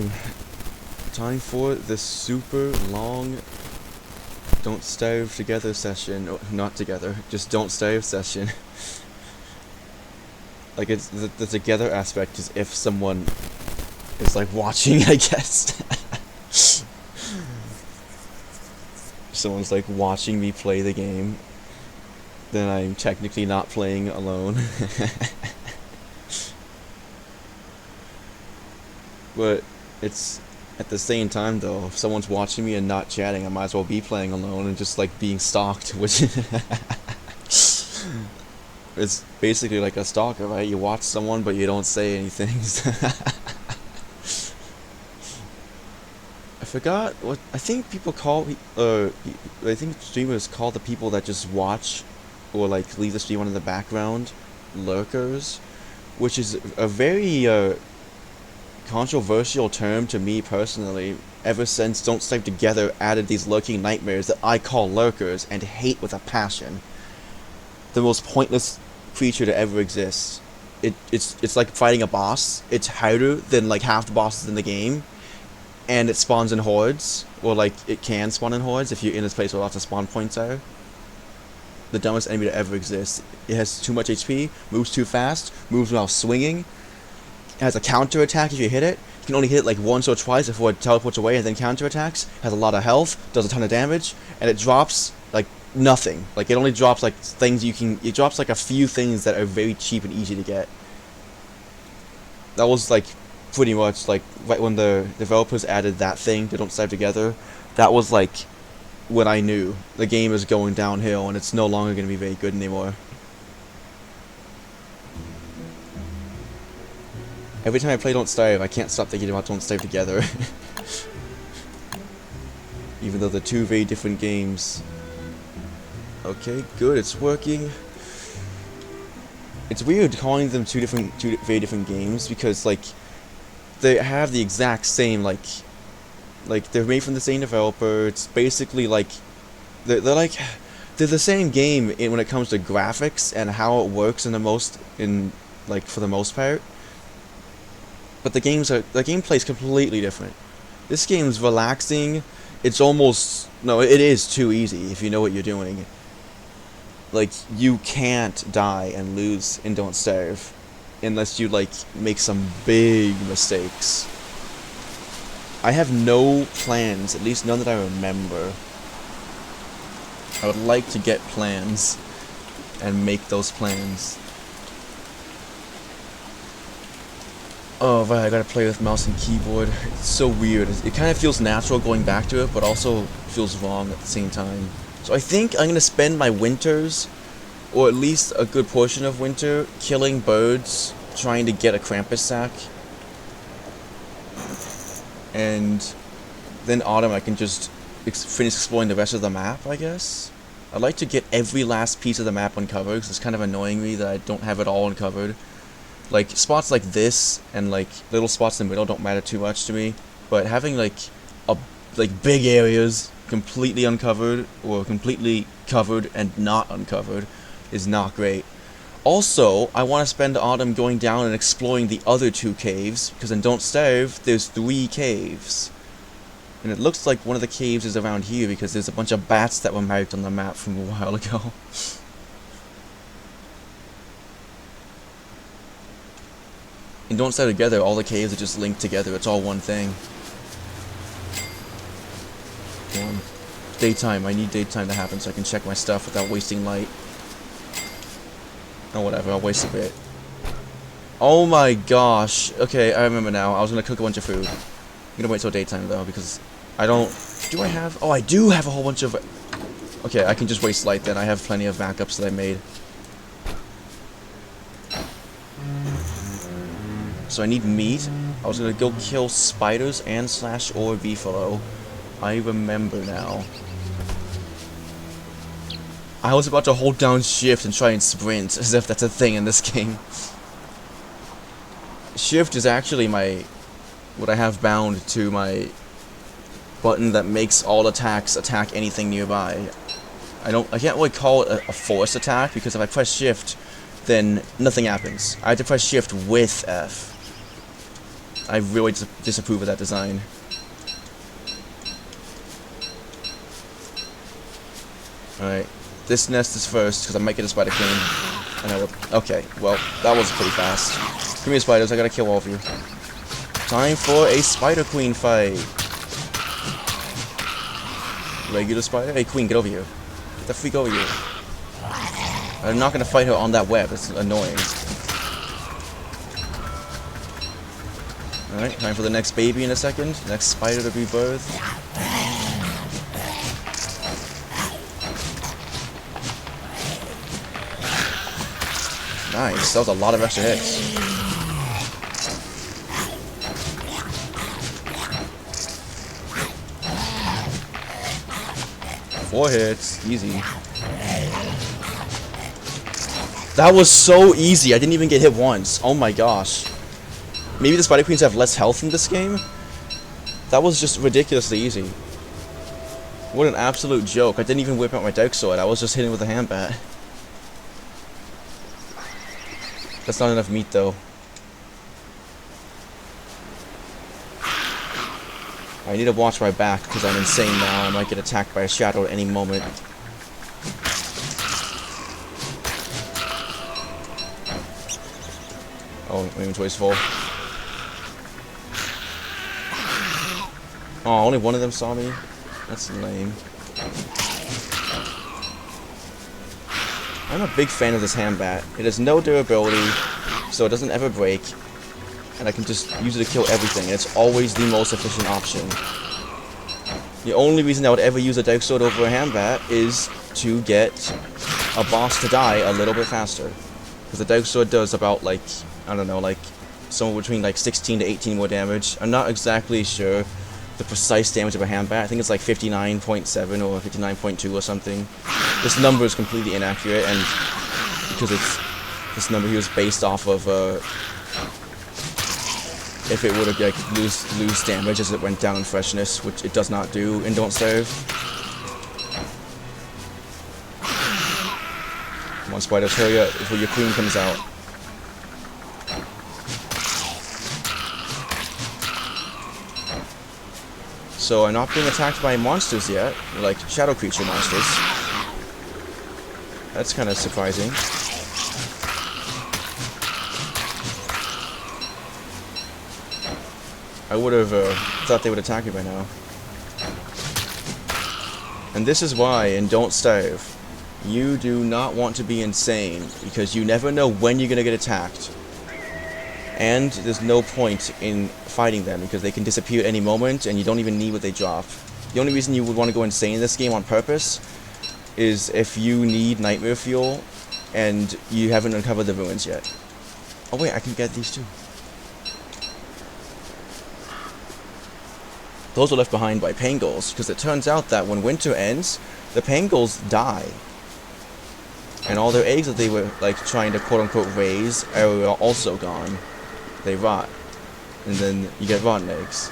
time. Time for the super long Don't Starve Together session. Oh, not together, just Don't Starve session. Like, it's the together aspect is if someone is like watching, I guess. Someone's like watching me play the game, then I'm technically not playing alone. But it's at the same time though, if someone's watching me and not chatting, I might as well be playing alone and just like being stalked, which it's basically like a stalker, right? You watch someone but you don't say anything. I forgot what I think people call I think streamers call the people that just watch or like leave the stream on in the background lurkers, which is a very controversial term to me personally, ever since Don't Starve Together added these lurking nightmares that I call lurkers and hate with a passion. The most pointless creature to ever exist. It's like fighting a boss. It's harder than like half the bosses in the game, and it spawns in hordes, or like it can spawn in hordes if you're in this place where lots of spawn points are. The dumbest enemy to ever exist. It has too much HP, moves too fast, moves while swinging. It has a counter attack if you hit it. You can only hit it like once or twice before it teleports away and then counter attacks. Has a lot of health, does a ton of damage, and it drops like nothing. Like it only drops like things you can. It drops like a few things that are very cheap and easy to get. That was like pretty much like right when the developers added that thing to Don't Starve Together. That was like when I knew the game is going downhill and it's no longer going to be very good anymore. Every time I play Don't Starve, I can't stop thinking about Don't Starve Together. Even though they're two very different games. Okay, good, it's working. It's weird calling them two very different games because like they have the exact same like they're made from the same developer. It's basically like they're the same game when it comes to graphics and how it works for the most part. But the gameplay is completely different. This game's relaxing. It's almost it is too easy if you know what you're doing. Like you can't die and lose in Don't Starve unless you like make some big mistakes. I have no plans, at least none that I remember. I would like to get plans and make those plans. Oh, right, I gotta play with mouse and keyboard. It's so weird. It kind of feels natural going back to it, but also feels wrong at the same time. So I think I'm gonna spend my winters, or at least a good portion of winter, killing birds, trying to get a Krampus sack. And then autumn I can just finish exploring the rest of the map, I guess. I'd like to get every last piece of the map uncovered, because it's kind of annoying me that I don't have it all uncovered. Like, spots like this, and like, little spots in the middle don't matter too much to me, but having like, big areas completely uncovered, or completely covered and not uncovered, is not great. Also, I want to spend autumn going down and exploring the other two caves, because in Don't Starve, there's 3 caves. And it looks like one of the caves is around here, because there's a bunch of bats that were marked on the map from a while ago. And Don't Starve Together, all the caves are just linked together, it's all one thing. Daytime, I need daytime to happen so I can check my stuff without wasting light. Oh, whatever, I'll waste a bit. Oh my gosh. Okay, I remember now. I was gonna cook a bunch of food. I'm gonna wait till daytime though, because I don't... Do I have... Oh, I do have a whole bunch of... Okay, I can just waste light then. I have plenty of backups that I made. So I need meat. I was gonna go kill spiders and /or beefalo. I remember now. I was about to hold down shift and try and sprint, as if that's a thing in this game. Shift is actually what I have bound to my button that makes all attacks attack anything nearby. I can't really call it a force attack, because if I press shift, then nothing happens. I have to press shift with F. I really disapprove of that design. Alright, this nest is first, because I might get a spider queen. And I will. Okay, well, that was pretty fast. Come here, spiders, I gotta kill all of you. Time for a spider queen fight. Regular spider? Hey, queen, get over here. Get the freak over here. I'm not gonna fight her on that web, it's annoying. Alright, time for the next baby in a second. Next spider to be birthed. Nice, that was a lot of extra hits. Four hits, easy. That was so easy, I didn't even get hit once. Oh my gosh. Maybe the spider queens have less health in this game? That was just ridiculously easy. What an absolute joke. I didn't even whip out my dark sword, I was just hitting with a hand bat. That's not enough meat though. I need to watch my back because I'm insane now. I might get attacked by a shadow at any moment. Oh, my inventory's full. Oh, only one of them saw me? That's lame. I'm a big fan of this hand bat. It has no durability, so it doesn't ever break. And I can just use it to kill everything, and it's always the most efficient option. The only reason I would ever use a dark sword over a hand bat is to get a boss to die a little bit faster. Because the dark sword does about, like, I don't know, like, somewhere between, like, 16 to 18 more damage. I'm not exactly sure the precise damage of a hand bat. I think it's, like, 59.7 or 59.2 or something. This number is completely inaccurate, and because it's this number here was based off of, if it would have like lose damage as it went down in freshness, which it does not do in Don't Starve. Come on, spiders, hurry up before your queen comes out. So I'm not being attacked by monsters yet, like shadow creature monsters. That's kind of surprising. I would have thought they would attack me by now. And this is why in Don't Starve, you do not want to be insane, because you never know when you're going to get attacked. And there's no point in fighting them, because they can disappear at any moment, and you don't even need what they drop. The only reason you would want to go insane in this game on purpose is if you need nightmare fuel, and you haven't uncovered the ruins yet. Oh wait, I can get these too. Those are left behind by pangolins, because it turns out that when winter ends, the pangolins die. And all their eggs that they were like trying to quote-unquote raise are also gone. They rot. And then you get rotten eggs.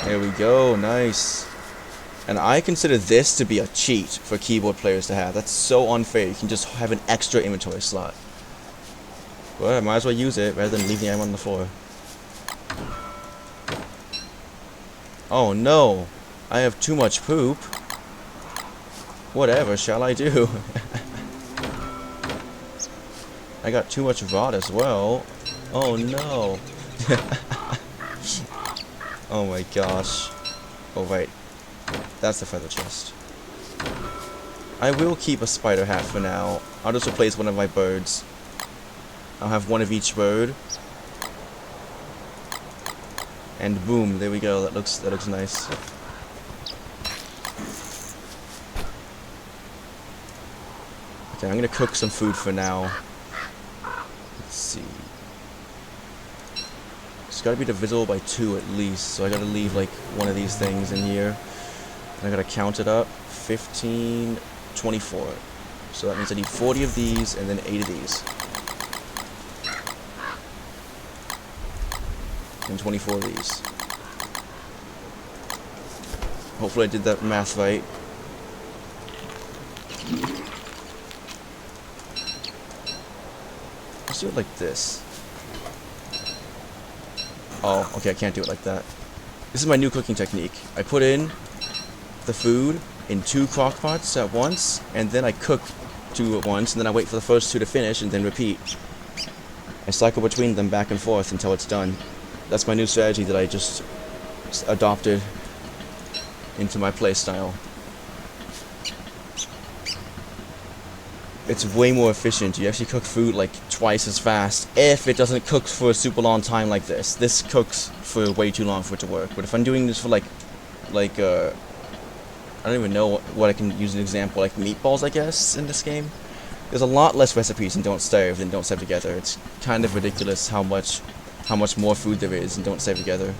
There we go, nice. And I consider this to be a cheat for keyboard players to have. That's so unfair. You can just have an extra inventory slot. Well, I might as well use it rather than leave the item on the floor. Oh no! I have too much poop. Whatever shall I do? I got too much rot as well. Oh no! Oh my gosh. Oh right. That's the feather chest. I will keep a spider hat for now. I'll just replace one of my birds. I'll have one of each bird. And boom, there we go. That looks nice. Okay, I'm gonna cook some food for now. Let's see. It's gotta be divisible by 2 at least, so I gotta leave like one of these things in here. And I gotta count it up. 15, 24. So that means I need 40 of these and then 8 of these. And 24 of these. Hopefully I did that math right. Let's do it like this. Oh, okay, I can't do it like that. This is my new cooking technique. I put in the food in 2 crock pots at once, and then I cook 2 at once, and then I wait for the first 2 to finish, and then repeat. I cycle between them back and forth until it's done. That's my new strategy that I just adopted into my playstyle. It's way more efficient. You actually cook food like twice as fast if it doesn't cook for a super long time like this. This cooks for way too long for it to work. But if I'm doing this for like I don't even know what I can use an example, like meatballs, I guess, in this game. There's a lot less recipes in Don't Starve than Don't Starve Together. It's kind of ridiculous how much more food there is in Don't Starve Together.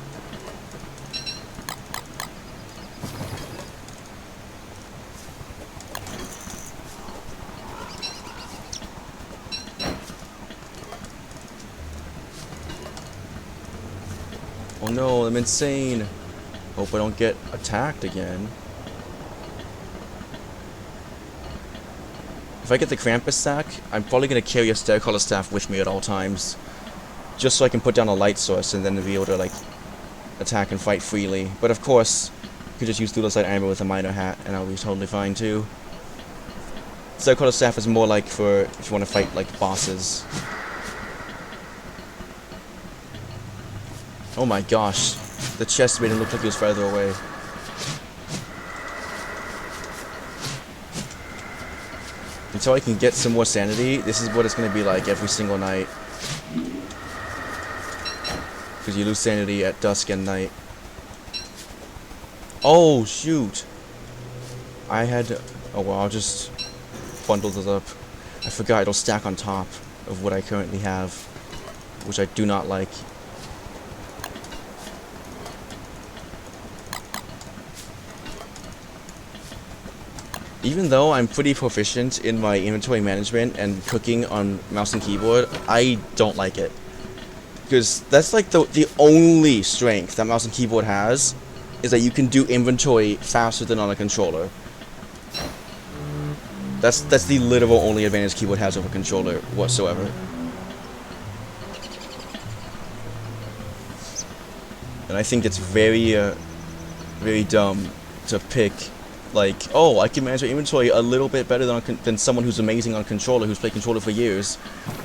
Oh no, I'm insane. Hope I don't get attacked again. If I get the Krampus sack, I'm probably going to carry a Staircaller staff with me at all times. Just so I can put down a light source and then be able to, like, attack and fight freely. But of course, you could just use Dual Sight Armor with a Minor Hat and I'll be totally fine too. Staircaller staff is more like for if you want to fight, like, bosses. Oh my gosh. The chest made it look like he was further away. Until I can get some more sanity, this is what it's going to be like every single night. Because you lose sanity at dusk and night. Oh, shoot. I had... Oh, well, I'll just bundle this up. I forgot it'll stack on top of what I currently have, which I do not like. Even though I'm pretty proficient in my inventory management and cooking on mouse and keyboard, I don't like it. Because that's like the only strength that mouse and keyboard has, is that you can do inventory faster than on a controller. That's the literal only advantage keyboard has over controller whatsoever. And I think it's very dumb to pick, like, oh, I can manage my inventory a little bit better than someone who's amazing on controller, who's played controller for years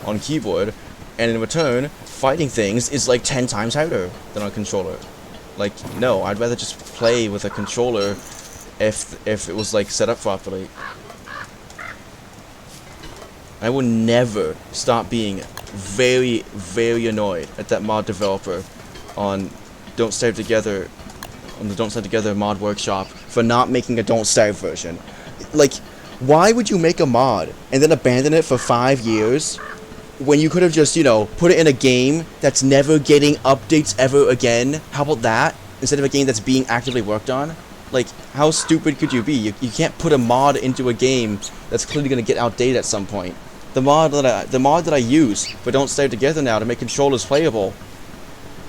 on keyboard, and in return, fighting things is like 10 times harder than on controller. Like, no, I'd rather just play with a controller if it was like set up properly. I will never stop being very, very annoyed at that mod developer on Don't Starve Together, on the Don't Starve Together mod workshop for not making a Don't Starve version. Like, why would you make a mod and then abandon it for 5 years when you could have just, you know, put it in a game that's never getting updates ever again? How about that? Instead of a game that's being actively worked on? Like, how stupid could you be? You can't put a mod into a game that's clearly going to get outdated at some point. The mod that I use for Don't Starve Together now to make controllers playable,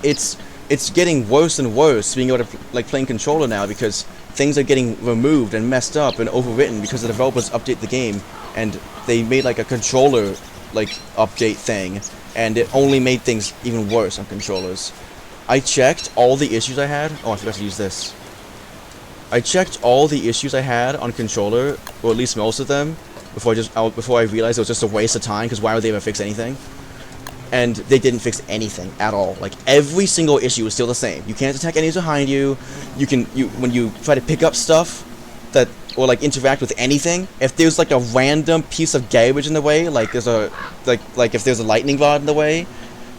it's getting worse and worse being able to like playing controller now, because things are getting removed and messed up and overwritten because the developers update the game and they made like a controller like update thing, and it only made things even worse on controllers. I checked all the issues I had. Oh, I forgot to use this. I checked all the issues I had on controller, or at least most of them, before I realized it was just a waste of time, because why would they ever fix anything? And they didn't fix anything at all. Like, every single issue is still the same. You can't attack enemies behind you. When you try to pick up stuff that, or like interact with anything, if there's like a random piece of garbage in the way, like there's a, like if there's a lightning rod in the way,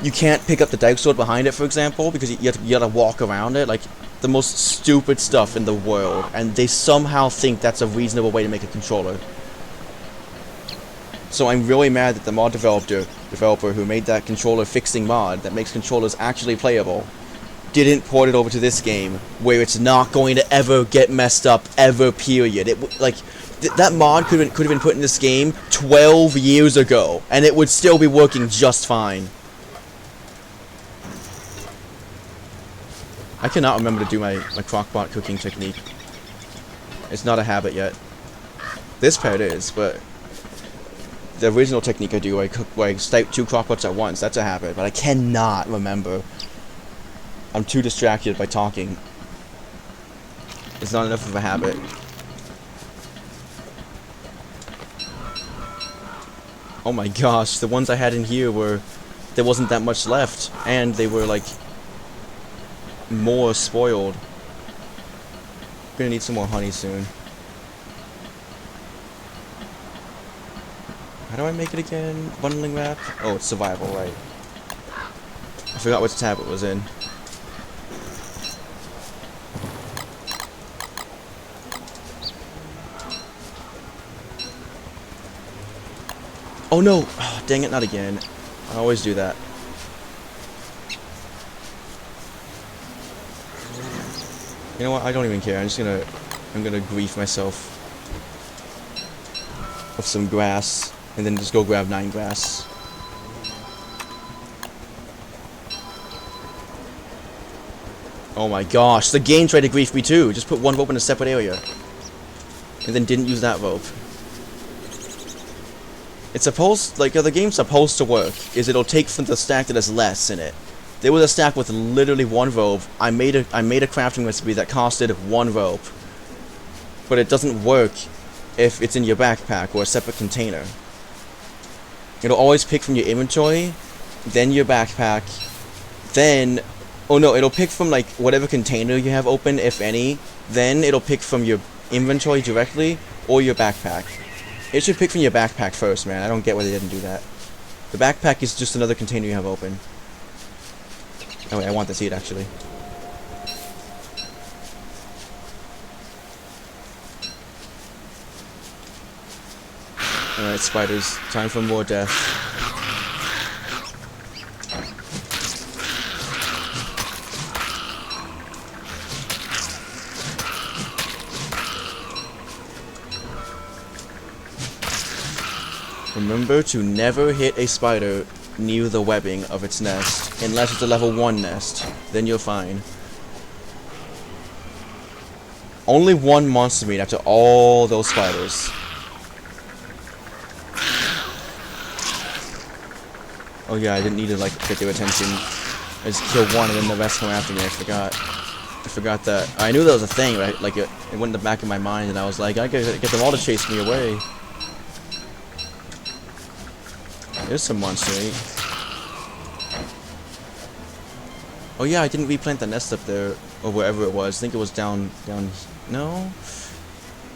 you can't pick up the dark sword behind it, for example, because you gotta walk around it. Like, the most stupid stuff in the world, and they somehow think that's a reasonable way to make a controller. So I'm really mad that the mod developer who made that controller fixing mod that makes controllers actually playable didn't port it over to this game, where it's not going to ever get messed up ever, period. That mod could have been put in this game 12 years ago, and it would still be working just fine. I cannot remember to do my crockpot cooking technique. It's not a habit yet. This part is, but the original technique I do, where I snipe 2 crockpots at once. That's a habit, but I cannot remember. I'm too distracted by talking. It's not enough of a habit. Oh my gosh, the ones I had in here were... there wasn't that much left, and they were, like, more spoiled. Gonna need some more honey soon. How do I make it again? Bundling wrap? Oh, it's survival, right. I forgot which tab it was in. Oh no! Oh, dang it, not again. I always do that. You know what? I don't even care. I'm gonna grief myself with some grass, and then just go grab 9 grass. Oh my gosh, the game tried to grief me too. Just put 1 rope in a separate area, and then didn't use that rope. It's supposed, like, the game's supposed to work, is it'll take from the stack that has less in it. There was a stack with literally 1 rope. I made a crafting recipe that costed 1 rope. But it doesn't work if it's in your backpack or a separate container. It'll always pick from your inventory, then your backpack, then... oh no, it'll pick from, like, whatever container you have open, if any. Then it'll pick from your inventory directly, or your backpack. It should pick from your backpack first, man. I don't get why they didn't do that. The backpack is just another container you have open. Oh wait, I want to see it actually. Alright, spiders. Time for more death. Remember to never hit a spider near the webbing of its nest, unless it's a level 1 nest. Then you're fine. Only 1 monster meat after all those spiders. Oh yeah, I didn't need to, like, get their attention. I just killed 1 and then the rest come after me. I forgot that. I knew that was a thing, right? Like, it went in the back of my mind, and I was like, I gotta get them all to chase me away. There's some monster meat. Oh yeah, I didn't replant the nest up there, or wherever it was. I think it was down... no?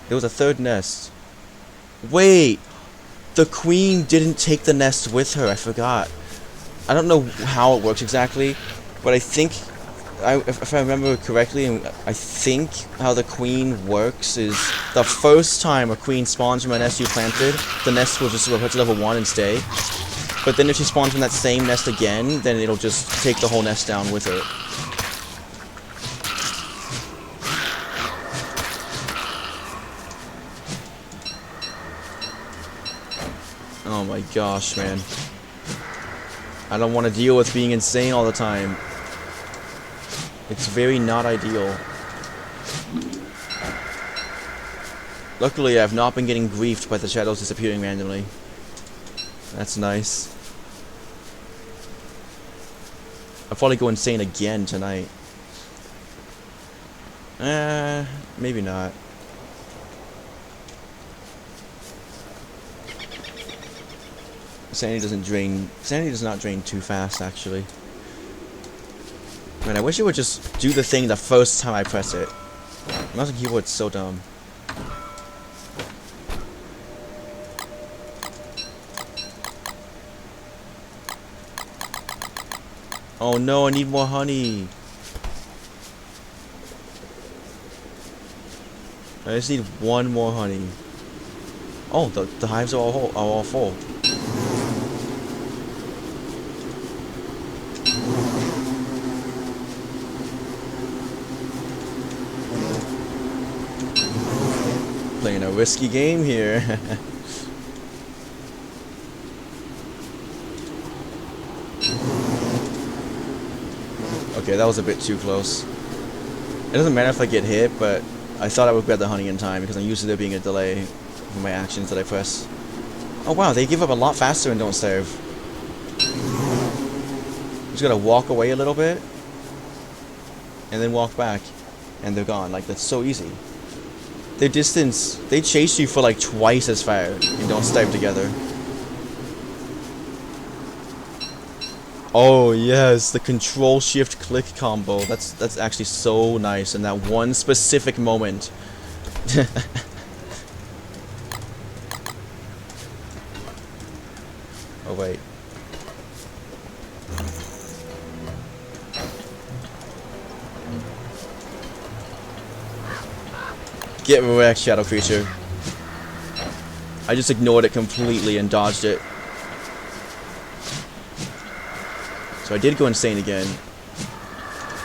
There was a 3rd nest. Wait! The queen didn't take the nest with her, I forgot. I don't know how it works exactly, but I think... if I remember correctly, I think how the queen works is the first time a queen spawns from a nest you planted, the nest will just go to level 1 and stay. But then if she spawns from that same nest again, then it'll just take the whole nest down with her. Oh my gosh, man. I don't want to deal with being insane all the time. It's very not ideal. Luckily, I've not been getting griefed by the shadows disappearing randomly. That's nice. I'll probably go insane again tonight. Maybe not. Sanity does not drain too fast, actually. Man, I wish it would just do the thing the first time I press it. Mouse and keyboard's so dumb. Oh no, I need more honey. I just need 1 more honey. Oh, the hives are all full. Playing a risky game here. Okay, that was a bit too close. It doesn't matter if I get hit, but I thought I would grab the honey in time because I'm used to there being a delay for my actions that I press. Oh wow, they give up a lot faster and don't starve. Just gotta walk away a little bit, and then walk back, and they're gone. Like, that's so easy. Their distance, they chase you for like twice as far and don't starve together. Oh yes, the control shift click combo. That's actually so nice in that one specific moment. Oh wait. Get wrecked, Shadow Creature. I just ignored it completely and dodged it. So I did go insane again.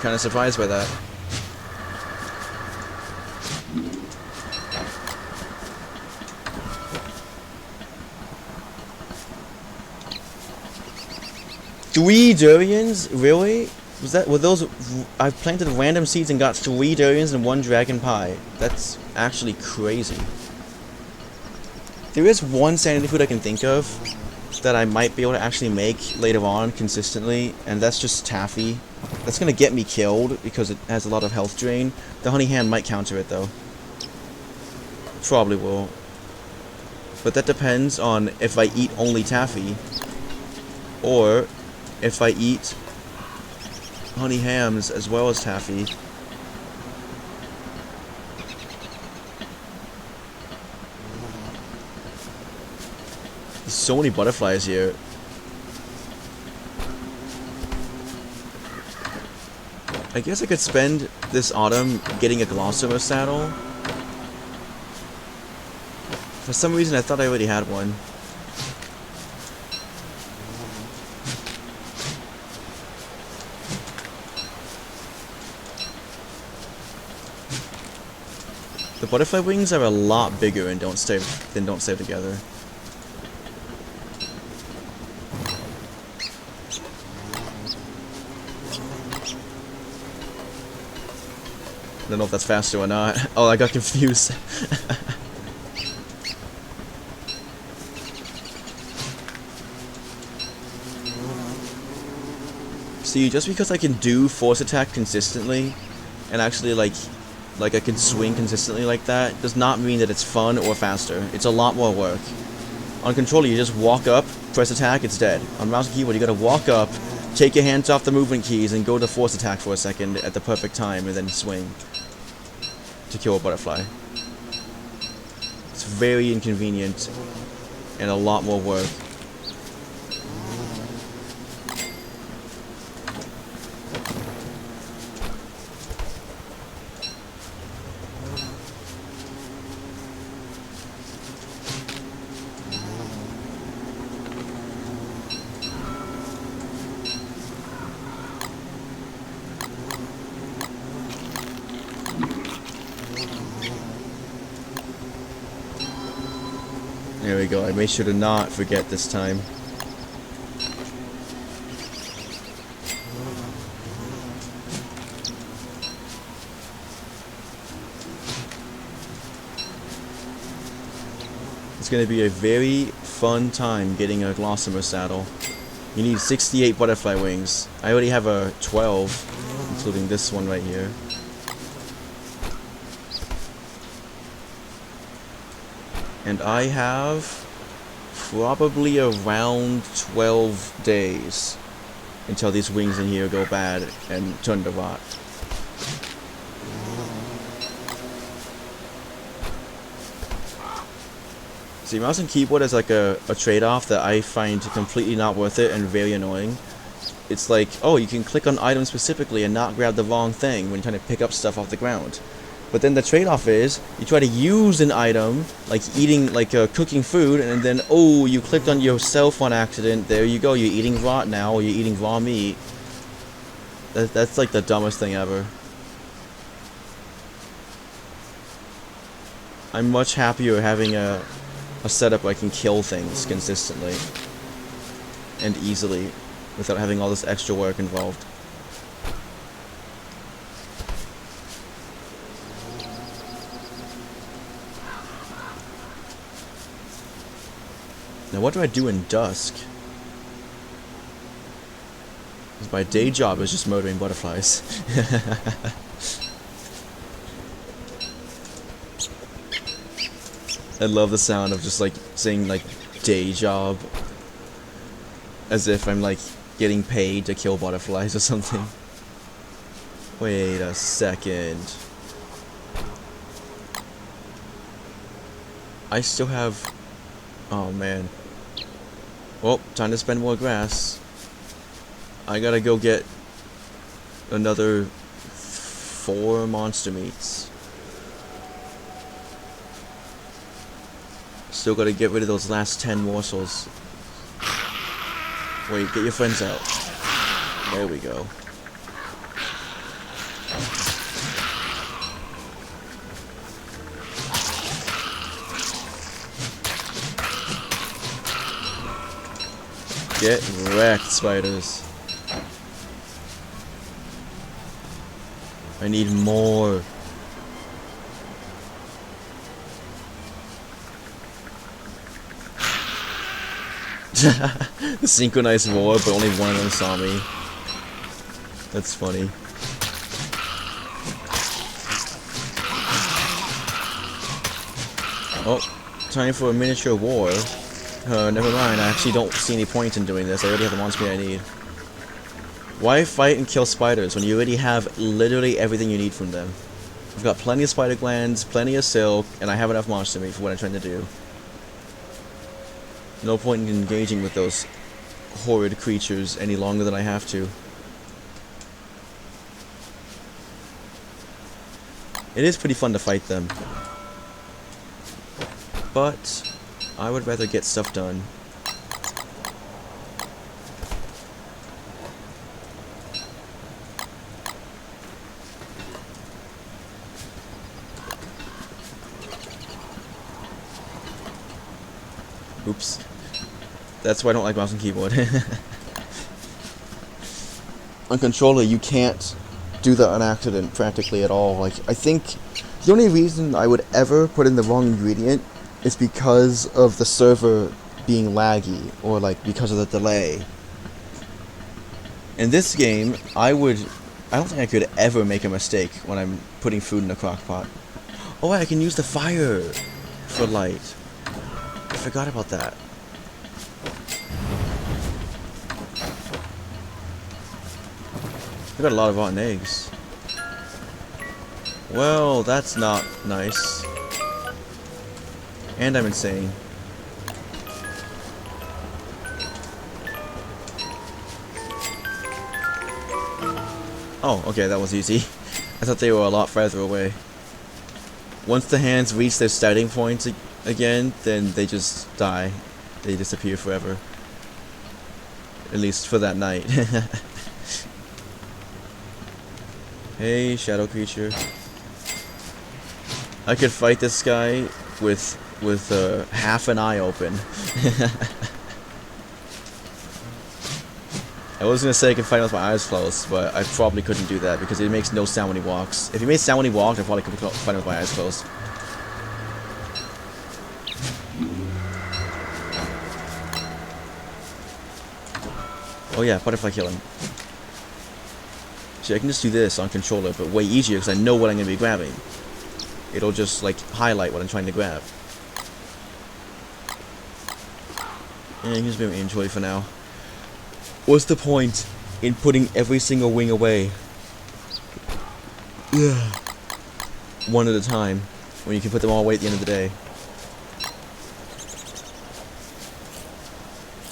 Kind of surprised by that. Three durians? Really? Were those? I planted random seeds and got 3 durians and 1 dragon pie. That's actually crazy. There is one sanity food I can think of that I might be able to actually make later on consistently, and that's just taffy. That's gonna get me killed because it has a lot of health drain. The honey ham might counter it though. Probably will. But that depends on if I eat only taffy, or if I eat honey hams as well as taffy. There's so many butterflies here. I guess I could spend this autumn getting a Glossomer saddle. For some reason I thought I already had one. The butterfly wings are a lot bigger and don't stay together. I don't know if that's faster or not. Oh, I got confused. See, just because I can do force attack consistently, and actually like I can swing consistently like that, does not mean that it's fun or faster. It's a lot more work. On controller, you just walk up, press attack, it's dead. On mouse and keyboard, you gotta walk up, take your hands off the movement keys, and go to force attack for a second at the perfect time, and then swing to kill a butterfly. It's very inconvenient, and a lot more work. There we go, I made sure to not forget this time. It's going to be a very fun time getting a Glossomer saddle. You need 68 butterfly wings. I already have a 12, including this one right here. And I have probably around 12 days until these wings in here go bad and turn to rot. See, mouse and keyboard is like a trade-off that I find completely not worth it and very annoying. It's like, oh, you can click on items specifically and not grab the wrong thing when you're trying to pick up stuff off the ground. But then the trade-off is, you try to use an item, like eating, like cooking food, and then, oh, you clicked on yourself on accident, there you go, you're eating rot now, or you're eating raw meat. That's like the dumbest thing ever. I'm much happier having a setup where I can kill things consistently and easily without having all this extra work involved. Now what do I do in dusk? Because my day job is just murdering butterflies. I love the sound of just like saying like day job. As if I'm like getting paid to kill butterflies or something. Wait a second. I still have... Oh man. Well, time to spend more grass. I gotta go get another 4 monster meats. Still gotta get rid of those last 10 morsels. Wait, get your friends out. There we go. Get wrecked, spiders. I need more. The synchronized roar, but only one of them saw me. That's funny. Oh, time for a miniature war. Never mind, I actually don't see any point in doing this. I already have the monster meat I need. Why fight and kill spiders when you already have literally everything you need from them? I've got plenty of spider glands, plenty of silk, and I have enough monster meat for what I'm trying to do. No point in engaging with those horrid creatures any longer than I have to. It is pretty fun to fight them. But I would rather get stuff done. Oops. That's why I don't like mouse and keyboard. On controller, you can't do that on accident practically at all. Like, I think the only reason I would ever put in the wrong ingredient is because of the server being laggy, or like because of the delay. In this game, I don't think I could ever make a mistake when I'm putting food in a crock pot. Oh, I can use the fire for light. I forgot about that. I got a lot of rotten eggs. Well, that's not nice. And I'm insane. Oh, okay, that was easy. I thought they were a lot further away. Once the hands reach their starting points again, then they just die. They disappear forever. At least for that night. Hey, shadow creature. I could fight this guy with half an eye open. I was gonna say I could fight him with my eyes closed, but I probably couldn't do that because it makes no sound when he walks. If he made sound when he walked, I probably could fight him with my eyes closed. Oh yeah, butterfly killing. See, I can just do this on controller, but way easier because I know what I'm gonna be grabbing. It'll just like highlight what I'm trying to grab. And here's what I enjoy for now. What's the point in putting every single wing away? Ugh. One at a time, when you can put them all away at the end of the day.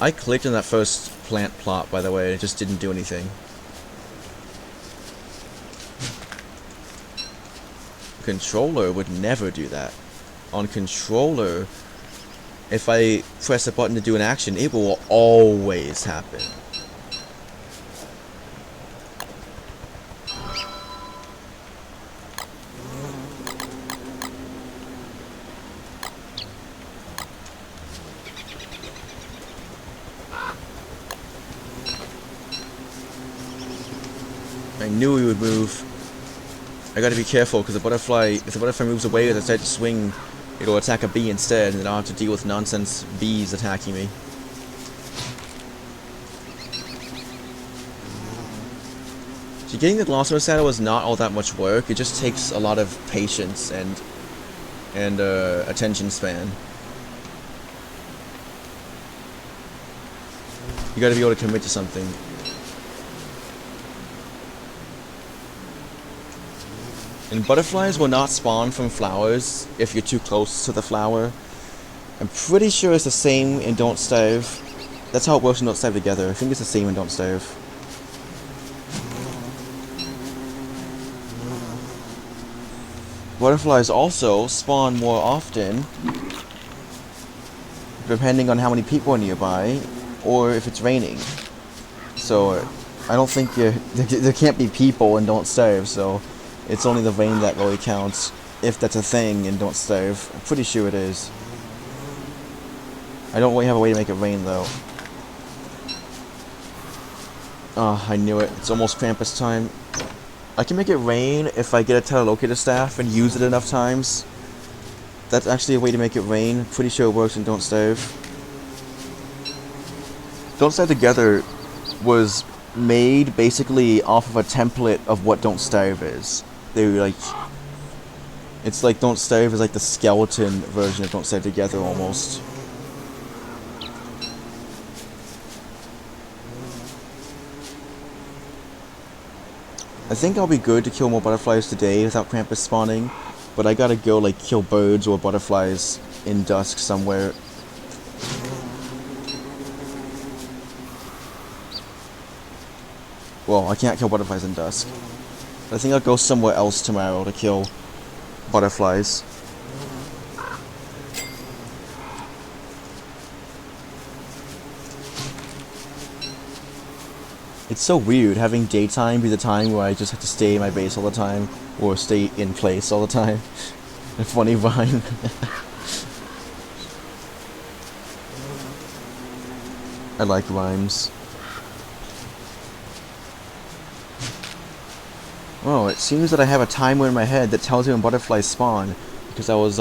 I clicked on that first plant plot, by the way, it just didn't do anything. Controller would never do that. On controller, if I press a button to do an action, it will always happen. I knew he would move. I gotta be careful because if the butterfly moves away as I start to swing, It'll attack a bee instead, and then I'll have to deal with nonsense bees attacking me. So getting the Glossary saddle is not all that much work. It just takes a lot of patience and attention span. You gotta be able to commit to something. And butterflies will not spawn from flowers if you're too close to the flower. I'm pretty sure it's the same in Don't Starve. That's how it works in Don't Starve together. I think it's the same in Don't Starve. Butterflies also spawn more often, depending on how many people are nearby, or if it's raining. So, I don't think there can't be people in Don't Starve, so it's only the rain that really counts, if that's a thing in Don't Starve. I'm pretty sure it is. I don't really have a way to make it rain, though. Ah, I knew it. It's almost Krampus time. I can make it rain if I get a telelocator staff and use it enough times. That's actually a way to make it rain. Pretty sure it works in Don't Starve. Don't Starve Together was made basically off of a template of what Don't Starve is. They were like... It's like Don't Starve is like the skeleton version of Don't Starve Together almost. I think I'll be good to kill more butterflies today without Krampus spawning, but I gotta go like kill birds or butterflies in dusk somewhere. Well, I can't kill butterflies in dusk. I think I'll go somewhere else tomorrow to kill butterflies. It's so weird having daytime be the time where I just have to stay in my base all the time, or stay in place all the time. A funny rhyme. I like rhymes. Oh, it seems that I have a timer in my head that tells me when butterflies spawn, because I was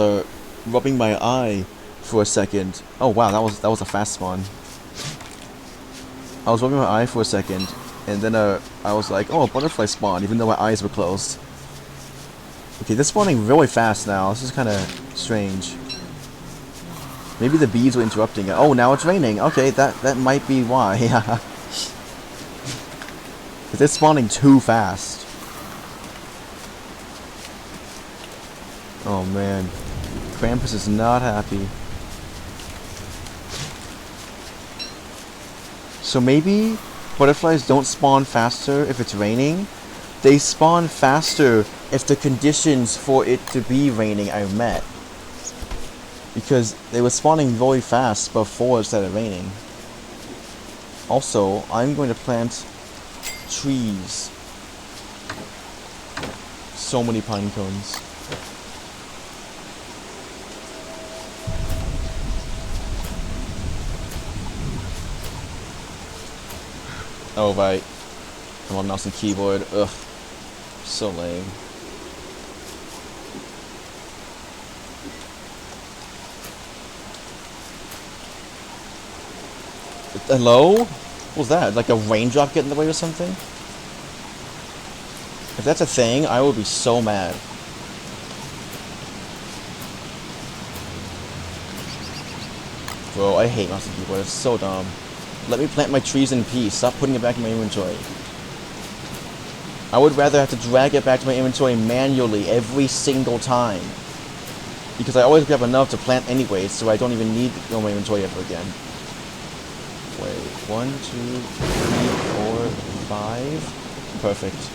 rubbing my eye for a second. Oh wow, that was a fast spawn. I was rubbing my eye for a second, and then I was like, oh, a butterfly spawned, even though my eyes were closed. Okay, they're spawning really fast now. This is kind of strange. Maybe the bees were interrupting it. Oh, now it's raining. Okay, that might be why. They're spawning too fast. Oh man, Krampus is not happy. So maybe butterflies don't spawn faster if it's raining. They spawn faster if the conditions for it to be raining are met. Because they were spawning really fast before it started raining. Also, I'm going to plant trees. So many pine cones. Oh, right. I'm on mouse and keyboard. Ugh. So lame. Hello? What was that? Like a raindrop getting in the way or something? If that's a thing, I would be so mad. Bro, I hate mouse and keyboard. It's so dumb. Let me plant my trees in peace. Stop putting it back in my inventory. I would rather have to drag it back to my inventory manually every single time. Because I always grab enough to plant anyways, so I don't even need to go in my inventory ever again. Wait, 1, 2, 3, 4, 5. Perfect.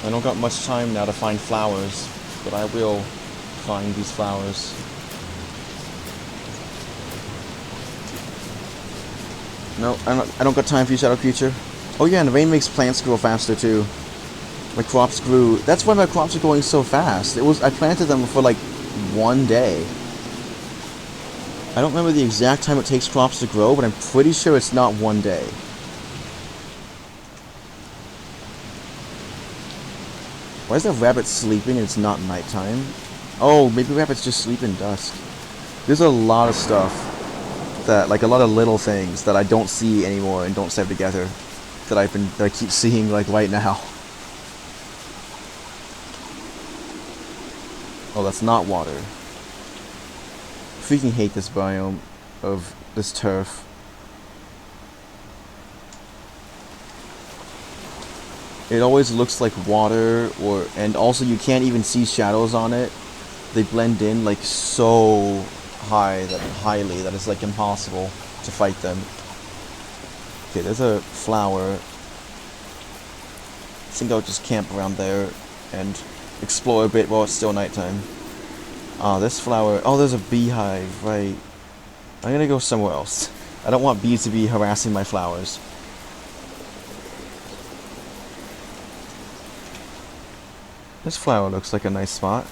I don't got much time now to find flowers, but I will find these flowers. No, I don't got time for you, Shadow Creature. Oh yeah, and the rain makes plants grow faster too. My crops grew. That's why my crops are going so fast. I planted them for like 1 day. I don't remember the exact time it takes crops to grow, but I'm pretty sure it's not 1 day. Why is that rabbit sleeping and it's not nighttime? Oh, maybe rabbits just sleep in dusk. There's a lot of stuff that, like a lot of little things that I don't see anymore and don't save together that I keep seeing like right now. Oh, that's not water. Freaking hate this biome of this turf. It always looks like water, and also you can't even see shadows on it. They blend in like so highly that it's like impossible to fight them. Okay, there's a flower. I think I'll just camp around there and explore a bit while it's still nighttime. Ah, this flower. Oh, there's a beehive, right. I'm gonna go somewhere else. I don't want bees to be harassing my flowers. This flower looks like a nice spot.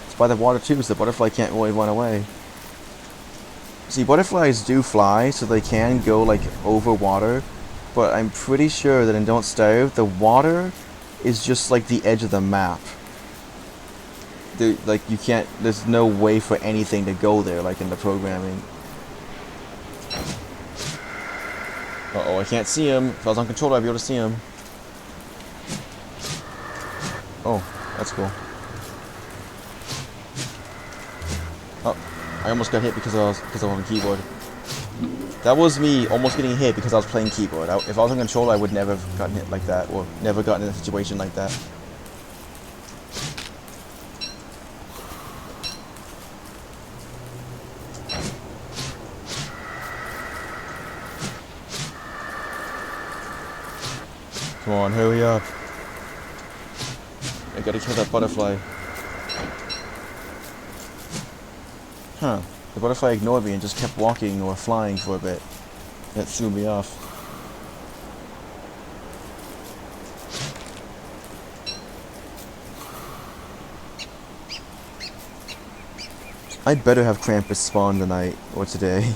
It's by the water too, so the butterfly can't really run away. See, butterflies do fly, so they can go like over water, but I'm pretty sure that in Don't Starve, the water is just like the edge of the map. There's no way for anything to go there like in the programming. Uh-oh, I can't see him. If I was on controller, I'd be able to see him. Oh, that's cool. Oh, I almost got hit because I was on the keyboard. That was me almost getting hit because I was playing keyboard. If I was on controller, I would never have gotten hit like that, or never gotten in a situation like that. Come on, hurry up. I gotta kill that butterfly. Huh. The butterfly ignored me and just kept walking or flying for a bit. That threw me off. I'd better have Krampus spawn tonight or today.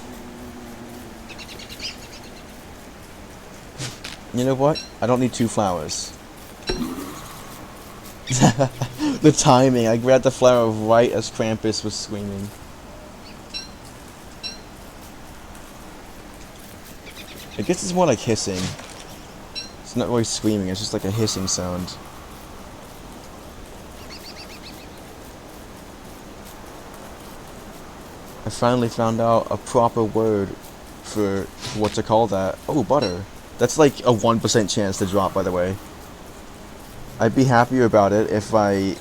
You know what? I don't need 2 flowers. The timing. I grabbed the flower right as Krampus was screaming. I guess it's more like hissing. It's not really screaming, it's just like a hissing sound. I finally found out a proper word for what to call that. Oh, butter. That's like a 1% chance to drop, by the way. I'd be happier about it if I,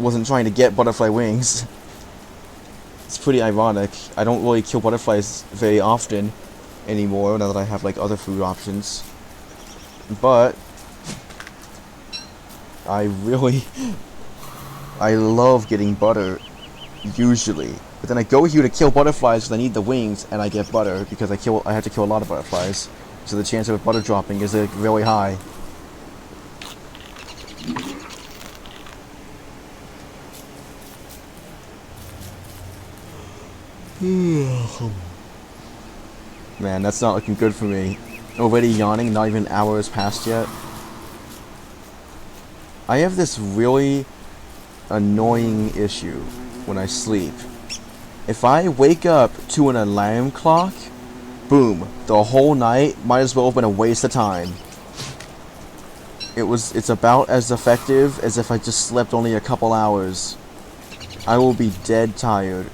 wasn't trying to get butterfly wings. It's pretty ironic. I don't really kill butterflies very often anymore now that I have like other food options. But I love getting butter usually. But then I go here to kill butterflies because I need the wings and I get butter because I have to kill a lot of butterflies. So the chance of butter dropping is like really high. Man, that's not looking good for me. Already yawning, not even hours passed yet. I have this really annoying issue when I sleep. If I wake up to an alarm clock, boom, the whole night might as well have been a waste of time. It's about as effective as if I just slept only a couple hours. I will be dead tired.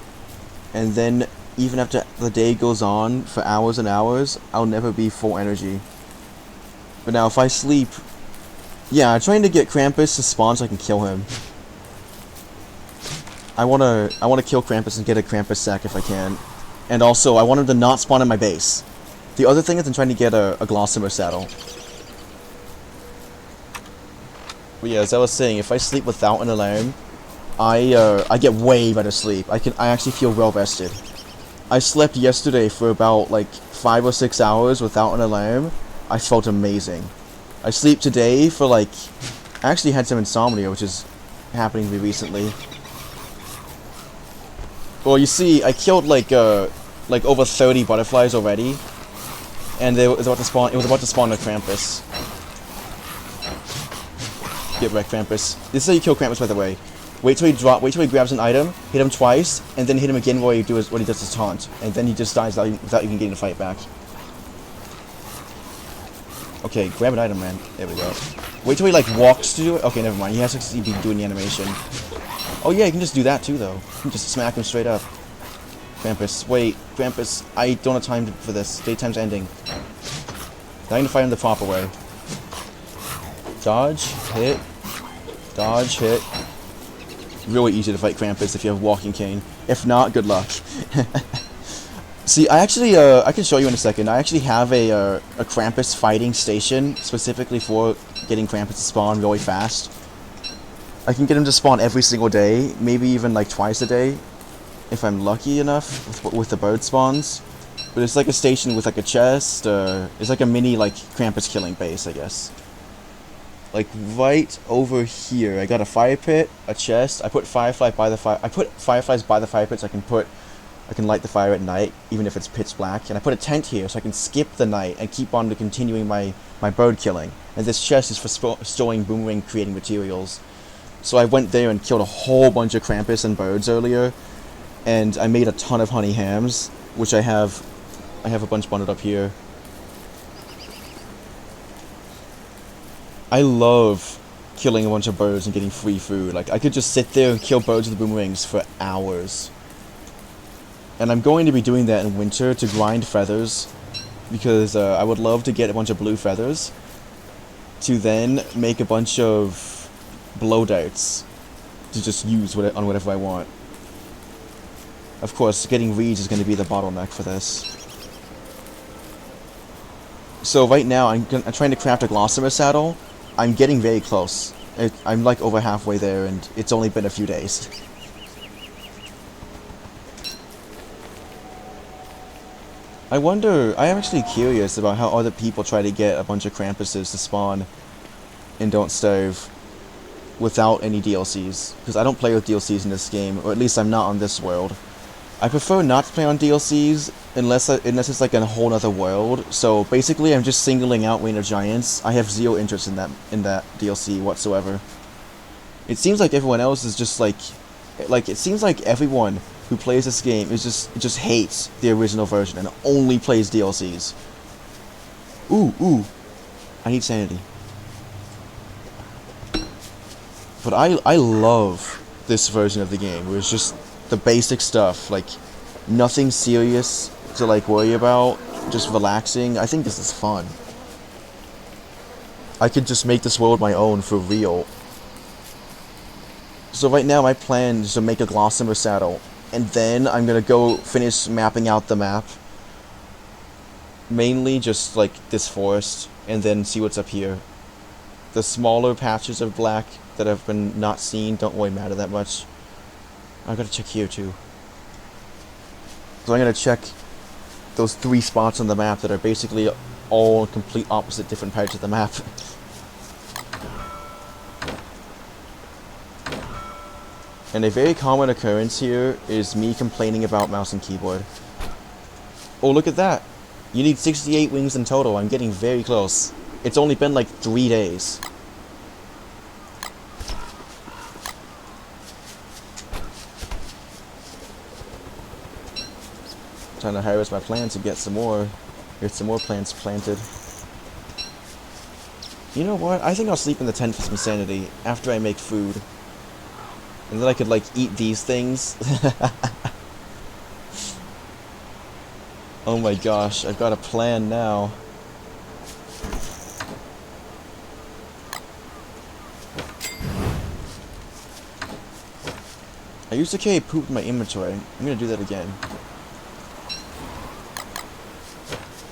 And then, even after the day goes on for hours and hours, I'll never be full energy. But now, if I sleep... Yeah, I'm trying to get Krampus to spawn so I can kill him. I wanna kill Krampus and get a Krampus sack if I can. And also, I want him to not spawn in my base. The other thing is I'm trying to get a Glossamer saddle. But yeah, as I was saying, if I sleep without an alarm, I get way better sleep. I actually feel well rested. I slept yesterday for about like 5 or 6 hours without an alarm. I felt amazing. I sleep today for like... I actually had some insomnia, which is happening to me recently. Well, you see, I killed like over 30 butterflies already, and it was about to spawn. It was about to spawn a Krampus. Get wrecked, Krampus. This is how you kill Krampus, by the way. Wait till he grabs an item, hit him twice, and then hit him again while he does his taunt, and then he just dies without even getting the fight back. Okay, grab an item, man. There we go. Wait till he like walks to do it. Okay, never mind. He has to be doing the animation. Oh yeah, you can just do that too, though. You can just smack him straight up. Krampus, wait, Krampus, I don't have time for this. Daytime's ending. Now I need to fight him the proper way. Dodge, hit, dodge, hit. Really easy to fight Krampus if you have Walking Cane. If not, good luck. See, I actually, I can show you in a second. I actually have a Krampus fighting station specifically for getting Krampus to spawn really fast. I can get him to spawn every single day, maybe even like twice a day, if I'm lucky enough with the bird spawns. But it's like a station with like a chest. It's like a mini like Krampus killing base, I guess. Like right over here, I got a fire pit, a chest. I put fireflies by the fire pit so I can light the fire at night, even if it's pitch black. And I put a tent here so I can skip the night and keep on to continuing my bird killing. And this chest is for storing boomerang creating materials. So I went there and killed a whole bunch of Krampus and birds earlier, and I made a ton of honey hams, which I have a bunch bundled up here. I love killing a bunch of birds and getting free food. Like, I could just sit there and kill birds with boomerangs for hours. And I'm going to be doing that in winter to grind feathers, because I would love to get a bunch of blue feathers to then make a bunch of blow darts to just use on whatever I want. Of course, getting reeds is going to be the bottleneck for this. So right now, I'm trying to craft a Glossamer saddle. I'm getting very close. I'm like over halfway there, and it's only been a few days. I am actually curious about how other people try to get a bunch of Krampuses to spawn and don't starve without any DLCs, because I don't play with DLCs in this game, or at least I'm not on this world. I prefer not to play on DLCs unless it's like a whole other world. So basically, I'm just singling out Reign of Giants. I have zero interest in that DLC whatsoever. It seems like everyone else is just like it seems like everyone who plays this game is just hates the original version and only plays DLCs. Ooh, I need sanity. But I love this version of the game, where it's just the basic stuff, like nothing serious to like worry about, just relaxing. I think this is fun. I could just make this world my own for real. So right now my plan is to make a Glossamer saddle, and then I'm gonna go finish mapping out the map. Mainly just like this forest, and then see what's up here. The smaller patches of black that have been not seen don't really matter that much. I gotta check here too. So I'm gonna check those 3 spots on the map that are basically all complete opposite different parts of the map. And a very common occurrence here is me complaining about mouse and keyboard. Oh, look at that! You need 68 wings in total. I'm getting very close. It's only been like 3 days. Trying to harvest my plants and get some more plants planted. You know what? I think I'll sleep in the tent for some sanity after I make food. And then I could like eat these things. Oh my gosh, I've got a plan now. I used to carry poop in my inventory. I'm gonna do that again.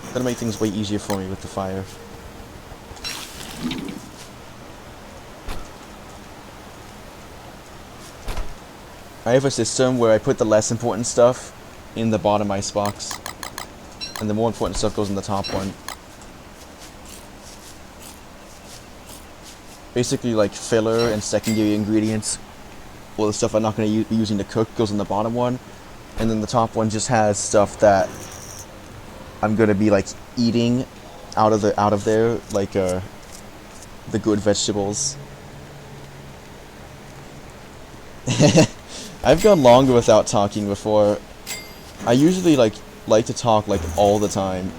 That'll make things way easier for me with the fire. I have a system where I put the less important stuff in the bottom icebox, and the more important stuff goes in the top one. basically like filler and secondary ingredients. Well, the stuff I'm not going to be using to cook goes in the bottom one, and then the top one just has stuff that I'm going to be like eating out of there, like the good vegetables. I've gone longer without talking before. I usually like to talk like all the time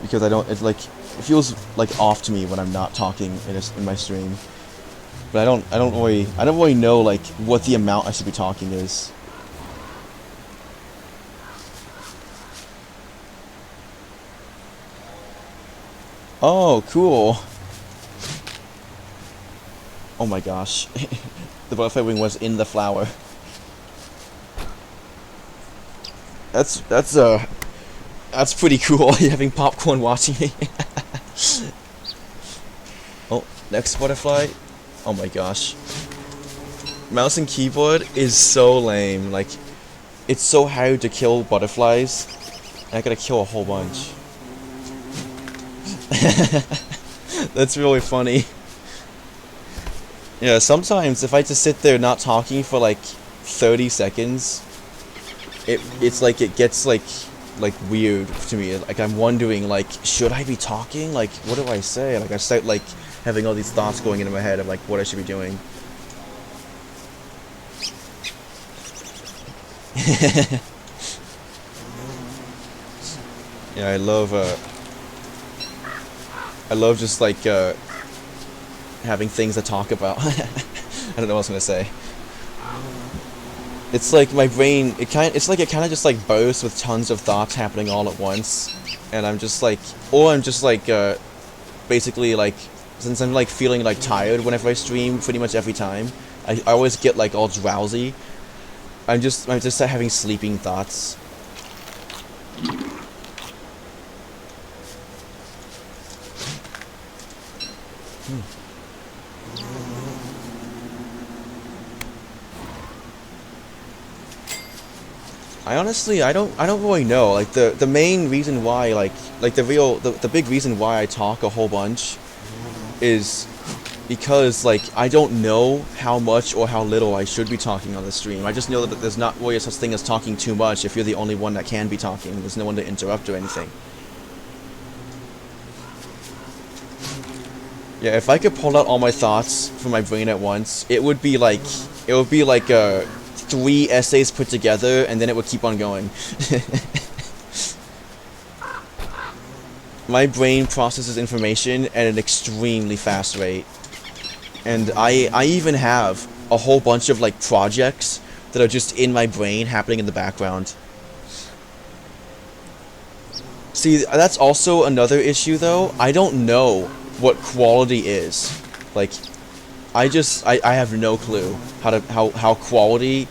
because I don't. It feels like off to me when I'm not talking in my stream. But I don't really know like what the amount I should be talking is. Oh, cool. Oh my gosh. The butterfly wing was in the flower. That's pretty cool. Having popcorn watching me. Oh, next butterfly. Oh my gosh. Mouse and keyboard is so lame. Like, it's so hard to kill butterflies. And I gotta kill a whole bunch. That's really funny. Yeah, sometimes if I just sit there not talking for like 30 seconds, it's like it gets like weird to me. Like I'm wondering like, should I be talking? Like what do I say? Like I start like having all these thoughts going into my head of like what I should be doing. Yeah, I love just like having things to talk about. I don't know what I was gonna say. It's like my brain, it kind of just like bursts with tons of thoughts happening all at once, and I'm just like, or I'm just like, basically like, since I'm like feeling like tired whenever I stream, pretty much every time, I always get like all drowsy. I'm just having sleeping thoughts. I don't really know. Like the main reason why the big reason why I talk a whole bunch is because like I don't know how much or how little I should be talking on the stream. I just know that there's not really such thing as talking too much if you're the only one that can be talking. There's no one to interrupt or anything. Yeah, if I could pull out all my thoughts from my brain at once, it would be like 3 essays put together, and then it would keep on going. My brain processes information at an extremely fast rate. And I even have a whole bunch of like projects that are just in my brain happening in the background. See, that's also another issue though. I don't know what quality is. Like, I have no clue how quality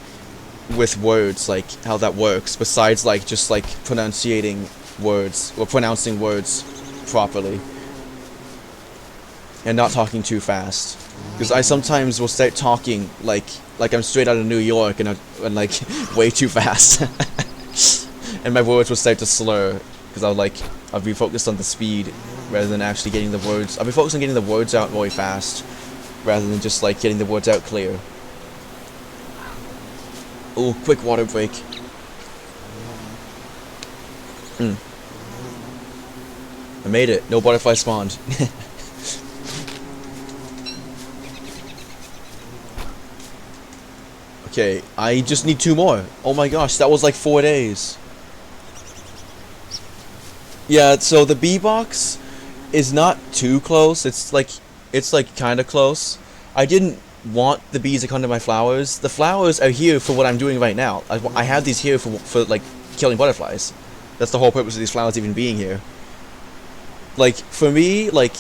with words, like how that works, besides like just like pronouncing words properly and not talking too fast, because I sometimes will start talking like I'm straight out of New York and like way too fast. And my words will start to slur because I'll be focused on the speed rather than actually getting the words. I'll be focused on getting the words out really fast rather than just like getting the words out clear. Oh, quick water break. I made it. No butterfly spawned. Okay, I just need 2 more. Oh my gosh, that was like 4 days. Yeah, so the bee box is not too close. It's like kind of close. I didn't want the bees to come to my flowers. The flowers are here for what I'm doing right now. I have these here for like killing butterflies. That's the whole purpose of these flowers even being here. Like for me, like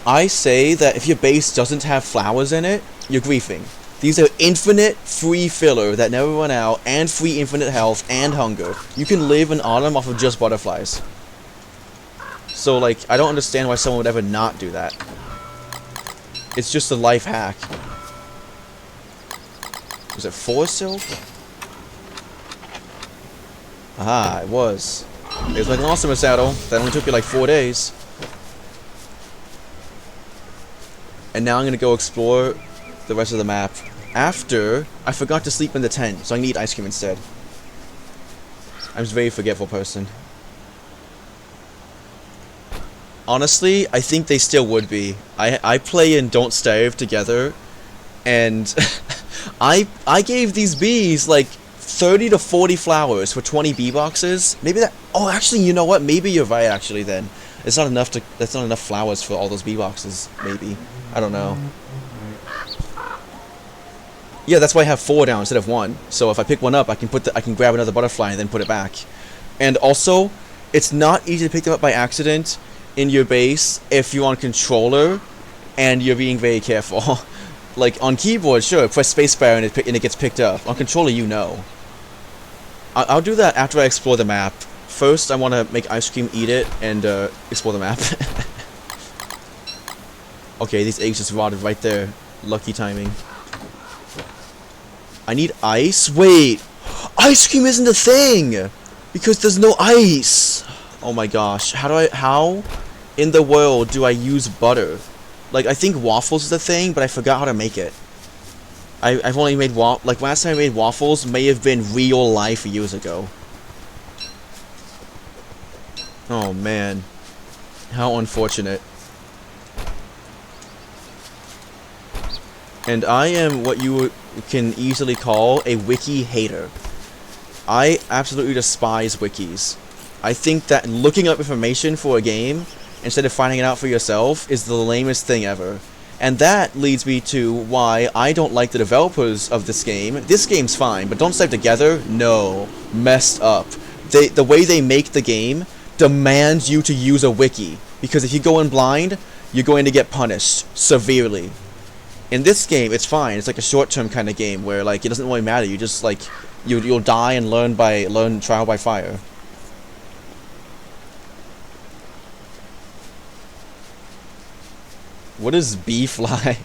I say that if your base doesn't have flowers in it, you're griefing. These are infinite free filler that never run out, and free infinite health and hunger. You can live in autumn off of just butterflies. So like I don't understand why someone would ever not do that. It's just a life hack. Was it 4 silk? Aha, it was. There's my Glossoma saddle. That only took me like 4 days. And now I'm gonna go explore the rest of the map. After, I forgot to sleep in the tent, so I need ice cream instead. I'm just a very forgetful person. Honestly, I think they still would be. I play in Don't Starve together, and I gave these bees like 30 to 40 flowers for 20 bee boxes. Maybe that. Oh, actually, you know what? Maybe you're right. Actually, then it's not enough to. That's not enough flowers for all those bee boxes. Maybe. I don't know. Yeah, that's why I have 4 down instead of 1. So if I pick one up, I can grab another butterfly and then put it back. And also, it's not easy to pick them up by accident in your base if you're on controller and you're being very careful. Like on keyboard, sure, press spacebar and it gets picked up. On controller, you know. I'll do that after I explore the map. First, I want to make ice cream, eat it, and explore the map. Okay, these eggs just rotted right there. Lucky timing. I need ice? Wait! Ice cream isn't a thing! Because there's no ice! Oh my gosh. How in the world do I use butter? Like, I think waffles is a thing, but I forgot how to make it. I've only made like, last time I made waffles may have been real life years ago. Oh man. How unfortunate. And I am what you can easily call a wiki hater. I absolutely despise wikis. I think that looking up information for a game, instead of finding it out for yourself, is the lamest thing ever. And that leads me to why I don't like the developers of this game. This game's fine, but Don't Starve Together? No. Messed up. The way they make the game demands you to use a wiki. Because if you go in blind, you're going to get punished severely. In this game, it's fine. It's like a short-term kind of game where, like, it doesn't really matter. You just, like, you'll die and learn trial by fire. What is bee fly?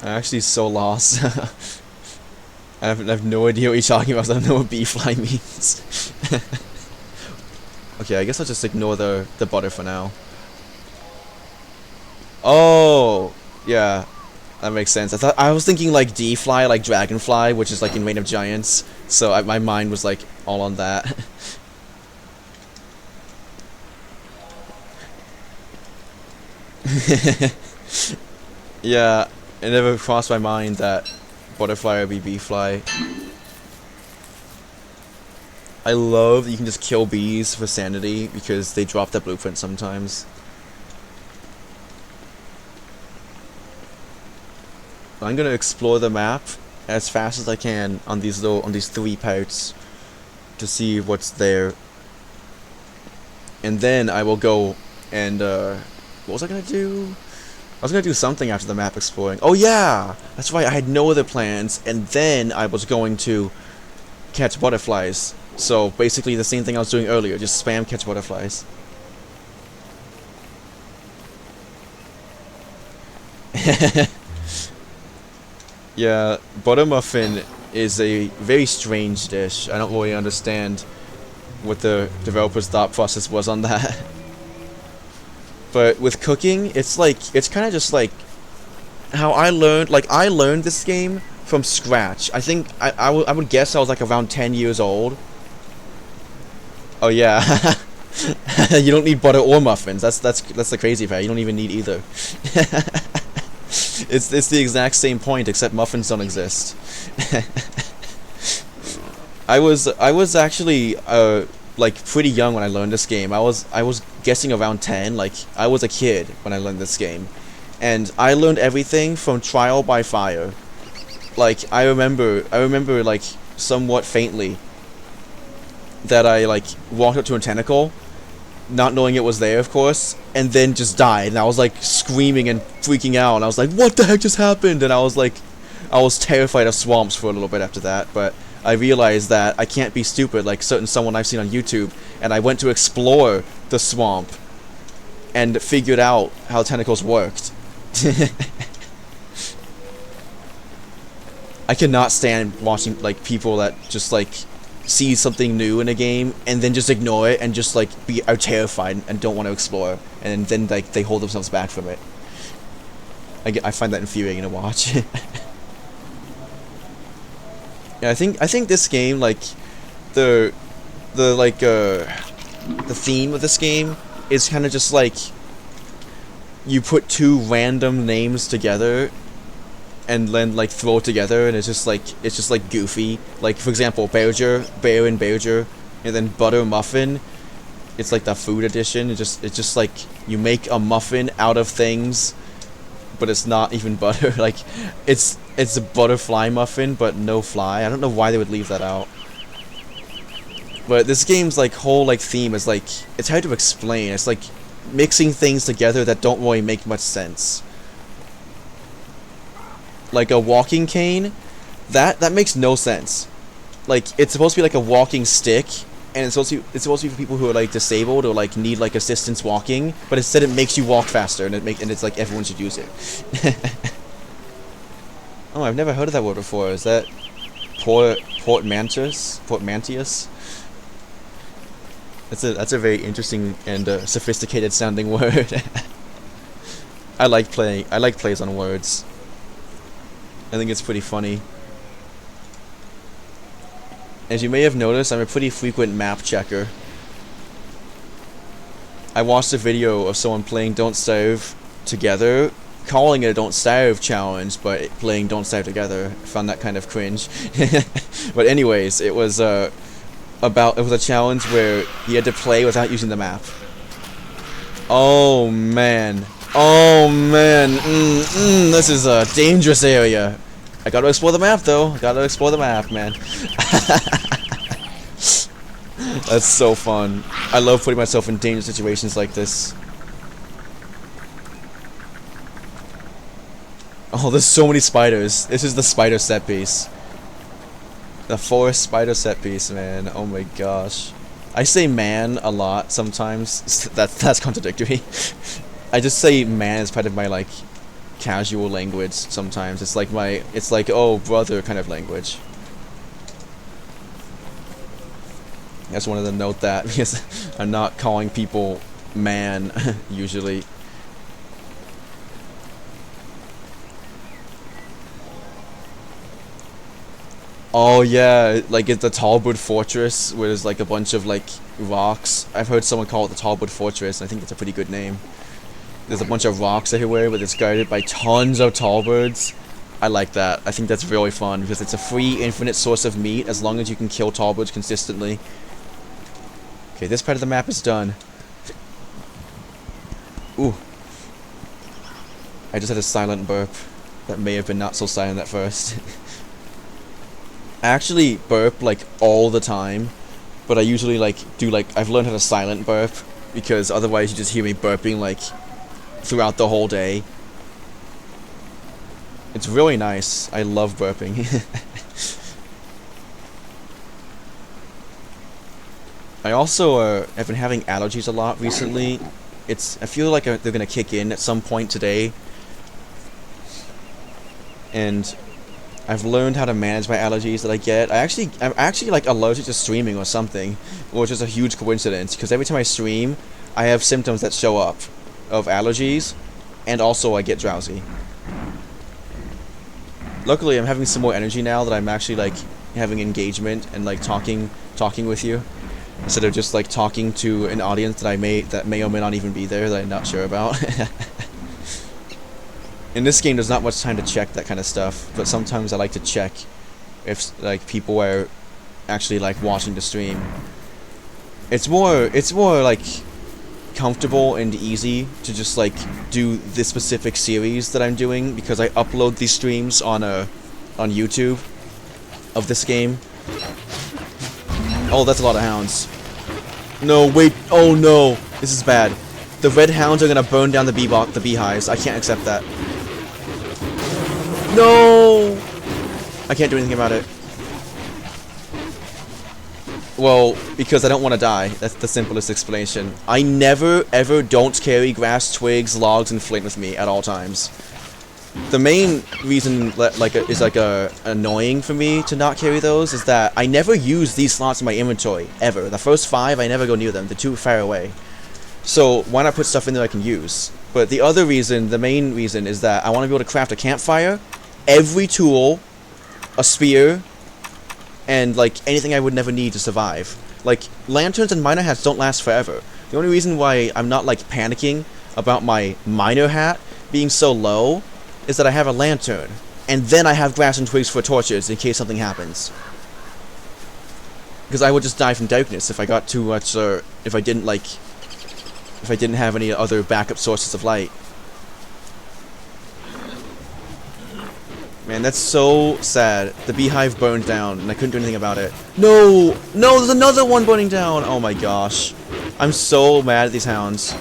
I'm actually so lost. I have no idea what you're talking about, so I don't know what bee fly means. Okay, I guess I'll just ignore the butter for now. Oh, yeah, that makes sense. I was thinking like D-fly, like dragonfly, which is like in Reign of Giants. So my mind was like all on that. Yeah, it never crossed my mind that butterfly would be bee-fly. I love that you can just kill bees for sanity because they drop that blueprint sometimes. I'm gonna explore the map as fast as I can on these 3 parts to see what's there, and then I will go and what was I gonna do? I was gonna do something after the map exploring. Oh yeah, that's right. I had no other plans, and then I was going to catch butterflies. So basically the same thing I was doing earlier, just spam catch butterflies. Yeah, butter muffin is a very strange dish. I don't really understand what the developer's thought process was on that. But with cooking, it's kind of just like how I learned this game from scratch. I think I would guess I was like around 10 years old. Oh yeah. You don't need butter or muffins. That's the crazy part. You don't even need either. It's the exact same point, except muffins don't exist. I was actually like pretty young when I learned this game. I was guessing around 10. Like I was a kid when I learned this game, and I learned everything from trial by fire. Like I remember like somewhat faintly that I like walked up to a tentacle, not knowing it was there, of course, and then just died. And I was like screaming and freaking out, and I was like, what the heck just happened? And I was terrified of swamps for a little bit after that, but I realized that I can't be stupid like someone I've seen on YouTube, and I went to explore the swamp and figured out how tentacles worked. I cannot stand watching like people that just like see something new in a game and then just ignore it and just like are terrified and don't want to explore, and then like they hold themselves back from it. I find that infuriating to watch. Yeah, I think this game, like the theme of this game is kind of just like you put two random names together and then like throw it together, and it's just like goofy. Like for example, Bear and Berger, and then Butter Muffin. It's like the food edition. It's just like you make a muffin out of things, but it's not even butter. Like it's a butterfly muffin, but no fly. I don't know why they would leave that out. But this game's like whole like theme is like, it's hard to explain. It's like mixing things together that don't really make much sense. Like a walking cane, that makes no sense. Like it's supposed to be like a walking stick, and it's supposed to be for people who are like disabled or like need like assistance walking, but instead it makes you walk faster, and it's like everyone should use it. Oh, I've never heard of that word before. Is that portmanteus? That's a very interesting and sophisticated sounding word. I like plays on words. I think it's pretty funny. As you may have noticed, I'm a pretty frequent map checker. I watched a video of someone playing Don't Starve together, calling it a Don't Starve challenge, but playing Don't Starve together. I found that kind of cringe. But anyways, it was a challenge where he had to play without using the map. Oh man. Oh man, this is a dangerous area. I gotta explore the map though. Gotta explore the map, man. That's so fun. I love putting myself in dangerous situations like this. Oh, there's so many spiders. This is the spider set piece. The forest spider set piece, man. Oh my gosh. I say man a lot sometimes. That's contradictory. I just say man as part of my like casual language sometimes. It's like oh brother kind of language. I just wanted to note that because I'm not calling people man usually. Oh yeah, like it's the Tallwood Fortress where there's like a bunch of like rocks. I've heard someone call it the Tallwood Fortress, and I think it's a pretty good name. There's a bunch of rocks everywhere, but it's guarded by tons of tall birds. I like that. I think that's really fun because it's a free, infinite source of meat as long as you can kill tall birds consistently. Okay, this part of the map is done. Ooh. I just had a silent burp. That may have been not so silent at first. I actually burp like all the time, but I usually like do like, I've learned how to silent burp because otherwise you just hear me burping like throughout the whole day. It's really nice. I love burping. I also have been having allergies a lot recently. I feel like they're gonna kick in at some point today, and I've learned how to manage my allergies that I get. I'm actually like allergic to streaming or something, which is a huge coincidence because every time I stream, I have symptoms that show up of allergies, and also I get drowsy. Luckily, I'm having some more energy now that I'm actually like having engagement and like talking with you, instead of just like talking to an audience that may or may not even be there that I'm not sure about. In this game, there's not much time to check that kind of stuff, but sometimes I like to check if like people are actually like watching the stream. It's more like comfortable and easy to just like do this specific series that I'm doing because I upload these streams on YouTube of this game. Oh, that's a lot of hounds. No, wait. Oh no, this is bad. The red hounds are gonna burn down the beehives. I can't accept that. No, I can't do anything about it. Well, because I don't want to die. That's the simplest explanation. I never, ever don't carry grass, twigs, logs, and flint with me at all times. The main reason is annoying for me to not carry those is that I never use these slots in my inventory ever. The first 5 I never go near them. They're too far away. So why not put stuff in there I can use? But the other reason, the main reason, is that I want to be able to craft a campfire, every tool, a spear, and like anything I would never need to survive. Like lanterns and miner hats don't last forever. The only reason why I'm not like panicking about my miner hat being so low is that I have a lantern, and then I have grass and twigs for torches in case something happens. Because I would just die from darkness if I got too much, if I didn't have any other backup sources of light. Man, that's so sad. The beehive burned down, and I couldn't do anything about it. No! No, there's another one burning down! Oh my gosh. I'm so mad at these hounds.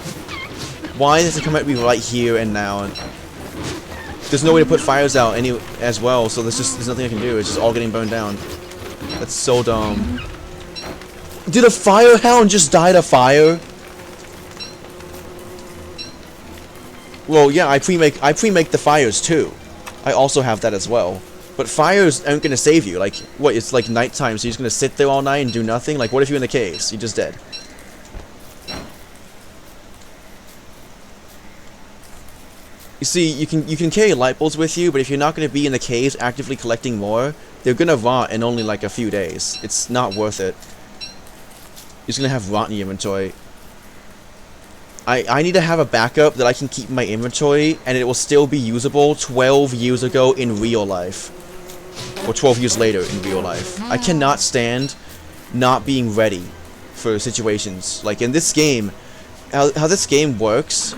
Why does it come at me right here and now? And there's no way to put fires out as well, so there's nothing I can do. It's just all getting burned down. That's so dumb. Did a fire hound just die to fire? Well, yeah, I pre-make the fires too. I also have that as well. But fires aren't gonna save you. Like, what? It's like nighttime, so you're just gonna sit there all night and do nothing. Like, what if you're in the caves? You're just dead. You see, you can carry light bulbs with you, but if you're not gonna be in the caves actively collecting more, they're gonna rot in only like a few days. It's not worth it. You're just gonna have rot in your inventory. I need to have a backup that I can keep in my inventory, and it will still be usable 12 years ago in real life. Or 12 years later in real life. I cannot stand not being ready for situations. Like in this game, how this game works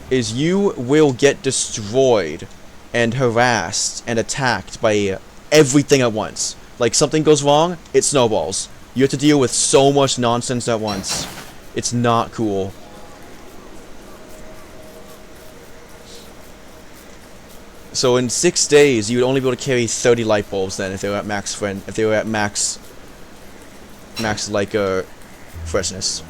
is you will get destroyed and harassed and attacked by everything at once. Like something goes wrong, it snowballs. You have to deal with so much nonsense at once. It's not cool. So in 6 days, you would only be able to carry 30 light bulbs then if they were at max freshness.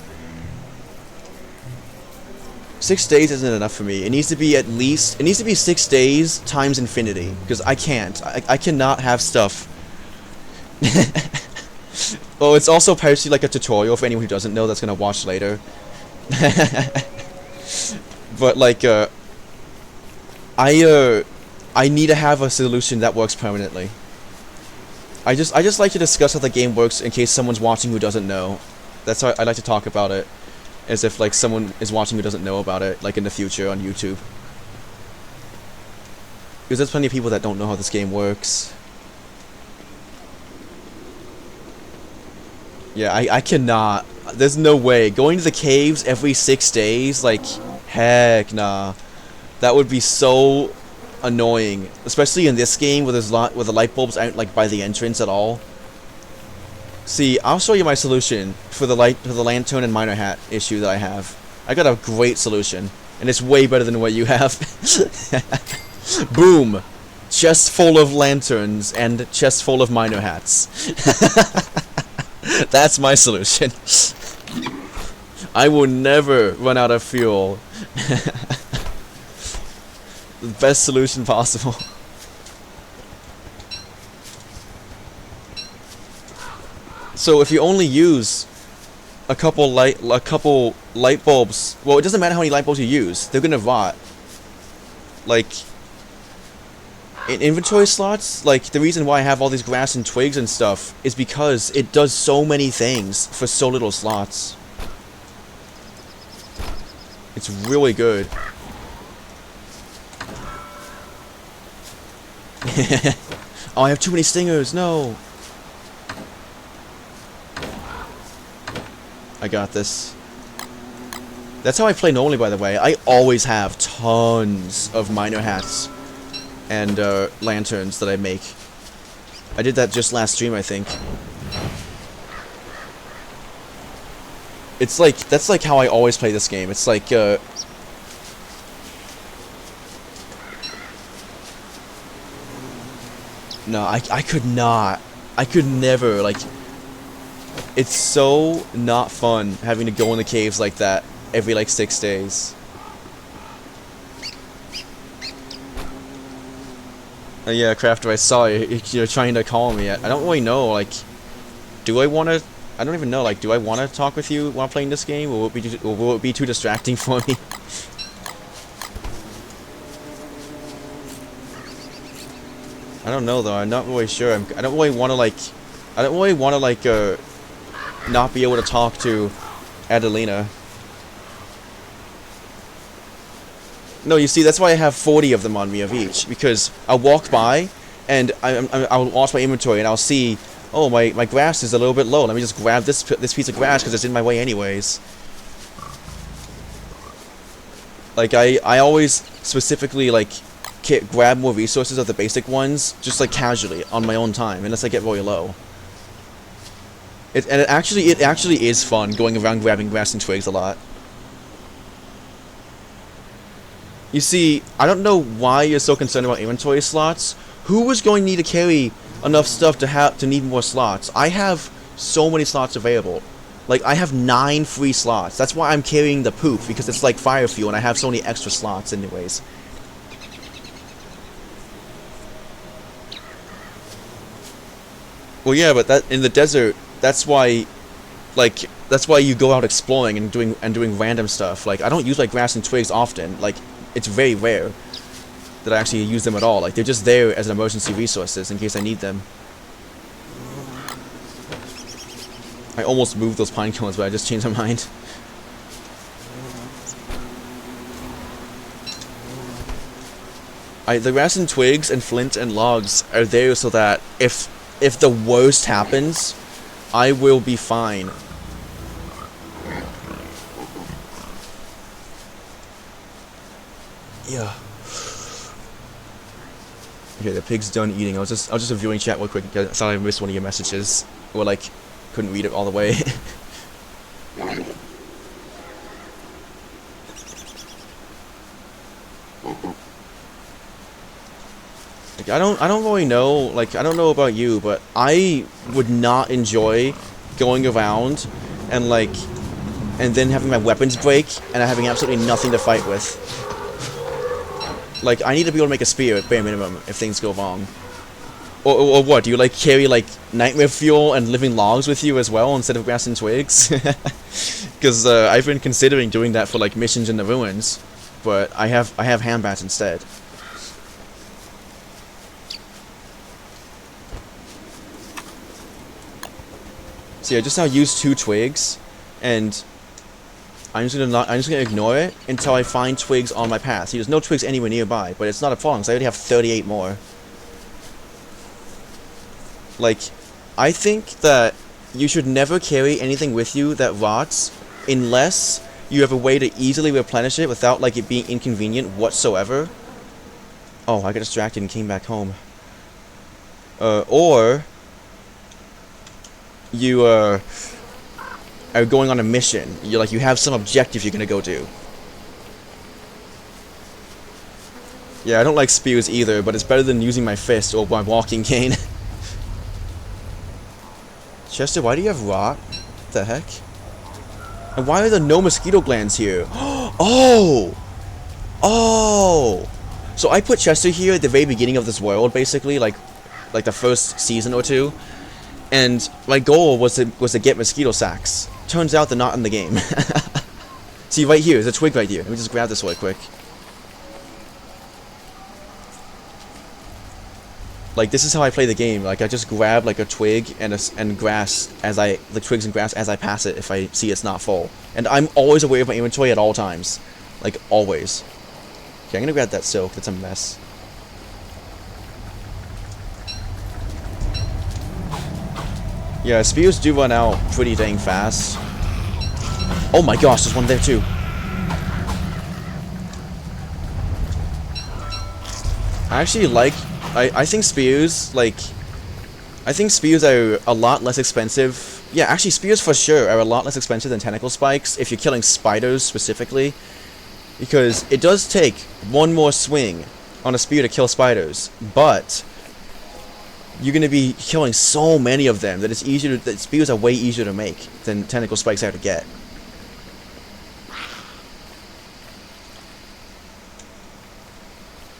6 days isn't enough for me. It needs to be 6 days times infinity, because I can't. I cannot have stuff. Well, it's also partially like a tutorial for anyone who doesn't know that's gonna watch later. But like I need to have a solution that works permanently. I just like to discuss how the game works in case someone's watching who doesn't know. That's why I like to talk about it, as if like someone is watching who doesn't know about it, like in the future on YouTube. Because there's plenty of people that don't know how this game works. Yeah, I cannot. There's no way. Going to the caves every 6 days, like, heck nah. That would be so annoying, especially in this game where the light bulbs aren't like by the entrance at all. See, I'll show you my solution for the lantern and miner hat issue that I have. I got a great solution, and it's way better than what you have. Boom! Chest full of lanterns and chest full of miner hats. That's my solution. I will never run out of fuel. The best solution possible. So if you only use a couple light bulbs, well, it doesn't matter how many light bulbs you use, they're gonna rot. Like in inventory slots, like the reason why I have all these grass and twigs and stuff is because it does so many things for so little slots. It's really good. Oh, I have too many stingers, no! I got this. That's how I play normally, by the way. I always have tons of miner hats and lanterns that I make. I did that just last stream, I think. It's like, that's like how I always play this game. It's like, no, I could not. I could never, like... It's so not fun having to go in the caves like that every, like, 6 days. Yeah, Crafter, I saw you. You're trying to call me. I don't really know, like, do I want to... I don't even know, like, do I want to talk with you while playing this game, or will it be too distracting for me? I don't know, though. I'm not really sure. I don't really want to, like... I don't really want to, like, not be able to talk to Adelina. No, you see, that's why I have 40 of them on me of each, because I'll walk by, and I'll watch my inventory, and I'll see, oh, my grass is a little bit low, let me just grab this piece of grass, because it's in my way anyways. Like, I always specifically, like, grab more resources of the basic ones, just, like, casually, on my own time, unless I get really low. It actually is fun, going around grabbing grass and twigs a lot. You see, I don't know why you're so concerned about inventory slots. Who was going to need to carry enough stuff to need more slots? I have so many slots available. Like, I have 9 free slots. That's why I'm carrying the poop, because it's like fire fuel, and I have so many extra slots anyways. Well, yeah, but that in the desert, that's why, like, that's why you go out exploring and doing random stuff. Like, I don't use, like, grass and twigs often. Like, it's very rare that I actually use them at all. Like, they're just there as an emergency resources in case I need them. I almost moved those pine cones, but I just changed my mind. The grass and twigs and flint and logs are there so that if the worst happens, I will be fine. Yeah. Okay, the pig's done eating. I was just reviewing chat real quick. I thought I missed one of your messages, or like couldn't read it all the way. Like, I don't really know. Like, I don't know about you, but I would not enjoy going around and like, and then having my weapons break and having absolutely nothing to fight with. Like, I need to be able to make a spear at bare minimum if things go wrong. Or what? Do you, like, carry, like, nightmare fuel and living logs with you as well instead of grass and twigs? Because I've been considering doing that for, like, missions in the ruins. But I have handbats instead. So yeah, just now use 2 twigs, and I'm just gonna ignore it until I find twigs on my path. See, there's no twigs anywhere nearby, but it's not a problem because I already have 38 more. Like, I think that you should never carry anything with you that rots unless you have a way to easily replenish it without, like, it being inconvenient whatsoever. Oh, I got distracted and came back home. Or you are going on a mission. You have some objective you're gonna go do. Yeah, I don't like spears either, but it's better than using my fist or my walking cane. Chester, why do you have rot? What the heck? And why are there no mosquito glands here? Oh! Oh! So I put Chester here at the very beginning of this world, basically, like the first season or 2. And my goal was to get mosquito sacks. Turns out they're not in the game. See, right here, there's a twig right here. Let me just grab this really quick. Like, this is how I play the game. Like, I just grab, like, a twig and grass as I... like, twigs and grass as I pass it if I see it's not full. And I'm always aware of my inventory at all times. Like, always. Okay, I'm gonna grab that silk. That's a mess. Yeah, spears do run out pretty dang fast. Oh my gosh, there's one there too. I actually like... I think spears, like... I think spears are a lot less expensive. Yeah, actually spears for sure are a lot less expensive than tentacle spikes if you're killing spiders specifically. Because it does take one more swing on a spear to kill spiders, but you're going to be killing so many of them that that spears are way easier to make than tentacle spikes are to get.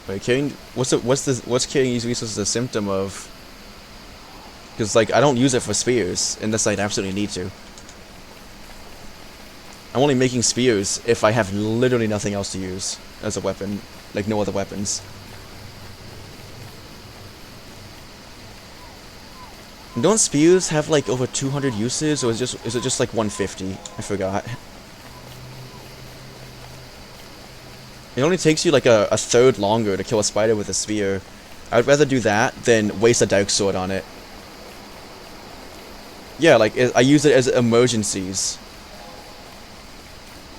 Wait, carrying what's carrying these resources a symptom of? Because like I don't use it for spears unless I absolutely need to. I'm only making spears if I have literally nothing else to use as a weapon, like no other weapons. Don't spears have like over 200 uses, or is it just like 150? I forgot. It only takes you like a third longer to kill a spider with a spear. I'd rather do that than waste a dark sword on it. Yeah, like I use it as emergencies.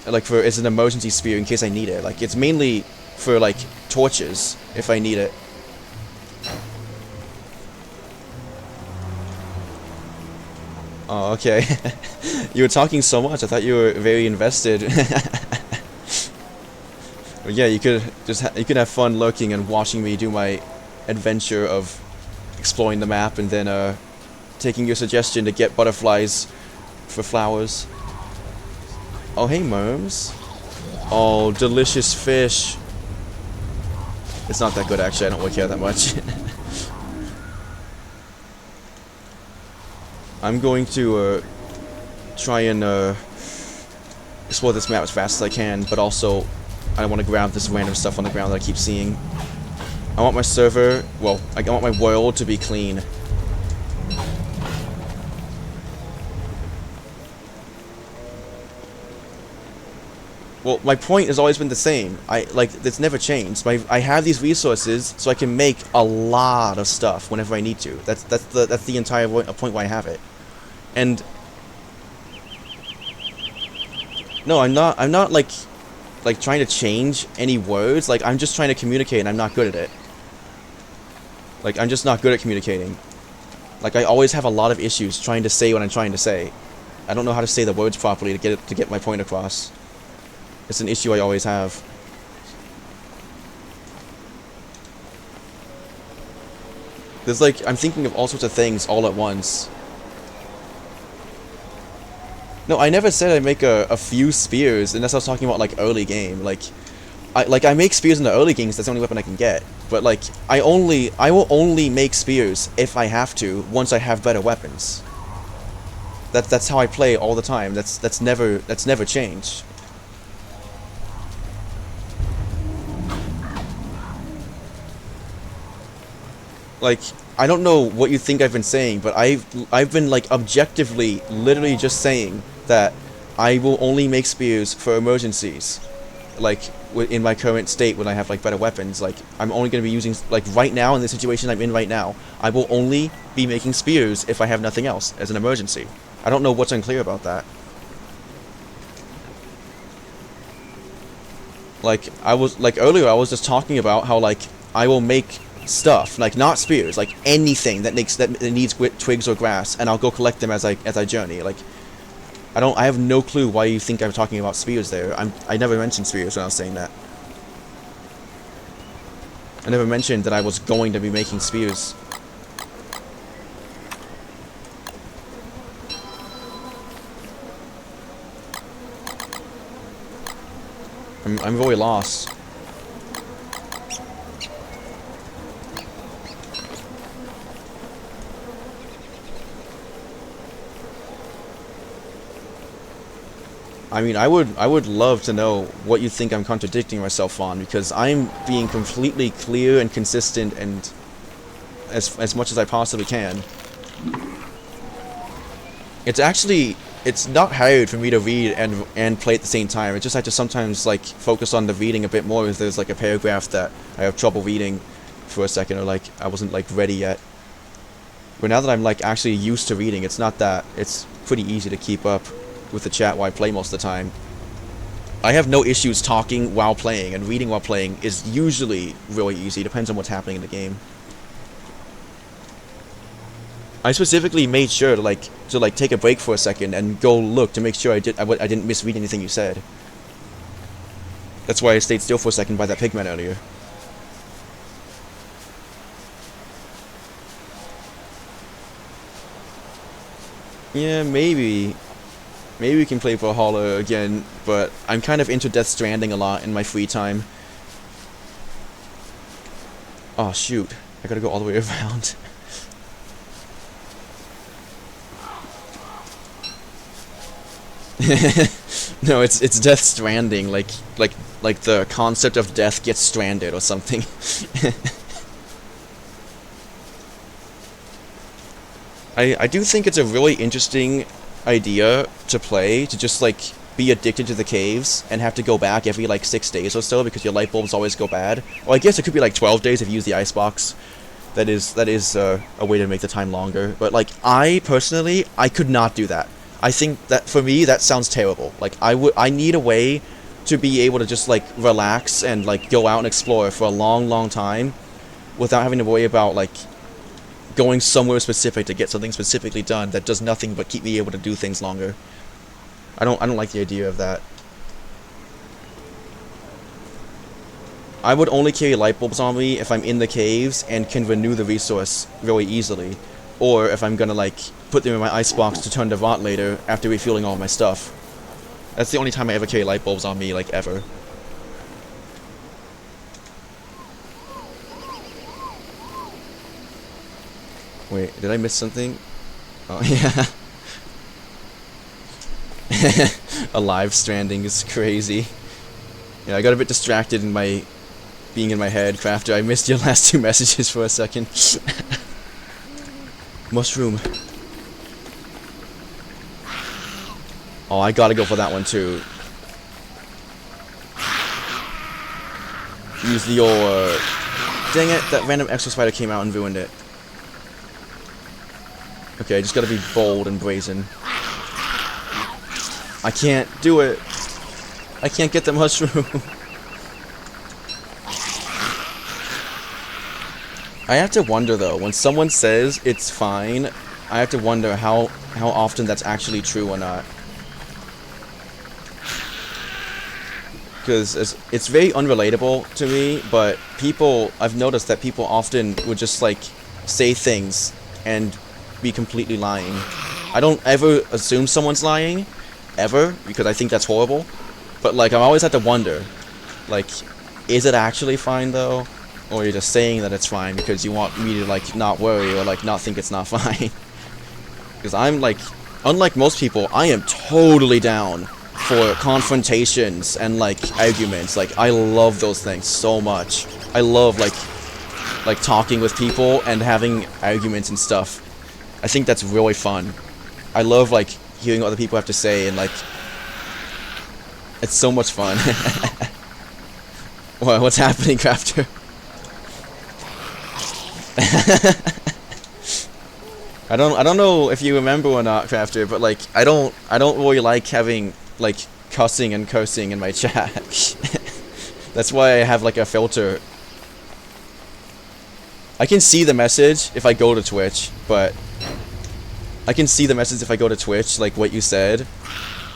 Like as an emergency spear in case I need it. Like it's mainly for like torches if I need it. Oh, okay. You were talking so much. I thought you were very invested. But yeah, you could have fun lurking and watching me do my adventure of exploring the map and then taking your suggestion to get butterflies for flowers. Oh, hey, Merms. Oh, delicious fish. It's not that good, actually. I don't really care that much. I'm going to try and explore this map as fast as I can, but also I want to grab this random stuff on the ground that I keep seeing. I want my server, well, I want my world to be clean. Well, my point has always been the same. It's never changed. I have these resources so I can make a lot of stuff whenever I need to. That's the entire point why I have it. And no, I'm not like trying to change any words. Like I'm just trying to communicate and I'm not good at it. Like I'm just not good at communicating. Like I always have a lot of issues trying to say what I'm trying to say. I don't know how to say the words properly to get my point across. It's an issue I always have. There's like, I'm thinking of all sorts of things all at once. No, I never said I'd make a few spears, unless I was talking about like early game. I make spears in the early games, that's the only weapon I can get. But like, I will only make spears if I have to, once I have better weapons. That's how I play all the time. That's never changed. Like, I don't know what you think I've been saying, but I've been like objectively, literally just saying that I will only make spears for emergencies. Like in my current state, when I have like better weapons, like I'm only going to be using, like right now in the situation I'm in right now, I will only be making spears if I have nothing else as an emergency. I don't know what's unclear about that. Like earlier I was just talking about how like I will make stuff, like not spears, like anything that needs twigs or grass, and I'll go collect them as I journey. Like I have no clue why you think I'm talking about spears there. I never mentioned spears when I was saying that. I never mentioned that I was going to be making spears. I'm really lost. I mean, I would love to know what you think I'm contradicting myself on, because I'm being completely clear and consistent and as much as I possibly can. It's not hard for me to read and play at the same time. I just have to sometimes like focus on the reading a bit more if there's like a paragraph that I have trouble reading for a second, or like I wasn't like ready yet. But now that I'm like actually used to reading, it's pretty easy to keep up with the chat while I play most of the time. I have no issues talking while playing, and reading while playing is usually really easy. Depends on what's happening in the game. I specifically made sure to take a break for a second and go look to make sure I didn't misread anything you said. That's why I stayed still for a second by that pigman earlier. Yeah, maybe we can play Valhalla again, but I'm kind of into Death Stranding a lot in my free time. Oh shoot, I gotta go all the way around. No, it's Death Stranding, like the concept of death gets stranded or something. I do think it's a really interesting idea to play, to just like be addicted to the caves and have to go back every like 6 days or so because your light bulbs always go bad. Well, I guess it could be like 12 days if you use the icebox. That is a way to make the time longer. But like I personally, I could not do that. I think that for me that sounds terrible. Like I need a way to be able to just like relax and like go out and explore for a long time without having to worry about like going somewhere specific to get something specifically done that does nothing but keep me able to do things longer. I don't like the idea of that. I would only carry light bulbs on me if I'm in the caves and can renew the resource really easily, or if I'm gonna like put them in my icebox to turn to rot later after refueling all my stuff. That's the only time I ever carry light bulbs on me, like ever. Wait, did I miss something? Oh yeah. Alive Stranding is crazy. Yeah, I got a bit distracted in my being in my head, Crafter. I missed your last 2 messages for a second. Mushroom. Oh, I gotta go for that one too. Use the old... dang it, that random extra spider came out and ruined it. Okay, I just gotta be bold and brazen. I can't do it. I can't get the mushroom. I have to wonder though, when someone says it's fine, I have to wonder how often that's actually true or not. Because it's very unrelatable to me, but I've noticed that people often would just like say things and be completely lying. I don't ever assume someone's lying, ever, because I think that's horrible. But like, I always have to wonder, like, is it actually fine though? Or you're just saying that it's fine because you want me to like not worry or like not think it's not fine. Because I'm like, unlike most people, I am totally down for confrontations and like arguments. Like, I love those things so much. I love like talking with people and having arguments and stuff. I think that's really fun. I love like hearing what other people have to say, and like it's so much fun. What's happening, Crafter? I don't know if you remember or not, Crafter, but like I don't really like having like cussing and cursing in my chat. That's why I have like a filter. I can see the message if I go to Twitch, but I can see the message if I go to Twitch, like what you said.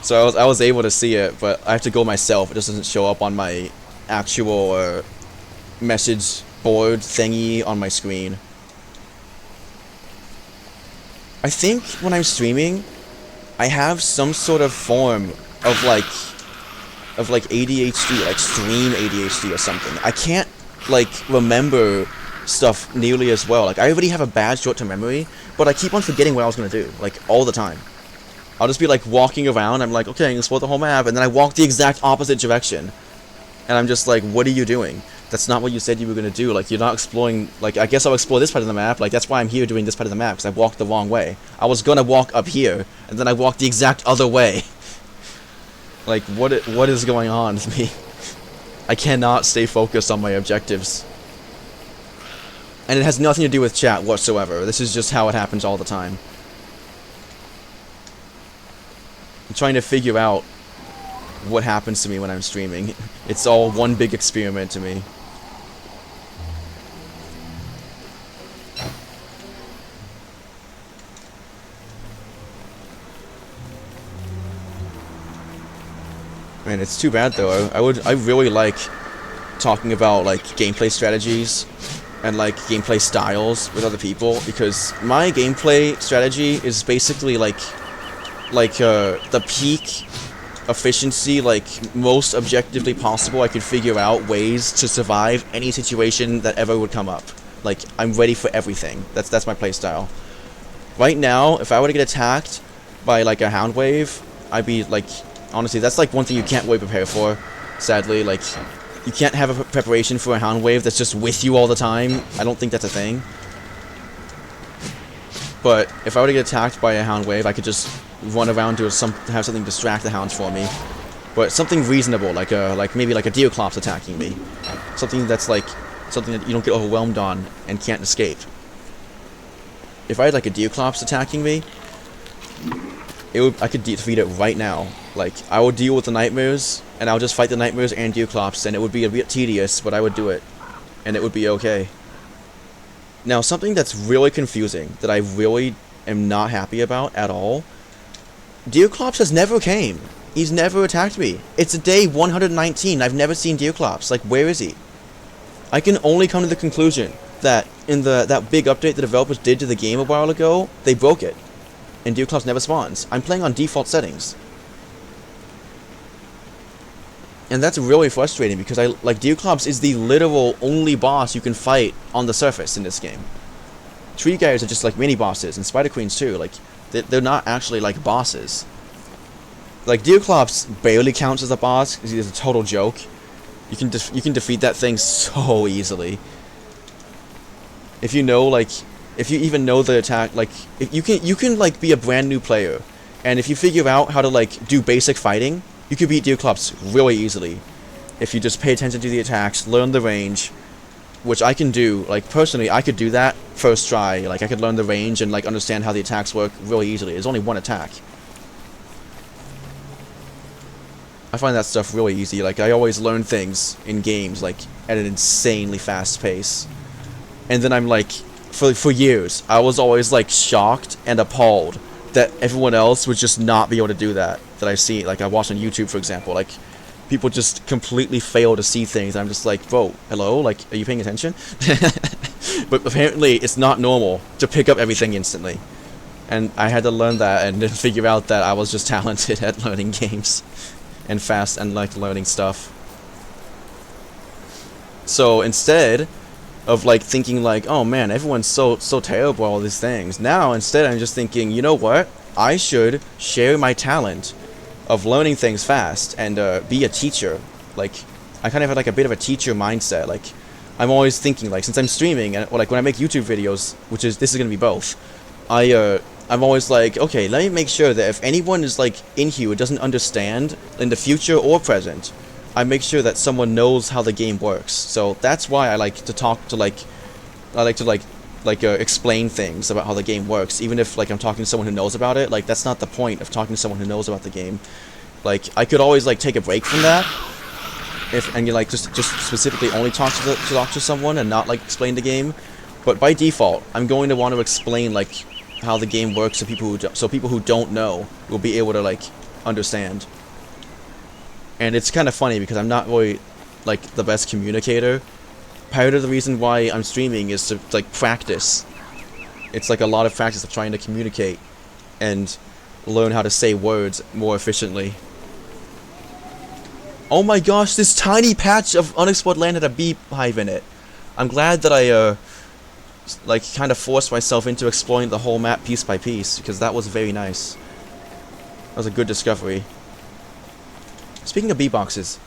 So I was able to see it, but I have to go myself. It just doesn't show up on my actual message board thingy on my screen. I think when I'm streaming, I have some sort of form of like ADHD, like stream ADHD or something. I can't like remember stuff nearly as well. Like, I already have a bad short-term memory, but I keep on forgetting what I was gonna do, like all the time. I'll just be like walking around, I'm like, okay, I'm gonna explore the whole map, and then I walk the exact opposite direction. And I'm just like, what are you doing? That's not what you said you were gonna do. Like, you're not exploring. Like, I guess I'll explore this part of the map. Like, that's why I'm here doing this part of the map, because I walked the wrong way. I was gonna walk up here, and then I walked the exact other way. Like, what is going on with me? I cannot stay focused on my objectives. And it has nothing to do with chat whatsoever. This is just how it happens all the time. I'm trying to figure out what happens to me when I'm streaming. It's all one big experiment to me. Man, it's too bad though. I really like talking about like gameplay strategies and like gameplay styles with other people, because my gameplay strategy is basically like the peak efficiency, like most objectively possible, I could figure out ways to survive any situation that ever would come up. Like, I'm ready for everything. That's my playstyle. Right now, if I were to get attacked by like a hound wave, I'd be like, honestly, that's like one thing you can't really prepare for. Sadly, like, you can't have a preparation for a hound wave that's just with you all the time. I don't think that's a thing. But if I were to get attacked by a hound wave, I could just run around to have something distract the hounds for me. But something reasonable, like maybe like a Deoclops attacking me. Something that's like something that you don't get overwhelmed on and can't escape. If I had like a Deoclops attacking me, I could defeat it right now. Like, I would deal with the nightmares, and I would just fight the nightmares and Deoclops, and it would be a bit tedious, but I would do it, and it would be okay. Now, something that's really confusing, that I really am not happy about at all, Deoclops has never came. He's never attacked me. It's day 119, I've never seen Deoclops. Like, where is he? I can only come to the conclusion that in that big update the developers did to the game a while ago, they broke it. And Deoclops never spawns. I'm playing on default settings. And that's really frustrating because Deoclops is the literal only boss you can fight on the surface in this game. Tree guys are just like mini bosses, and Spider Queens too. Like, they're not actually like bosses. Like, Deoclops barely counts as a boss because he's a total joke. You can defeat that thing so easily. If you know, like, if you even know the attack, like, if you can like be a brand new player, and if you figure out how to like do basic fighting, you can beat Deoclops really easily. If you just pay attention to the attacks, learn the range, which I can do. Like, personally, I could do that first try. Like, I could learn the range and like understand how the attacks work really easily. There's only one attack. I find that stuff really easy. Like, I always learn things in games like at an insanely fast pace, and then I'm like, for years, I was always like shocked and appalled that everyone else would just not be able to do that. That I see, like I watch on YouTube, for example, like people just completely fail to see things. I'm just like, bro, hello, like, are you paying attention? But apparently, it's not normal to pick up everything instantly, and I had to learn that and then figure out that I was just talented at learning games and fast and like learning stuff. So instead of like thinking like, oh man, everyone's so terrible at all these things, now instead I'm just thinking, you know what, I should share my talent of learning things fast and be a teacher. Like, I kind of have like a bit of a teacher mindset. Like, I'm always thinking, like, since I'm streaming and like when I make YouTube videos, this is gonna be both, I'm always like, okay, let me make sure that if anyone is like in here who doesn't understand in the future or present, I make sure that someone knows how the game works. So that's why I like to talk to explain things about how the game works, even if like I'm talking to someone who knows about it. Like, that's not the point of talking to someone who knows about the game. Like, I could always like take a break from that, and you like just specifically only talk to someone and not like explain the game. But by default, I'm going to want to explain like how the game works so people who don't know will be able to like understand. And it's kind of funny because I'm not really like the best communicator. Part of the reason why I'm streaming is to like practice. It's like a lot of practice of trying to communicate and learn how to say words more efficiently. Oh my gosh, this tiny patch of unexplored land had a beehive in it. I'm glad that I like kind of forced myself into exploring the whole map piece by piece, because that was very nice. That was a good discovery. Speaking of bee boxes,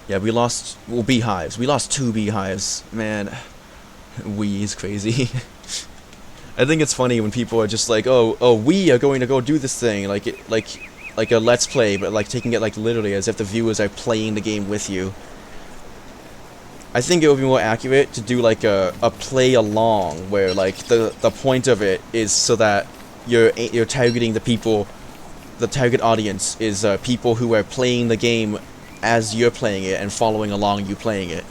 yeah, we lost, well, beehives. We lost 2 beehives. Man, we is crazy. I think it's funny when people are just like, oh, we are going to go do this thing, like a let's play, but like taking it like literally as if the viewers are playing the game with you. I think it would be more accurate to do like a play along, where like the point of it is so that you're targeting the people. The target audience is people who are playing the game as you're playing it and following along you playing it.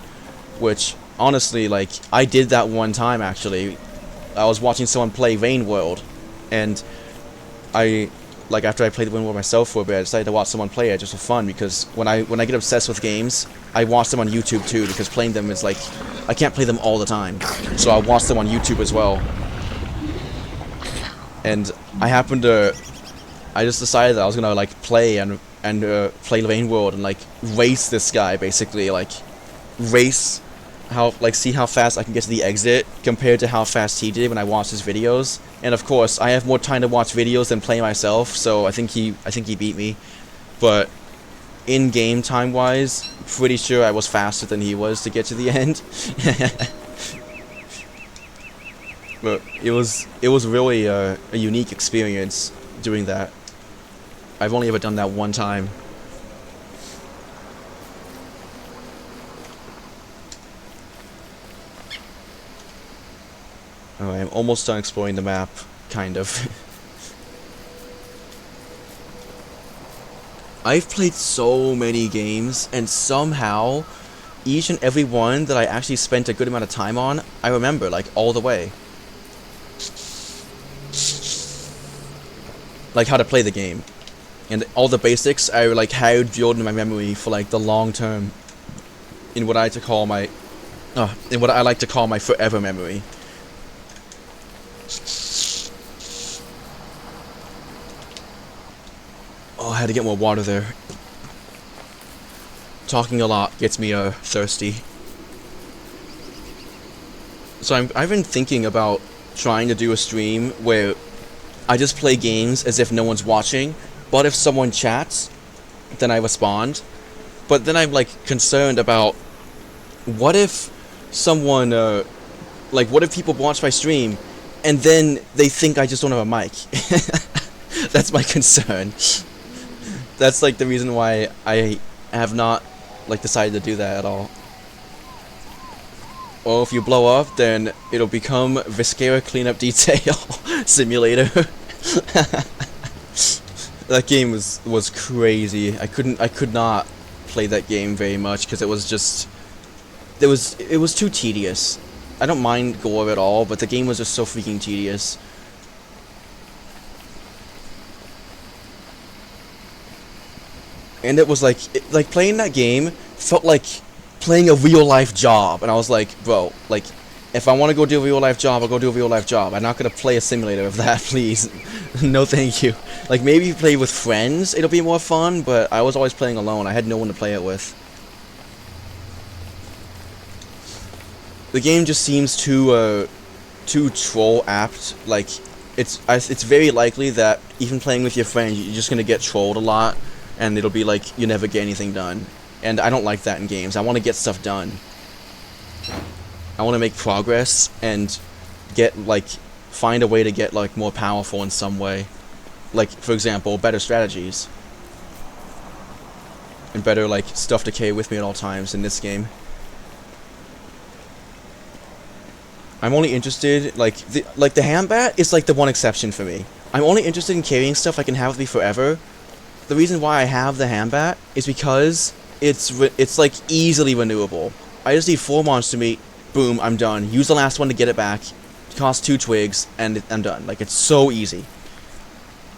Which, honestly, like, I did that one time, actually. I was watching someone play Rain World, and after I played the Rain World myself for a bit, I decided to watch someone play it just for fun, because when I get obsessed with games, I watch them on YouTube too, because playing them is like, I can't play them all the time. So I watch them on YouTube as well. And I just decided that I was gonna like play and and play Lane World and like race this guy basically, like race how like see how fast I can get to the exit compared to how fast he did when I watched his videos. And of course, I have more time to watch videos than play myself, so I think he beat me. But in game time wise, pretty sure I was faster than he was to get to the end. But it was really a unique experience doing that. I've only ever done that one time. Alright, I'm almost done exploring the map, kind of. I've played so many games, and somehow, each and every one that I actually spent a good amount of time on, I remember, like, all the way. Like, how to play the game. And all the basics I, like, had drilled in my memory for, like, the long term. In what I like to call my... in what I like to call my forever memory. Oh, I had to get more water there. Talking a lot gets me thirsty. So I've been thinking about trying to do a stream where I just play games as if no one's watching, but if someone chats, then I respond. But then I'm like concerned about what if someone like what if people watch my stream and then they think I just don't have a mic. That's my concern. That's like the reason why I have not like decided to do that at all. Or if you blow up, then it'll become Viscera Cleanup Detail Simulator. That game was crazy. I could not play that game very much because it was just it was too tedious. I don't mind gore at all, but the game was just so freaking tedious. And it was like playing that game felt like playing a real life job, and I was like, bro, like if I want to go do a real life job, I'll go do a real life job. I'm not gonna play a simulator of that, please. No, thank you. Like maybe if you play with friends, it'll be more fun, but I was always playing alone. I had no one to play it with. The game just seems too troll apt. Like it's very likely that even playing with your friends, you're just gonna get trolled a lot. And it'll be like, you never get anything done. And I don't like that in games. I want to get stuff done. I want to make progress and get, like, find a way to get, like, more powerful in some way. Like, for example, better strategies. And better, like, stuff to carry with me at all times in this game. I'm only interested, like the handbat is, like, the one exception for me. I'm only interested in carrying stuff I can have with me forever. The reason why I have the handbat is because it's like easily renewable. I just need 4 monster meat, boom, I'm done. Use the last one to get it back. It costs 2 twigs, and I'm done. Like, it's so easy.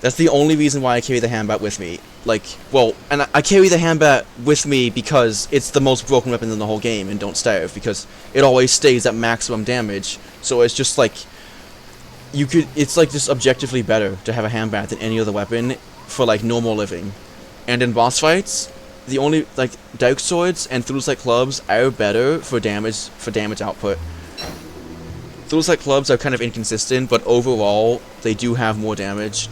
That's the only reason why I carry the handbat with me. Like, well, and I carry the handbat with me because it's the most broken weapon in the whole game in Don't Starve, because it always stays at maximum damage. So it's just like, it's like just objectively better to have a handbat than any other weapon for like normal living. And in boss fights, the only like Dark Swords and Through Sight clubs are better for damage output. Through Sight clubs are kind of inconsistent, but overall they do have more damage.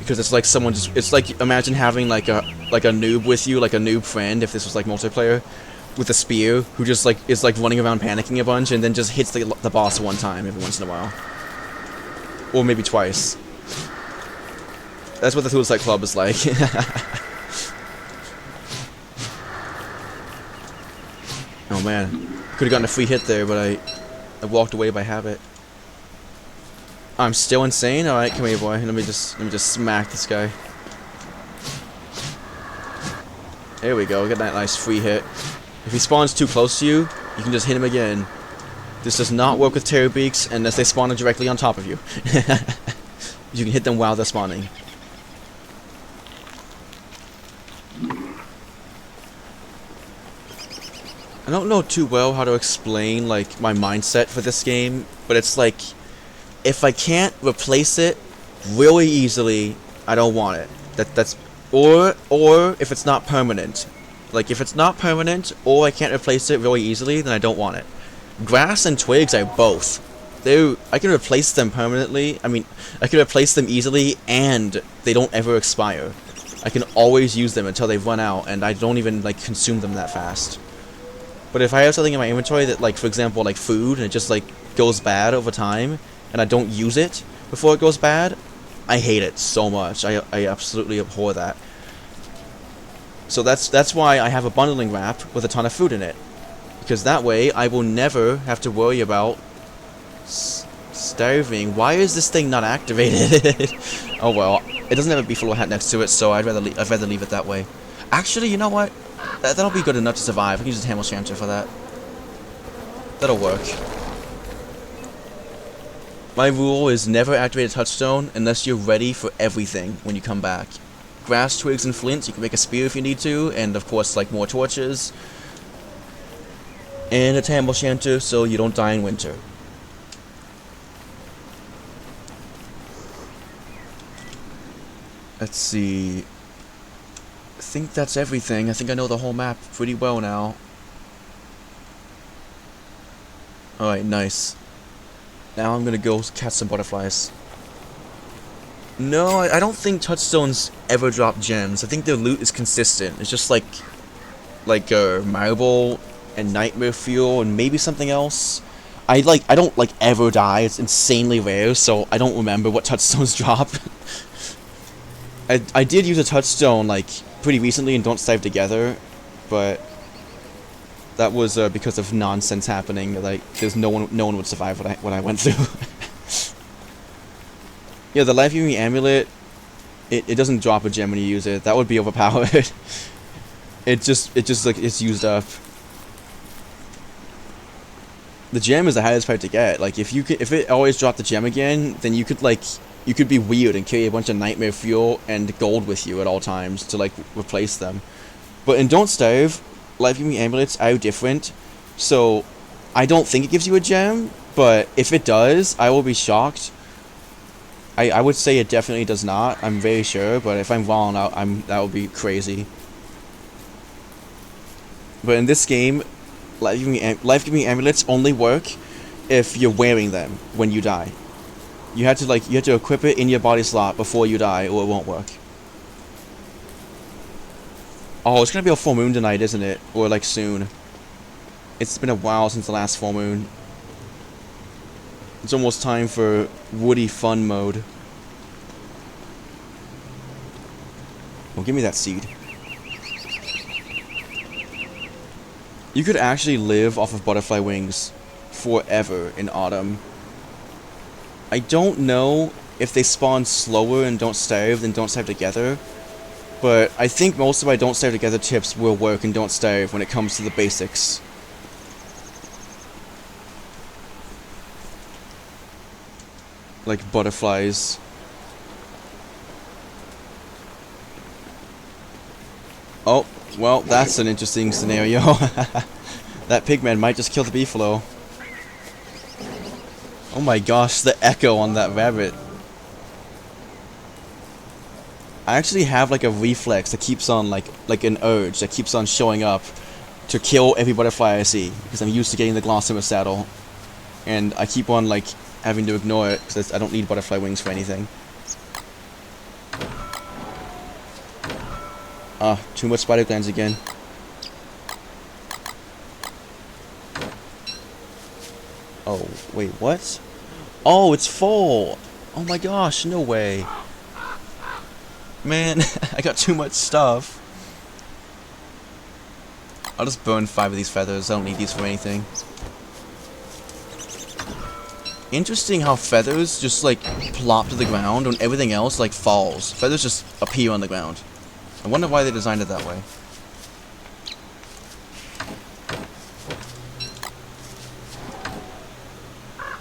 Because it's like someone just, it's like, imagine having like a noob with you, like a noob friend, if this was like multiplayer, with a spear, who just like is like running around panicking a bunch and then just hits the boss one time every once in a while. Or maybe twice. That's what the Through Sight club is like. Oh man, could have gotten a free hit there, but I walked away by habit. I'm still insane. All right, come here, boy. Let me just smack this guy. There we go. Get that nice free hit. If he spawns too close to you, you can just hit him again. This does not work with terror beaks unless they spawn directly on top of you. You can hit them while they're spawning. I don't know too well how to explain like my mindset for this game, but it's like, if I can't replace it really easily, I don't want it. Or if it's not permanent. Like, if it's not permanent, or I can't replace it really easily, then I don't want it. Grass and twigs are both. I can replace them permanently. I mean, I can replace them easily, and they don't ever expire. I can always use them until they run out, and I don't even, like, consume them that fast. But if I have something in my inventory that, like, for example, like food, and it just, like, goes bad over time, and I don't use it before it goes bad, I hate it so much. I absolutely abhor that. So that's why I have a bundling wrap with a ton of food in it. Because that way, I will never have to worry about starving. Why is this thing not activated? Oh well, it doesn't have a beefalo hat next to it, so I'd rather leave it that way. Actually, you know what? That'll be good enough to survive. I can use a Hamel Shamter for that. That'll work. My rule is never activate a touchstone unless you're ready for everything when you come back. Grass, twigs, and flints, you can make a spear if you need to, and of course, like, more torches. And a Hamel Shamter so you don't die in winter. Let's see. I think that's everything. I think I know the whole map pretty well now. Alright, nice. Now I'm gonna go catch some butterflies. No, I don't think touchstones ever drop gems. I think their loot is consistent. It's just like marble and nightmare fuel and maybe something else. I don't like ever die. It's insanely rare, so I don't remember what touchstones drop. I did use a touchstone like pretty recently and don't save together, but that was because of nonsense happening. Like there's no one would survive what I went through. Yeah, the life-giving amulet, it doesn't drop a gem when you use it. That would be overpowered. it just like it's used up. The gem is the highest part to get. Like if it always dropped the gem again, then you could be weird and carry a bunch of nightmare fuel and gold with you at all times to like replace them. But in Don't Starve, life-giving amulets are different, so I don't think it gives you a gem. But if it does, I will be shocked. I would say it definitely does not. I'm very sure, but if I'm wrong, that would be crazy. But in this game, life-giving amulets only work if you're wearing them when you die. You have to equip it in your body slot before you die, or it won't work. Oh, it's gonna be a full moon tonight, isn't it? Or like soon. It's been a while since the last full moon. It's almost time for woody fun mode. Well, give me that seed. You could actually live off of butterfly wings forever in autumn. I don't know if they spawn slower and Don't Starve than Don't Starve Together, but I think most of my Don't Starve Together tips will work in Don't Starve when it comes to the basics. Like butterflies. Oh, well, that's an interesting scenario. That pigman might just kill the beefalo. Oh my gosh, the echo on that rabbit. I actually have like a reflex that keeps on like an urge that keeps on showing up to kill every butterfly I see, because I'm used to getting the Glossomer saddle. And I keep on like having to ignore it because I don't need butterfly wings for anything. Ah, too much spider glands again. Oh, wait, what? Oh, it's full! Oh my gosh, no way. Man, I got too much stuff. I'll just burn 5 of these feathers. I don't need these for anything. Interesting how feathers just like plop to the ground when everything else like falls. Feathers just appear on the ground. I wonder why they designed it that way.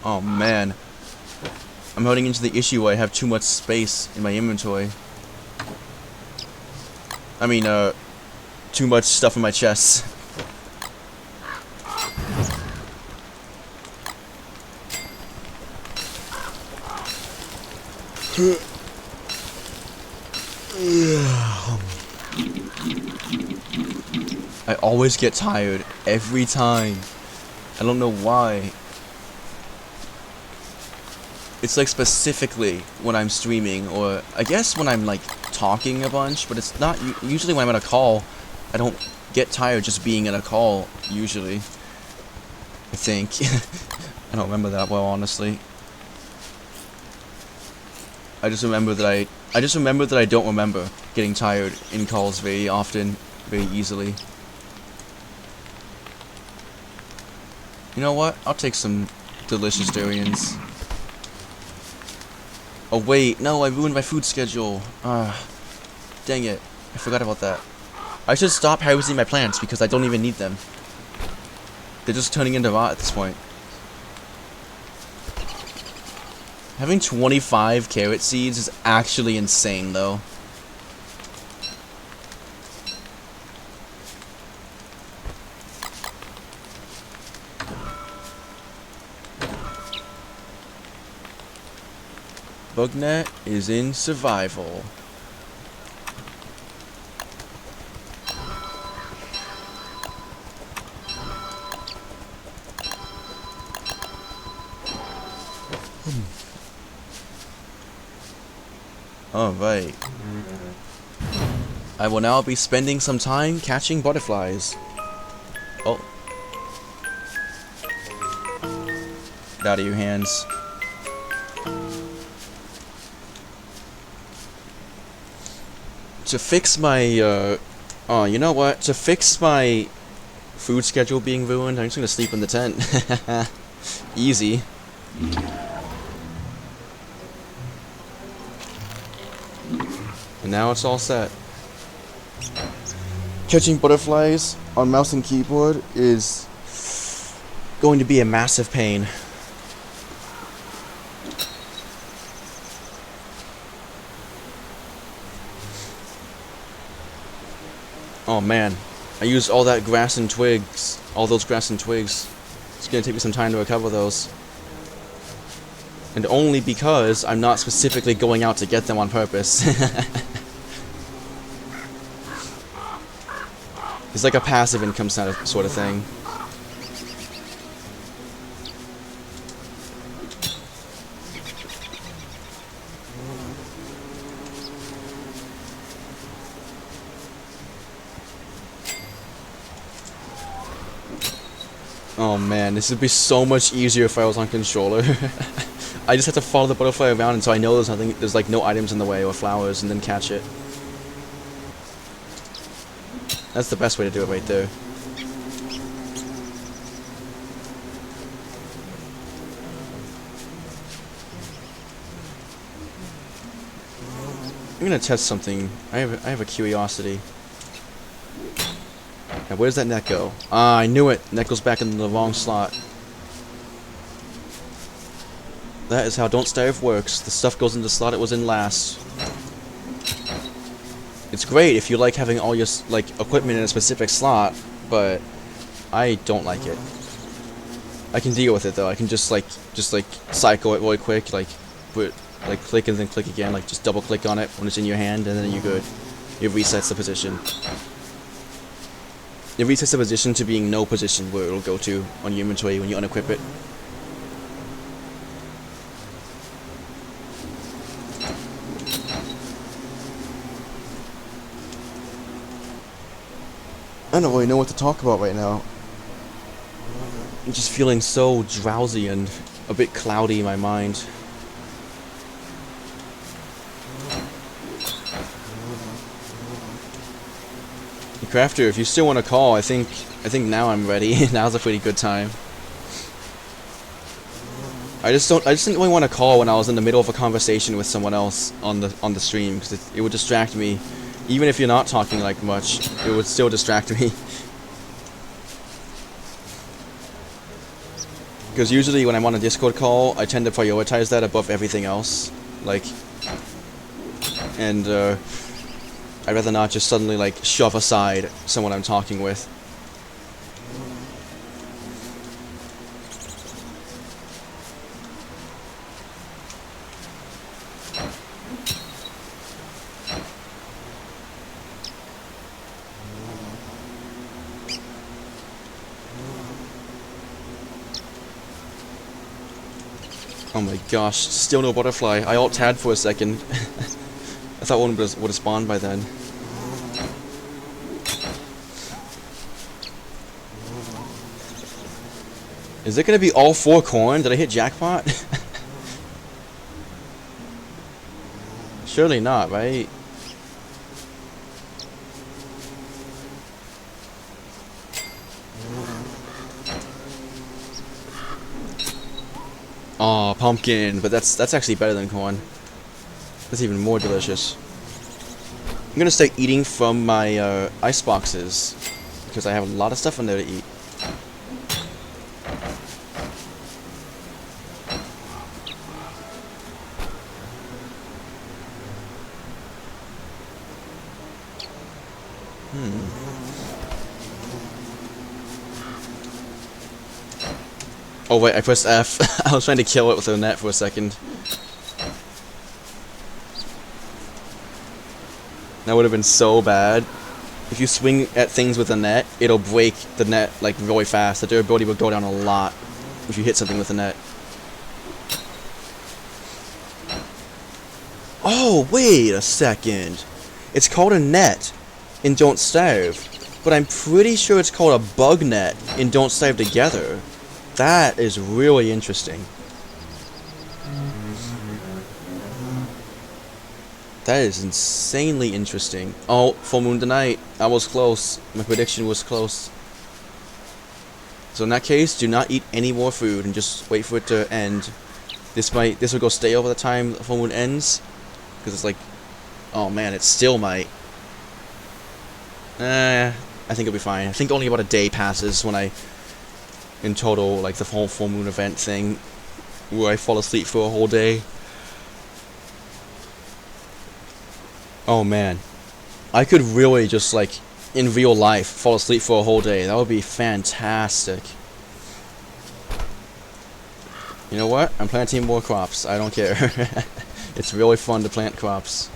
Oh man. I'm running into the issue where I have too much space in my inventory. I mean, too much stuff in my chest. I always get tired every time. I don't know why. It's like specifically when I'm streaming, or I guess when I'm like talking a bunch, but it's not usually when I'm on a call. I don't get tired just being in a call usually. I think. I don't remember that well, honestly. I just remember that I don't remember getting tired in calls very often, very easily. You know what? I'll take some delicious durians. Oh wait, no, I ruined my food schedule. Dang it. I forgot about that. I should stop harvesting my plants because I don't even need them. They're just turning into rot at this point. Having 25 carrot seeds is actually insane though. Bugnet is in survival. Alright. I will now be spending some time catching butterflies. Oh. Get out of your hands. To fix my, oh, you know what? To fix my food schedule being ruined, I'm just gonna sleep in the tent. Easy. And now it's all set. Catching butterflies on mouse and keyboard is going to be a massive pain. Oh man, I used all that grass and twigs, all those grass and twigs. It's gonna take me some time to recover those. And only because I'm not specifically going out to get them on purpose. It's like a passive income sort of thing. Oh man, this would be so much easier if I was on controller. I just have to follow the butterfly around until I know there's like no items in the way or flowers, and then catch it. That's the best way to do it right there. I'm gonna test something. I have a curiosity. Now, where does that net go? Ah, I knew it. Net goes back in the wrong slot. That is how Don't Starve works. The stuff goes in the slot it was in last. It's great if you like having all your equipment in a specific slot, but I don't like it. I can deal with it though. I can just cycle it really quick, click and then click again, just double click on it when it's in your hand, and then you're good. It resets the position. It resets the position to being no position where it'll go to on your inventory when you unequip it. I don't really know what to talk about right now. I'm just feeling so drowsy and a bit cloudy in my mind. Crafter, if you still want to call, I think now I'm ready. Now's a pretty good time. I just didn't really want to call when I was in the middle of a conversation with someone else on the stream, because it would distract me. Even if you're not talking like much, it would still distract me. Because usually when I'm on a Discord call, I tend to prioritize that above everything else. I'd rather not just suddenly shove aside someone I'm talking with. Oh my gosh, still no butterfly. I alt-tabbed for a second. I thought one would have spawned by then. Is it gonna be all 4 corn? Did I hit jackpot? Surely not, right? Aw, pumpkin, but that's actually better than corn. That's even more delicious. I'm gonna start eating from my ice boxes because I have a lot of stuff in there to eat. Oh wait, I pressed F. I was trying to kill it with a net for a second. That would have been so bad. If you swing at things with a net, it'll break the net like really fast. The durability will go down a lot if you hit something with a net. Oh, wait a second. It's called a net in Don't Starve, but I'm pretty sure it's called a bug net in Don't Starve Together. That is really interesting. That is insanely interesting. Oh, full moon tonight. I was close. My prediction was close. So in that case, do not eat any more food and just wait for it to end. This will go stale by the time the full moon ends. Because it's like, oh man, it still might. I think it'll be fine. I think only about a day passes when in total, like the whole full moon event thing, where I fall asleep for a whole day. Oh man, I could really just like in real life fall asleep for a whole day. That would be fantastic. You know what? I'm planting more crops. I don't care. It's really fun to plant crops.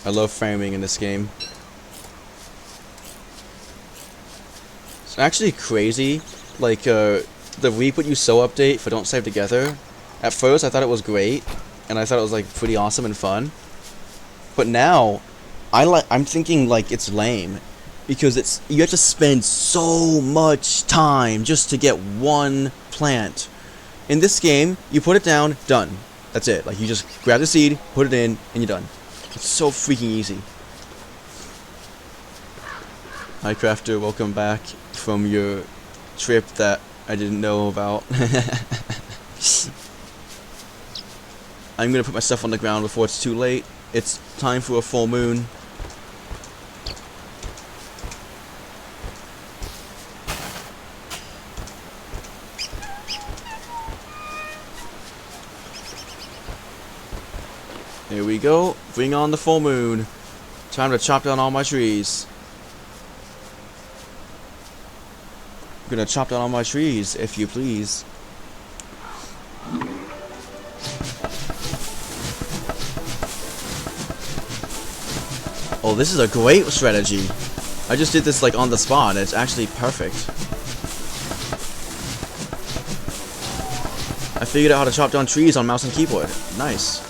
I love farming in this game. It's actually crazy, like the Reap What You Sow update for Don't Save Together. At first I thought it was great, and I thought it was like pretty awesome and fun. But now, I'm thinking like it's lame, because you have to spend so much time just to get one plant. In this game, you put it down, done. That's it. Like you just grab the seed, put it in, and you're done. It's so freaking easy. Hi Crafter, welcome back from your trip that I didn't know about. I'm gonna put my stuff on the ground before it's too late. It's time for a full moon. Here we go. Bring on the full moon. Time to chop down all my trees. I'm gonna chop down all my trees, if you please. Oh, this is a great strategy. I just did this like on the spot. It's actually perfect. I figured out how to chop down trees on mouse and keyboard. Nice.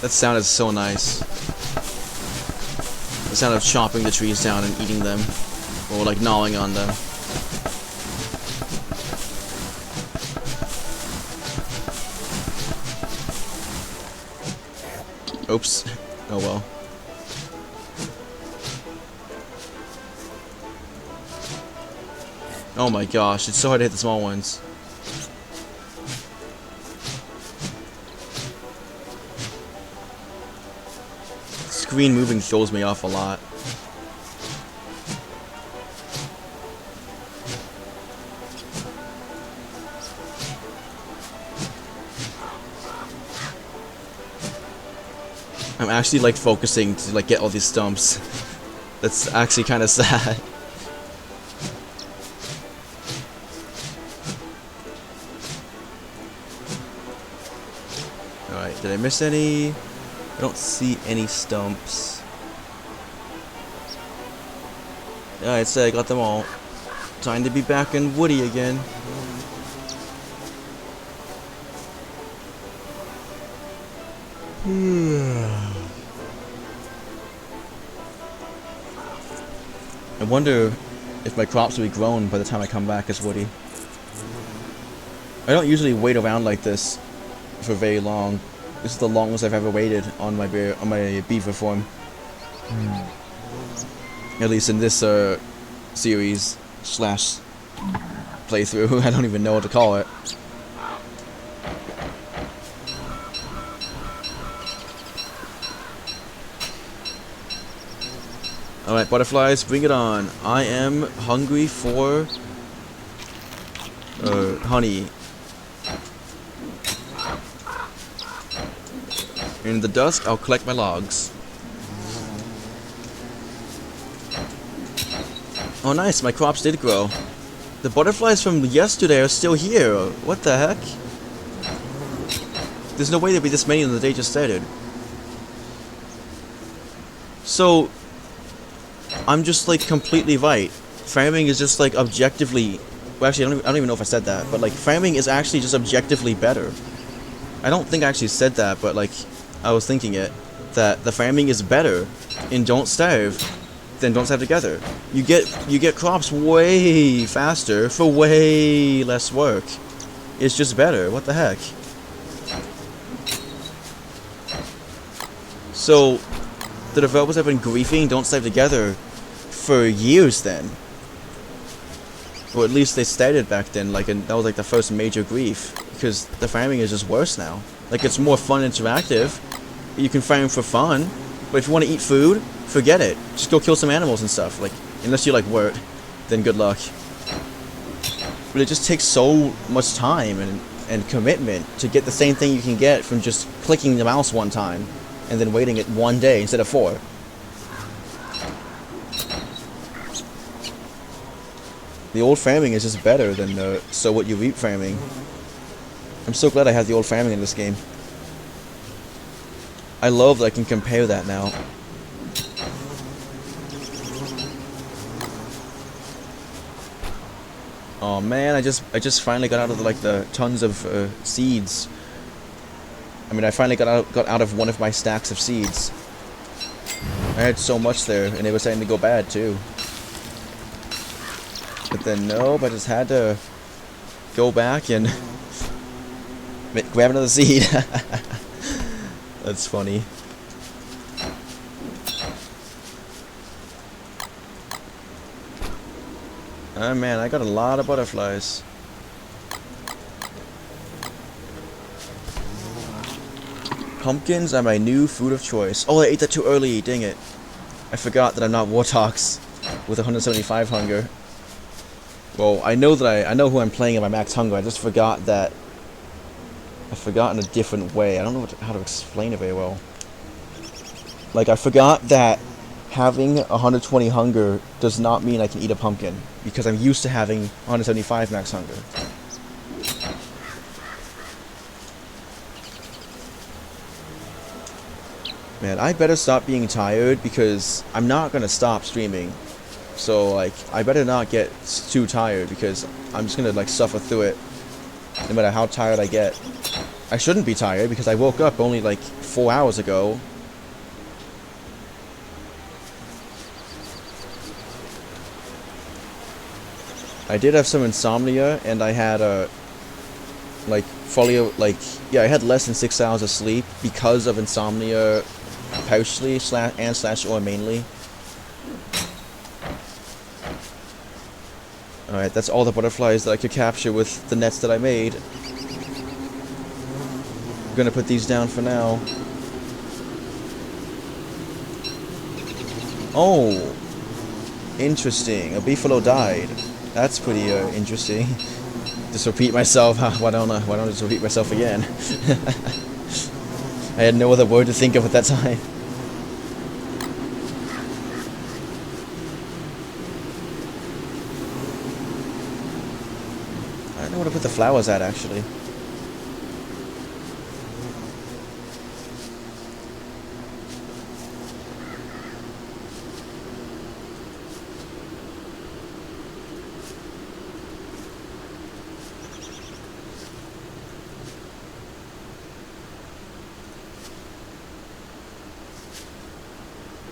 That sound is so nice. The sound of chopping the trees down and eating them, or like gnawing on them. Oops. Oh well. Oh my gosh, it's so hard to hit the small ones. Screen moving throws me off a lot. I'm actually like focusing to like get all these stumps. That's actually kind of sad. Alright, did I miss any? I don't see any stumps. Alright, so I got them all. Time to be back in Woody again. I wonder if my crops will be grown by the time I come back as Woody. I don't usually wait around like this for very long. This is the longest I've ever waited on my beaver farm. At least in this series slash playthrough. I don't even know what to call it. Alright, butterflies, bring it on. I am hungry for honey. In the dusk, I'll collect my logs. Oh nice, my crops did grow. The butterflies from yesterday are still here. What the heck? There's no way there'd be this many when the day just started. So, I'm just like completely right. Farming is just like objectively... Well, actually, I don't even know if I said that, but like farming is actually just objectively better. I don't think I actually said that, but like I was thinking it, that the farming is better in Don't Starve than Don't Starve Together. You get crops way faster for way less work. It's just better. What the heck? So the developers have been griefing Don't Starve Together for years then. Or at least they started back then, like, that was like the first major grief, because the farming is just worse now. Like, it's more fun and interactive. You can farm for fun, but if you want to eat food, forget it. Just go kill some animals and stuff. Like, unless you like Wort, then good luck. But it just takes so much time and commitment to get the same thing you can get from just clicking the mouse one time and then waiting it one day instead of 4. The old farming is just better than the So What You Reap farming. I'm so glad I have the old farming in this game. I love that I can compare that now. Oh man, I just finally got out of the tons of seeds. I mean, I finally got out of one of my stacks of seeds. I had so much there, and it was starting to go bad too. But then nope, I just had to go back and grab another seed. That's funny. Oh man, I got a lot of butterflies. Pumpkins are my new food of choice. Oh, I ate that too early, dang it. I forgot that I'm not Wartox with 175 hunger. Well, I know who I'm playing at my max hunger. I just forgot that. I forgot in a different way. I don't know how to explain it very well. Like, I forgot that having 120 hunger does not mean I can eat a pumpkin, because I'm used to having 175 max hunger. Man, I better stop being tired, because I'm not gonna stop streaming. So, like, I better not get too tired, because I'm just gonna, like, suffer through it, no matter how tired I get. I shouldn't be tired, because I woke up only, like, 4 hours ago. I did have some insomnia, and I had, like, I had less than 6 hours of sleep because of insomnia, partially, or mainly. Alright, that's all the butterflies that I could capture with the nets that I made. I'm gonna put these down for now. Oh! Interesting. A beefalo died. That's pretty interesting. Just repeat myself. Why don't I just repeat myself again? I had no other word to think of at that time. know where to put the flowers at, actually.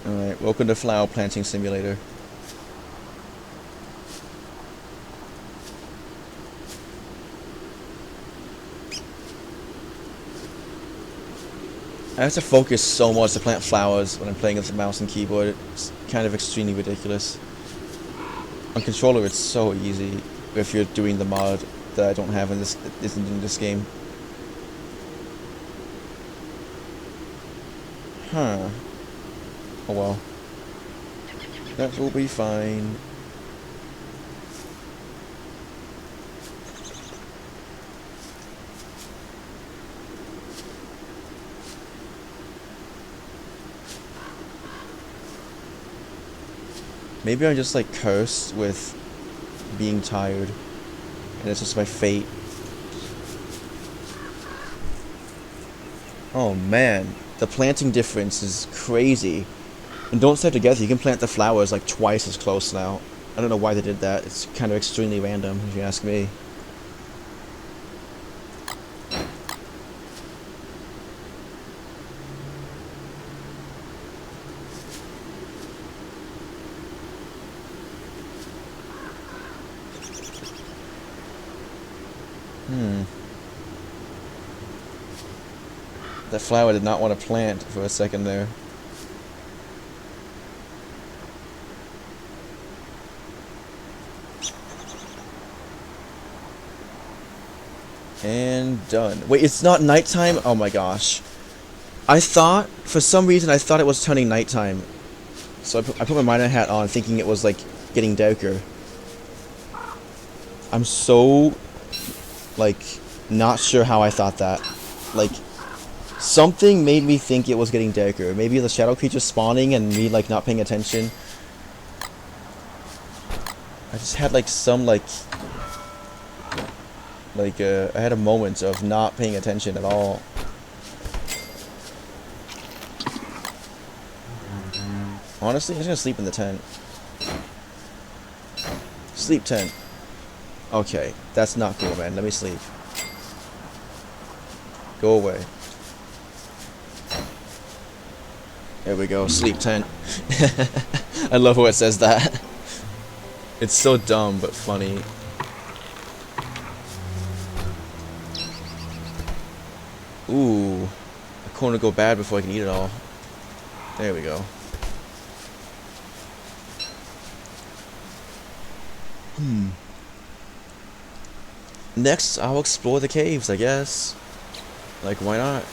Alright, welcome to Flower Planting Simulator. I have to focus so much to plant flowers when I'm playing with the mouse and keyboard. It's kind of extremely ridiculous. On controller it's so easy if you're doing the mod that I don't have in this isn't in this game. Huh. Oh well. That will be fine. Maybe I'm just like cursed with being tired, and it's just my fate. Oh man, the planting difference is crazy. And don't stay together, you can plant the flowers like twice as close now. I don't know why they did that, it's kind of extremely random if you ask me. That flower did not want to plant for a second there. And done. Wait, it's not nighttime? Oh my gosh. I thought, for some reason, I thought it was turning nighttime. So I put my miner hat on thinking it was like getting darker. I'm so, like, not sure how I thought that. Like, something made me think it was getting darker. Maybe the shadow creature spawning and me, like, not paying attention. I just had, like, some, like, I had a moment of not paying attention at all. Honestly, I'm just gonna sleep in the tent. Sleep tent. Okay, that's not cool, man. Let me sleep. Go away. There we go, sleep tent. I love how it says that. It's so dumb, but funny. Ooh. A corn to go bad before I can eat it all. There we go. Next, I'll explore the caves, I guess. Like, why not?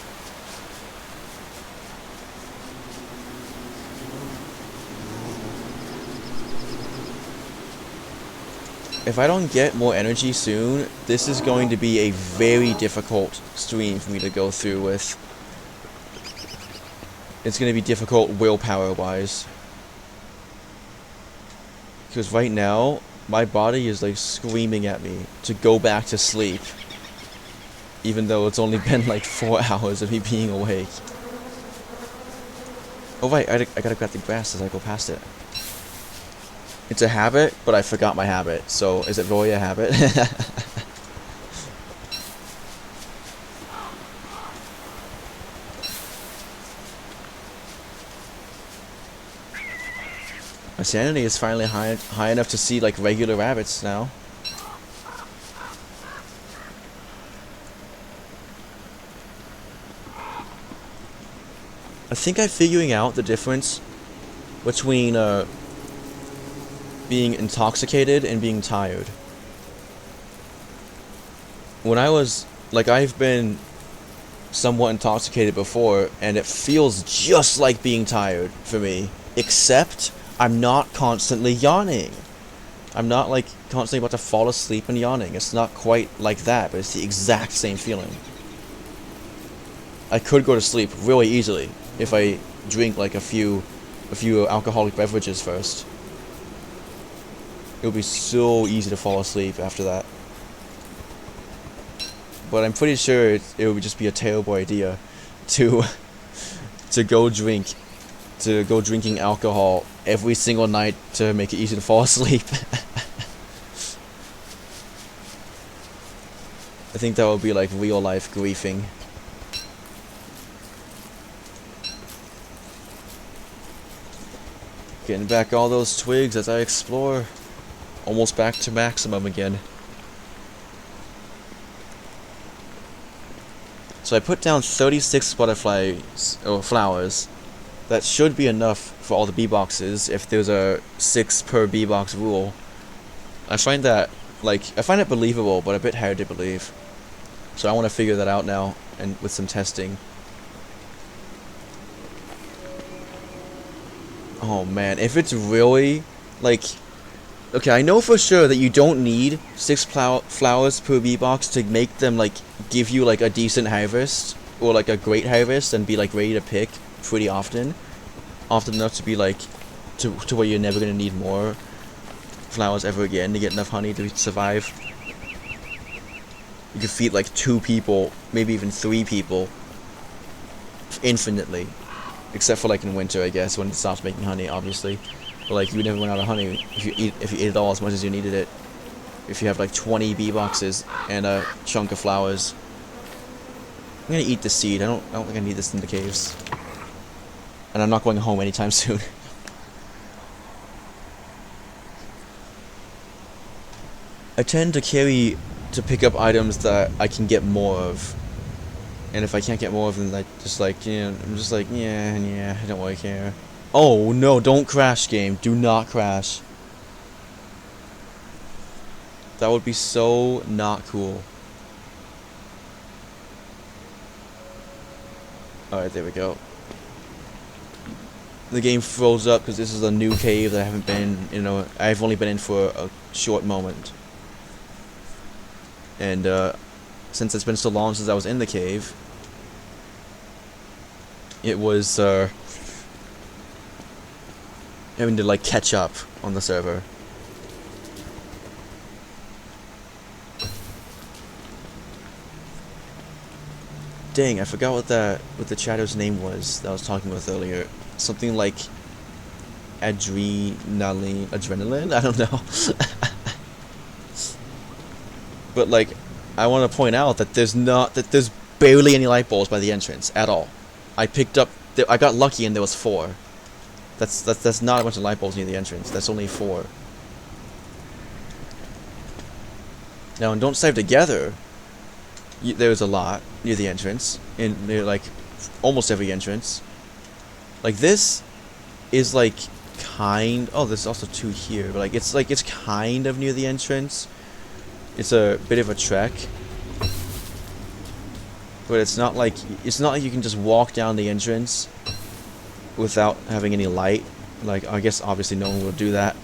If I don't get more energy soon, this is going to be a very difficult stream for me to go through with. It's going to be difficult willpower-wise. Because right now, my body is like screaming at me to go back to sleep. Even though it's only been like 4 hours of me being awake. Oh right, I gotta grab the grass as I go past it. It's a habit, but I forgot my habit. So, is it really a habit? My sanity is finally high enough to see like regular rabbits now. I think I'm figuring out the difference between being intoxicated and being tired. When I was, like, I've been somewhat intoxicated before, and it feels just like being tired for me, except I'm not constantly yawning. I'm not, like, constantly about to fall asleep and yawning. It's not quite like that, but it's the exact same feeling. I could go to sleep really easily if I drink, like, a few alcoholic beverages first. It would be so easy to fall asleep after that. but I'm pretty sure it would just be a terrible idea to to go drinking alcohol every single night to make it easy to fall asleep. I think that would be like real life griefing. Getting back all those twigs as I explore. Almost back to maximum again. So I put down 36 butterflies, or flowers. That should be enough for all the bee boxes if there's a 6 per bee box rule. I find that, I find it believable, but a bit hard to believe. So I want to figure that out now, and with some testing. Oh man, if it's really, okay, I know for sure that you don't need 6 flowers per bee box to make them, give you, a decent harvest, or, a great harvest, and be, ready to pick pretty often. Often enough to be, to where you're never gonna need more flowers ever again to get enough honey to survive. You could feed, 2 people, maybe even 3 people, infinitely. Except for, in winter, I guess, when it stops making honey, obviously. But, you would never run out of honey if you ate it all as much as you needed it. If you have, 20 bee boxes and a chunk of flowers. I'm gonna eat the seed. I don't think I need this in the caves. And I'm not going home anytime soon. I tend to pick up items that I can get more of. And if I can't get more of them, I'm just yeah, I don't really care. Oh no, don't crash, game. Do not crash. That would be so not cool. Alright, there we go. The game froze up because this is a new cave that I haven't been, I've only been in for a short moment. And, since it's been so long since I was in the cave, it was, having to, catch up on the server. Dang, I forgot what the chatter's name was that I was talking with earlier. Something like adrenaline? I don't know. But I want to point out that there's barely any light bulbs by the entrance at all. I got lucky and there was 4. That's not a bunch of light bulbs near the entrance. That's only 4. Now in Don't Starve Together, there's a lot near the entrance, near almost every entrance. This is oh, there's also 2 here, but it's kind of near the entrance. It's a bit of a trek, but it's not like you can just walk down the entrance without having any light. I guess obviously no one will do that.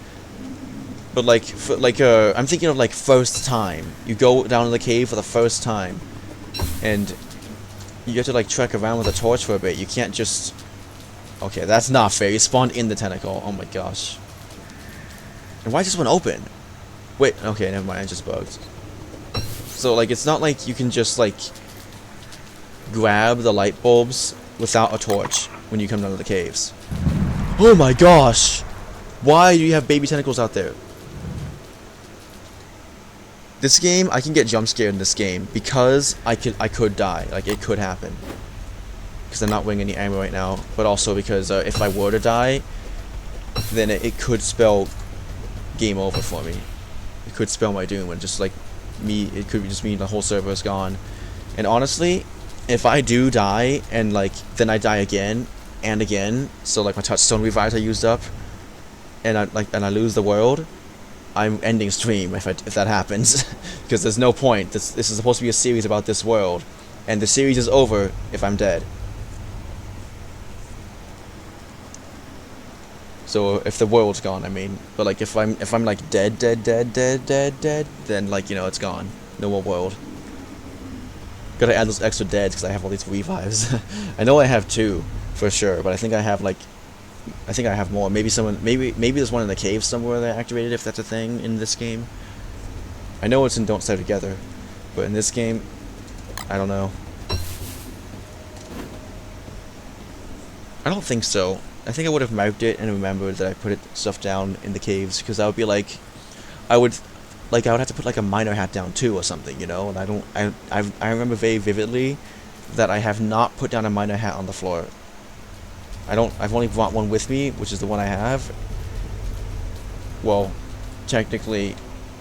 But I'm thinking of first time. You go down to the cave for the first time, and you have to trek around with a torch for a bit. You can't just. Okay, that's not fair. You spawned in the tentacle. Oh my gosh. And why is this one open? Wait, okay, never mind, I just bugged. So, it's not like you can just, grab the light bulbs without a torch when you come down to the caves. Oh my gosh! Why do you have baby tentacles out there? This game, I can get jump scared in this game because I could die. It could happen. Because I'm not wearing any ammo right now, but also because if I were to die, then it could spell game over for me. It could spell my doom, and just it could just mean the whole server is gone. And honestly, if I do die and then I die again and again, so my touchstone revives are used up, and I lose the world, I'm ending stream if that happens, because there's no point. This is supposed to be a series about this world, and the series is over if I'm dead. So if the world's gone, I mean, but if I'm dead, then it's gone. No more world. Gotta add those extra deads because I have all these revives. I know I have 2 for sure, but I think I have more. Maybe there's one in the cave somewhere that I activated, if that's a thing in this game. I know it's in Don't Starve Together, but in this game, I don't know. I don't think so. I think I would have marked it and remembered that I put stuff down in the caves, because I would be like, I would have to put like a miner hat down too or something, you know. And I remember very vividly that I have not put down a miner hat on the floor. I've only brought one with me, which is the one I have. Well, technically,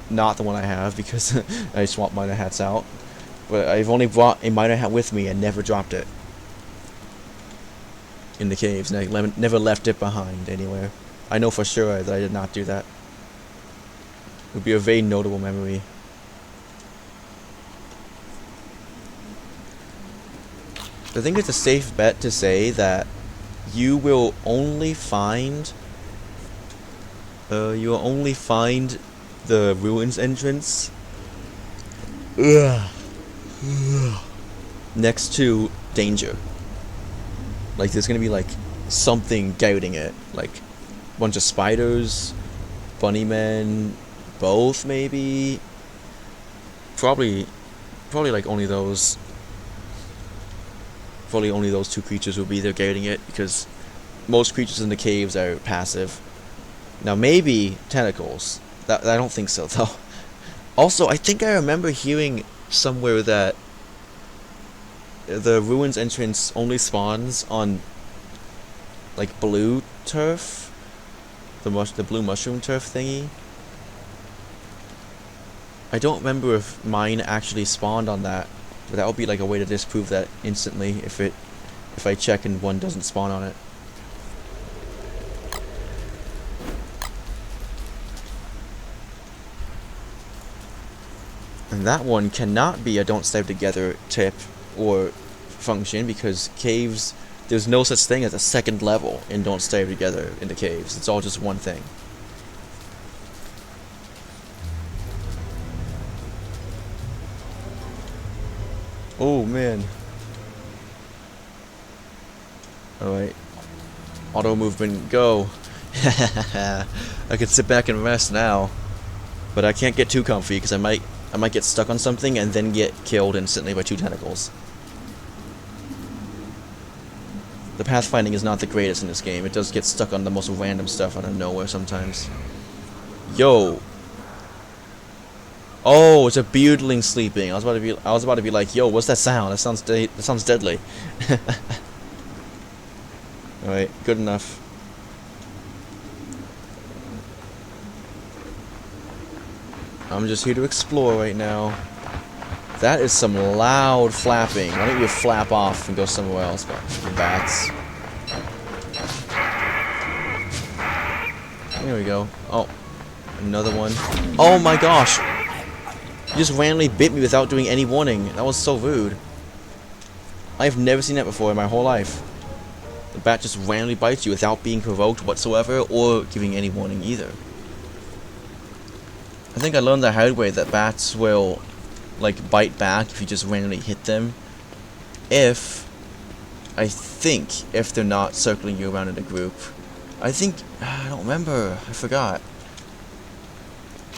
not the one I have, because I swapped miner hats out. But I've only brought a miner hat with me and never dropped it in the caves, and I never left it behind anywhere. I know for sure that I did not do that. It would be a very notable memory. I think it's a safe bet to say that you will only find the ruins entrance next to danger. Like, there's gonna be like something guarding it, like a bunch of spiders, bunny men, both maybe. Probably like only those. Probably only those two creatures will be there guarding it, because most creatures in the caves are passive. Now maybe tentacles. I don't think so though. Also, I think I remember hearing somewhere that the ruins entrance only spawns on like blue turf, the blue mushroom turf thingy. I don't remember if mine actually spawned on that, but that would be like a way to disprove that instantly if I check and one doesn't spawn on it. And that one cannot be a don't stay together tip or function, because caves, there's no such thing as a second level in don't stay together in the caves. It's all just one thing. Oh man. Alright. Auto movement, go. I can sit back and rest now. But I can't get too comfy, because I might get stuck on something and then get killed instantly by two tentacles. The pathfinding is not the greatest in this game. It does get stuck on the most random stuff out of nowhere sometimes. Yo. Oh, it's a beardling sleeping. I was about to be like, yo, what's that sound? That sounds deadly. Alright, good enough. I'm just here to explore right now. That is some loud flapping. Why don't you flap off and go somewhere else, bats? There we go. Oh, another one. Oh my gosh! You just randomly bit me without doing any warning. That was so rude. I've never seen that before in my whole life. The bat just randomly bites you without being provoked whatsoever or giving any warning either. I think I learned the hard way that bats will like bite back if you just randomly hit them. If they're not circling you around in a group. I don't remember. I forgot.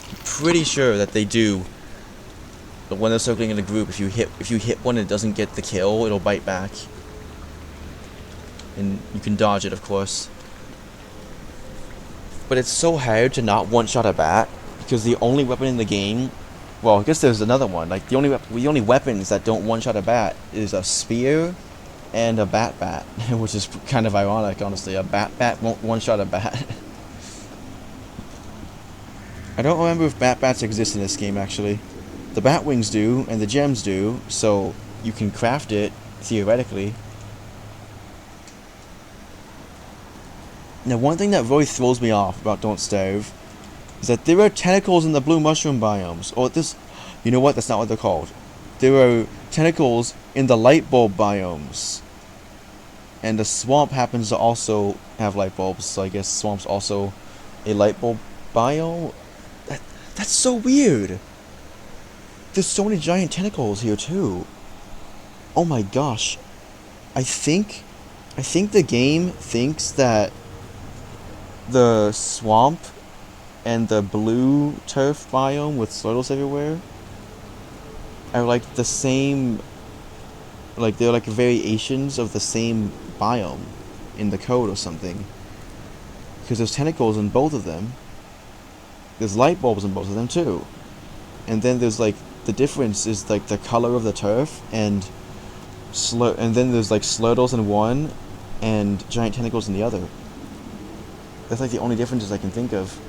I'm pretty sure that they do. But when they're circling in a group, if you hit one and it doesn't get the kill, it'll bite back. And you can dodge it, of course. But it's so hard to not one-shot a bat, because the only weapon in the game, well, I guess there's another one. Like the only weapons that don't one-shot a bat is a spear and a bat, which is kind of ironic, honestly. A bat won't one-shot a bat. I don't remember if bats exist in this game actually. The bat wings do, and the gems do, so you can craft it theoretically. Now, one thing that really throws me off about Don't Starve is that there are tentacles in the blue mushroom biomes. Or this, you know what? That's not what they're called. There are tentacles in the light bulb biomes. And the swamp happens to also have light bulbs, so I guess swamp's also a light bulb biome. That's so weird. There's so many giant tentacles here too. Oh my gosh. I think the game thinks that the swamp and the blue turf biome with soils everywhere are like the same Like, they're like variations of the same biome in the code or something. Because there's tentacles in both of them. There's light bulbs in both of them too. And then there's like, the difference is like the color of the turf, and then there's like slurtles in one and giant tentacles in the other. That's like the only differences I can think of.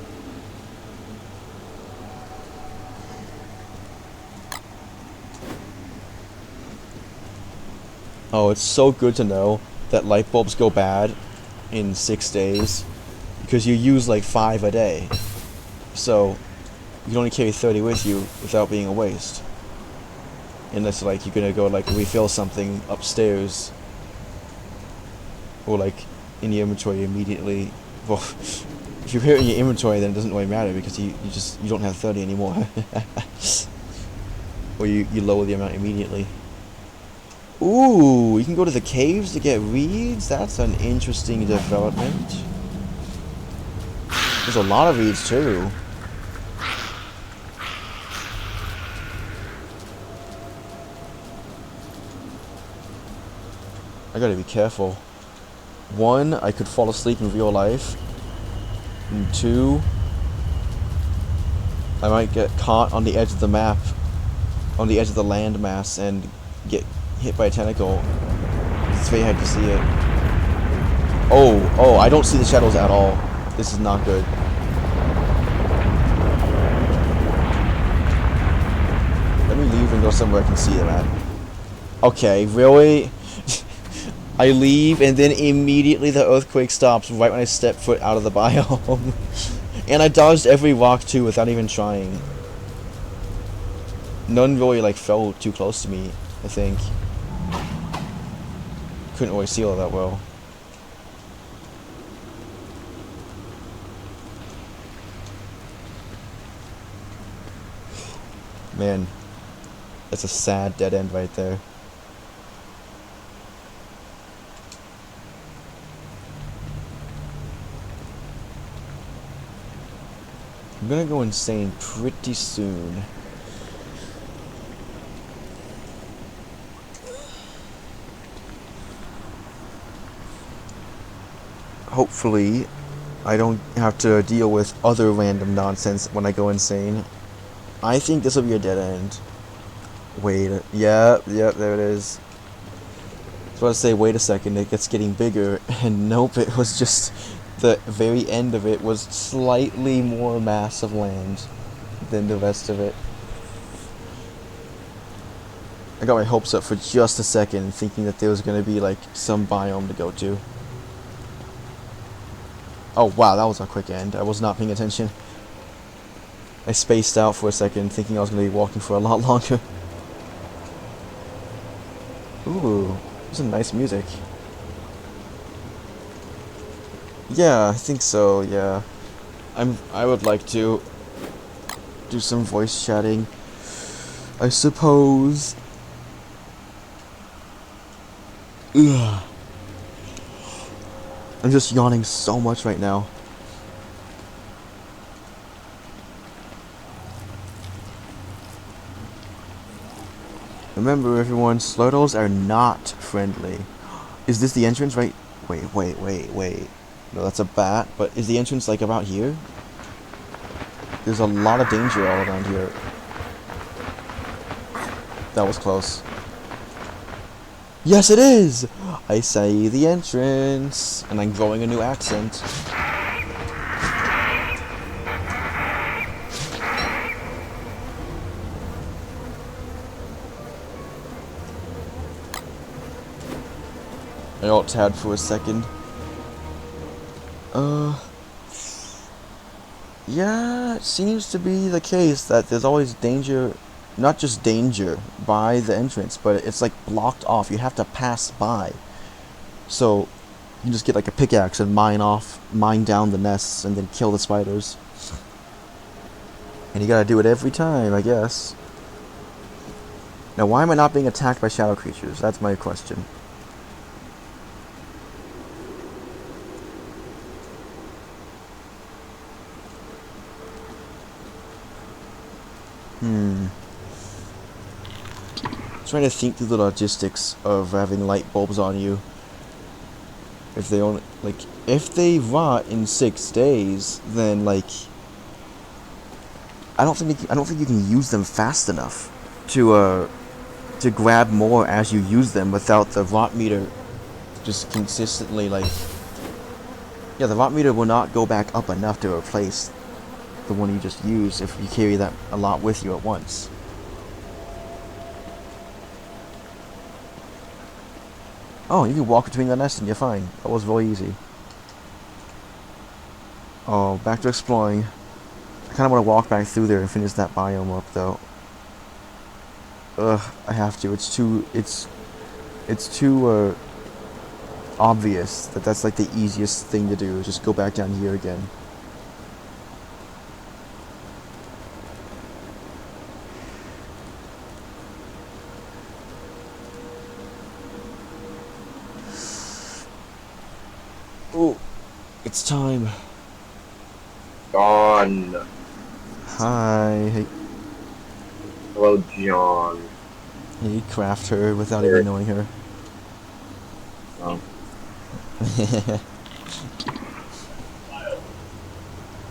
Oh, it's so good to know that light bulbs go bad in 6 days, because you use like 5 a day. So you can only carry 30 with you without being a waste. Unless like you're gonna go like refill something upstairs, or like in your inventory immediately. Well, if you put it in your inventory, then it doesn't really matter, because you don't have 30 anymore. Or you lower the amount immediately. Ooh, you can go to the caves to get reeds? That's an interesting development. There's a lot of reeds too. I gotta be careful. 1, I could fall asleep in real life. And 2, I might get caught on the edge of the map, on the edge of the landmass, and get hit by a tentacle. It's very hard to see it. Oh, I don't see the shadows at all. This is not good. Let me leave and go somewhere I can see them at. Okay, really? I leave, and then immediately the earthquake stops right when I step foot out of the biome. And I dodged every rock too without even trying. None really like fell too close to me, I think. Couldn't really see all that well. Man, that's a sad dead end right there. I'm gonna go insane pretty soon. Hopefully, I don't have to deal with other random nonsense when I go insane. I think this will be a dead end. Wait, yep, there it is. I was about to say, wait a second, it's getting bigger, and nope, it was just, the very end of it was slightly more mass of land than the rest of it. I got my hopes up for just a second, thinking that there was going to be like some biome to go to. Oh wow, that was a quick end. I was not paying attention. I spaced out for a second, thinking I was going to be walking for a lot longer. Ooh, this is nice music. Yeah, I think so, yeah. I would like to do some voice chatting, I suppose. Ugh. I'm just yawning so much right now. Remember everyone, Slurtles are not friendly. Is this the entrance right? Wait. No, that's a bat, but is the entrance like about here? There's a lot of danger all around here. That was close. Yes, it is! I say the entrance, and I'm growing a new accent. I alt-tabbed for a second. Yeah, it seems to be the case that there's always danger, not just danger by the entrance, but it's like blocked off. You have to pass by. So you can just get like a pickaxe and mine down the nests and then kill the spiders. And you gotta do it every time, I guess. Now why am I not being attacked by shadow creatures? That's my question. trying to think through the logistics of having light bulbs on you. If they only if they rot in 6 days, then I don't think you can use them fast enough to grab more as you use them without the rot meter just consistently yeah, the rot meter will not go back up enough to replace the one you just used if you carry that a lot with you at once. Oh, you can walk between the nests and you're fine. That was really easy. Oh, back to exploring. I kind of want to walk back through there and finish that biome up, though. Ugh, I have to. It's too obvious that that's like the easiest thing to do. Just go back down here again. Oh, it's time. John. Hi. Hey, Hello, John. hey, craft her without even knowing her. Oh.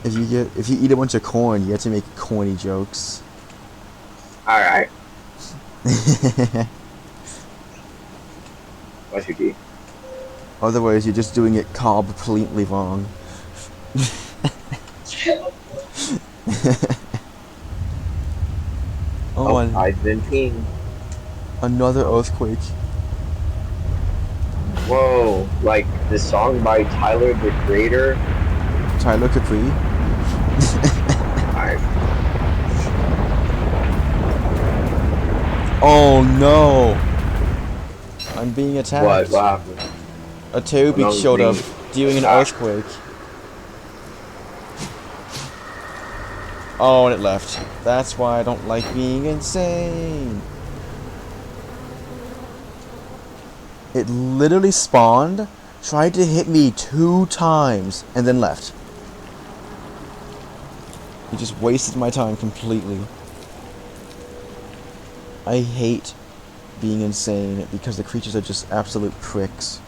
If you eat a bunch of corn, you have to make corny jokes. Alright. What's your key? Otherwise, you're just doing it completely wrong. Oh, and I've been peeing. another earthquake. Whoa, like the song by Tyler the Creator. Tyler Capri. I Oh no! I'm being attacked. what happened? A Terrorbeak showed up during an earthquake. Oh, and it left. That's why I don't like being insane. It literally spawned, tried to hit me 2 times, and then left. He just wasted my time completely. I hate being insane because the creatures are just absolute pricks.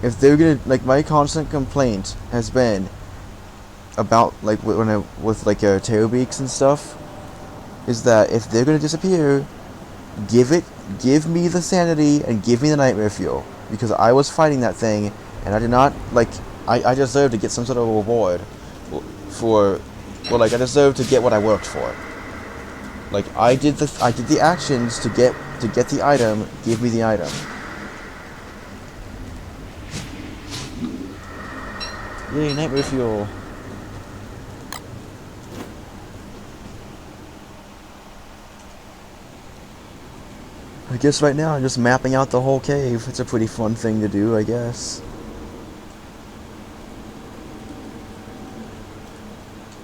If they're gonna, my constant complaint has been about, with Terrorbeaks and stuff, is that if they're gonna disappear, give me the sanity and give me the nightmare fuel, because I was fighting that thing and I did not I deserve to get some sort of reward for I deserve to get what I worked for. I did the actions to get the item. Give me the item. Yay, nightmare fuel. I guess right now I'm just mapping out the whole cave. It's a pretty fun thing to do, I guess.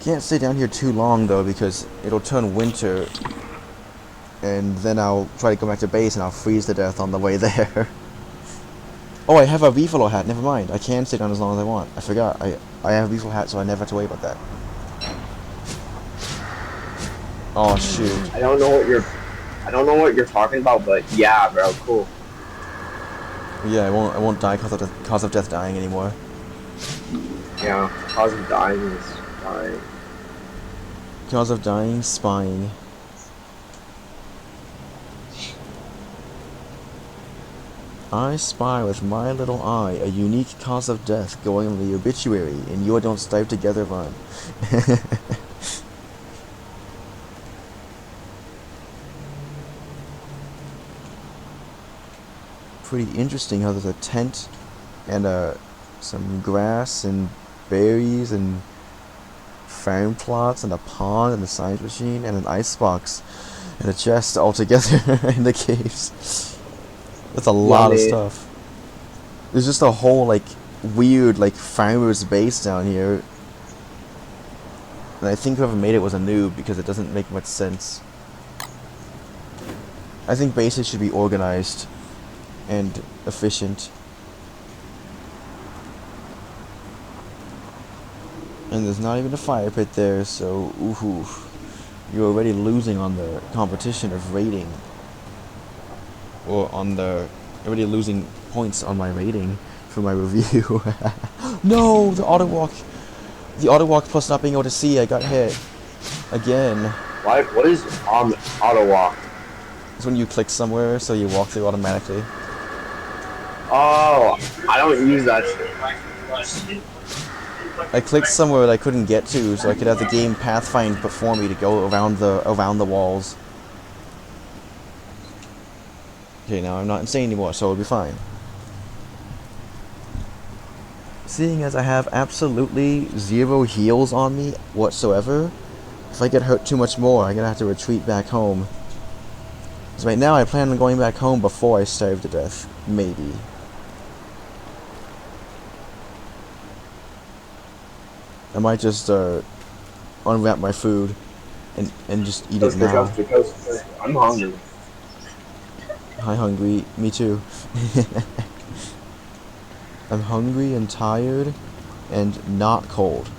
Can't stay down here too long though, because it'll turn winter, and then I'll try to go back to base and I'll freeze to death on the way there. Oh, I have a refill hat. Never mind. I can stay down as long as I want. I forgot. I have a refill hat, so I never have to worry about that. Oh shoot. I don't know what you're talking about, but yeah, bro, cool. Yeah, I won't die cause of death dying anymore. Yeah, cause of dying is fine. Cause of dying, spying. I spy with my little eye a unique cause of death going in the obituary, and you don't stive together run. Pretty interesting how there's a tent and some grass and berries and farm plots and a pond and a science machine and an icebox and a chest all together in the caves. That's a lot of stuff. There's just a whole weird farmer's base down here. And I think whoever made it was a noob because it doesn't make much sense. I think bases should be organized and efficient. And there's not even a fire pit there, so ooh. You're already losing on the competition of rating. Or on the... already losing points on my rating for my review. No! The auto walk! The auto walk plus not being able to see, I got hit. Again. What is auto walk? It's when you click somewhere, so you walk through automatically. Oh, I don't use that shit. I clicked somewhere that I couldn't get to, so I could have the game pathfind before me to go around the walls. Okay, now I'm not insane anymore, so it'll be fine. Seeing as I have absolutely zero heals on me whatsoever, if I get hurt too much more, I'm gonna have to retreat back home. Because right now I plan on going back home before I starve to death. Maybe. I might just unwrap my food and just eat it now. I'm hungry. Hi, hungry. Me too. I'm hungry and tired and not cold.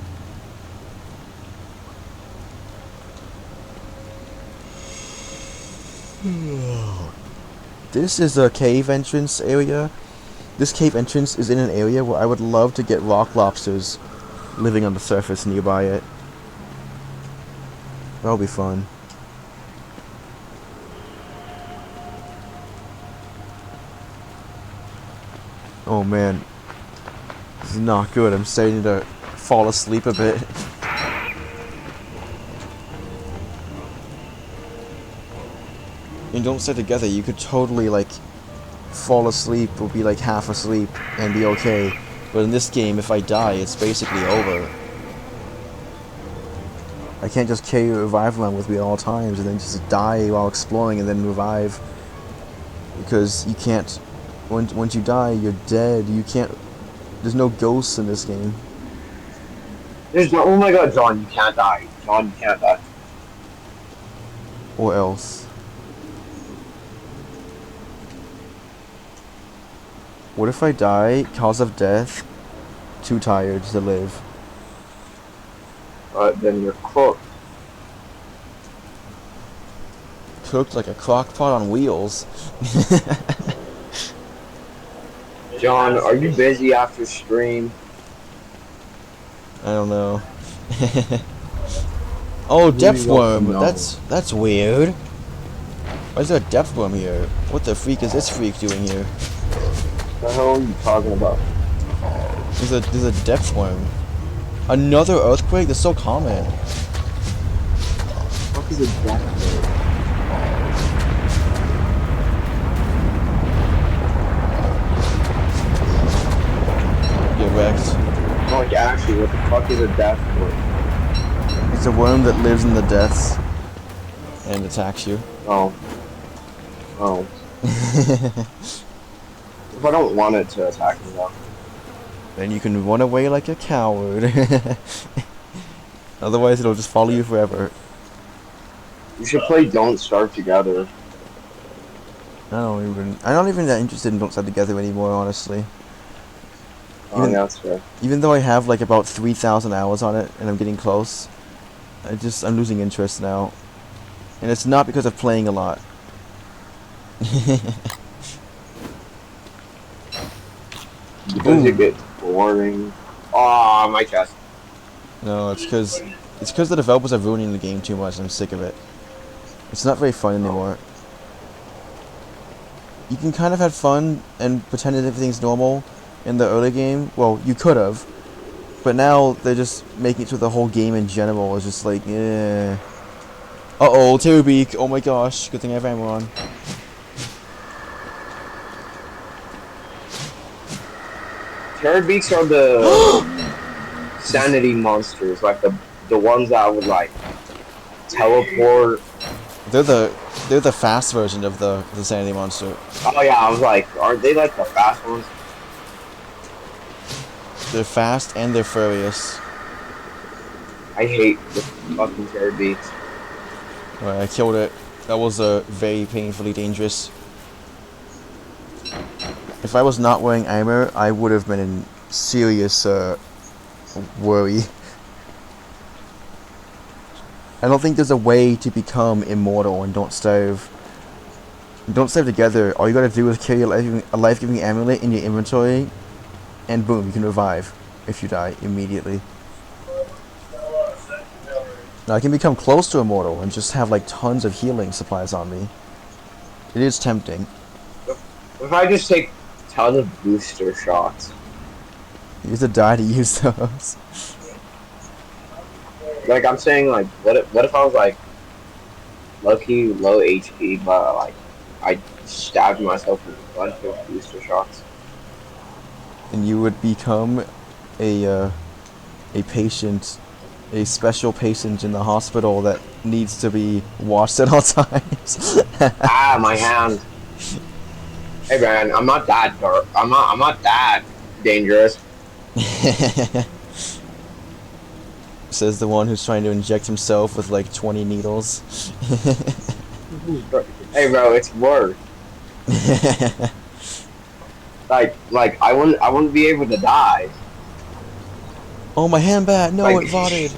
This is a cave entrance area. This cave entrance is in an area where I would love to get rock lobsters living on the surface nearby it. That'll be fun. Oh man, this is not good. I'm starting to fall asleep a bit. And don't stay together, you could totally like fall asleep or be like half asleep and be okay. But in this game, if I die, it's basically over. I can't just carry a revive lamp with me at all times and then just die while exploring and then revive. Because you can't, once you die, you're dead. You can't, there's no ghosts in this game. There's no, oh my god, John, you can't die. John, you can't die. Or else. What if I die, cause of death, too tired to live? Then you're cooked. Cooked like a crock pot on wheels. John, are you busy after stream? I don't know. Oh, depth worm. That's weird. Why is there a depth worm here? What the freak is this freak doing here? What the hell are you talking about? There's a depth worm. Another earthquake? That's so common. What is a death worm? Get wrecked. Like, actually, what the fuck is a death worm? It's a worm that lives in the depths and attacks you. Oh. Oh. If I don't want it to attack me, though. Then you can run away like a coward. Otherwise, it'll just follow you forever. You should play Don't Starve Together. I'm not even that interested in Don't Start Together anymore, honestly. Oh, yeah, that's fair. Even though I have like about 3,000 hours on it and I'm getting close, I'm losing interest now. And it's not because of playing a lot. Because it gets boring. Aw, my chest. No, it's because the developers are ruining the game too much and I'm sick of it. It's not very fun anymore. You can kind of have fun and pretend that everything's normal in the early game. Well, you could have. But now they're just making it so the whole game in general is just like, eh. Uh-oh, Terrorbeak. Oh my gosh. Good thing I have ammo on. Terrorbeaks are the sanity monsters, like the ones that would like teleport. They're the fast version of the sanity monster. Oh yeah, I was like, aren't they like the fast ones? They're fast and they're furious. I hate the fucking Terrorbeaks. Alright, I killed it. That was very painfully dangerous. If I was not wearing armor, I would have been in serious worry. I don't think there's a way to become immortal and don't starve. Don't starve together. All you gotta do is carry a life-giving amulet in your inventory, and boom, you can revive if you die immediately. Now I can become close to immortal and just have like tons of healing supplies on me. It is tempting. If I just take a ton of booster shots, You have to die to use those. like I'm saying, like what if I was like lucky low HP, but like I stabbed myself with a bunch of booster shots. And you would become a patient, a special patient in the hospital that needs to be watched at all times. Ah, my hand. Hey man, I'm not that dark. I'm not that dangerous. Says the one who's trying to inject himself with like 20 needles. Hey bro, it's worse. Like I wouldn't be able to die. Oh, my hand bat! No, Like, it vodded.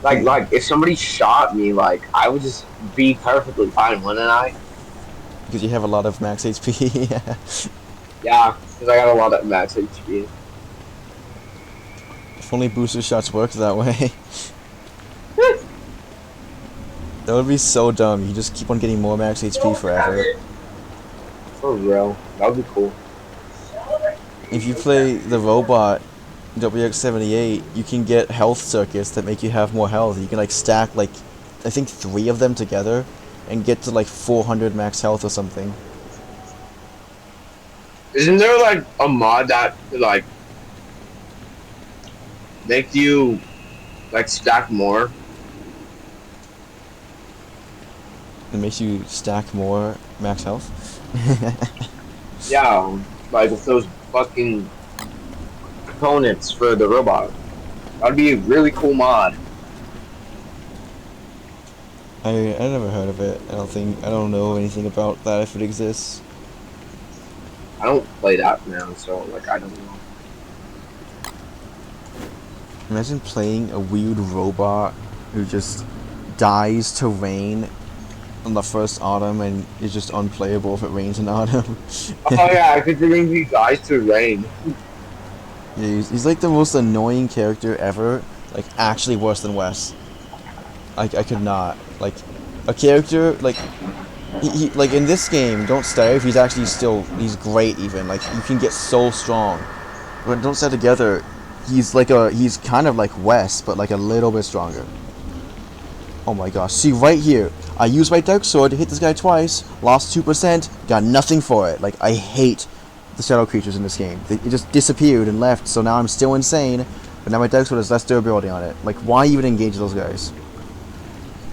like if somebody shot me, like I would just be perfectly fine, wouldn't I? Because you have a lot of max HP. Yeah, because I got a lot of max HP. If only booster shots worked that way. That would be so dumb. You just keep on getting more max HP forever. For real, that would be cool. If you play the robot WX78, you can get health circuits that make you have more health. You can like stack like, I think 3 of them together and get to like 400 max health or something. Isn't there like a mod that like make you like stack more? It makes you stack more max health. Yeah, like with those fucking components for the robot. That'd be a really cool mod. I never heard of it. I don't know anything about that if it exists. I don't play that now, so like I don't know. Imagine playing a weird robot who just dies to rain on the first autumn and is just unplayable if it rains in autumn. Oh yeah, I could bring you guys to rain. Yeah, he's like the most annoying character ever. Like, actually worse than Wes. I could not. Like, a character, like, he like, in this game, Don't Starve, he's actually he's great even. Like, you can get so strong. But in Don't Starve Together, he's kind of like Wes, but like a little bit stronger. Oh my gosh, see right here, I used my Dark Sword to hit this guy twice, lost 2%, got nothing for it. Like, I hate the shadow creatures in this game. It just disappeared and left, so now I'm still insane, but now my Dark Sword has less durability on it. Like, why even engage those guys?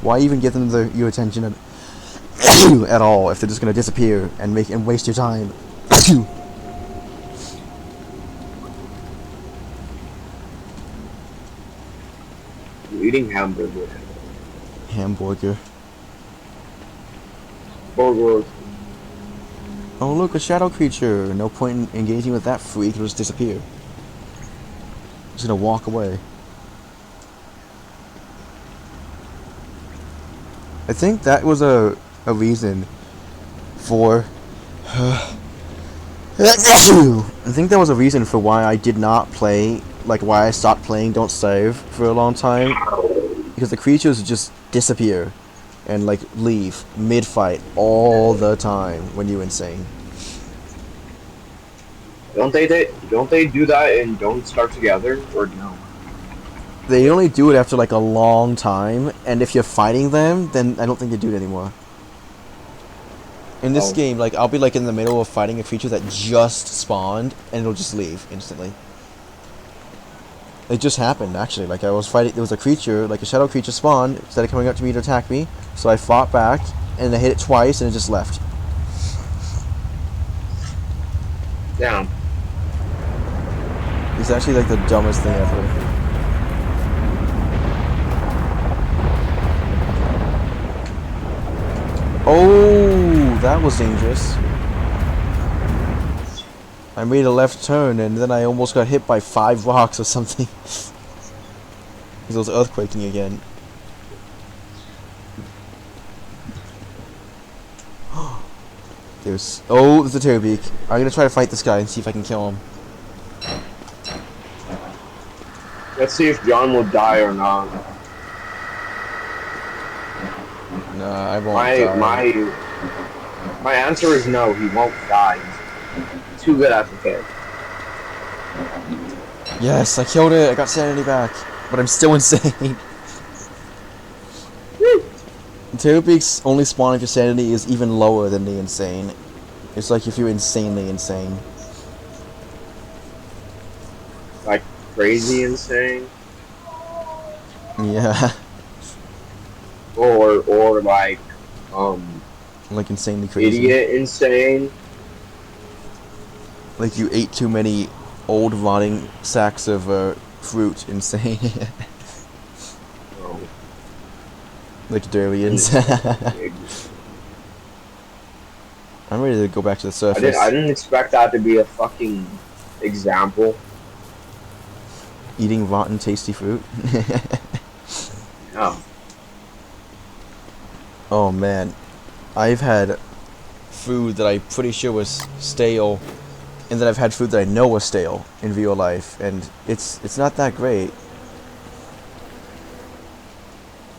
Why even give them your attention at all if they're just gonna disappear and waste your time? I'm eating hamburger. Hamburger. Burger. Oh look, a shadow creature. No point in engaging with that freak, it'll just disappear. Just gonna walk away. I think that was a reason for I think that was a reason for why I did not play, like why I stopped playing Don't Starve for a long time. Because the creatures just disappear and like leave mid-fight all the time when you're insane. Don't they do that and Don't Starve Together, or no? They only do it after like a long time, and if you're fighting them, then I don't think they do it anymore. In this game, like I'll be like in the middle of fighting a creature that just spawned, and it'll just leave instantly. It just happened actually. Like I was fighting, there was a creature, like a shadow creature spawned, instead of coming up to me to attack me, so I fought back, and I hit it twice, and it just left. Damn. It's actually like the dumbest thing ever. Oh, that was dangerous. I made a left turn and then I almost got hit by 5 rocks or something. Because I was earthquaking again. there's a Terrorbeak. I'm gonna try to fight this guy and see if I can kill him. Let's see if John will die or not. Nah, I won't My die. my answer is no. He won't die. He's too good at the character. Yes, I killed it. I got sanity back, but I'm still insane. Terrorbeak's only spawn if your sanity is even lower than the insane. It's like if you're insanely insane. Like crazy insane. Yeah. Or like Like insanely crazy. idiot insane. Like you ate too many old rotting sacks of fruit insane. Oh, Like durians. I'm ready to go back to the surface. I didn't expect that to be a fucking example. Eating rotten tasty fruit. No. Oh man. I've had food that I'm pretty sure was stale, and then I've had food that I know was stale in real life, and it's not that great.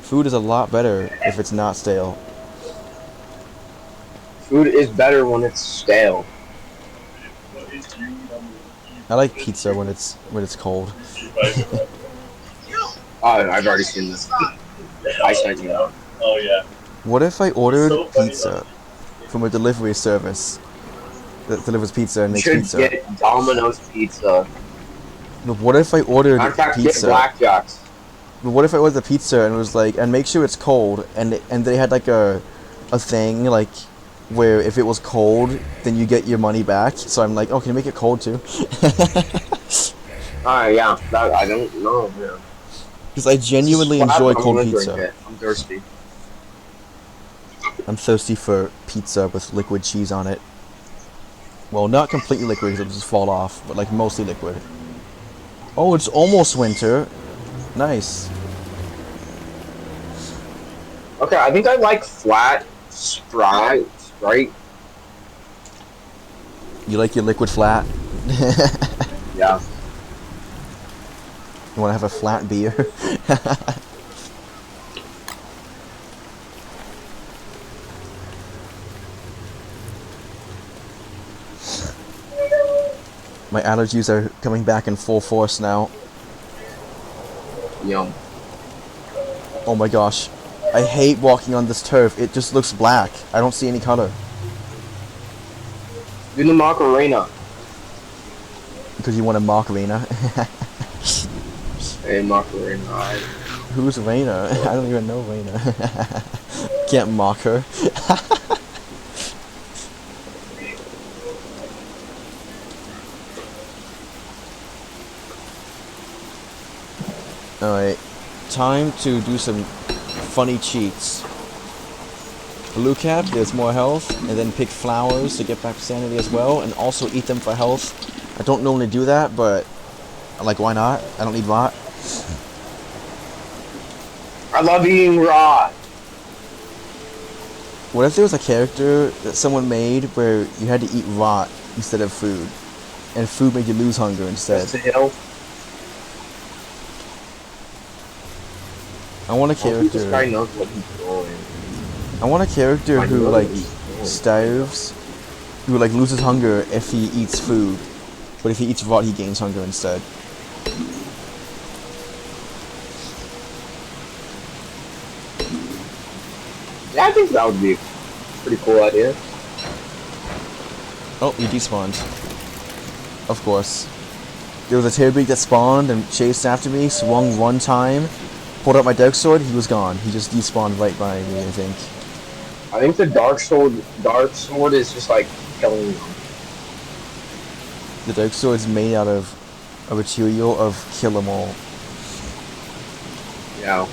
Food is a lot better if it's not stale. Food is better when it's stale. I like pizza when it's cold. Oh, I've already seen this. I sent you out. Oh yeah. What if I ordered So funny, pizza from a delivery service that delivers pizza and You makes should pizza? get Domino's pizza. But what if I ordered Matter of fact, get pizza? Blackjack's. But what if I ordered the pizza and it was like, and make sure it's cold, and they had like a thing like where if it was cold, then you get your money back. So I'm like, oh, can you make it cold too? Alright, yeah. That, I don't know, man. Because I genuinely Slap, enjoy I'm cold gonna pizza. drink it. I'm thirsty. I'm thirsty for pizza with liquid cheese on it. Well, not completely liquid because it'll just fall off, but like mostly liquid. Oh, it's almost winter. Nice. Okay, I think I like flat Sprite. You like your liquid flat? Yeah. You want to have a flat beer? My allergies are coming back in full force now. Yum. Oh my gosh. I hate walking on this turf. It just looks black. I don't see any color. Do the Macarena. Because you want to mock Reina. Hey, Macarena. Who's Reina? I don't even know Reina. Can't mock her. Alright. Time to do some funny cheats. Blue cap, there's more health, and then pick flowers to get back to sanity as well, and also eat them for health. I don't normally do that, but like, why not? I don't need rot. I love eating raw. What if there was a character that someone made where you had to eat rot instead of food, and food made you lose hunger instead? That's the hill. I want a This guy character. knows what he's doing. I want a character I who know like what he's doing. starves, who like loses hunger if he eats food, but if he eats rot, he gains hunger instead. Yeah, I think that would be a pretty cool idea. Oh, he despawned. Of course. There was a Terrorbeak that spawned and chased after me, swung one time, pulled out my Dark Sword, he was gone. He just despawned right by me, I think. I think the Dark Sword is just like killing them. The Dark Sword's made out of a material of kill 'em all. Yeah.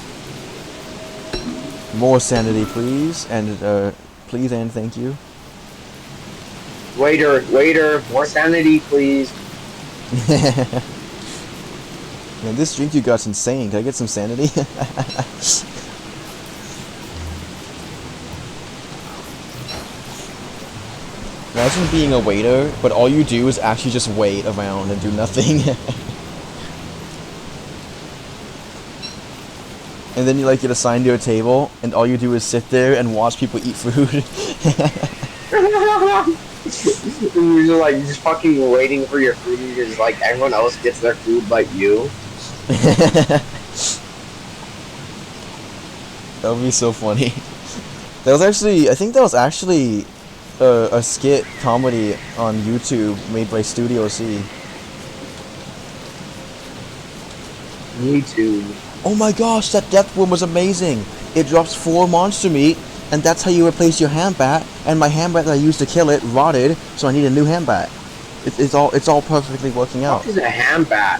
More sanity, please, and please and thank you. Waiter, more sanity, please. Man, this drink you got's insane. Can I get some sanity? Imagine being a waiter, but all you do is actually just wait around and do nothing. And then you like get assigned to a table, and all you do is sit there and watch people eat food. You're just fucking waiting for your food, and you're just like everyone else gets their food but you. That would be so funny. That was actually, I think that was actually a skit comedy on YouTube made by Studio C. Me too. Oh my gosh, that death worm was amazing! It drops 4 monster meat, and that's how you replace your hand bat. And my hand bat that I used to kill it rotted, so I need a new hand bat. It's all perfectly working out. What is a hand bat?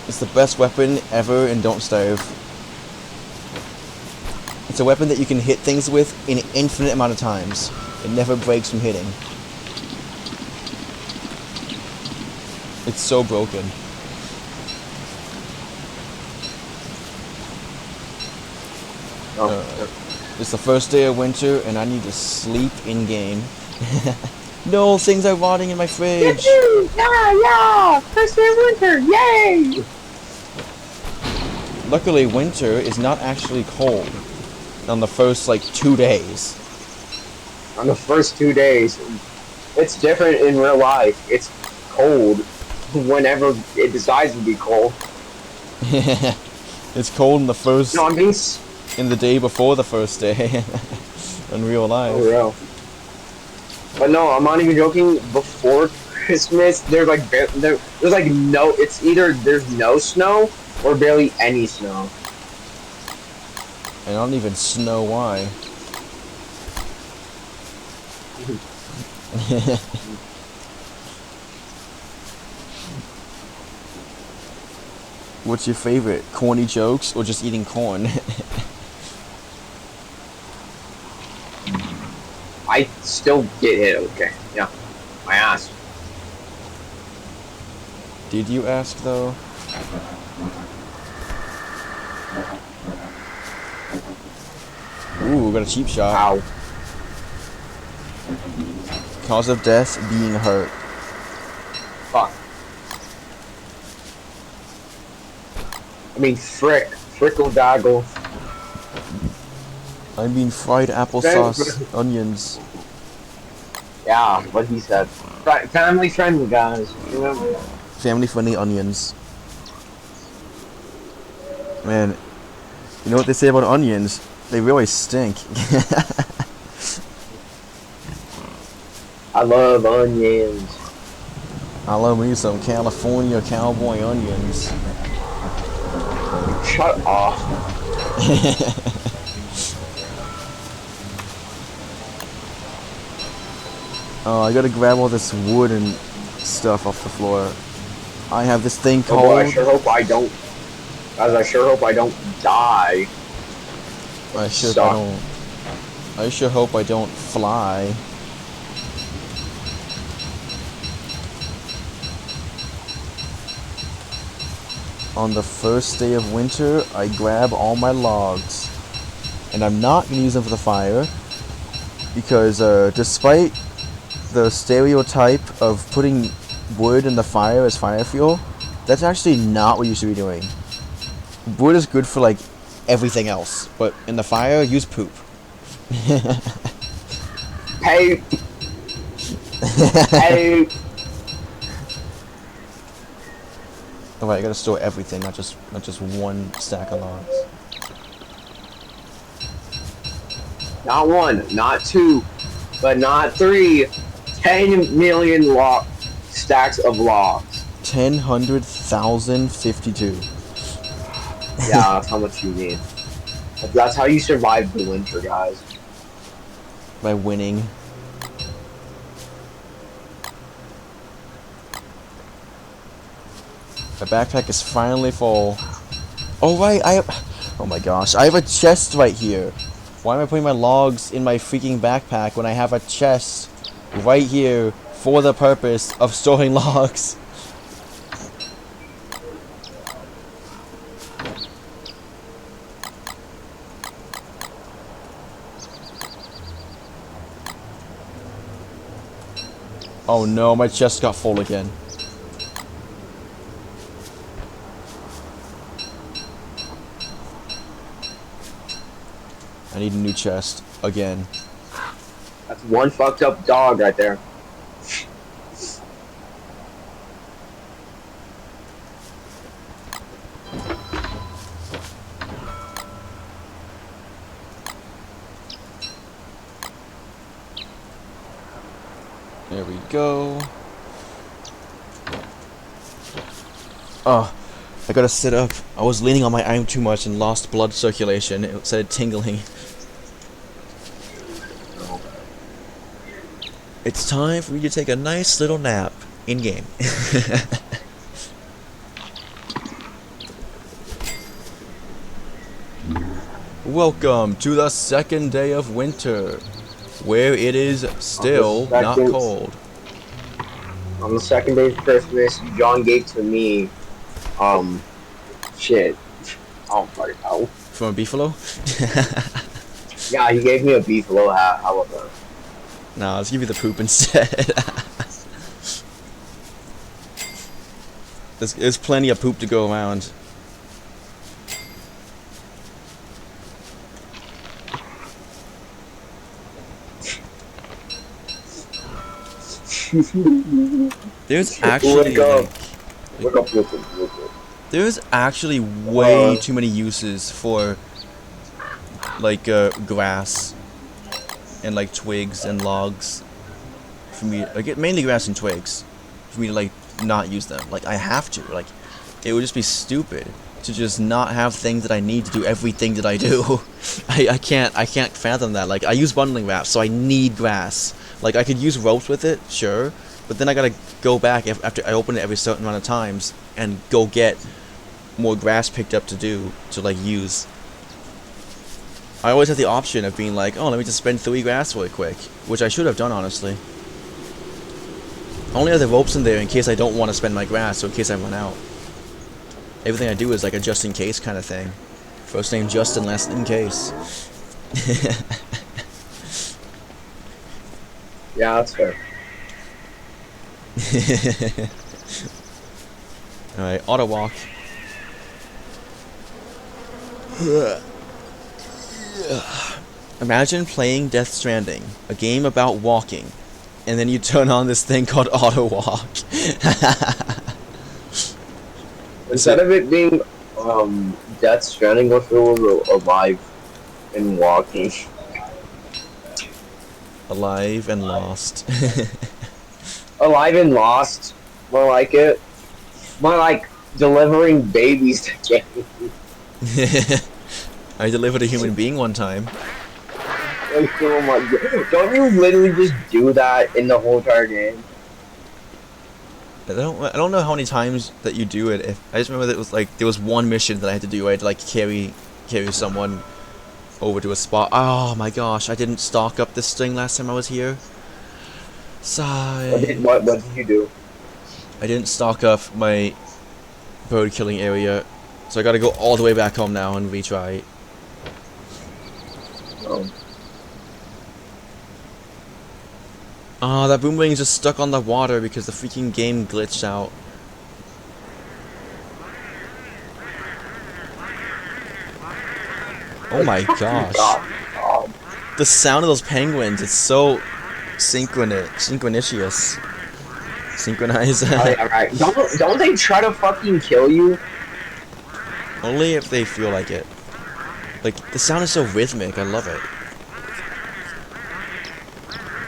It's the best weapon ever in Don't Starve. It's a weapon that you can hit things with in an infinite amount of times. It never breaks from hitting. It's so broken. It's the first day of winter, and I need to sleep in game. No, things are rotting in my fridge. Yeah! First day of winter, yay! Luckily, winter is not actually cold on the first, like, 2 days. On the first 2 days, it's different in real life. It's cold whenever it decides to be cold. It's cold in the first... No, I'm being... in the day before the first day. In real life. Oh, real. But no, I'm not even joking. Before Christmas, there's like no. It's either there's no snow or barely any snow. I don't even know why. What's your favorite? Corny jokes or just eating corn? I still get hit. Okay, yeah, I asked. Did you ask though? Ooh, got a cheap shot. Ow. Cause of death, being hurt. Fuck. I mean, frickle daggle. I mean fried applesauce, onions. Yeah, what he said. Family friendly, guys. Remember? Family friendly onions. Man, you know what they say about onions? They really stink. I love onions. I love me some California cowboy onions. Shut off. Oh, I gotta grab all this wood and stuff off the floor. I have this thing Oh, called... boy, I sure hope I don't. Guys, I sure hope I don't die. I sure hope I don't fly. On the first day of winter, I grab all my logs. And I'm not gonna use them for the fire. Because despite the stereotype of putting wood in the fire as fire fuel, that's actually not what you should be doing. Wood is good for like everything else, but in the fire, use poop. Hey. Hey. Alright, I gotta store everything, not just one stack of logs. Not 1, not 2, but not 3. 10 million stacks of logs. 10,052. Yeah, that's how much you need. That's how you survive the winter, guys. By winning. My backpack is finally full. Oh right, oh my gosh, I have a chest right here. Why am I putting my logs in my freaking backpack when I have a chest right here for the purpose of storing logs? Oh no, my chest got full again. I need a new chest again. That's one fucked up dog right there. There we go. Oh, I gotta sit up. I was leaning on my arm too much and lost blood circulation. It started tingling. It's time for me to take a nice little nap in-game. Welcome to the second day of winter, where it is still not cold. On the second day of Christmas, John gave to me, shit. Oh, bloody hell. From a beefalo? Yeah, he gave me a beefalo hat. How about that? Nah, let's give you the poop instead. There's plenty of poop to go around. There's actually Look up. There's actually way too many uses for like grass and like twigs and logs for me. Like mainly grass and twigs for me to like not use them. Like I have to. Like it would just be stupid to just not have things that I need to do everything that I do. I can't fathom that. Like I use bundling wraps, so I need grass. Like I could use ropes with it, sure, but then I gotta go back after I open it every certain amount of times and go get more grass picked up to like use. I always have the option of being like, oh, let me just spend 3 grass really quick, which I should have done honestly. I only have the ropes in there in case I don't want to spend my grass, or in case I run out. Everything I do is like a just in case kind of thing. First name Justin, last in case. Yeah, that's fair. Alright, auto walk. Imagine playing Death Stranding, a game about walking, and then you turn on this thing called auto walk. Instead of it being Death Stranding, what if it was alive and walking? Alive and lost. Alive and lost. More like it. More like delivering babies to game. I delivered a human being one time. Oh my god. Don't you literally just do that in the whole entire game? I don't know how many times that you do it. I just remember that it was like there was one mission that I had to do. I had to like carry someone over to a spot. Oh my gosh, I didn't stock up this thing last time I was here. Sigh. What did you do? I didn't stock up my bird killing area, so I gotta go all the way back home now and retry. Oh. Ah, that boomerang is just stuck on the water because the freaking game glitched out. Oh my gosh. The sound of those penguins, it's so synchronicious. Synchronized. Alright. Don't they try to fucking kill you? Only if they feel like it. Like, the sound is so rhythmic, I love it.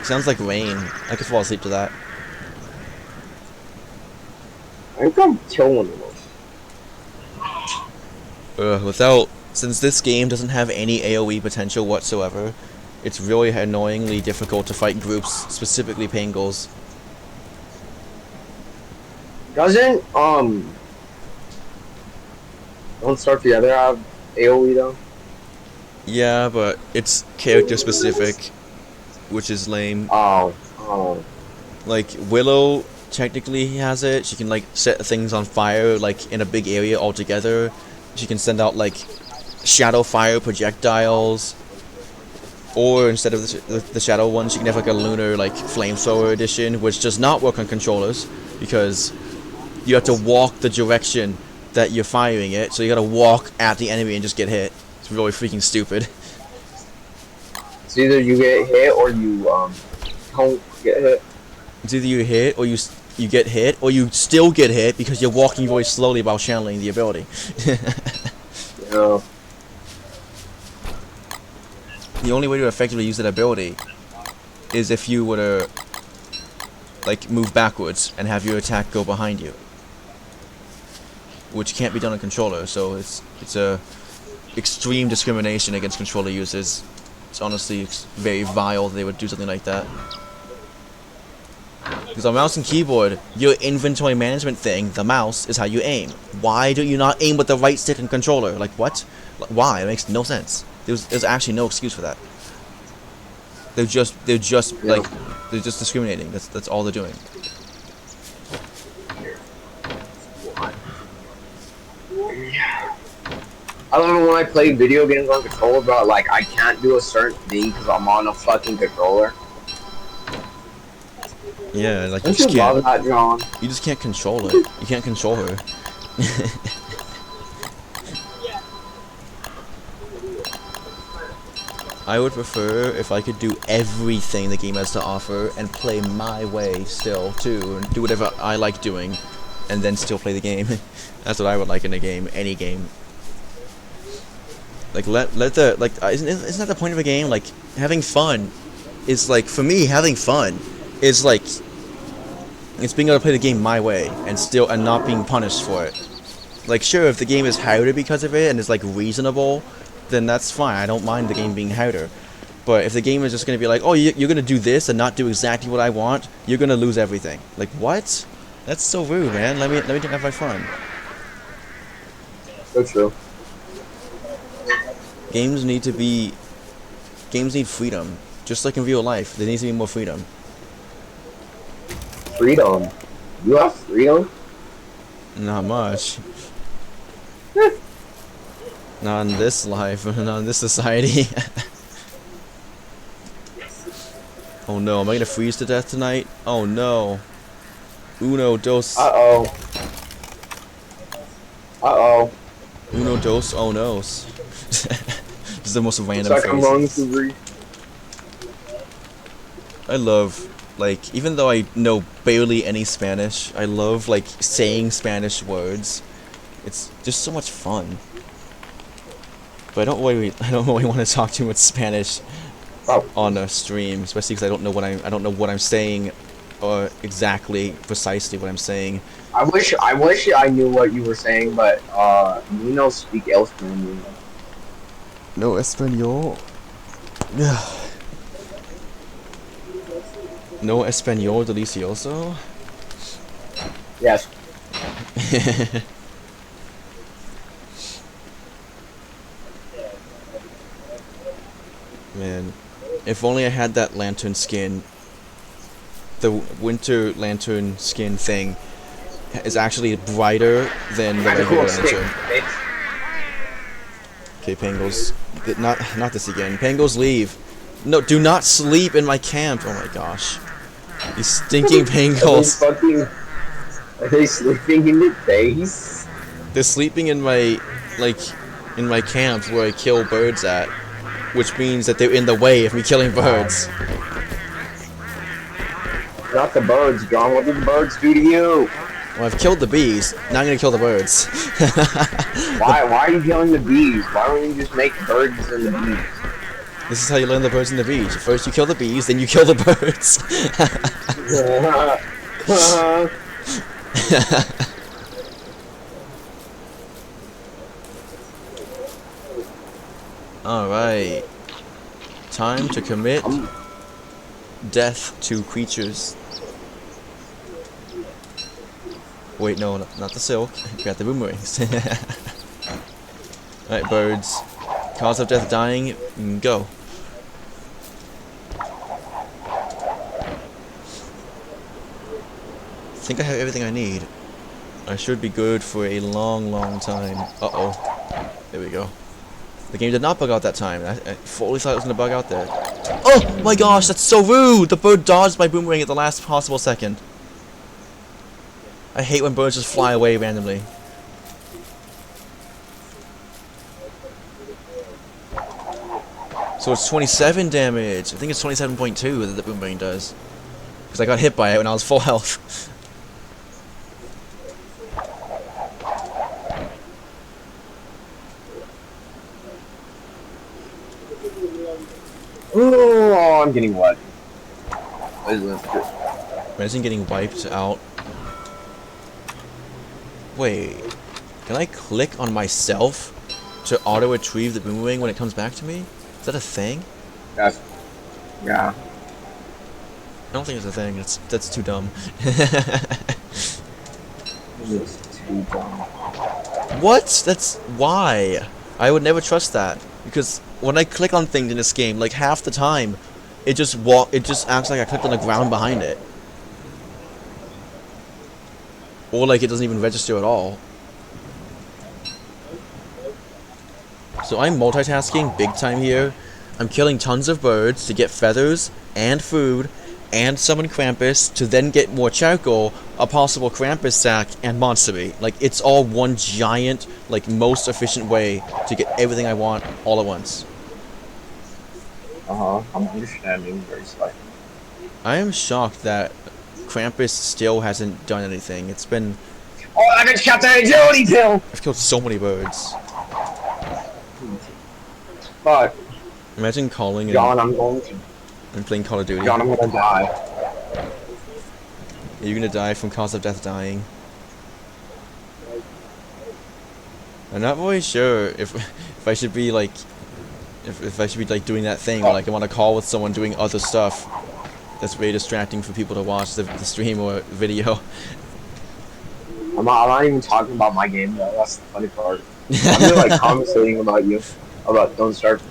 Sounds like rain. I could fall asleep to that. I think I'll kill one of them. Since this game doesn't have any AoE potential whatsoever, it's really annoyingly difficult to fight groups, specifically Pangolls. Doesn't Don't Starve Together have AoE though? Yeah, but it's character specific, which is lame. Oh. Like, Willow technically has it. She can, like, set things on fire, like, in a big area altogether. She can send out, like, shadow fire projectiles. Or instead of the shadow ones, you can have like a lunar like flamethrower edition, which does not work on controllers because you have to walk the direction that you're firing it. So you gotta walk at the enemy and just get hit. It's really freaking stupid. It's either you get hit or you don't get hit. It's either you hit or you get hit, or you still get hit because you're walking very slowly while channeling the ability. Yeah. The only way to effectively use that ability is if you were to like move backwards and have your attack go behind you, which can't be done on controller. So it's a extreme discrimination against controller users. It's honestly very vile that they would do something like that. Because on mouse and keyboard, your inventory management thing, the mouse, is how you aim. Why do you not aim with the right stick and controller? Like, what? Like, why? It makes no sense. There's actually no excuse for that. They're just like, they're just discriminating. That's all they're doing. I don't know when I play video games on controller, but like I can't do a certain thing because I'm on a fucking controller. Yeah, like Don't you love that, John? You just can't control it. You can't control her. I would prefer if I could do everything the game has to offer and play my way still too, and do whatever I like doing, and then still play the game. That's what I would like in a game, any game. Like let the like isn't that the point of a game? Like having fun is like, for me, having fun is like it's being able to play the game my way and not being punished for it. Like sure, if the game is harder because of it and is like reasonable, then that's fine. I don't mind the game being harder. But if the game is just going to be like, oh, you're going to do this and not do exactly what I want, you're going to lose everything. Like, what? That's so rude, man. Let me have my fun. So true. Games need freedom. Just like in real life, there needs to be more freedom. Freedom? You have freedom? Not much. Not in this life, not in this society. Oh no, am I gonna freeze to death tonight? Oh no. Uno, dos. Uh-oh. Uh-oh. Uno, dos, oh nos. This is the most random Looks like I'm wrong phrase. to I love, like, even though I know barely any Spanish, I love, like, saying Spanish words. It's just so much fun. But I don't really want to talk too much Spanish on a stream, especially because I don't know what I'm saying, or exactly, precisely what I'm saying. I wish I knew what you were saying, but we don't speak Spanish. No español. No español delicioso. Yes. Man, if only I had that lantern skin. The winter lantern skin thing is actually brighter than the regular lantern. Okay, Pangos. Not this again. Pangos, leave. No, do not sleep in my camp. Oh my gosh. You stinking Pangos. Are they sleeping in your face? They're sleeping in my, in my camp where I kill birds at. Which means that they're in the way of me killing birds. Not the birds, John. What did the birds do to you? Well, I've killed the bees. Now I'm gonna kill the birds. Why are you killing the bees? Why don't you just make birds and the bees? This is how you learn the birds and the bees. First you kill the bees, then you kill the birds. Alright. Time to commit death to creatures. Wait, no, not the silk. Grab the boomerangs. Alright, birds. Cause of death dying, go. I think I have everything I need. I should be good for a long, long time. Uh-oh. There we go. The game did not bug out that time. I fully thought it was gonna bug out there. Oh my gosh, that's so rude! The bird dodged my boomerang at the last possible second. I hate when birds just fly away randomly. So it's 27 damage. I think it's 27.2 that the boomerang does. Because I got hit by it when I was full health. Oh, I'm getting wet. Imagine getting wiped out. Wait. Can I click on myself to auto-retrieve the boomerang when it comes back to me? Is that a thing? Yeah. I don't think it's a thing. That's too dumb. It's too dumb. What? That's why. I would never trust that because when I click on things in this game, like half the time, it just acts like I clicked on the ground behind it, or like it doesn't even register at all. So I'm multitasking big time here. I'm killing tons of birds to get feathers and food and summon Krampus to then get more charcoal, a possible Krampus sack, and monster meat. Like, it's all one giant, like, most efficient way to get everything I want all at once. I'm understanding very slightly. I am shocked that Krampus still hasn't done anything. It's been... Oh, I just got that agility pill! I've killed so many birds. But, Imagine calling John, I'm going to... and playing Call of Duty. John, I'm gonna die. Are you gonna die from cause of death dying? I'm not really sure if I should be like if I should be like doing that thing where like I want to call with someone doing other stuff that's very distracting for people to watch the stream or video. I'm not even talking about my game though. That's the funny part. I'm just like conversating about you, about Don't Starve.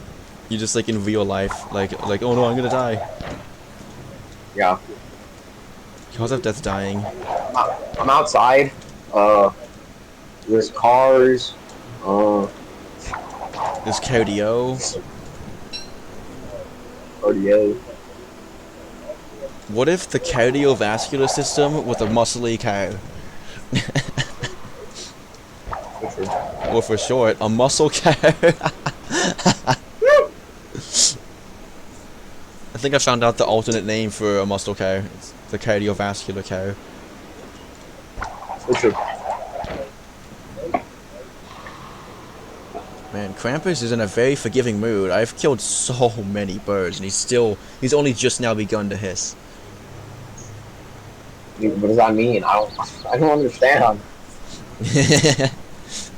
You just like in real life, like oh no, I'm gonna die. Yeah. Cause of death dying. I'm outside. There's cars. There's cardio. Cardio. What if the cardiovascular system was a muscly cow? Or for short, a muscle cow. I think I found out the alternate name for a muscle cow. It's the cardiovascular cow. For sure. Man, Krampus is in a very forgiving mood. I've killed so many birds, and he's only just now begun to hiss. What does that mean? I don't understand.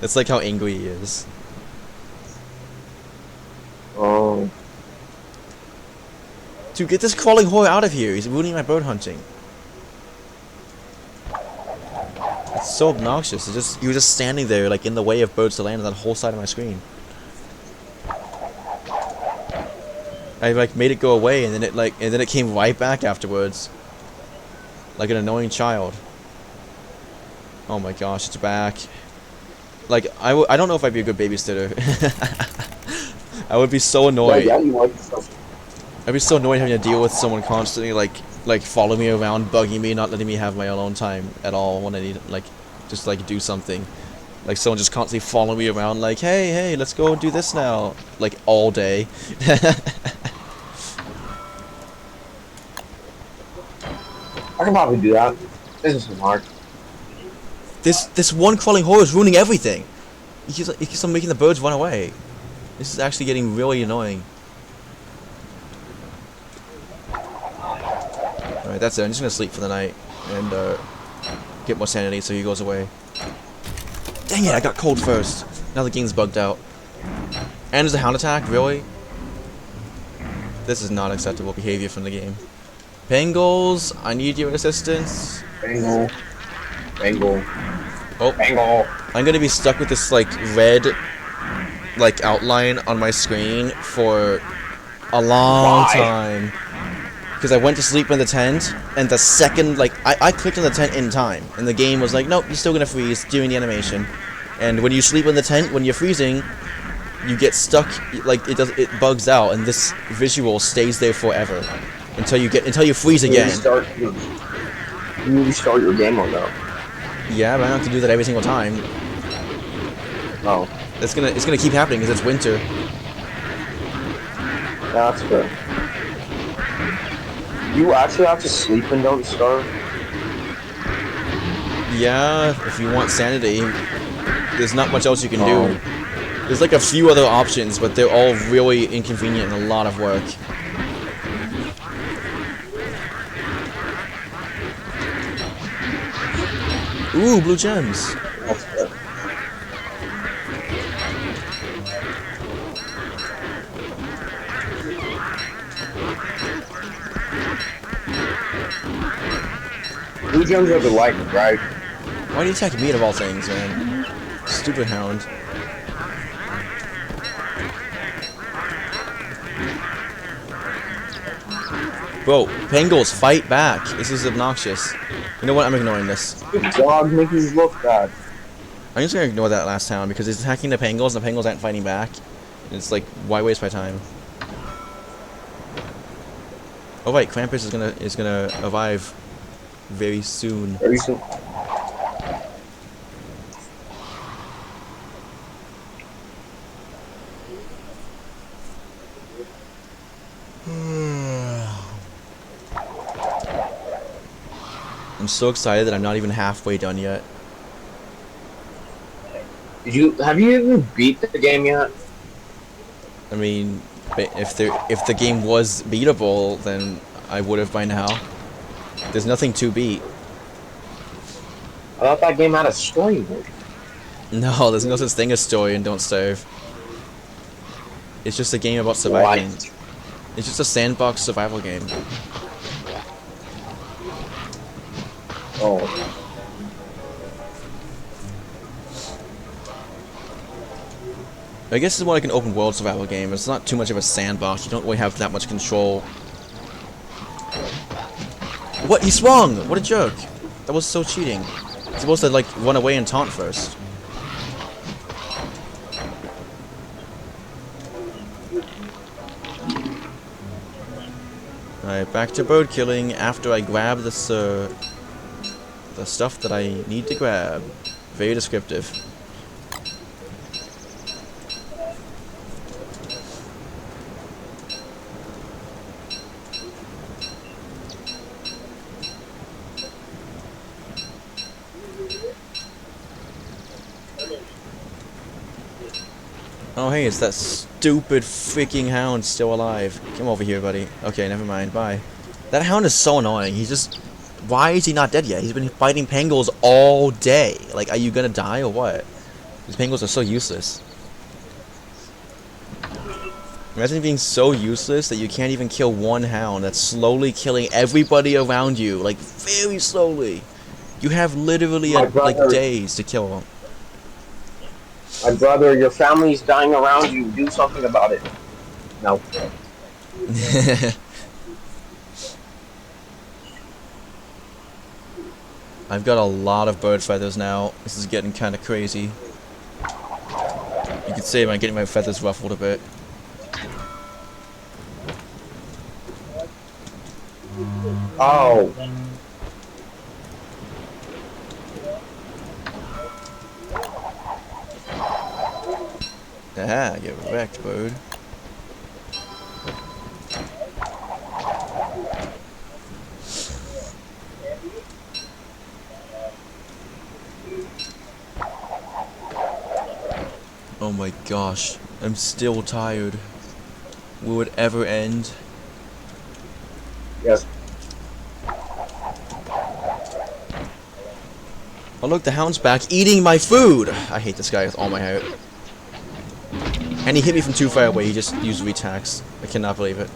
That's like how angry he is. Oh. Dude, get this crawling whore out of here. He's ruining my bird hunting. It's so obnoxious. You were just standing there, like, in the way of birds to land on that whole side of my screen. I, like, made it go away, and then it came right back afterwards. Like an annoying child. Oh my gosh, it's back. Like, I don't know if I'd be a good babysitter. I would be so annoyed. Yeah, you like stuff. I'd be so annoyed having to deal with someone constantly, like following me around, bugging me, not letting me have my alone time at all when I need, like, just, like, do something. Like, someone just constantly following me around, like, hey, let's go do this now. Like, all day. I can probably do that. This isn't hard. This one crawling whore is ruining everything. He keeps on making the birds run away. This is actually getting really annoying. Alright, that's it. I'm just gonna sleep for the night and get more sanity so he goes away. Dang it, I got cold first. Now the game's bugged out. And there's a hound attack? Really? This is not acceptable behavior from the game. Pangolls, I need your assistance. Bangle. Oh. Bangle. I'm gonna be stuck with this, like, red, like, outline on my screen for a long time. Because I went to sleep in the tent, and the second, like, I clicked on the tent in time, and the game was like, nope, you're still gonna freeze during the animation. And when you sleep in the tent, when you're freezing, you get stuck, like it bugs out, and this visual stays there forever until you freeze again. You restart your game or no? Yeah, but I don't have to do that every single time. No. It's gonna keep happening because it's winter. Yeah, that's fair. You actually have to sleep and don't starve? Yeah, if you want sanity, there's not much else you can do. There's like a few other options, but they're all really inconvenient and a lot of work. Ooh, blue gems. That's fair. Blue gems are the lightning, right? Why do you attack me of all things, man? Stupid hound. Bro, Pangolins, fight back. This is obnoxious. You know what? I'm ignoring this. Good dog making you look bad. I'm just gonna ignore that last town because it's attacking the Pangolins and the Pangolins aren't fighting back. It's like, why waste my time? Oh wait, Krampus is gonna arrive very soon. Very soon. I'm so excited that I'm not even halfway done yet. Have you even beat the game yet? I mean, if the game was beatable, then I would have by now. There's nothing to beat. I thought that game had a story mode. No, there's no such thing as story and Don't Starve. It's just a game about surviving. What? It's just a sandbox survival game. Oh. I guess it's more like an open world survival game. It's not too much of a sandbox. You don't really have that much control. What? He swung! What a jerk! That was so cheating. You're supposed to like run away and taunt first. Alright, back to bird killing after I grab this, the stuff that I need to grab. Very descriptive. Oh hey, it's that stupid freaking hound still alive. Come over here, buddy. Okay, never mind. Bye. That hound is so annoying. He's just... Why is he not dead yet? He's been fighting Pangolins all day. Like, are you gonna die or what? These Pangolins are so useless. Imagine being so useless that you can't even kill one hound that's slowly killing everybody around you. Like, very slowly. You have literally, like, days to kill them. My brother, your family's dying around you. Do something about it. No. I've got a lot of bird feathers now. This is getting kind of crazy. You could say I'm getting my feathers ruffled a bit. Oh. Aha, get wrecked, bird. Oh my gosh, I'm still tired. Will it ever end? Yes. Oh look, the hound's back eating my food! I hate this guy with all my heart. And he hit me from too far away, he just used retacks. I cannot believe it.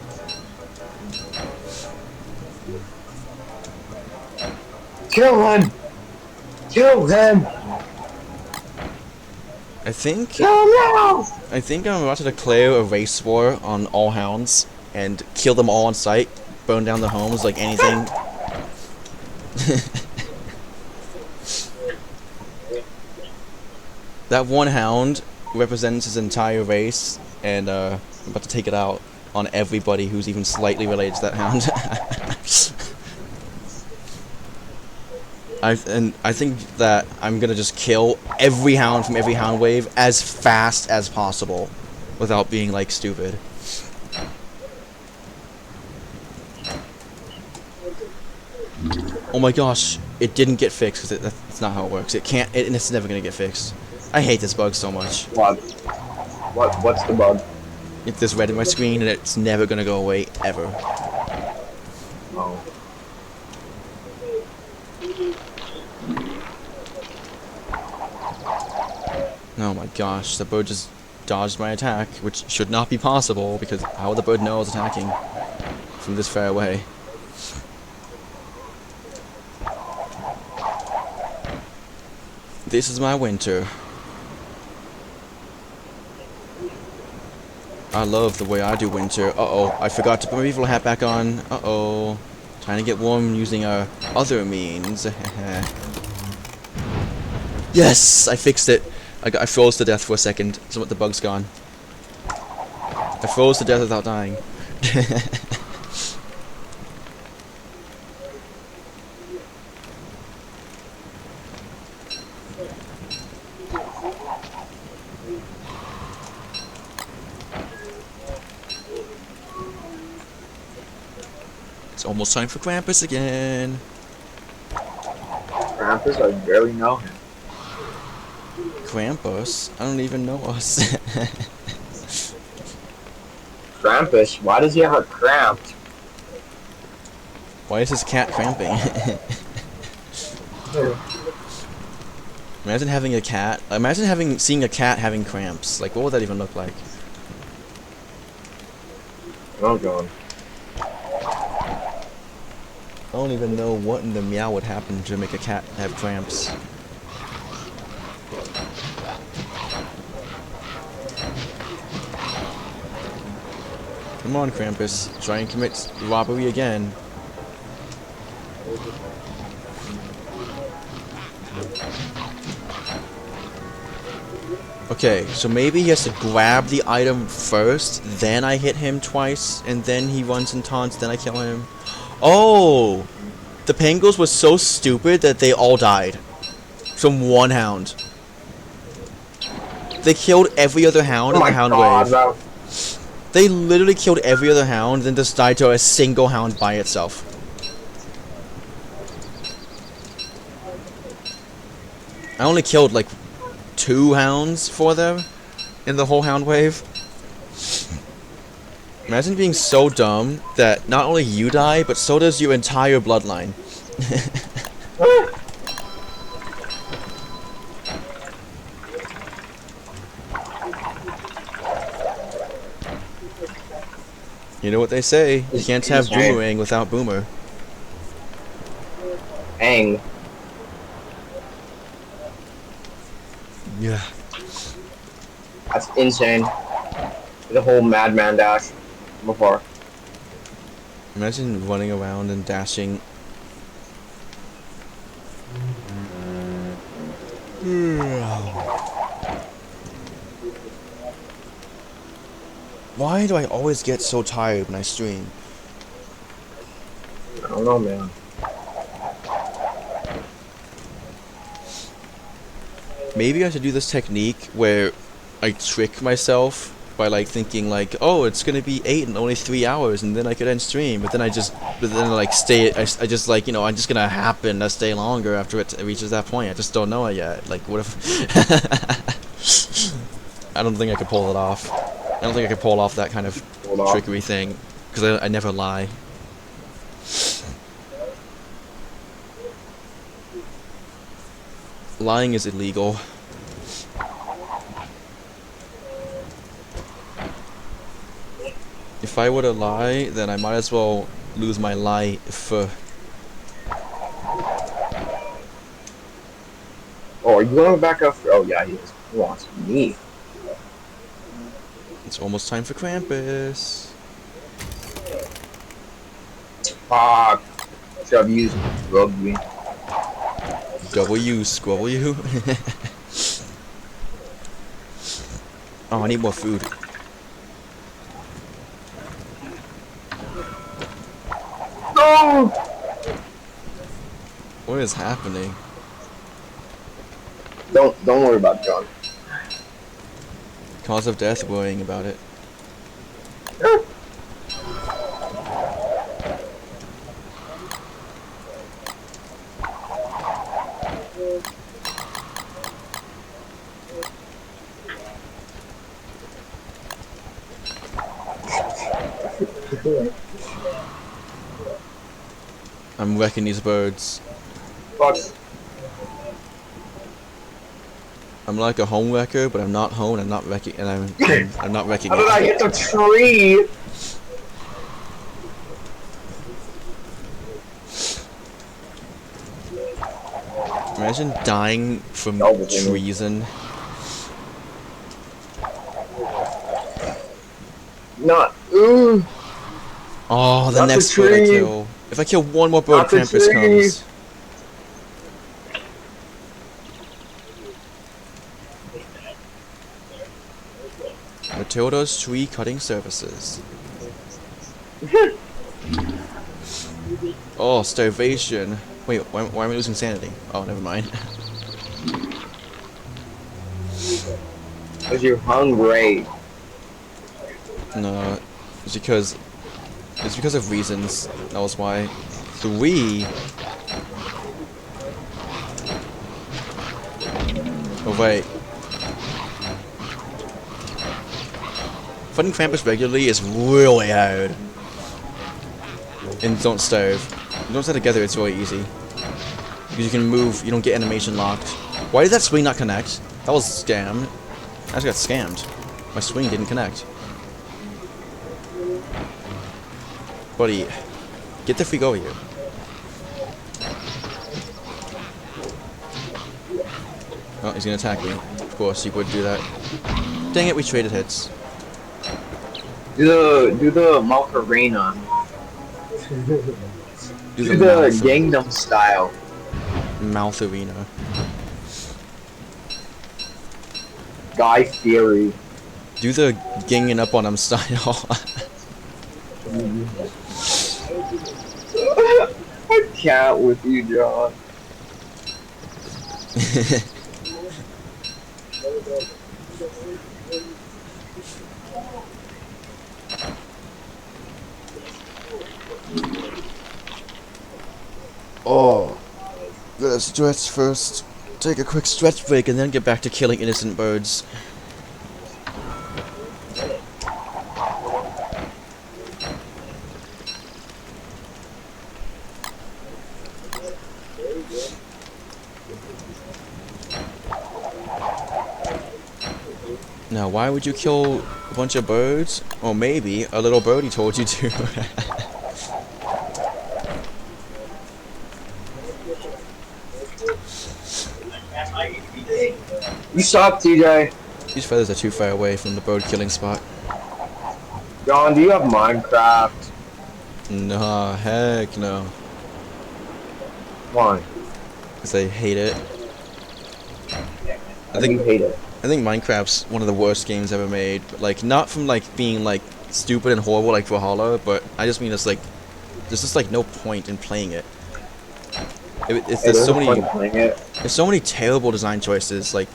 Kill him! Kill him! I think... Kill him now! I think I'm about to declare a race war on all hounds and kill them all on sight, burn down the homes like anything. That one hound represents his entire race, and I'm about to take it out on everybody who's even slightly related to that hound. I think that I'm gonna just kill every hound from every hound wave as fast as possible, without being like stupid. Oh my gosh, it didn't get fixed because that's not how it works. It can't. It's never gonna get fixed. I hate this bug so much. What? What's the bug? It's this red in my screen and it's never gonna go away ever. Oh. Oh my gosh, the bird just dodged my attack, which should not be possible because how would the bird know I was attacking from this far away? This is my winter. I love the way I do winter. Uh-oh, I forgot to put my refill hat back on. Uh-oh. Trying to get warm using other means. Yes! I fixed it. I froze to death for a second, so the bug's gone. I froze to death without dying. It's almost time for Krampus again. Krampus? I barely know him. Krampus? I don't even know us. Krampus? Why does he have a cramp? Why is his cat cramping? Imagine having a cat. Imagine seeing a cat having cramps. Like, what would that even look like? Oh god. I don't even know what in the meow would happen to make a cat have cramps. Come on, Krampus. Try and commit robbery again. Okay, so maybe he has to grab the item first, then I hit him twice, and then he runs and taunts, then I kill him. Oh! The Pangos was so stupid that they all died. From one hound. They killed every other hound in the hound wave. Bro. They literally killed every other hound, then just died to a single hound by itself. I only killed like 2 hounds for them in the whole hound wave. Imagine being so dumb that not only you die, but so does your entire bloodline. You know what they say, you can't have Boomerang without Boomer. Ang. Yeah. That's insane. The whole madman dash before. Imagine running around and dashing. Why do I always get so tired when I stream? I don't know, man. Maybe I should do this technique where I trick myself by like thinking like, oh, it's gonna be 8 in only 3 hours, and then I could end stream. But then I like stay. I just like, you know, I'm just gonna happen to stay longer after it reaches that point. I just don't know it yet. Like, what if? I don't think I could pull it off. I don't think I could pull off that kind of trickery thing because I never lie. Lying is illegal. If I were to lie, then I might as well lose my life. Oh, are you going back up? Oh, yeah, he is. He wants me. It's almost time for Krampus. Fuck. Should have used rugby. W, squabble you. Oh, I need more food. No! What is happening? Don't worry about it, John. Cause of death, worrying about it. I'm wrecking these birds. Fuck. I'm like a home wrecker, but I'm not home. I'm not wrecking, and I'm not wrecking How did I it. hit the tree? Imagine dying from Oh, treason. Not. Ooh. Oh, the Not the next bird I tree. kill. If I kill one more bird, Not the Krampus tree. comes. Matilda's tree cutting services. Oh, starvation. Wait, why am I losing sanity? Oh, never mind. Cause you're hungry. No, it's because of reasons. That was why. 3. Oh wait. Fighting Krampus regularly is really hard. And don't starve. You don't stay together, it's really easy. Because you can move, you don't get animation locked. Why did that swing not connect? That was scammed. I just got scammed. My swing didn't connect. Buddy, get the freak over here. Oh, he's gonna attack me. Of course, he would do that. Dang it, we traded hits. Do the Macarena. Do Do the mouth, Gangnam style. mouth arena. Guy Fieri. Do the ganging up on him style. I can't with you, John. Oh, gotta stretch first. Take a quick stretch break and then get back to killing innocent birds. Now, why would you kill a bunch of birds? Or maybe a little birdie told you to. You stop, TJ. These feathers are too far away from the bird killing spot. John, do you have Minecraft? Nah, heck no. Why? Because I hate it. I think you hate it. I think Minecraft's one of the worst games ever made. But, like, not from like being like stupid and horrible like Valhalla, but I just mean it's like there's just like no point in playing it. There's so many there's so many terrible design choices. Like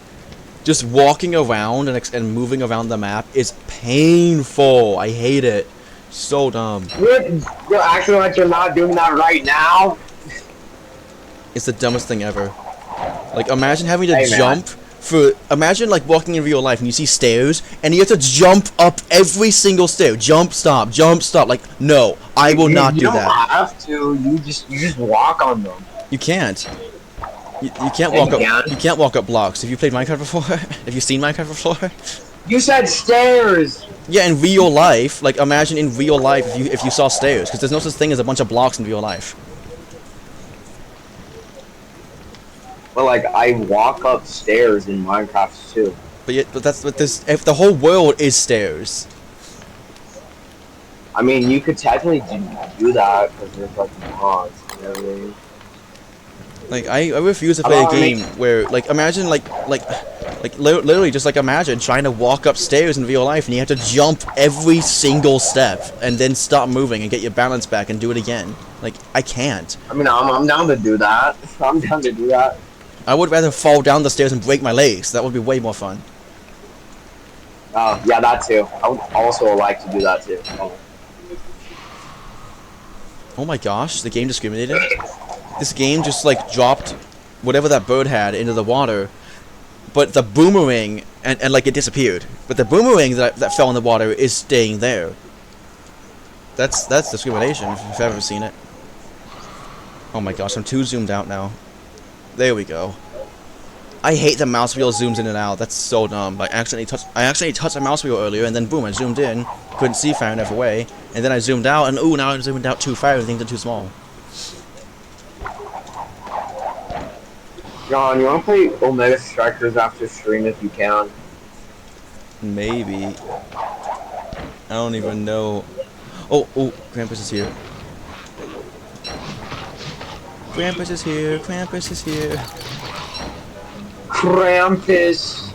just walking around and moving around the map is painful. I hate it. So dumb. You're acting like you're not doing that right now. It's the dumbest thing ever. Like imagine having to Hey, man. jump. Imagine like walking in real life and you see stairs and you have to jump up every single stair. Jump, stop, jump, stop. Like, no, I will not do that. You don't have to. You just walk on them. You can't. You can't Yeah, walk you up. can. You can't walk up blocks. Have you played Minecraft before? Have you seen Minecraft before? You said stairs. Yeah, in real life. Like, imagine in real life if you saw stairs, because there's no such thing as a bunch of blocks in real life. But like, I walk up stairs in Minecraft too. But this. If the whole world is stairs. I mean, you could technically do that because there's like mods. You know what I mean? Like, I refuse to How play a about I game make- where, like, imagine, literally just, like, imagine trying to walk upstairs in real life and you have to jump every single step and then stop moving and get your balance back and do it again. Like, I can't. I mean, I'm down to do that. I'm down to do that. I would rather fall down the stairs and break my legs. That would be way more fun. Oh, yeah, that too. I would also like to do that too. Oh my gosh, the game discriminated? This game just, like, dropped whatever that bird had into the water, but the boomerang, and like, it disappeared. But the boomerang that fell in the water is staying there. That's discrimination, if you've ever seen it. Oh my gosh, I'm too zoomed out now. There we go. I hate the mouse wheel zooms in and out. That's so dumb. I accidentally touched the mouse wheel earlier, and then boom, I zoomed in, couldn't see far enough away, and then I zoomed out, and ooh, now I zoomed out too far, and things are too small. John, you want to play Omega Strikers after stream if you can? Maybe. I don't even know. Oh, Krampus is here. Krampus is here. Krampus is here. Krampus!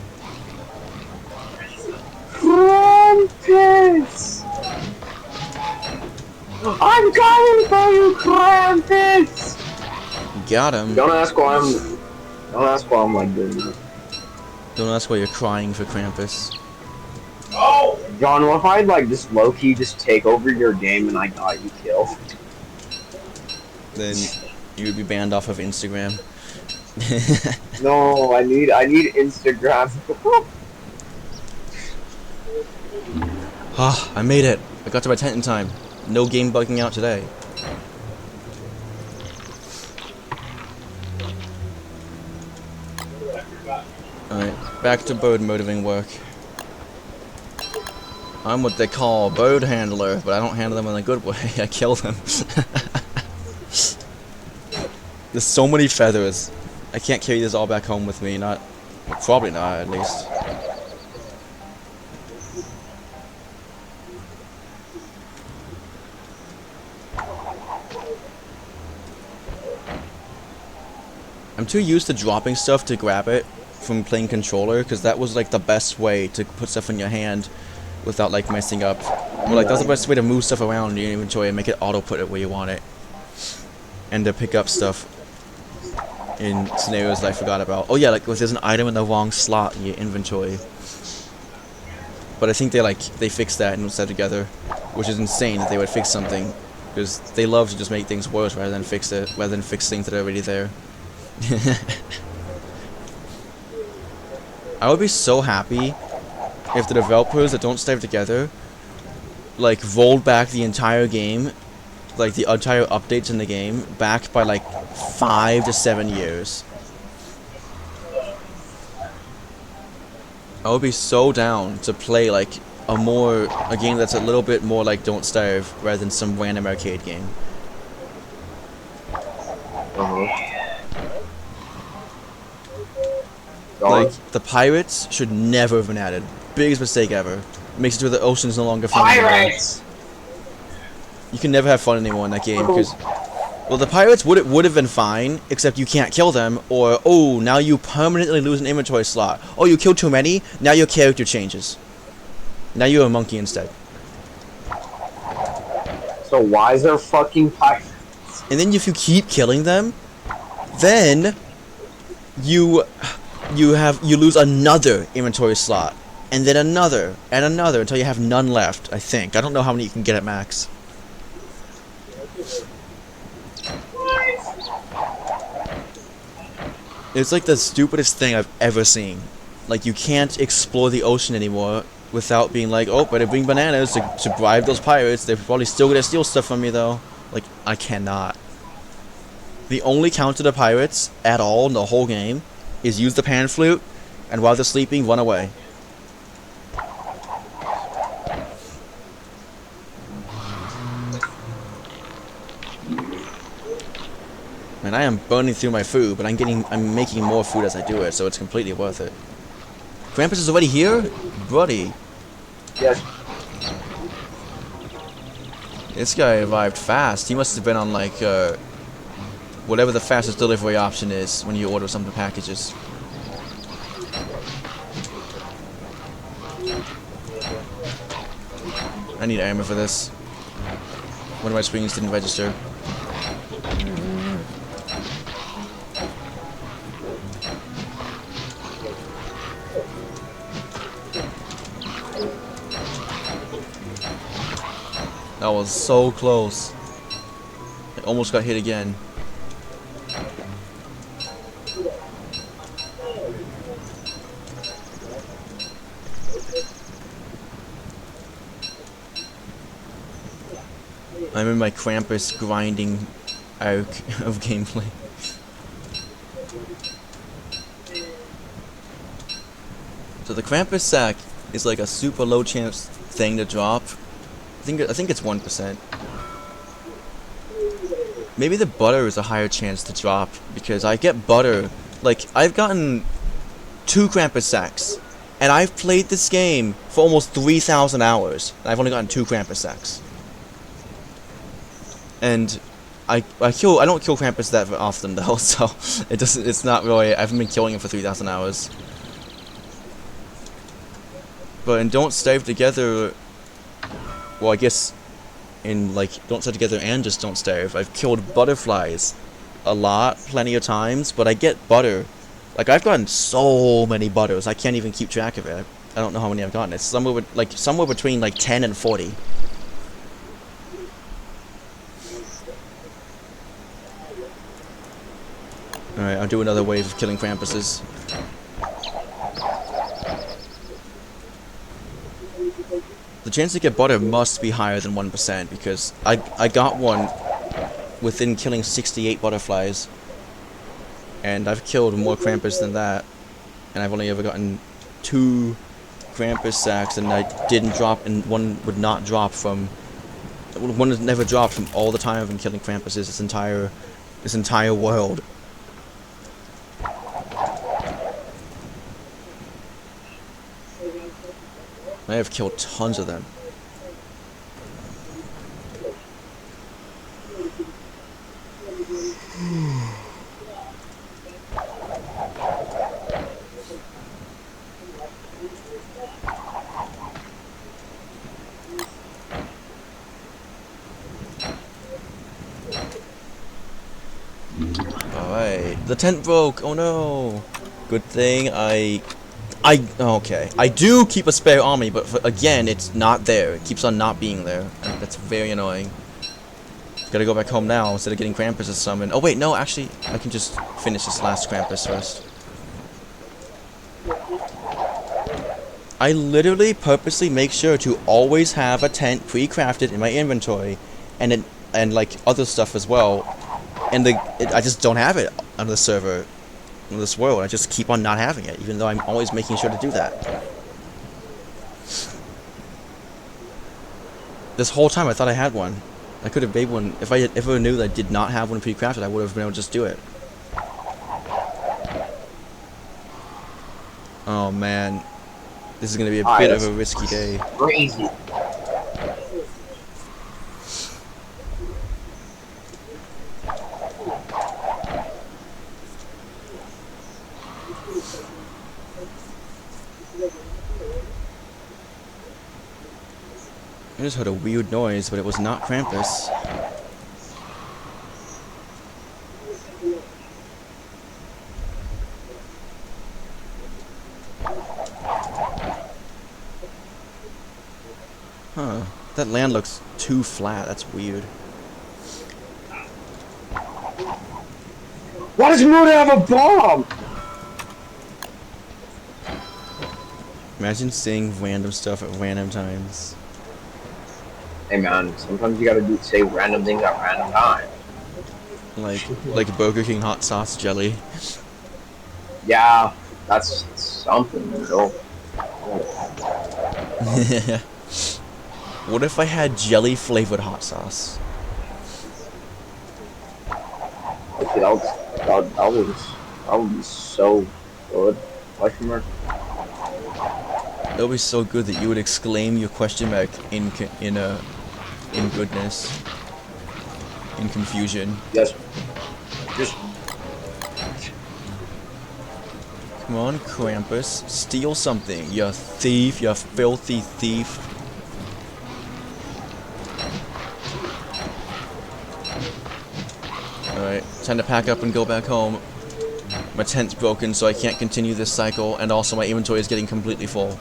Krampus! I'm coming for you, Krampus! Got him. Don't ask why I'm like doing this. Don't ask why you're crying for Krampus. John, what if I like just low-key just take over your game and I got you killed? Then you would be banned off of Instagram. No, I need Instagram. Ah, I made it. I got to my tent in time. No game bugging out today. Alright, back to bird motivating work. I'm what they call a bird handler, but I don't handle them in a good way. I kill them. There's so many feathers. I can't carry this all back home with me. Probably not, at least. I'm too used to dropping stuff to grab it from playing controller, because that was like the best way to put stuff in your hand without like messing up. Or like that's the best way to move stuff around in your inventory and make it auto put it where you want it. And to pick up stuff in scenarios that I forgot about. Oh yeah, like if there's an item in the wrong slot in your inventory. But I think they fixed that and put that together, which is insane that they would fix something, because they love to just make things worse rather than fix things that are already there. I would be so happy if the developers that don't stay together like rolled back the entire game, like the entire updates in the game back by like 5 to 7 years. I would be so down to play like a game that's a little bit more like Don't Starve rather than some random arcade game. Like, the pirates should never have been added. Biggest mistake ever. Makes it to where the ocean's no longer fun anymore. Pirates! You can never have fun anymore in that game, because... Well, the pirates would have been fine, except you can't kill them, or, oh, now you permanently lose an inventory slot. Oh, you killed too many? Now your character changes. Now you're a monkey instead. So why is there fucking pirates? And then if you keep killing them, then you lose another inventory slot, and then another, and another, until you have none left, I think. I don't know how many you can get at max. It's like the stupidest thing I've ever seen. Like, you can't explore the ocean anymore without being like, oh, better bring bananas to bribe those pirates. They're probably still gonna steal stuff from me, though. Like, I cannot. The only counter to pirates at all in the whole game is use the pan flute, and while they're sleeping, run away. And I am burning through my food, but I'm making more food as I do it, so it's completely worth it. Krampus is already here? Buddy. Yes. This guy arrived fast. He must have been on like whatever the fastest delivery option is when you order some of the packages. I need ammo for this. One of my springs didn't register. That was so close. I almost got hit again. I'm in my Krampus grinding arc of gameplay. So the Krampus sack is like a super low chance thing to drop. I think it's 1%. Maybe the butter is a higher chance to drop because I get butter. Like I've gotten 2 Krampus sacks, and I've played this game for almost 3,000 hours. And I've only gotten 2 Krampus sacks. And I don't kill Krampus that often though, so it's not really, I haven't been killing him for 3,000 hours. But in Don't Starve Together, well I guess in like Don't Starve Together and just Don't Starve, I've killed butterflies a lot, plenty of times, but I get butter. Like I've gotten so many butters, I can't even keep track of it. I don't know how many I've gotten. It's somewhere between like 10 and 40. Alright, I'll do another wave of killing Krampuses. The chance to get butter must be higher than 1% because I got one within killing 68 butterflies. And I've killed more Krampus than that. And I've only ever gotten 2 Krampus sacks, and I didn't drop, and one would not drop from... One has never dropped from all the time I've been killing Krampuses this entire world. I have killed tons of them. Alright, the tent broke, oh no! Good thing okay. I do keep a spare army, but again, it's not there. It keeps on not being there. And that's very annoying. Gotta go back home now instead of getting Krampus summoned. Oh wait, no, actually, I can just finish this last Krampus first. I literally purposely make sure to always have a tent pre-crafted in my inventory, and like other stuff as well. And I just don't have it on the server. In this world, I just keep on not having it, even though I'm always making sure to do that. This whole time I thought I had one. I could have made one. If I ever knew that I did not have one pre-crafted, I would have been able to just do it. Oh man. This is going to be a bit of a risky day. Crazy. I just heard a weird noise, but it was not Krampus. Huh. That land looks too flat. That's weird. Why does Muda have a bomb? Imagine seeing random stuff at random times. Hey man, sometimes you gotta say random things at random times. Like Burger King hot sauce jelly. Yeah, that's something, though. What if I had jelly flavored hot sauce? Okay, that would be so good. Question mark. That would be so good that you would exclaim your question mark in goodness, in confusion. Yes. Just Come on, Krampus. Steal something, you thief, you filthy thief. Alright, time to pack up and go back home. My tent's broken, so I can't continue this cycle, and also my inventory is getting completely full.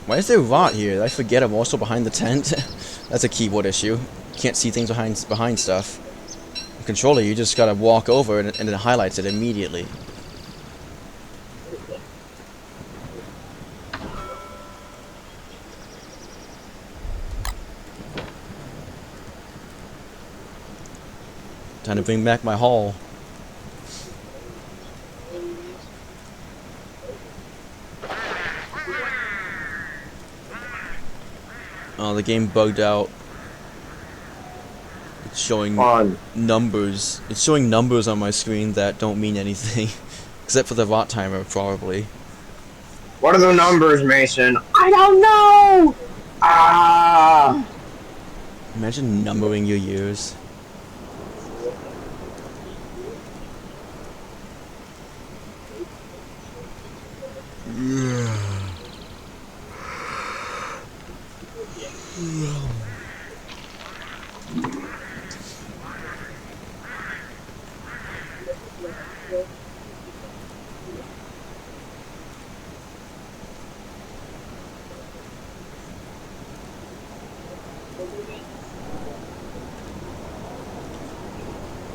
Why is there rot here? I forget I'm also behind the tent. That's a keyboard issue. Can't see things behind stuff. The controller, you just gotta walk over and it highlights it immediately. Time to bring back my haul. Oh, the game bugged out. It's showing numbers. It's showing numbers on my screen that don't mean anything. Except for the rot timer, probably. what are the numbers, Mason? I don't know. Ah. Imagine numbering your years.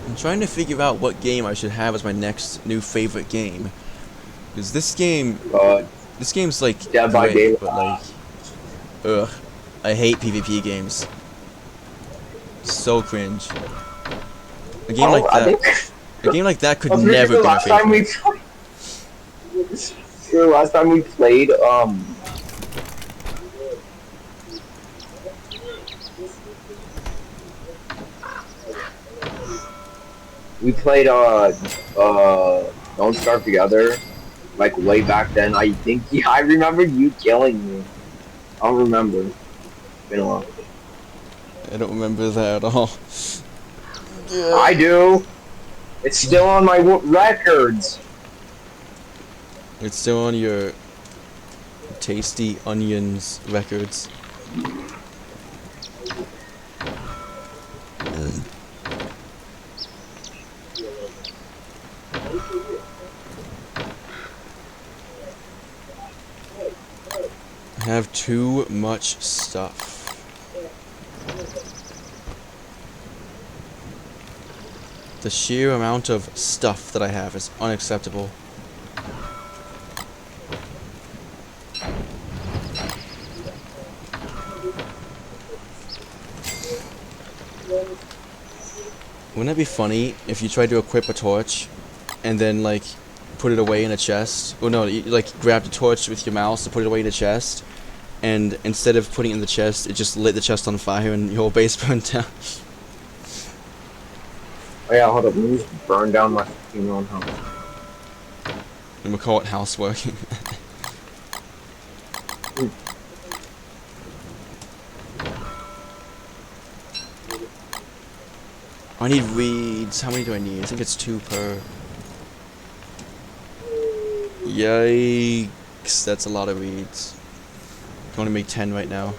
I'm trying to figure out what game I should have as my next new favorite game. Because this game's like Dead by great, Daylight. but like, ugh, I hate PvP games. So cringe. A game like that, a game like that could never be my favorite. The last time we played, Don't Starve Together, like way back then. I think, yeah, I remember you killing me. I don't remember. It's been a while. I don't remember that at all. I do. It's still on my records. It's still on your Tasty Onions records. I have too much stuff. The sheer amount of stuff that I have is unacceptable. Wouldn't it be funny if you tried to equip a torch and then like put it away in a chest? Oh no, you like grabbed a torch with your mouse to put it away in a chest, and instead of putting it in the chest, it just lit the chest on fire and your whole base burned down. Oh yeah, hold up. Let me just burn down my fucking own house. And we'll call it housework. I need reeds. How many do I need? I think it's 2 per. Yikes, that's a lot of reeds. I can only make 10 right now.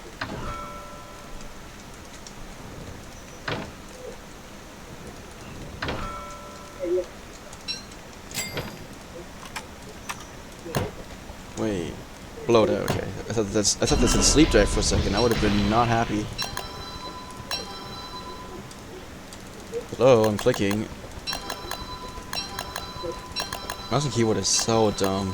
Wait, blow there, okay. I thought that said sleep drive for a second. I would have been not happy. Hello, I'm clicking. Mouse and keyboard is so dumb.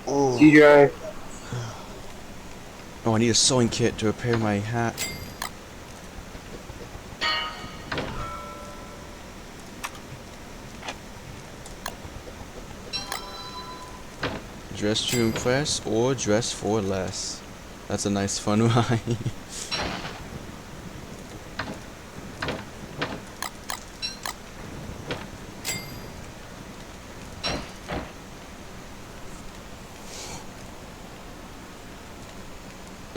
Oh. TJ. Oh, I need a sewing kit to repair my hat. Dress to impress or dress for less. That's a nice fun rhyme.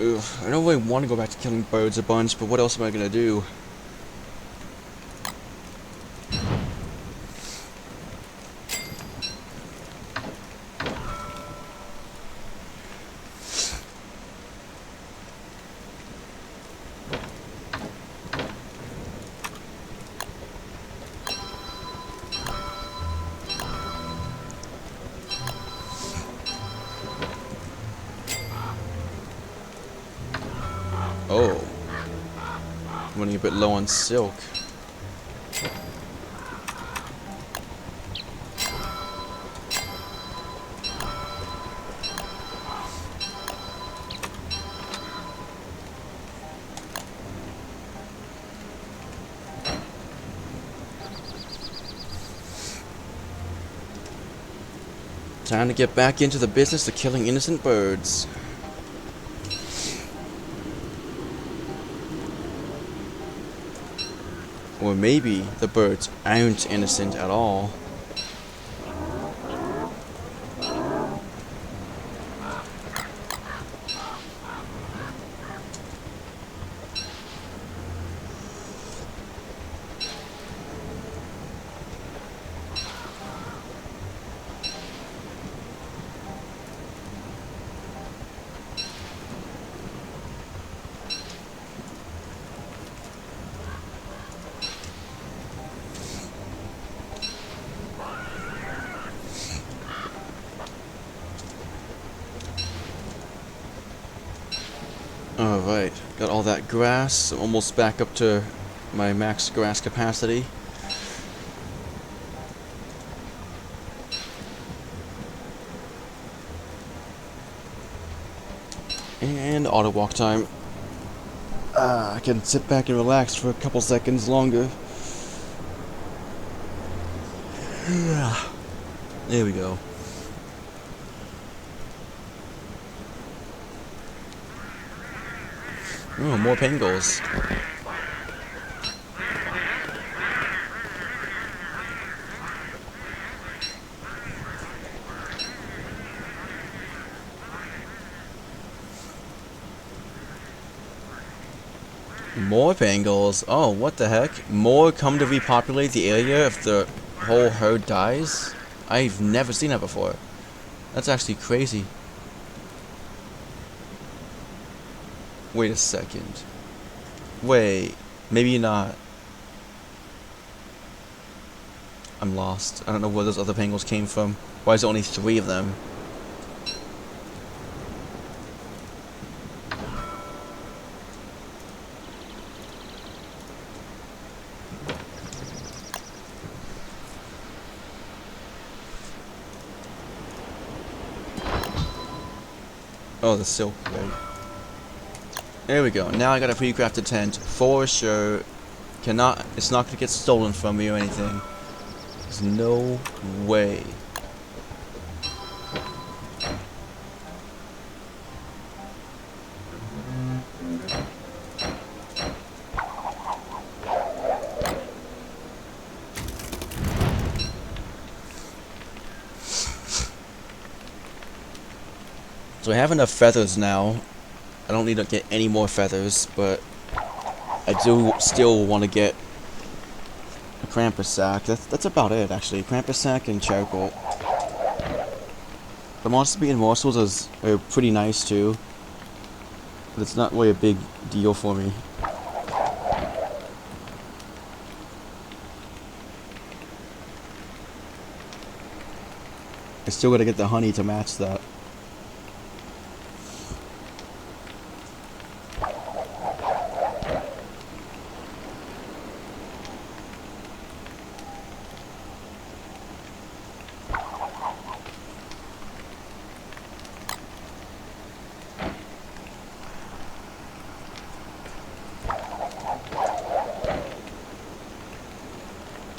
Ugh, I don't really want to go back to killing birds a bunch, but what else am I gonna do? Oh, running a bit low on silk. Time to get back into the business of killing innocent birds. Or maybe the birds aren't innocent at all. Alright, got all that grass, almost back up to my max grass capacity. And auto walk time. I can sit back and relax for a couple seconds longer. There we go. Oh, more pangolins. More pangolins. Oh, what the heck? More come to repopulate the area if the whole herd dies? I've never seen that before. That's actually crazy. Wait a second. Wait, maybe not. I'm lost. I don't know where those other pangolins came from. Why is there only 3 of them? Oh, the silk, right. There we go. Now I got a pre-crafted tent for sure. It's not gonna get stolen from me or anything. There's no way. So I have enough feathers now. I don't need to get any more feathers, but I do still want to get a Krampus sack. That's about it, actually. Krampus sack and charcoal. The monster meat and morsels are pretty nice too, but it's not really a big deal for me. I still gotta get the honey to match that.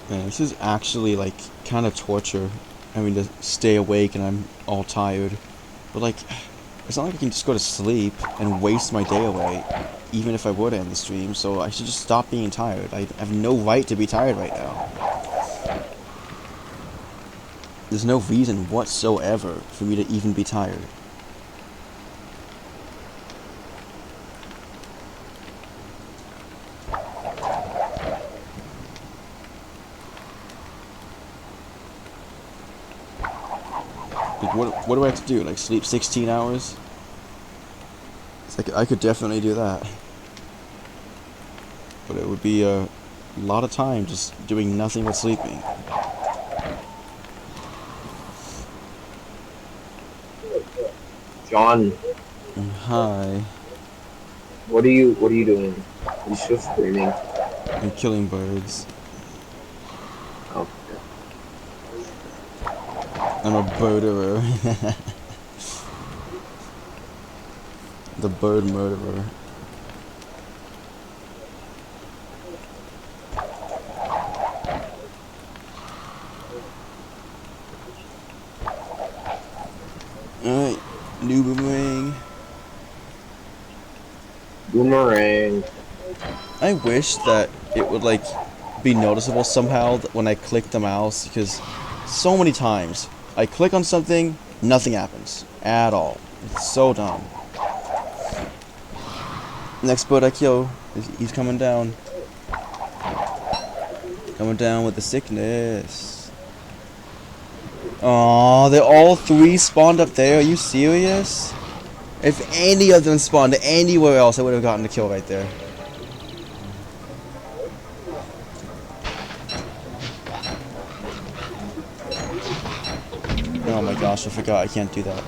Man, this is actually like kind of torture. Having to stay awake and I'm all tired. But like, it's not like I can just go to sleep and waste my day away, even if I were to end the stream, so I should just stop being tired. I have no right to be tired right now. There's no reason whatsoever for me to even be tired. Like, what do I have to do? Like, sleep 16 hours? It's like, I could definitely do that. But it would be a lot of time just doing nothing but sleeping. John, Hi. what are you doing? You still screaming? I'm killing birds. Oh, I'm a birderer. The bird murderer. Alright, new boomerang. boomerang. I wish that it would like be noticeable somehow when I click the mouse, because so many times I click on something, nothing happens at all. It's so dumb. Next bird I kill, he's coming down. Coming down with the sickness. Aw, they're all three spawned up there. Are you serious? If any of them spawned anywhere else, I would have gotten the kill right there. Oh my gosh, I forgot I can't do that.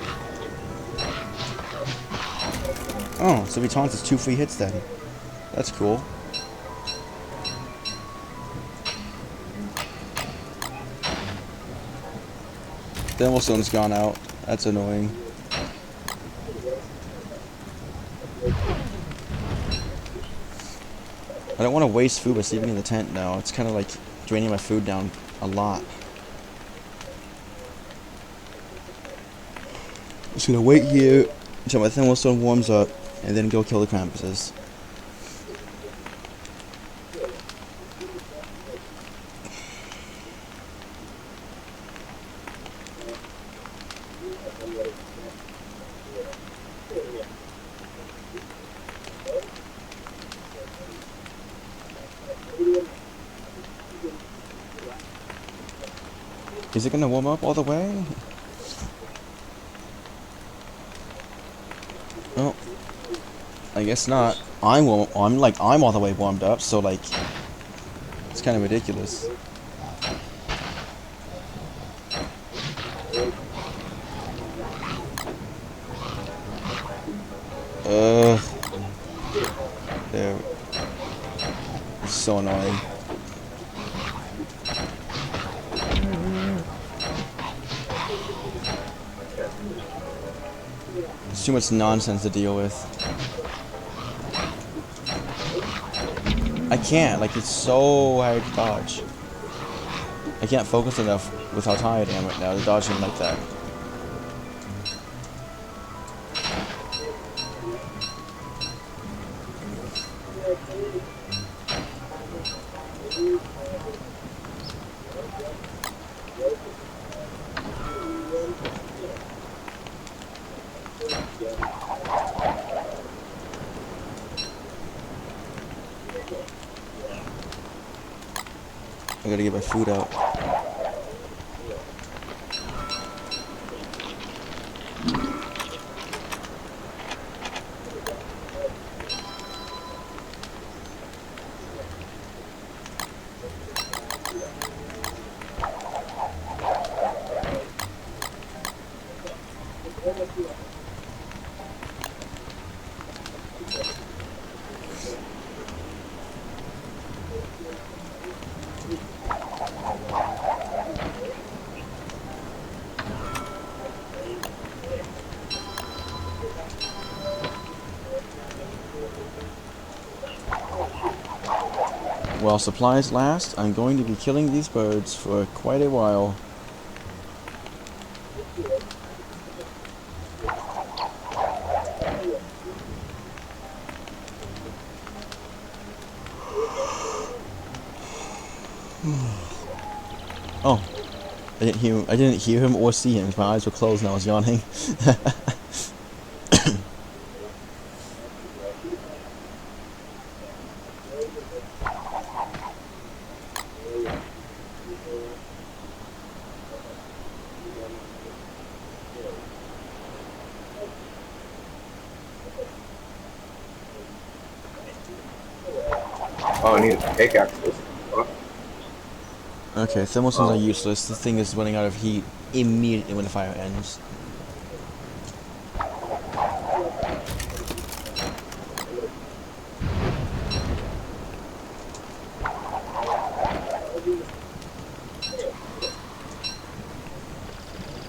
Oh, so he taunts us 2 free hits then. That's cool. The Emeraldstone's gone out. That's annoying. I don't want to waste food by sleeping in the tent now. It's kind of like draining my food down a lot. I'm just gonna wait here until my Thermalstone warms up and then go kill the Krampuses. Is it gonna warm up all the way? Oh, I guess not. I'm all the way warmed up, so like it's kind of ridiculous. There. It's so annoying. It's too much nonsense to deal with. I can't, like, it's so hard to dodge. I can't focus enough with how tired I am right now to dodge him like that. I gotta get my food out. While supplies last, I'm going to be killing these birds for quite a while. Oh, I didn't hear him or see him. My eyes were closed and I was yawning. Oh, I need a pickaxe. Fuck. Okay, thermostones are Oh. useless. The thing is running out of heat immediately when the fire ends.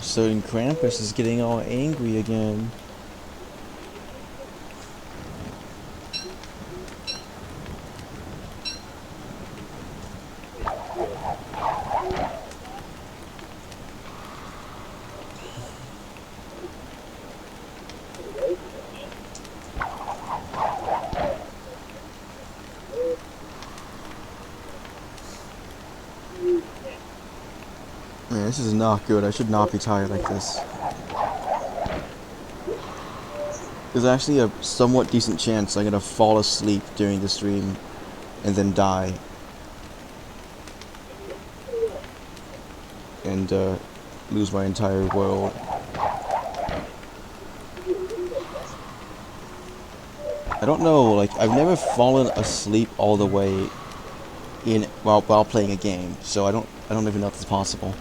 Certain Krampus is getting all angry again. Man, this is not good. I should not be tired like this. There's actually a somewhat decent chance I'm gonna fall asleep during the stream and then die. And lose my entire world. I don't know, like, I've never fallen asleep all the way while playing a game, so I don't even know if it's possible.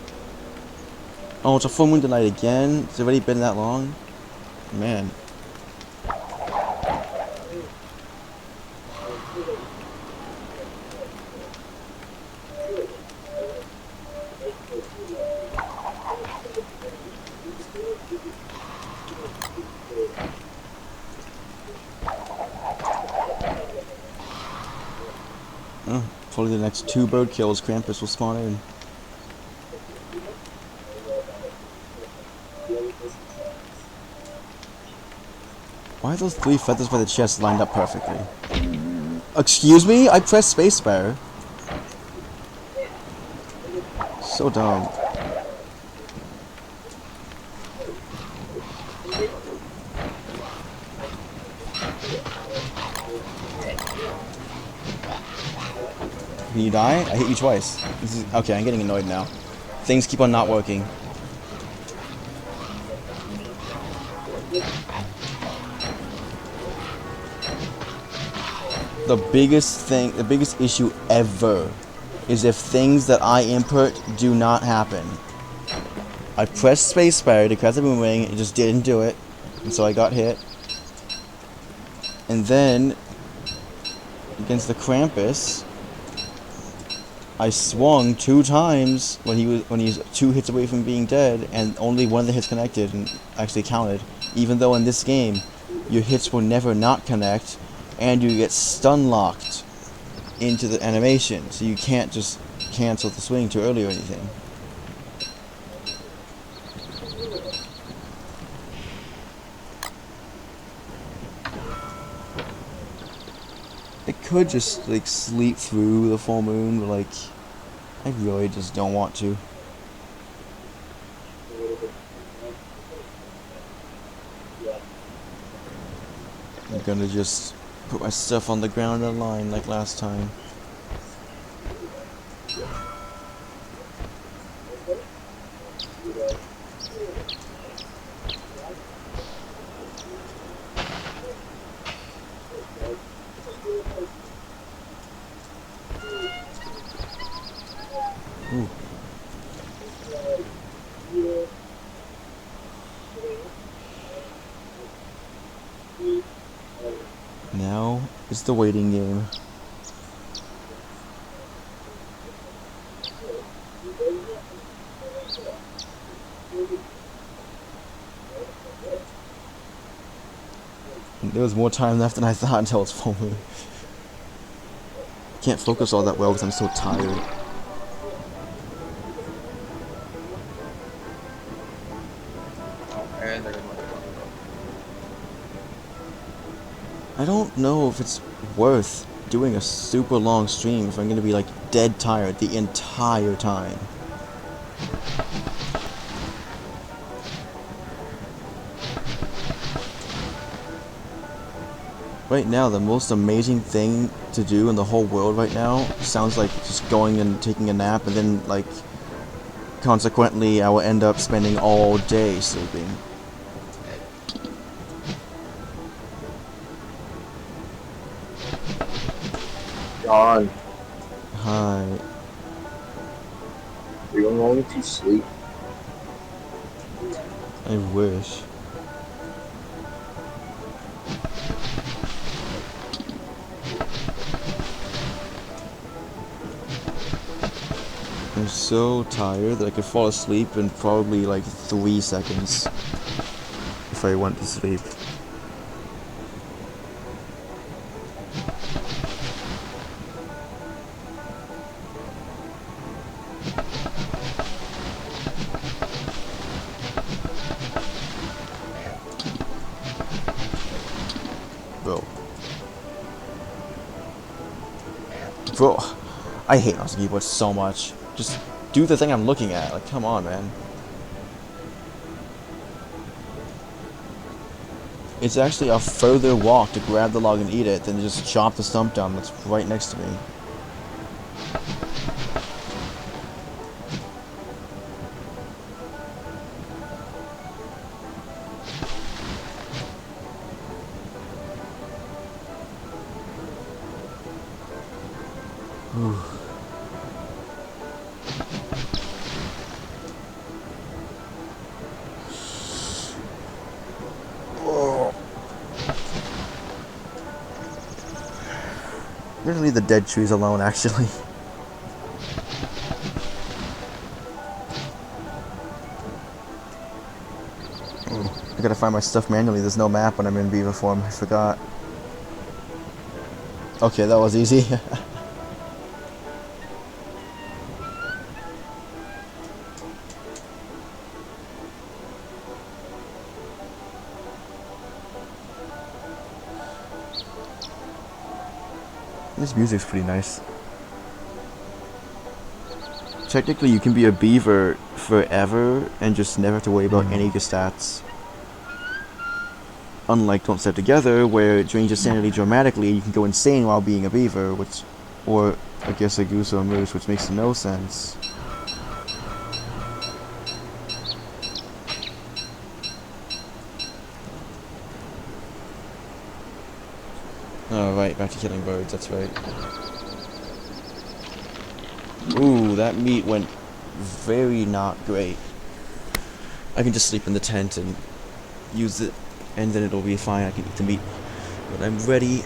Oh, it's a full moon tonight again? It's already been that long? Man. Probably the next 2 bird kills, Krampus will spawn in. Why are those 3 feathers by the chest lined up perfectly? Excuse me? I pressed spacebar. So dumb. Can you die? I hit you twice. Okay, I'm getting annoyed now. Things keep on not working. The biggest issue ever is if things that I input do not happen. I pressed spacebar to cast the boomerang, it just didn't do it, and so I got hit. And then, against the Krampus, I swung 2 times when he was 2 hits away from being dead, and only one of the hits connected and actually counted. Even though in this game, your hits will never not connect, and you get stun locked into the animation, so you can't just cancel the swing too early or anything. I could just like sleep through the full moon, but like I really just don't want to. I'm gonna just put my stuff on the ground in line like last time. Ooh. Now it's the waiting game. There was more time left than I thought until it's full moon. Can't focus all that well because I'm so tired. I don't know if it's worth doing a super long stream if I'm gonna be like dead tired the entire time. Right now, the most amazing thing to do in the whole world right now sounds like just going and taking a nap, and then like consequently I will end up spending all day sleeping. John, Hi. you're going to sleep. I wish. I'm so tired that I could fall asleep in probably like 3 seconds if I went to sleep. Bro. Bro, I hate mouse and keyboard so much. Just do the thing I'm looking at. Like, come on, man. It's actually a further walk to grab the log and eat it than to just chop the stump down that's right next to me. I'm gonna leave the dead trees alone, actually. I gotta find my stuff manually. There's no map when I'm in beaver form. I forgot. Okay, that was easy. This music's pretty nice. Technically, you can be a beaver forever and just never have to worry about any of your stats. Unlike Don't Step Together, where it drains your sanity dramatically, you can go insane while being a beaver, which, or I guess a goose or a moose, which makes no sense. Oh, right, back to killing birds, that's right. Ooh, that meat went very not great. I can just sleep in the tent and use it, and then it'll be fine. I can eat the meat when I'm ready.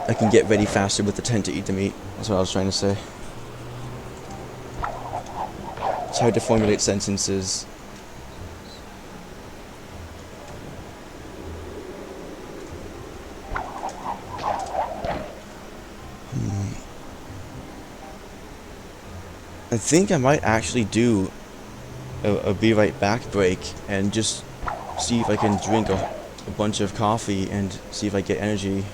I can get ready faster with the tent to eat the meat. That's what I was trying to say. It's hard to formulate sentences. I think I might actually do a Be Right Back break and just see if I can drink a bunch of coffee and see if I get energy,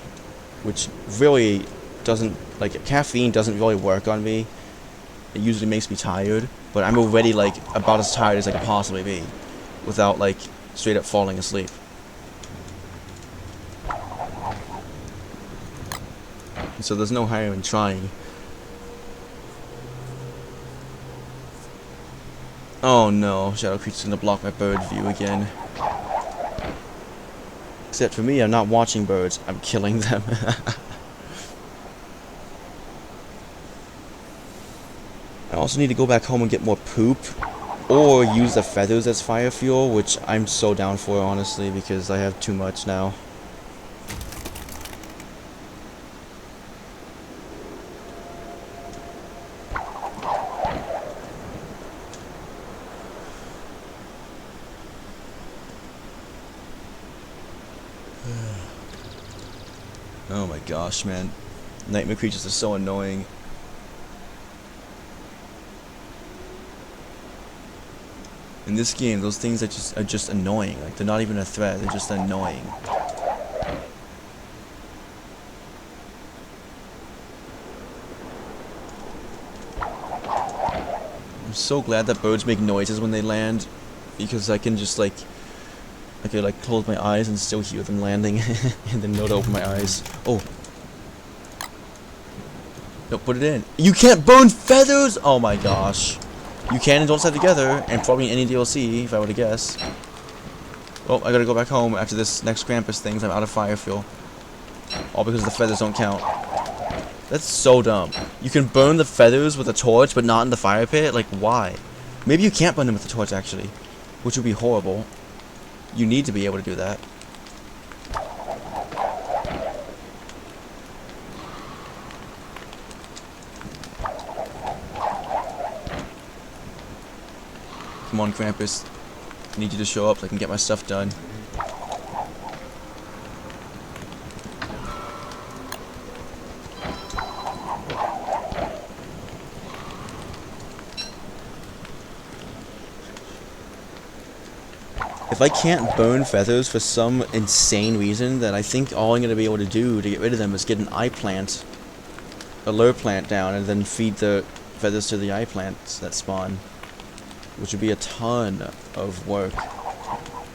which really doesn't, like, caffeine doesn't really work on me. It usually makes me tired, but I'm already like about as tired as I could possibly be without like straight up falling asleep. So there's no harm in trying. Oh no, Shadow Creature's gonna block my bird view again. Except for me, I'm not watching birds, I'm killing them. I also need to go back home and get more poop, or use the feathers as fire fuel, which I'm so down for, honestly, because I have too much now. Oh my gosh, man. Nightmare creatures are so annoying. In this game, those things are just annoying. Like, they're not even a threat, they're just annoying. I'm so glad that birds make noises when they land, because I can just like, I could like close my eyes and still hear them landing, and then know to open my eyes. Oh. No, put it in. You can't burn feathers! Oh my gosh. You can and Don't Step Together, and probably in any DLC, if I were to guess. Oh, I gotta go back home after this next Krampus thing. I'm out of fire fuel. All because the feathers don't count. That's so dumb. You can burn the feathers with a torch, but not in the fire pit? Like, why? Maybe you can't burn them with a torch, actually. Which would be horrible. You need to be able to do that. Come on, Krampus. I need you to show up so I can get my stuff done. If I can't burn feathers for some insane reason, then I think all I'm going to be able to do to get rid of them is get an eye plant, a lure plant down, and then feed the feathers to the eye plants that spawn. Which would be a ton of work.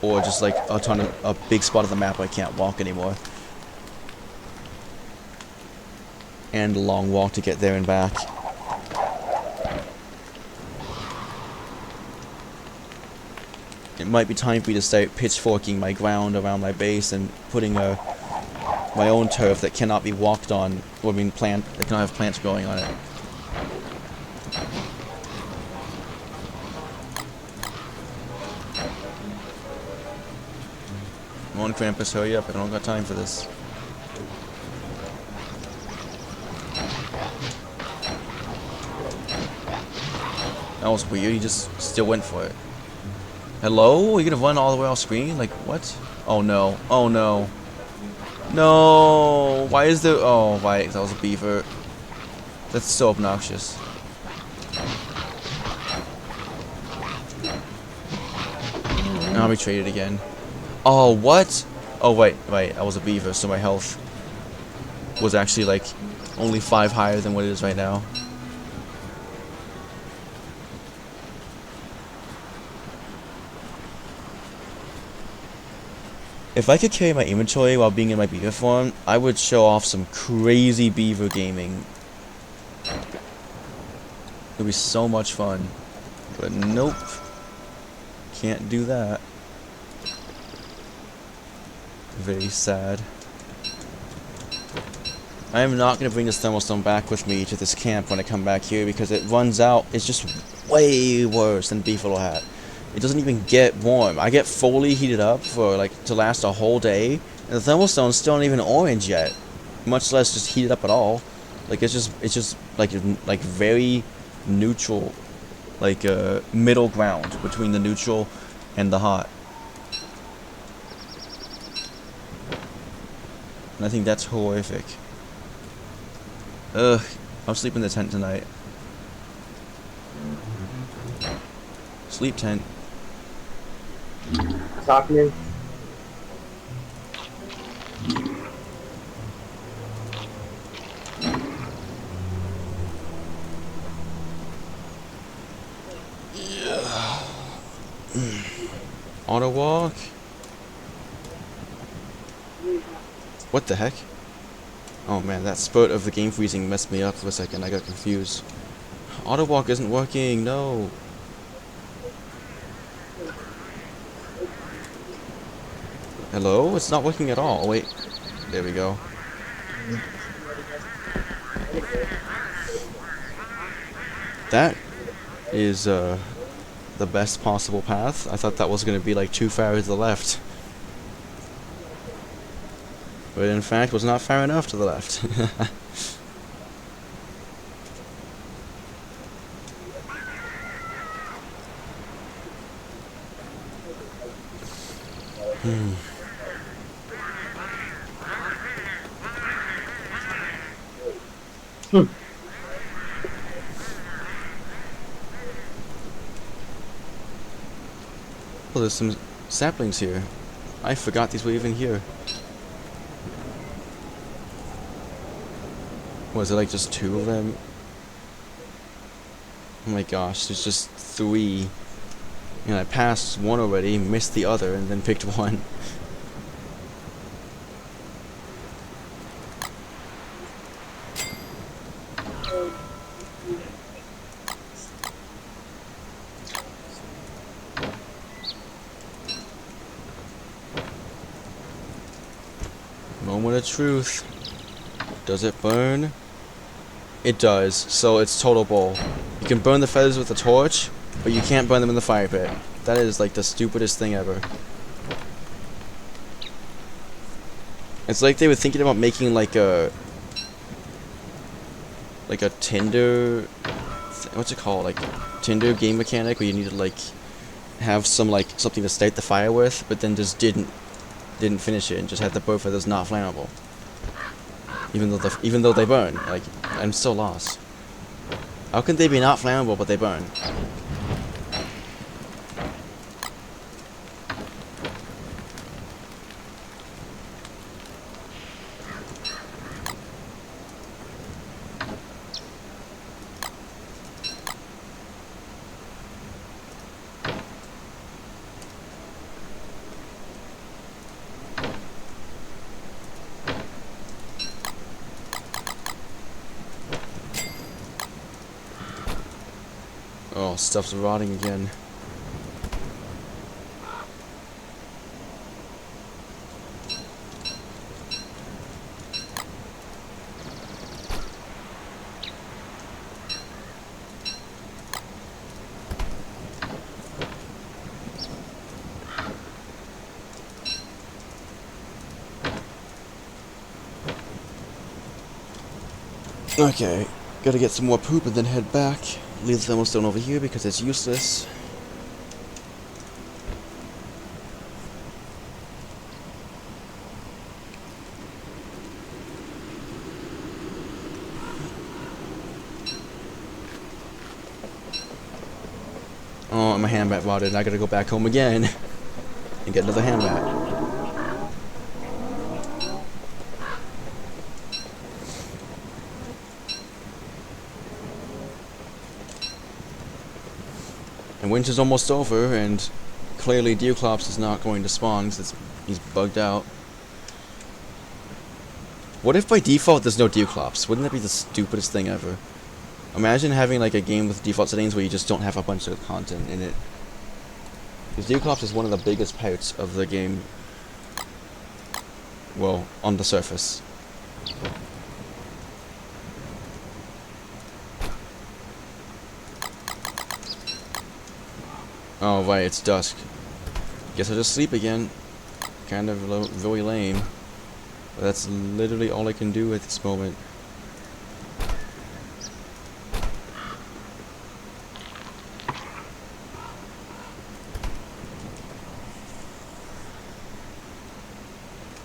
Or just like a big spot of the map where I can't walk anymore. And a long walk to get there and back. It might be time for me to start pitchforking my ground around my base and putting my own turf that cannot be walked on, or I mean that cannot have plants growing on it. Come on, Krampus, hurry up, I don't got time for this. That was weird, he just still went for it. Hello? Are you gonna run all the way off screen? Like, what? Oh no. Oh no. No! Why is there— oh, right, that was a beaver. That's so obnoxious. I'll be traded again. Oh, what? Oh, wait, I was a beaver, so my health was actually, like, only 5 higher than what it is right now. If I could carry my inventory while being in my beaver form, I would show off some crazy beaver gaming. It would be so much fun. But nope. Can't do that. Very sad. I am not going to bring this thermal stone back with me to this camp when I come back here because it runs out. It's just way worse than Beefalo Hat. It doesn't even get warm. I get fully heated up for like to last a whole day, and the thermal stone's still not even orange yet, much less just heated up at all. Like it's just like very neutral, like middle ground between the neutral and the hot. And I think that's horrific. Ugh, I'll sleep in the tent tonight. Sleep tent. Talking. Yeah. Auto walk. What the heck? Oh man, that spurt of the game freezing messed me up for a second. I got confused. Auto walk isn't working. No. Hello? It's not working at all. Wait. There we go. That is the best possible path. I thought that was going to be like too far to the left. But in fact was not far enough to the left. Well, there's some saplings here. I forgot these were even here. Was it like just 2 of them? Oh my gosh, there's just 3. And I passed one already, missed the other, and then picked one. Moment of truth. Does it burn? It does, so it's total bull. You can burn the feathers with a torch, but you can't burn them in the fire pit. That is like the stupidest thing ever. It's like they were thinking about making like a Tinder, what's it called, like Tinder game mechanic where you need to like have some like something to start the fire with, but then just didn't finish it and just had the burn feathers not flammable. Even though they burn, like I'm so lost. How can they be not flammable but they burn? Oh, stuff's rotting again. Okay, gotta get some more poop and then head back. Leave the thermostone over here because it's useless. Oh, my hand bat rotted. I gotta go back home again and get another hand bat. And winter's almost over, and clearly Deoclops is not going to spawn because he's bugged out. What if by default there's no Deoclops? Wouldn't that be the stupidest thing ever? Imagine having like a game with default settings where you just don't have a bunch of content in it. Because Deoclops is one of the biggest parts of the game. Well, on the surface. Oh right, it's dusk. Guess I'll just sleep again. Kind of really lame. But that's literally all I can do at this moment.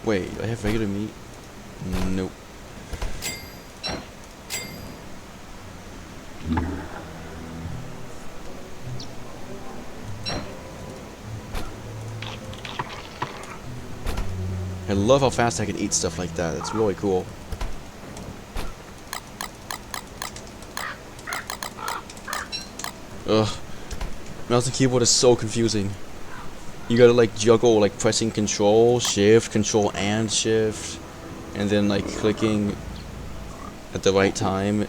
Wait, do I have regular meat? Nope. I love how fast I can eat stuff like that. It's really cool. Ugh. Mouse and keyboard is so confusing. You gotta like juggle like pressing control, and shift, and then like clicking at the right time.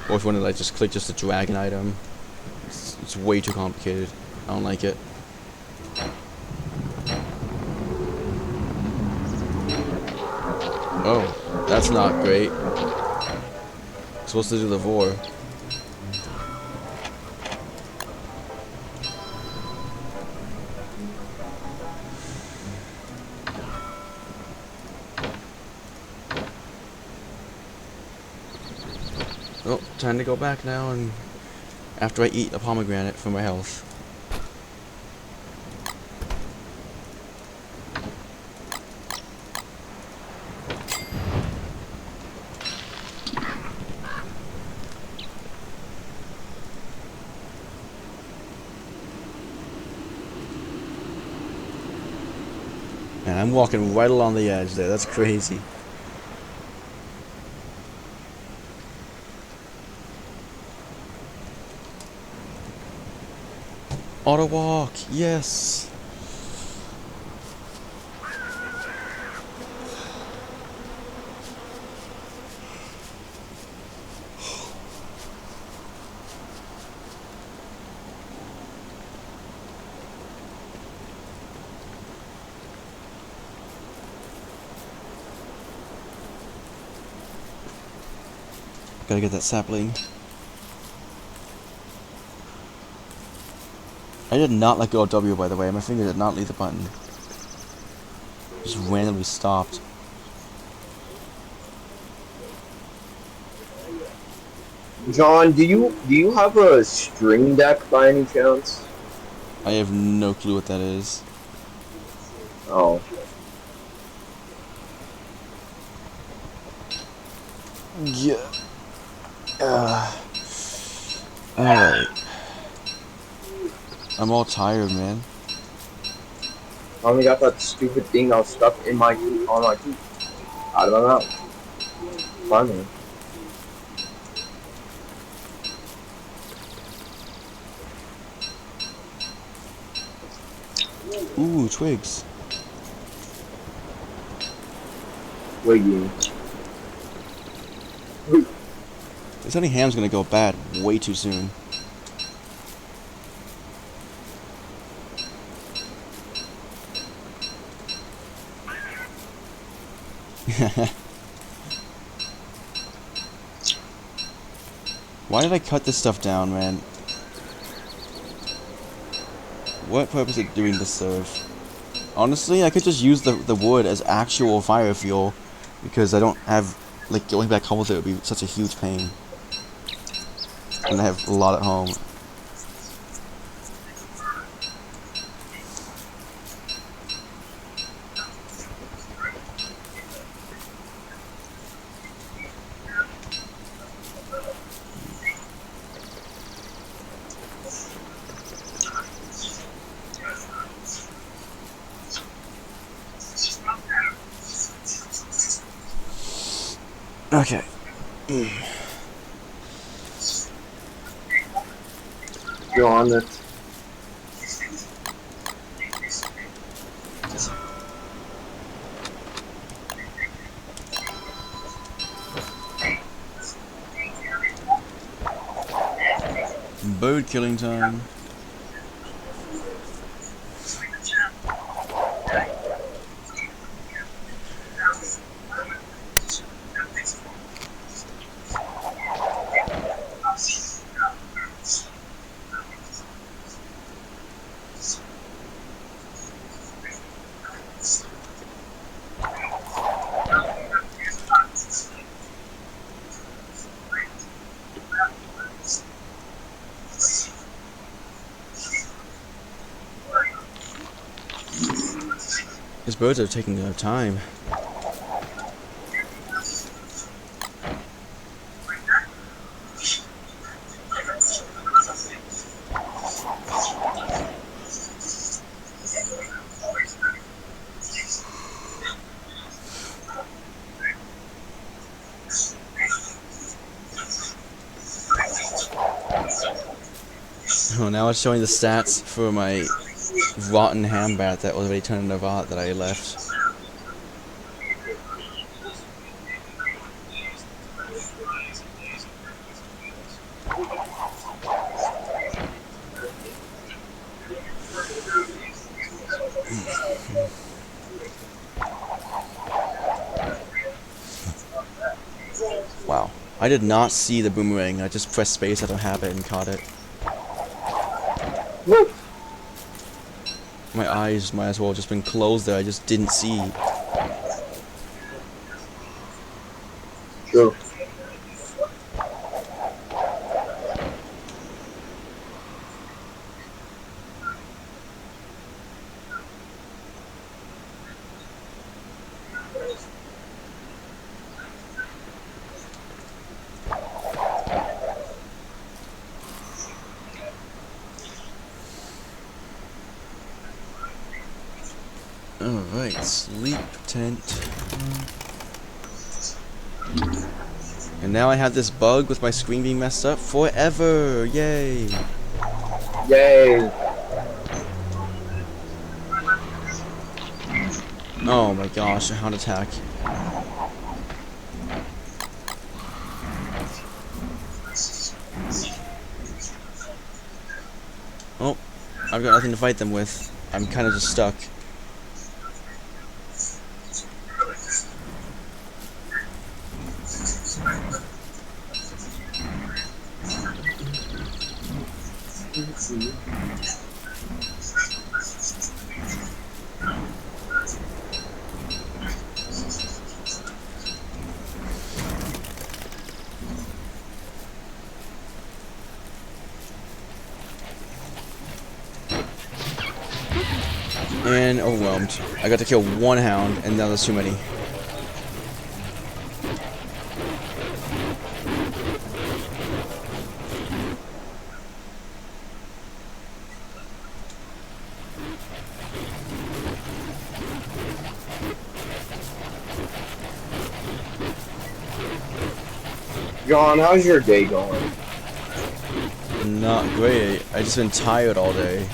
Or if you wanna like just click just to drag an item. It's way too complicated. I don't like it. Oh, that's not great. I'm supposed to do the vor. Oh, time to go back now and after I eat a pomegranate for my health. Man, I'm walking right along the edge there. That's crazy. Auto walk, yes. Gotta get that sapling. I did not let go of W, by the way. My finger did not leave the button. Just randomly stopped. John, do you have a string deck by any chance? I have no clue what that is. Oh. Yeah. Alright. I'm all tired, man. I only got that stupid thing that was stuck in my tooth, on my tooth. Out of my mouth. Finally. Ooh, twigs. Wiggy. This honey ham's gonna go bad way too soon. Why did I cut this stuff down, man? What purpose is it doing this serve? Honestly, I could just use the wood as actual fire fuel, because I don't have, like, going back home with it would be such a huge pain. And I have a lot at home. Okay. Go on it. Bird killing time. These birds are taking their time. Oh, now it's showing the stats for my rotten ham bat that was already turned into rot that I left. Wow. I did not see the boomerang. I just pressed space out of habit and caught it. Woo! My eyes might as well have just been closed there. I just didn't see. True. Alright, sleep tent. And now I have this bug with my screen being messed up forever! Yay! Yay! Oh my gosh, a hound attack. Oh, I've got nothing to fight them with. I'm kind of just stuck. And overwhelmed. I got to kill one hound, and now there's too many. John, how's your day going? Not great. I just been tired all day.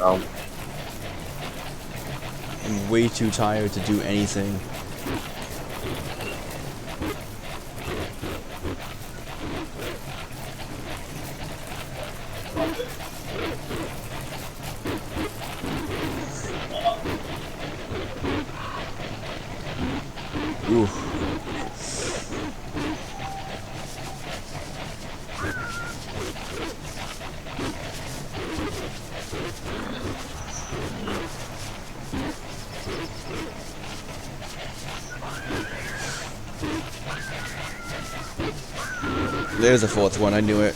Oh. I'm way too tired to do anything. Ooh. There's the fourth one, I knew it.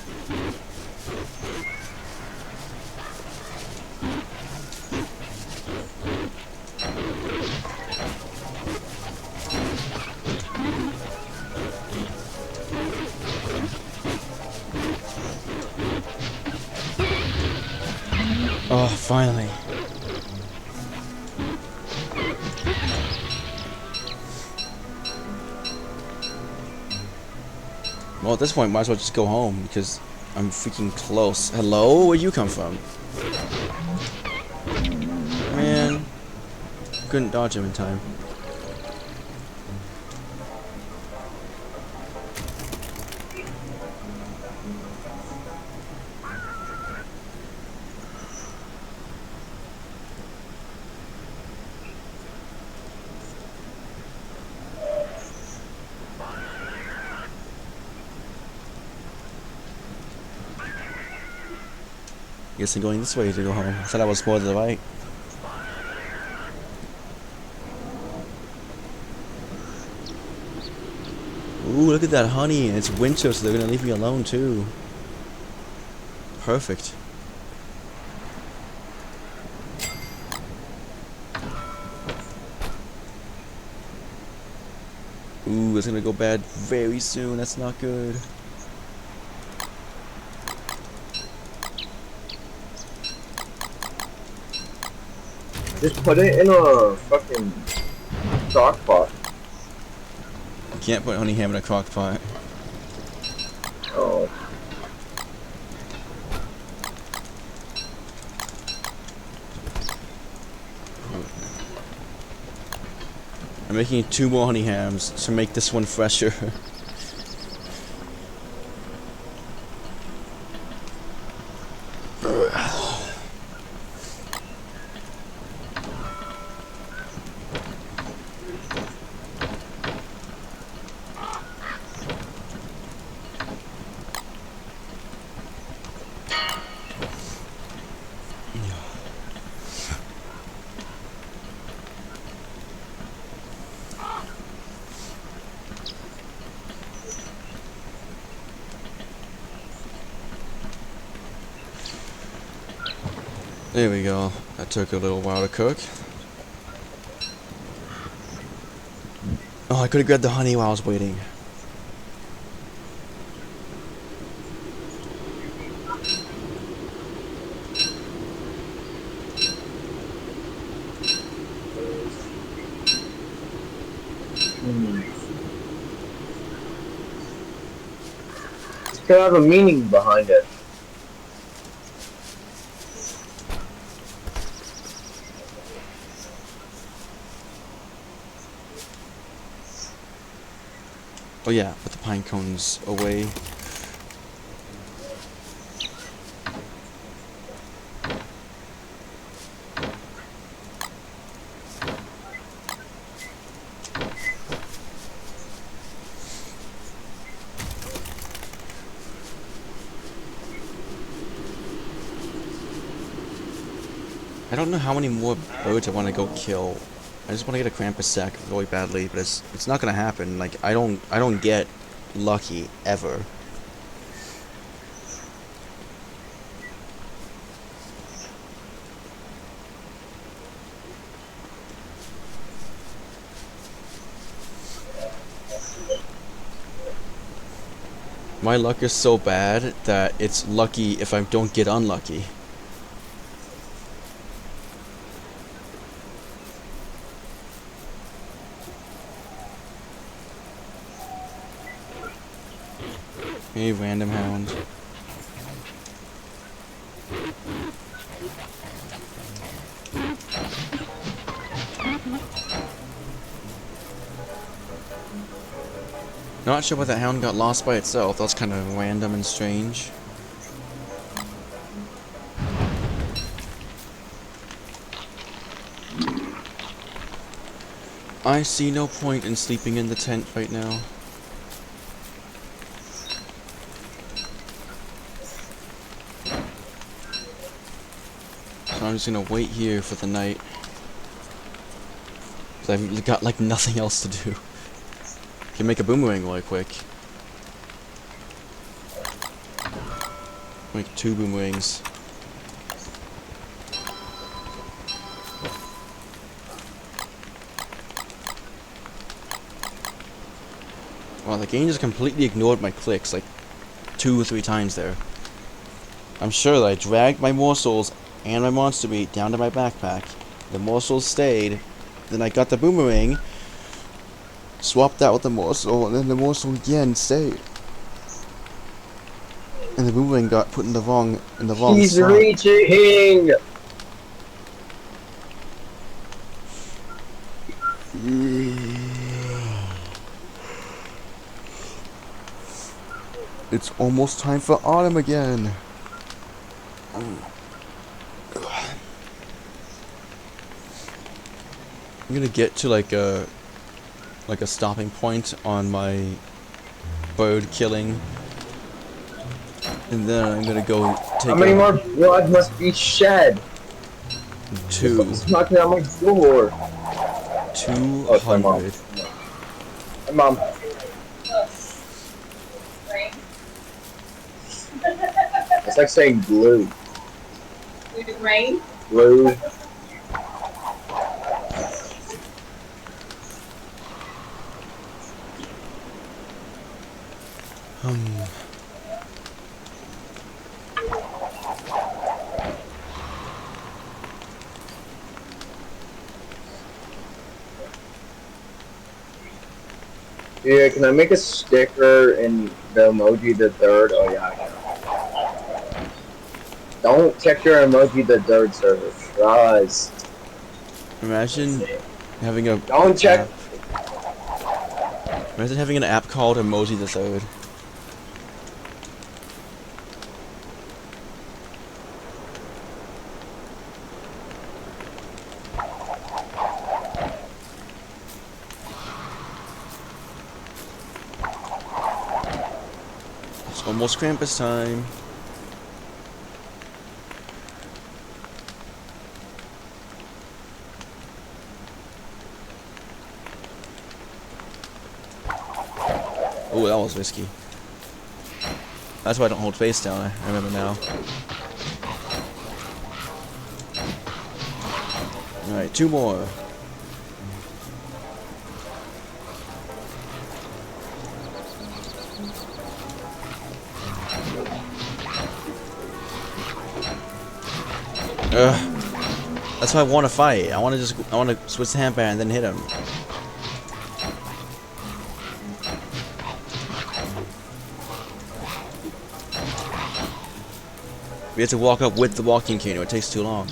Oh, finally. Well, at this point, might as well just go home, because I'm freaking close. Hello? Where'd you come from? Man. Couldn't dodge him in time. Guess I'm going this way to go home. I thought I was more to the right. Ooh, look at that honey. It's winter, so they're gonna leave me alone too. Perfect. Ooh, it's gonna go bad very soon. That's not good. Just put it in a fucking crock pot. You can't put honey ham in a crock pot. Oh. I'm making 2 more honey hams to make this one fresher. There we go. That took a little while to cook. Oh, I could have grabbed the honey while I was waiting. It could have a meaning behind it. Oh yeah, put the pine cones away. I don't know how many more birds I want to go kill. I just want to get a Krampus sack really badly, but it's not gonna happen. Like I don't get lucky ever. My luck is so bad that it's lucky if I don't get unlucky. Hey, random hound. Not sure why that hound got lost by itself. That's kind of random and strange. I see no point in sleeping in the tent right now. So I'm just gonna wait here for the night. Cause I've got like nothing else to do. Can make a boomerang really quick. Make 2 boomerangs. Wow, the game just completely ignored my clicks like 2 or 3 times there. I'm sure that I dragged my morsels and my monster meat down to my backpack. The morsels stayed. Then I got the boomerang, swapped out with the morsel, and then the morsel again stayed. And the boomerang got put in the wrong He's spot. reaching! It's almost time for autumn again. I'm gonna get to like a stopping point on my bird killing, and then I'm gonna go take How many more blood must be shed? 2. It's knocking on my door. 200. Oh, it's my mom. Hey, Mom. It's like saying blue. Rain? Blue. Yeah, can I make a sticker in the emoji the third? Oh yeah, I can. Don't check your emoji the third server. Trust. Imagine having a Don't check. app. Imagine having an app called Emoji the Third. It's almost Krampus time. Oh, that was risky. That's why I don't hold face down, I remember now. Alright, 2 more. That's why I want to fight. I want to switch the handband and then hit him. We have to walk up with the walking canoe. It takes too long.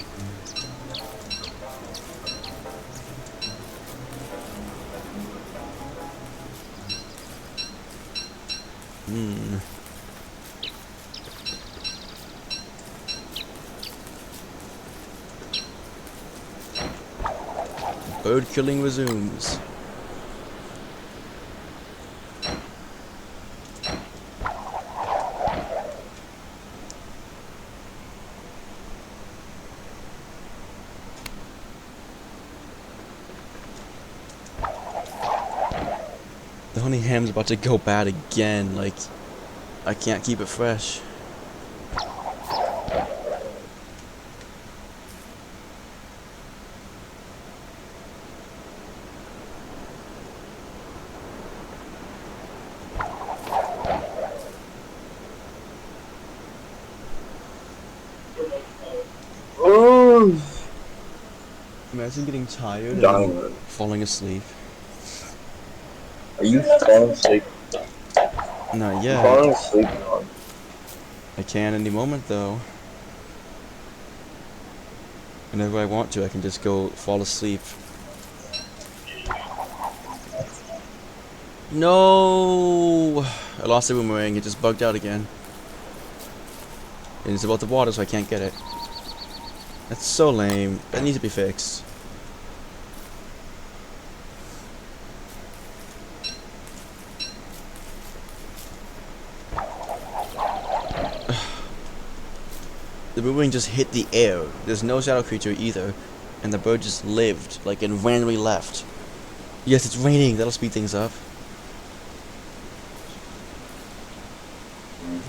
Bird killing resumes. honey ham's about to go bad again. Like, I can't keep it fresh. Oh, Imagine getting tired and dying. then falling asleep. Are you falling asleep? Not I'm yet. falling asleep now. I can any moment though. Whenever I want to, I can just go fall asleep. No! I lost the boomerang, it just bugged out again. And it's about the water, so I can't get it. That's so lame. That needs to be fixed. The boomerang just hit the air. There's no shadow creature either. And the bird just lived, like it randomly left. Yes, it's raining. That'll speed things up.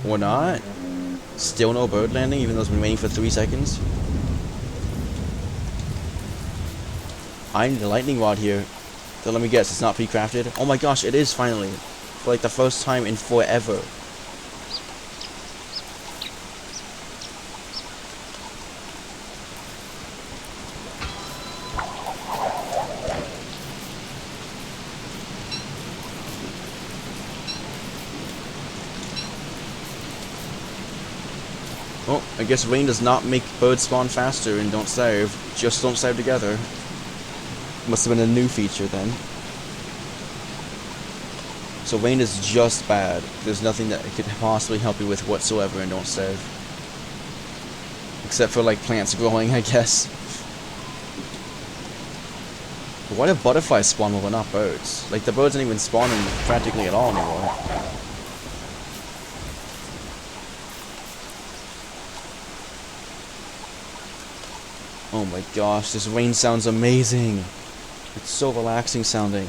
Or not. Still no bird landing, even though it's been waiting for 3 seconds. I need a lightning rod here. So let me guess, it's not pre-crafted? Oh my gosh, it is finally. For like the first time in forever. Oh, I guess rain does not make birds spawn faster and don't starve. Just don't starve together. Must have been a new feature then. So rain is just bad. There's nothing that it could possibly help you with whatsoever and don't starve. Except for like plants growing, I guess. But why do butterflies spawn more but not birds? Like the birds aren't even spawning practically at all anymore. Oh my gosh, this rain sounds amazing. It's so relaxing sounding.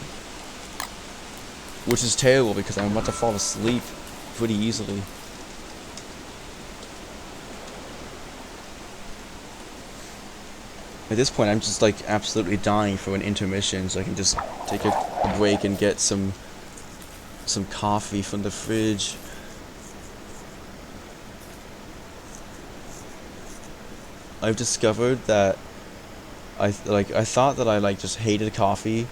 Which is terrible because I'm about to fall asleep pretty easily. At this point, I'm just like absolutely dying for an intermission so I can just take a break and get some coffee from the fridge. I've discovered that I thought that I like just hated coffee.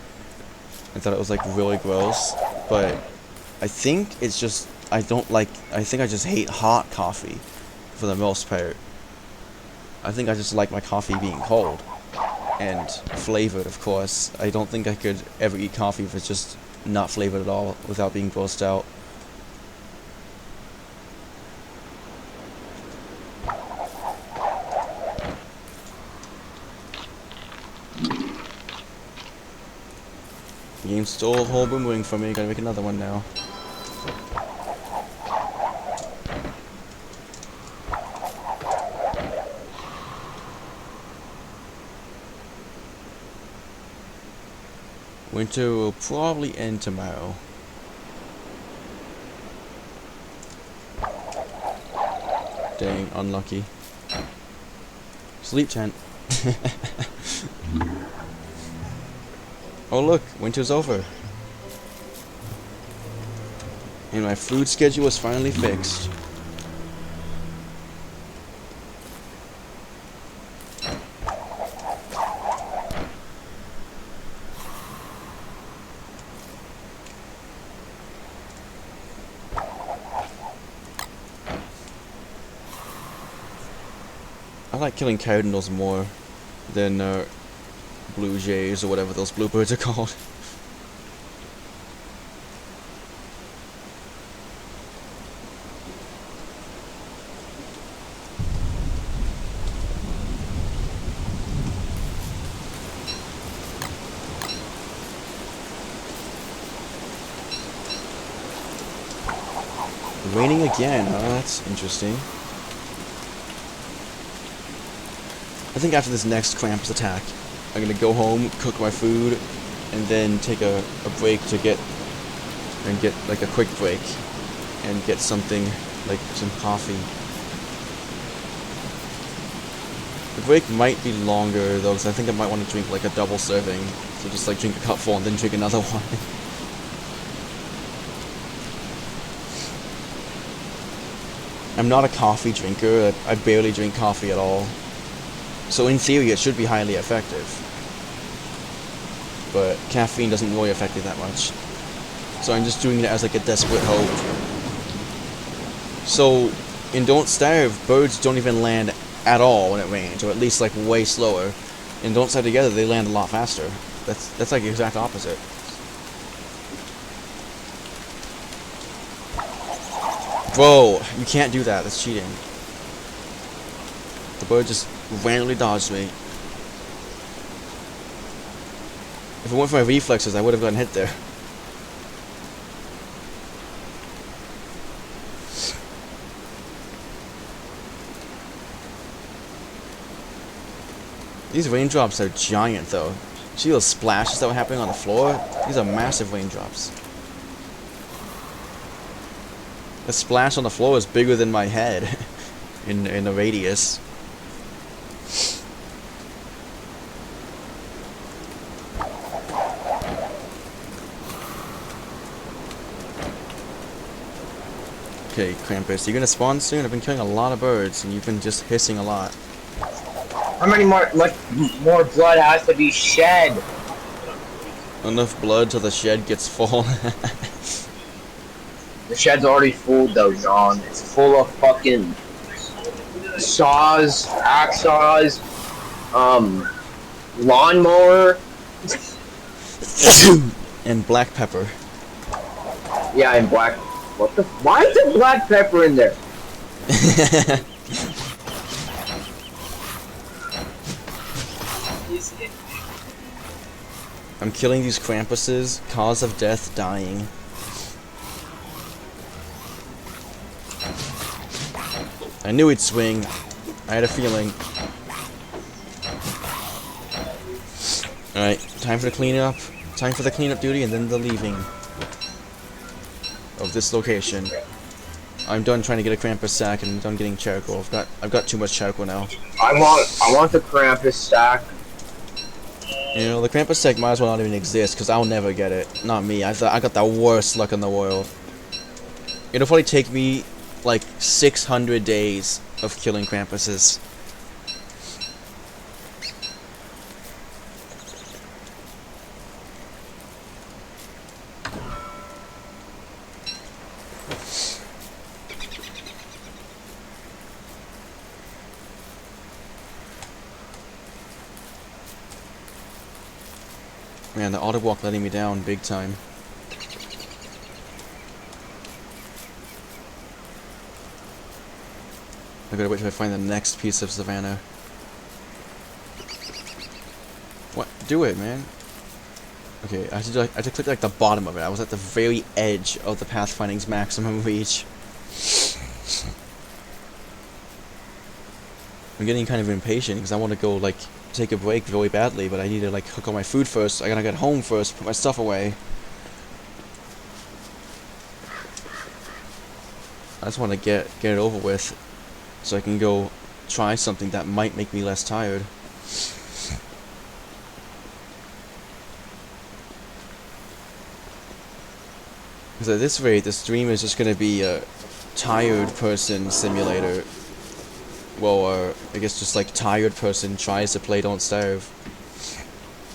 I thought it was like really gross, but I think it's just I think I just hate hot coffee for the most part. I think I just like my coffee being cold and flavored, of course. I don't think I could ever eat coffee if it's just not flavored at all without being grossed out. The game stole a whole boomerang from me, gotta make another one now. Winter will probably end tomorrow. Dang, unlucky. Sleep tent. Oh look, winter's over. And my food schedule is finally fixed. I like killing cardinals more than blue jays or whatever those bluebirds are called. Raining again, oh that's interesting. I think after this next Krampus attack, I'm gonna go home, cook my food, and then take a break to get and get like a quick break and get something like some coffee. The break might be longer though, because I think I might want to drink like a double serving. So just like drink a cup full and then drink another one. I'm not a coffee drinker. I barely drink coffee at all. So in theory it should be highly effective. But caffeine doesn't really affect it that much. So I'm just doing it as like a desperate hope. So in Don't Starve, birds don't even land at all when it rains, or at least like way slower. In Don't Starve Together, they land a lot faster. That's like the exact opposite. Bro, you can't do that. That's cheating. The bird just randomly dodged me. If it weren't for my reflexes, I would have gotten hit there. These raindrops are giant, though. See those splashes that were happening on the floor? These are massive raindrops. The splash on the floor is bigger than my head in the radius. Okay, Krampus, you're gonna spawn soon? I've been killing a lot of birds, and you've been just hissing a lot. How many more blood has to be shed? Enough blood till the shed gets full. The shed's already full though, John. It's full of fucking saws, hacksaws, lawnmower. And black pepper. Yeah, and black. What the? Why is there black pepper in there? I'm killing these Krampuses. Cause of death, dying. I knew he'd swing. I had a feeling. Alright, time for the cleanup. Time for the cleanup duty and then the leaving of this location. I'm done trying to get a Krampus sack and I'm done getting charcoal. I've got too much charcoal now. I want the Krampus stack. You know, the Krampus sack might as well not even exist because I'll never get it. Not me. I got the worst luck in the world. It'll probably take me like 600 days of killing Krampuses. Man, the auto walk letting me down big time. I gotta wait till I find the next piece of savannah. What? Do it, man. Okay, I had to click like the bottom of it. I was at the very edge of the pathfinding's maximum reach. I'm getting kind of impatient because I want to go like take a break really badly, but I need to like cook all my food first. I gotta get home first, put my stuff away. I just want to get it over with, so I can go try something that might make me less tired. Because at this rate, the stream is just gonna be a tired person simulator. Well, I guess just like tired person tries to play Don't Starve.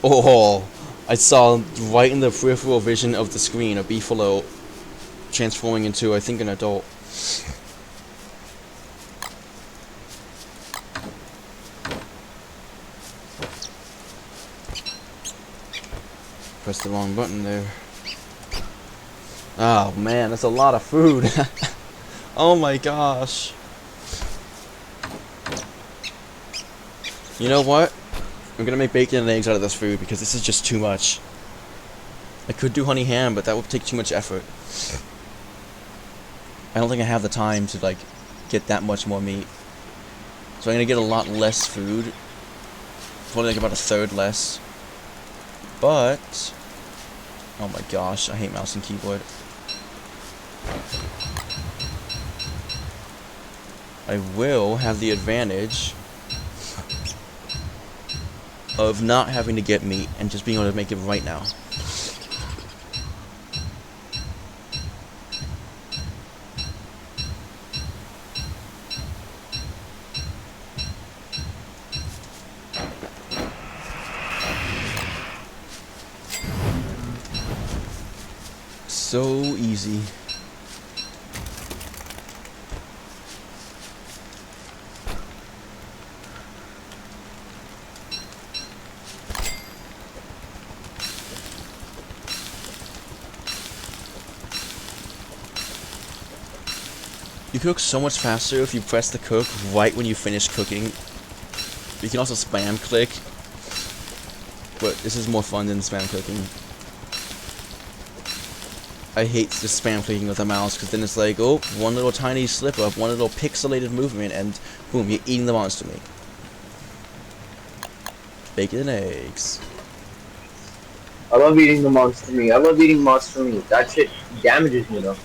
Oh, I saw right in the peripheral vision of the screen a beefalo transforming into, I think, an adult. Pressed the wrong button there. Oh man, that's a lot of food. Oh my gosh. You know what? I'm gonna make bacon and eggs out of this food because this is just too much. I could do honey ham, but that would take too much effort. I don't think I have the time to like get that much more meat. So I'm gonna get a lot less food. Probably like about a third less. But oh my gosh, I hate mouse and keyboard. I will have the advantage of not having to get meat and just being able to make it right now. So easy. You cook so much faster if you press the cook right when you finish cooking. You can also spam click, but this is more fun than spam clicking. I hate just spam clicking with a mouse, because then it's like, oh, one little tiny slip up, one little pixelated movement, and boom, you're eating the monster meat. Bacon and eggs. I love eating the monster meat. I love eating monster meat. That shit damages me though.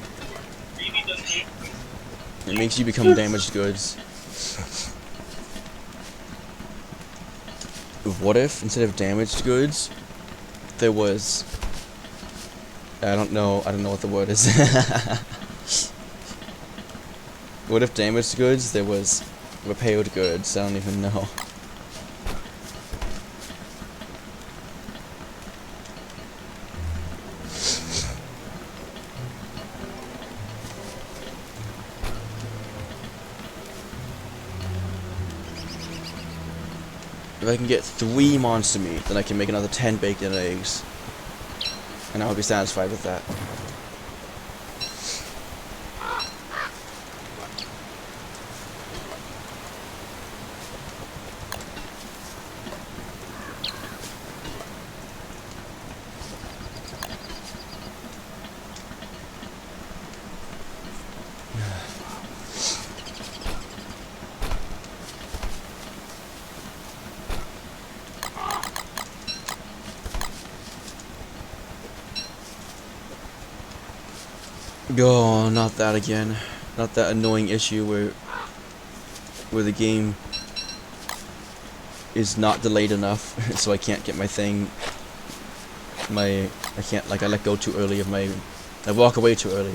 It makes you become damaged goods. What if, instead of damaged goods, there was... I don't know what the word is. What if damaged goods, there was repaired goods? I don't even know. If I can get 3 monster meat, then I can make another 10 bacon and eggs. And I'll be satisfied with that. Oh, not that again. Not that annoying issue where the game is not delayed enough, so I can't get my thing. I can't, like, I let go too early of my... I walk away too early.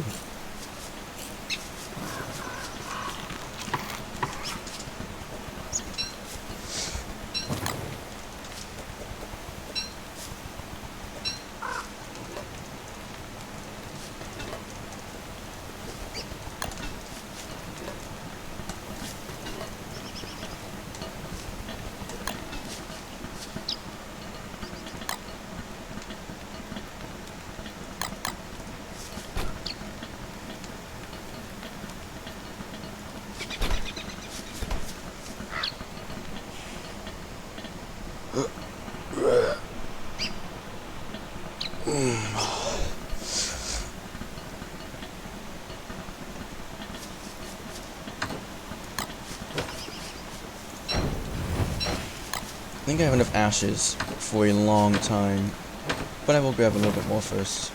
I think I have enough ashes for a long time, but I will grab a little bit more first.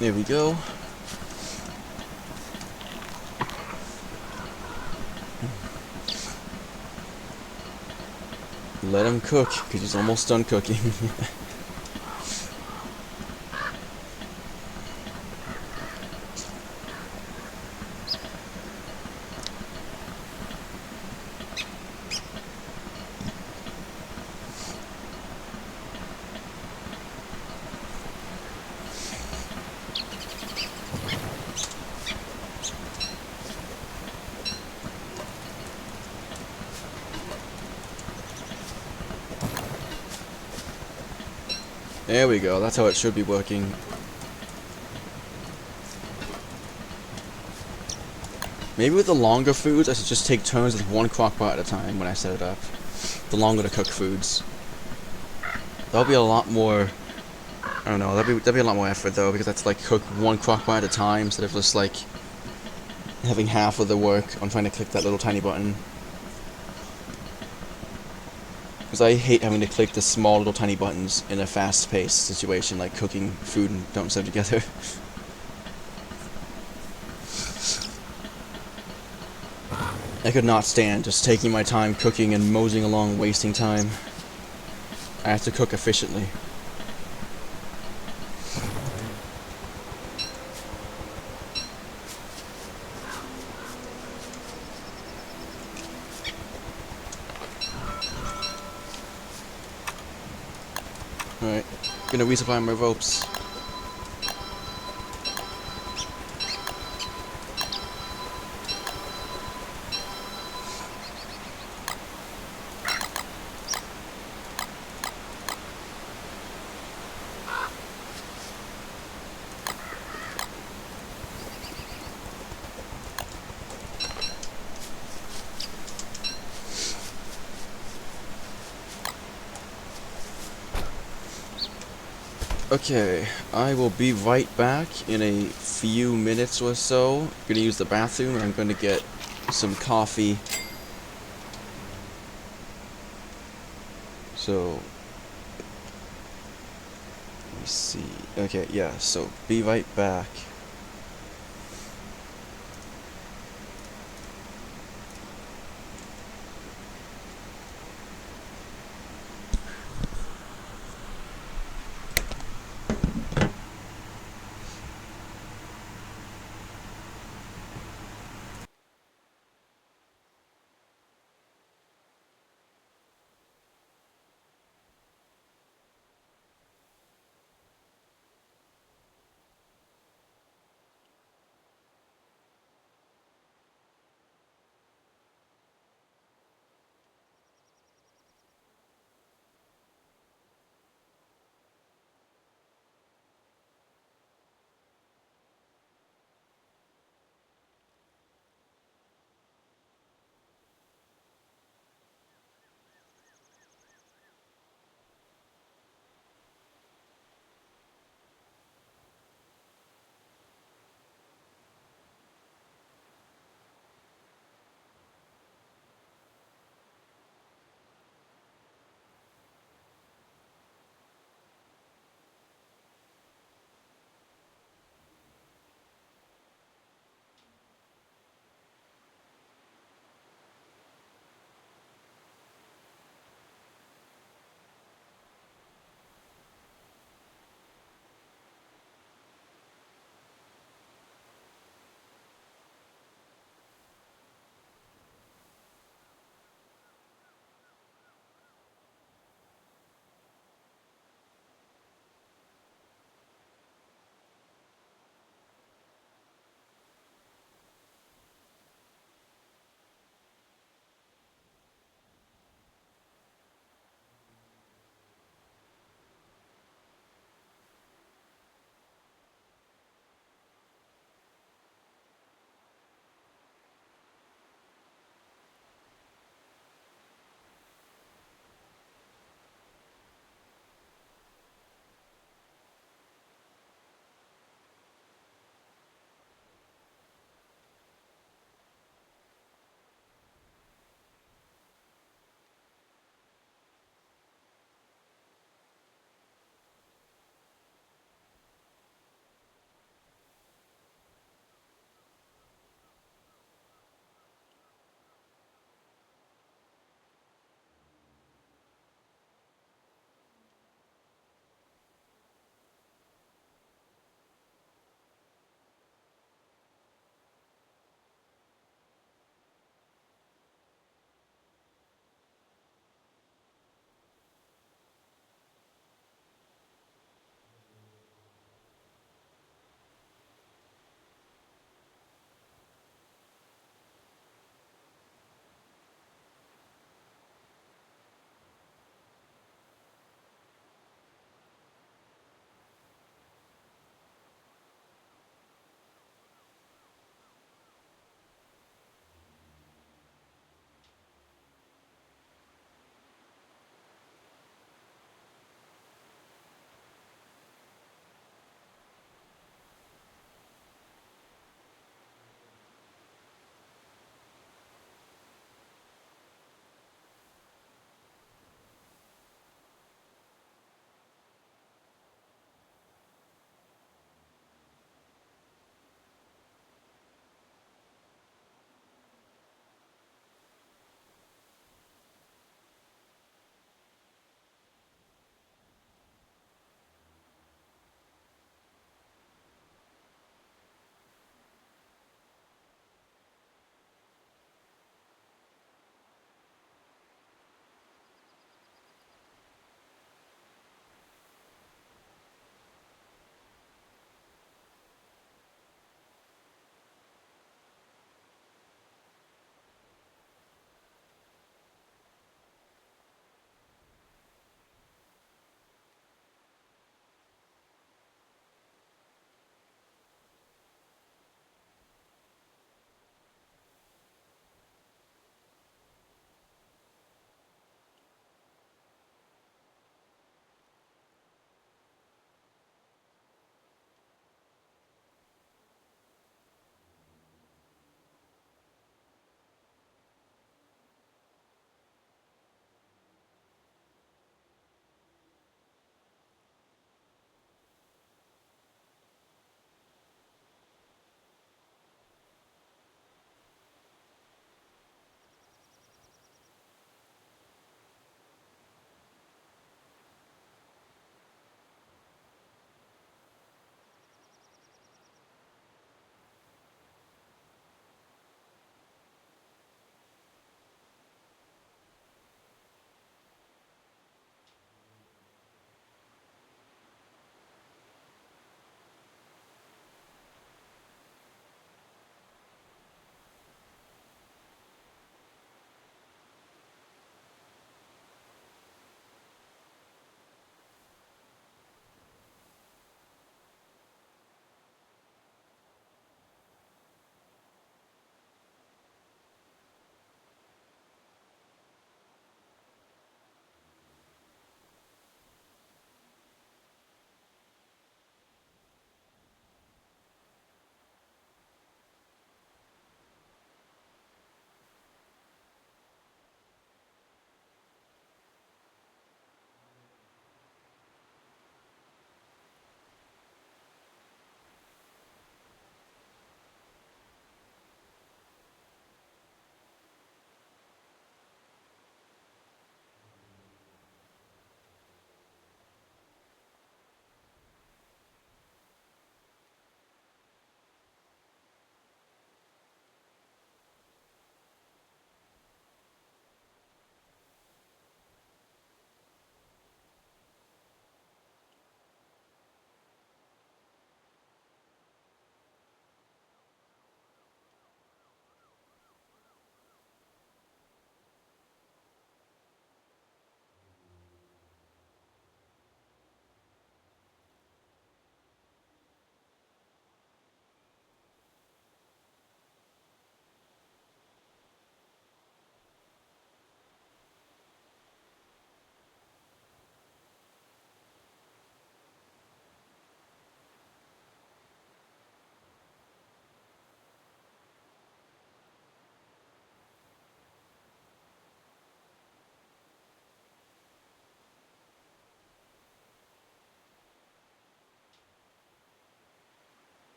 There we go. Let him cook, because he's almost done cooking. There we go, that's how it should be working. Maybe with the longer foods, I should just take turns with one crock pot at a time when I set it up. The longer to cook foods. That'll be a lot more. I don't know. That'd be a lot more effort though, because that's like cook one crock pot at a time instead of just like having half of the work on trying to click that little tiny button. Because I hate having to click the small little tiny buttons in a fast-paced situation like cooking food and dumping stuff together. I could not stand just taking my time cooking and moseying along wasting time. I have to cook efficiently. Alright, gonna resupply my ropes. Okay, I will be right back in a few minutes or so. I'm gonna use the bathroom and I'm gonna get some coffee. So, let me see. Okay, yeah, so be right back.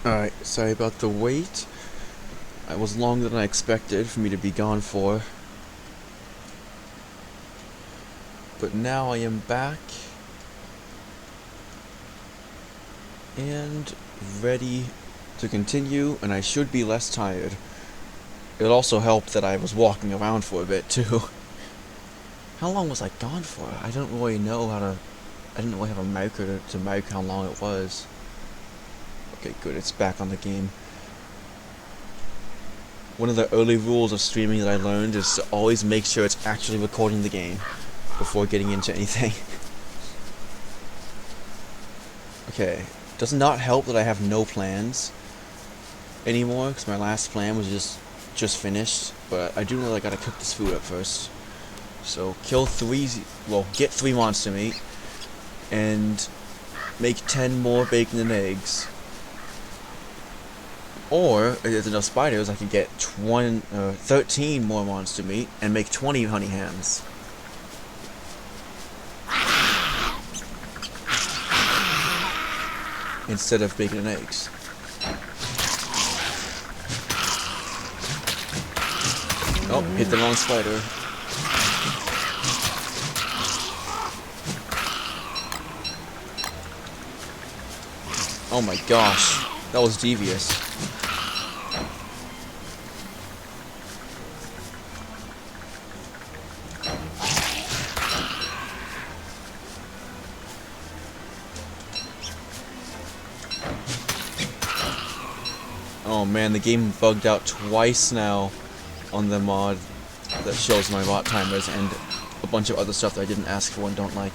Alright, sorry about the wait. It was longer than I expected for me to be gone for. But now I am back and ready to continue, and I should be less tired. It also helped that I was walking around for a bit too. How long was I gone for? I don't really know how to... I didn't really have a marker to mark how long it was. Okay, good, it's back on the game. One of the early rules of streaming that I learned is to always make sure it's actually recording the game before getting into anything. Okay, does not help that I have no plans anymore, because my last plan was just finished, but I do know that I gotta cook this food up first. So get 3 monster meat, and make 10 more bacon and eggs. Or, if there's enough spiders, I can get 13 more monster meat, and make 20 honey hams. Instead of bacon and eggs. Oh, hit the wrong spider. Oh my gosh, that was devious. Oh man, the game bugged out twice now on the mod that shows my bot timers and a bunch of other stuff that I didn't ask for and don't like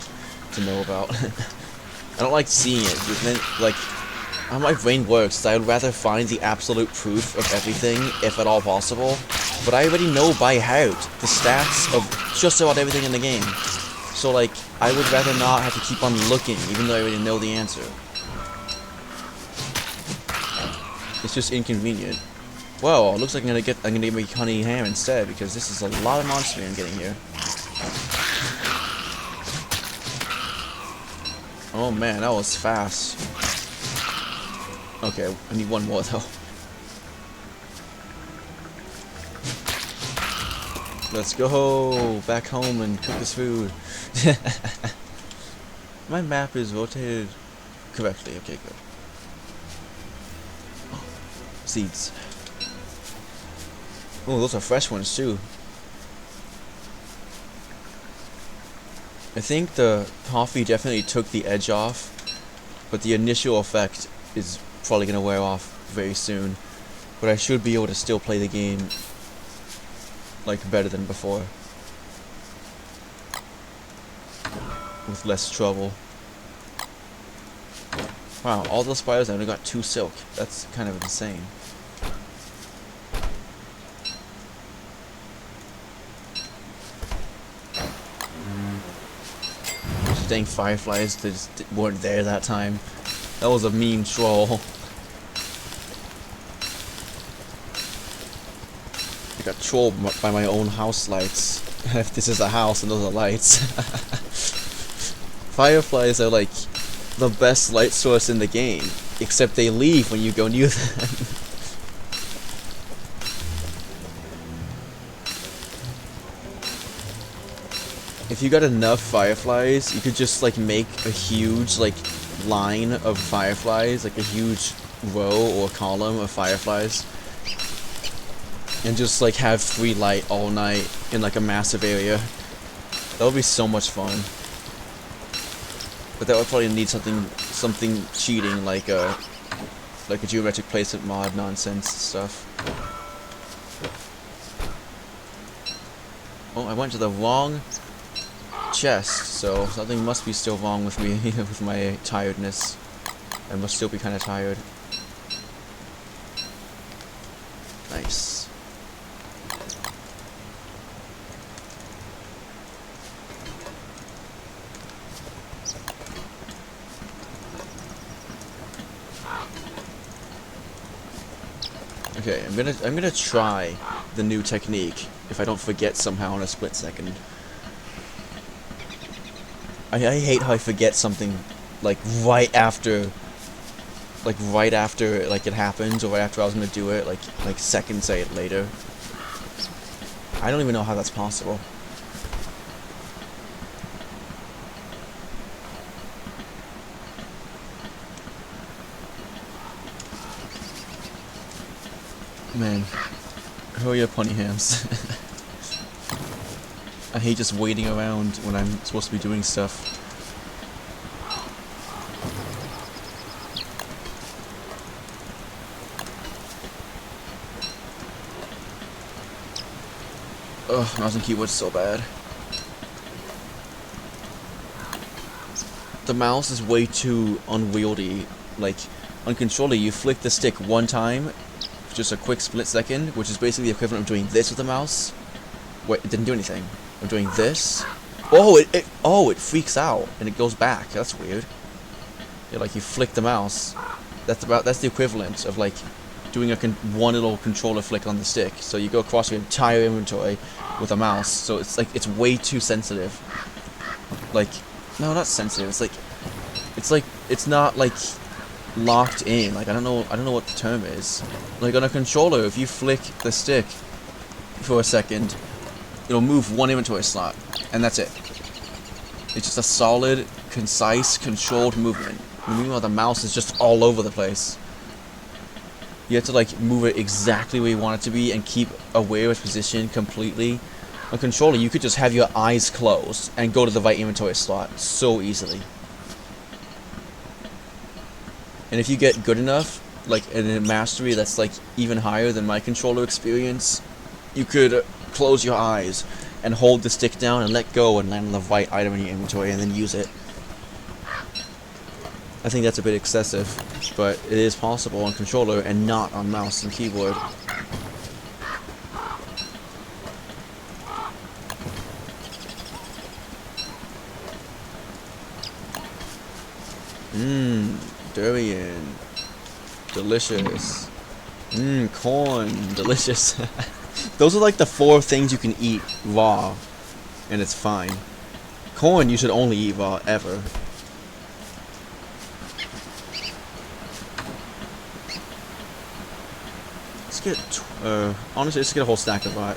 to know about. I don't like seeing it, but then, like, how my brain works is I would rather find the absolute proof of everything, if at all possible, but I already know by heart the stats of just about everything in the game. So, like, I would rather not have to keep on looking, even though I already know the answer. It's just inconvenient. Well, it looks like I'm gonna make honey ham instead, because this is a lot of monster I'm getting here. Oh man, that was fast. Okay, I need one more though. Let's go back home and cook this food. My map is rotated correctly. Okay, good. Seeds. Oh, those are fresh ones too. I think the coffee definitely took the edge off, but the initial effect is probably going to wear off very soon. But I should be able to still play the game like better than before, with less trouble. Wow, all those spiders, I only got 2 silk. That's kind of insane. Dang fireflies that just weren't there that time. That was a mean troll. I got trolled by my own house lights. If this is a house and those are lights. Fireflies are like the best light source in the game, except they leave when you go near them. If you got enough fireflies, you could just like make a huge like line of fireflies, like a huge row or column of fireflies, and just like have free light all night in like a massive area. That would be so much fun. But that would probably need something cheating, like a geometric placement mod nonsense stuff. Oh, I went to the wrong chest, so something must be still wrong with me with my tiredness. I must still be kind of tired. Nice. Okay, I'm gonna try the new technique if I don't forget somehow in a split second. I hate how I forget something like right after like right after like it happens, or right after I was gonna do it, like seconds later. I don't even know how that's possible. Man, hurry up, honey hams. I hate just waiting around when I'm supposed to be doing stuff. Ugh, mouse and keyboard's so bad. The mouse is way too unwieldy. Like, on controller, you flick the stick one time, just a quick split second, which is basically the equivalent of doing this with the mouse. Wait, it didn't do anything. I'm doing this. Oh, it freaks out and it goes back. That's weird. Yeah, like you flick the mouse. That's the equivalent of like doing one little controller flick on the stick. So you go across your entire inventory with a mouse. So it's like it's way too sensitive. Like, no, not sensitive. It's not like locked in. Like I don't know what the term is. Like on a controller, if you flick the stick for a second, it'll move one inventory slot, and that's it. It's just a solid, concise, controlled movement. Meanwhile, the mouse is just all over the place. You have to like move it exactly where you want it to be and keep aware of its position completely. On a controller, you could just have your eyes closed and go to the right inventory slot so easily. And if you get good enough, like in a mastery that's like even higher than my controller experience, you could close your eyes and hold the stick down and let go and land on the right item in your inventory and then use it. I think that's a bit excessive, but it is possible on controller and not on mouse and keyboard. Durian. Delicious. Corn. Delicious. Those are like the 4 things you can eat raw, and it's fine. Corn you should only eat raw, ever. Let's get, honestly, let's get a whole stack of that.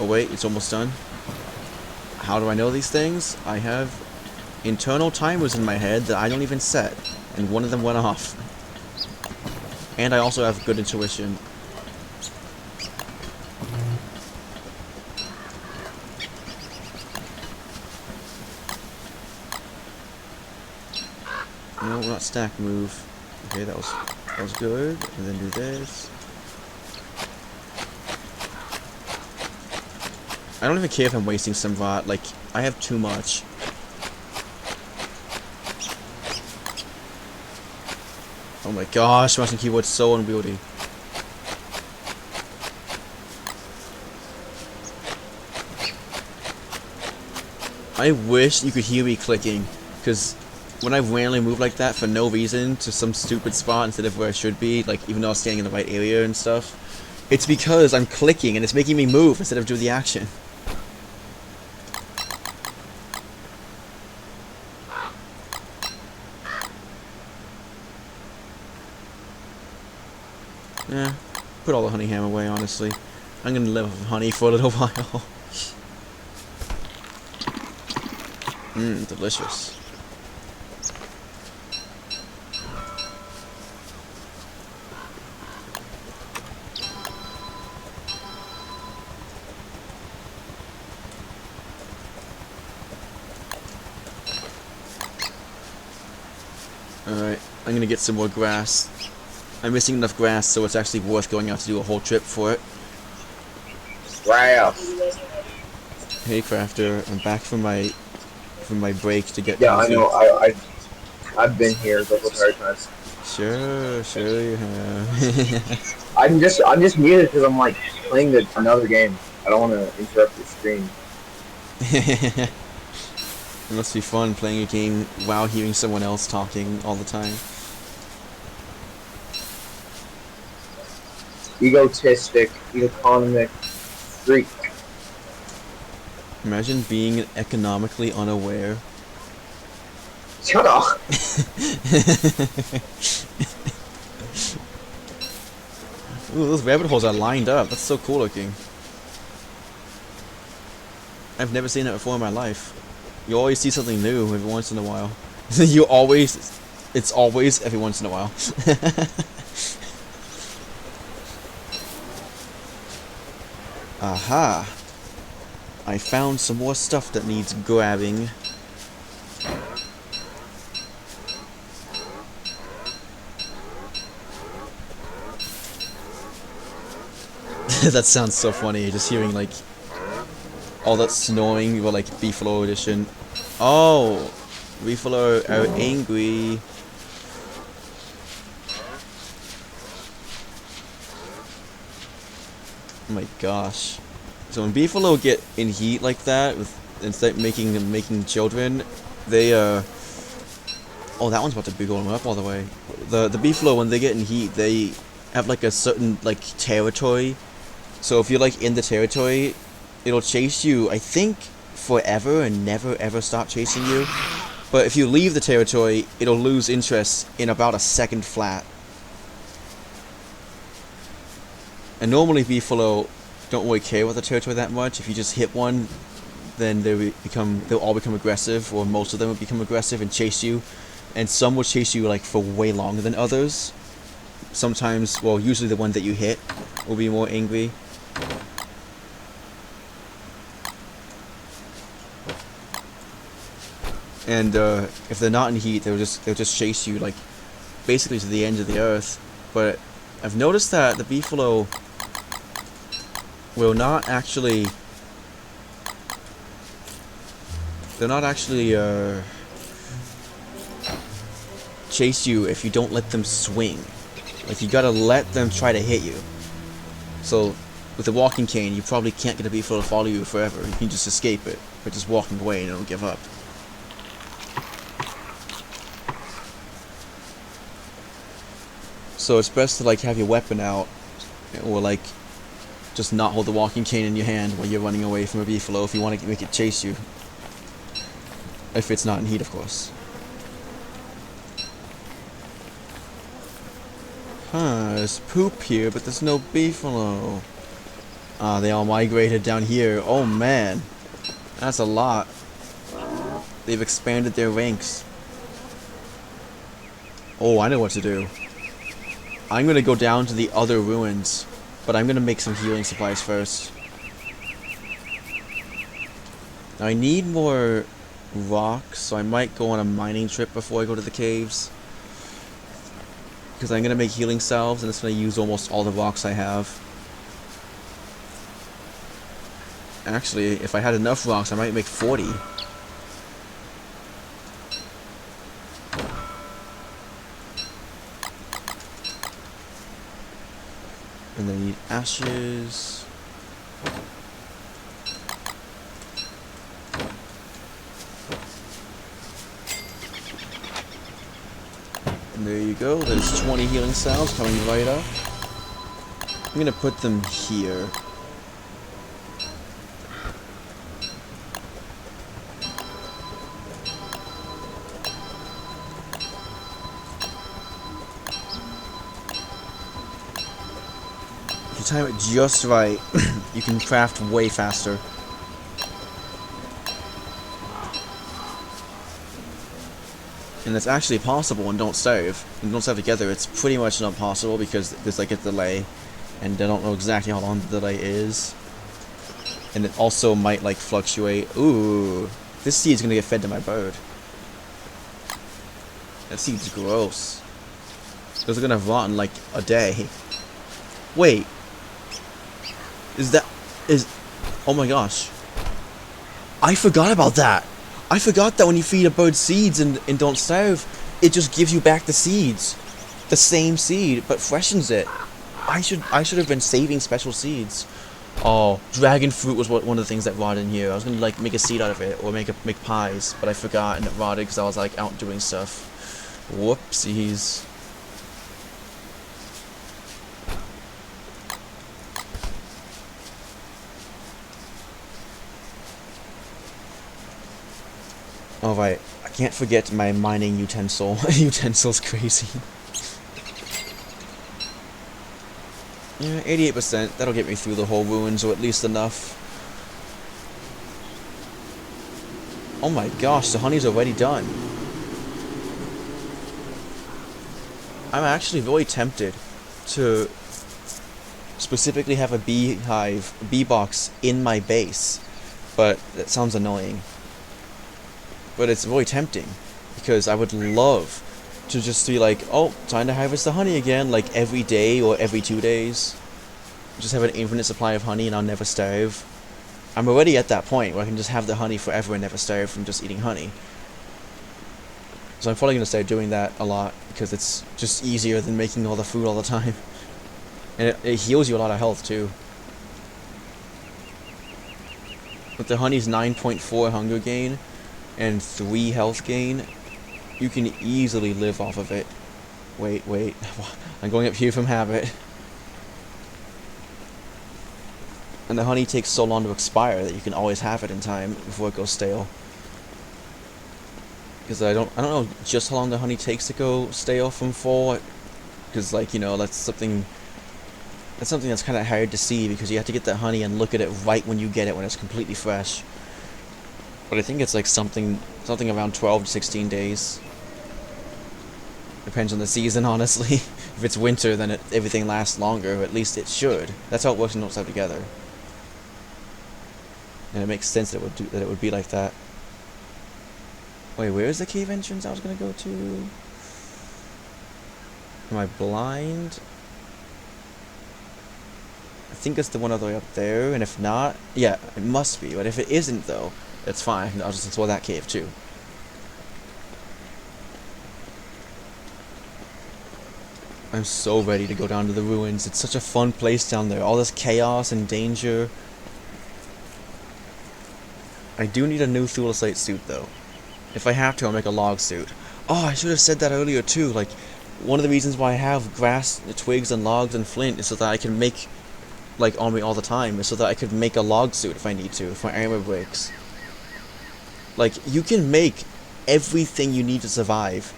Oh wait, it's almost done. How do I know these things? I have internal timers in my head that I don't even set, and one of them went off. And I also have good intuition. No, not stack, move. Okay, that was good. And then do this. I don't even care if I'm wasting some rot. Like, I have too much. Oh my gosh, mouse and keyboard's so unwieldy. I wish you could hear me clicking, because when I randomly move like that for no reason to some stupid spot instead of where I should be, like even though I'm standing in the right area and stuff, it's because I'm clicking and it's making me move instead of do the action. Yeah, put all the honey ham away, honestly. I'm gonna live off of honey for a little while. Delicious. Alright, I'm gonna get some more grass. I'm missing enough grass so it's actually worth going out to do a whole trip for it. Grass. Hey Crafter, I'm back from my break to get Yeah, I know. I've been here a couple times. Sure you have. I'm just muted because I'm like playing another game. I don't want to interrupt your stream. It must be fun playing a game while hearing someone else talking all the time. Egotistic, economic freak. Imagine being economically unaware. Shut up. Ooh, those rabbit holes are lined up. That's so cool looking. I've never seen it before in my life. You always see something new every once in a while. You always... It's always every once in a while. Aha! I found some more stuff that needs grabbing. That sounds so funny, just hearing like all that snoring with like Beefalo edition. Oh! Beefalo are angry. Oh my gosh. So when Beefalo get in heat like that, and start making children, they oh, that one's about to be going up all the way. The Beefalo, when they get in heat, they have like a certain like territory. So if you're like in the territory, it'll chase you, I think, forever and never ever stop chasing you. But if you leave the territory, it'll lose interest in about a second flat. And normally Beefalo don't really care about the territory that much. If you just hit one, then they'll all become aggressive, or most of them will become aggressive and chase you. And some will chase you like for way longer than others. Sometimes, well, usually the one that you hit will be more angry. And if they're not in heat, they'll just chase you like basically to the end of the earth. But I've noticed that the Beefalo will not actually... They're not actually chase you if you don't let them swing. Like, you gotta let them try to hit you. So with the walking cane, you probably can't get a Beefalo to follow you forever. You can just escape it by just walking away and it'll give up. So it's best to like have your weapon out, or like just not hold the walking cane in your hand while you're running away from a Beefalo if you want to make it chase you. If it's not in heat, of course. Huh, there's poop here, but there's no Beefalo. Ah, they all migrated down here. Oh man, that's a lot. They've expanded their ranks. Oh, I know what to do. I'm gonna go down to the other ruins, but I'm gonna make some healing supplies first. Now I need more rocks, so I might go on a mining trip before I go to the caves. Because I'm gonna make healing salves, and it's gonna use almost all the rocks I have. Actually, if I had enough rocks, I might make 40. And then I need ashes. And there you go, there's 20 healing salves coming right up. I'm gonna put them here. If you time it just right, you can craft way faster. And it's actually possible in Don't Starve. In Don't Starve Together, it's pretty much not possible because there's like a delay, and I don't know exactly how long the delay is. And it also might like fluctuate. Ooh, this seed's gonna get fed to my bird. That seed's gross. Those are gonna rot in like a day. Wait, oh my gosh, I forgot about that. I forgot that when you feed a bird seeds in Don't Starve, it just gives you back the seeds. The same seed, but freshens it. I should have been saving special seeds. Oh, dragon fruit was one of the things that rotted in here. I was gonna like make a seed out of it, or make pies, but I forgot and it rotted because I was like out doing stuff. Whoopsies. Alright, I can't forget my mining utensil. Utensil's crazy. Yeah, 88%. That'll get me through the whole ruins, or at least enough. Oh my gosh, the honey's already done. I'm actually really tempted to specifically have a beehive, bee box in my base, but that sounds annoying. But it's really tempting, because I would love to just be like, oh, time to harvest the honey again, like every day or every 2 days. Just have an infinite supply of honey and I'll never starve. I'm already at that point where I can just have the honey forever and never starve from just eating honey. So I'm probably going to start doing that a lot, because it's just easier than making all the food all the time. And it heals you a lot of health too. With the honey's 9.4 hunger gain and 3 health gain, you can easily live off of it. Wait. I'm going up here from habit. And the honey takes so long to expire that you can always have it in time before it goes stale. Because I don't know just how long the honey takes to go stale from full. Because, like, you know, that's something that's kind of hard to see, because you have to get that honey and look at it right when you get it, when it's completely fresh. But I think it's like something around 12 to 16 days. Depends on the season, honestly. If it's winter, then everything lasts longer, or at least it should. That's how it works when it's out together. And it makes sense that it would be like that. Wait, where is the cave entrance I was gonna go to? Am I blind? I think it's the one all the way up there, and if not, yeah, it must be. But if it isn't, though, it's fine. I'll just explore that cave too. I'm so ready to go down to the ruins. It's such a fun place down there. All this chaos and danger. I do need a new thulecite suit, though. If I have to, I'll make a log suit. Oh, I should have said that earlier, too. Like, one of the reasons why I have grass, twigs, and logs and flint is so that I can make, like, on me all the time. Is so that I could make a log suit if I need to, if my armor breaks. Like, you can make everything you need to survive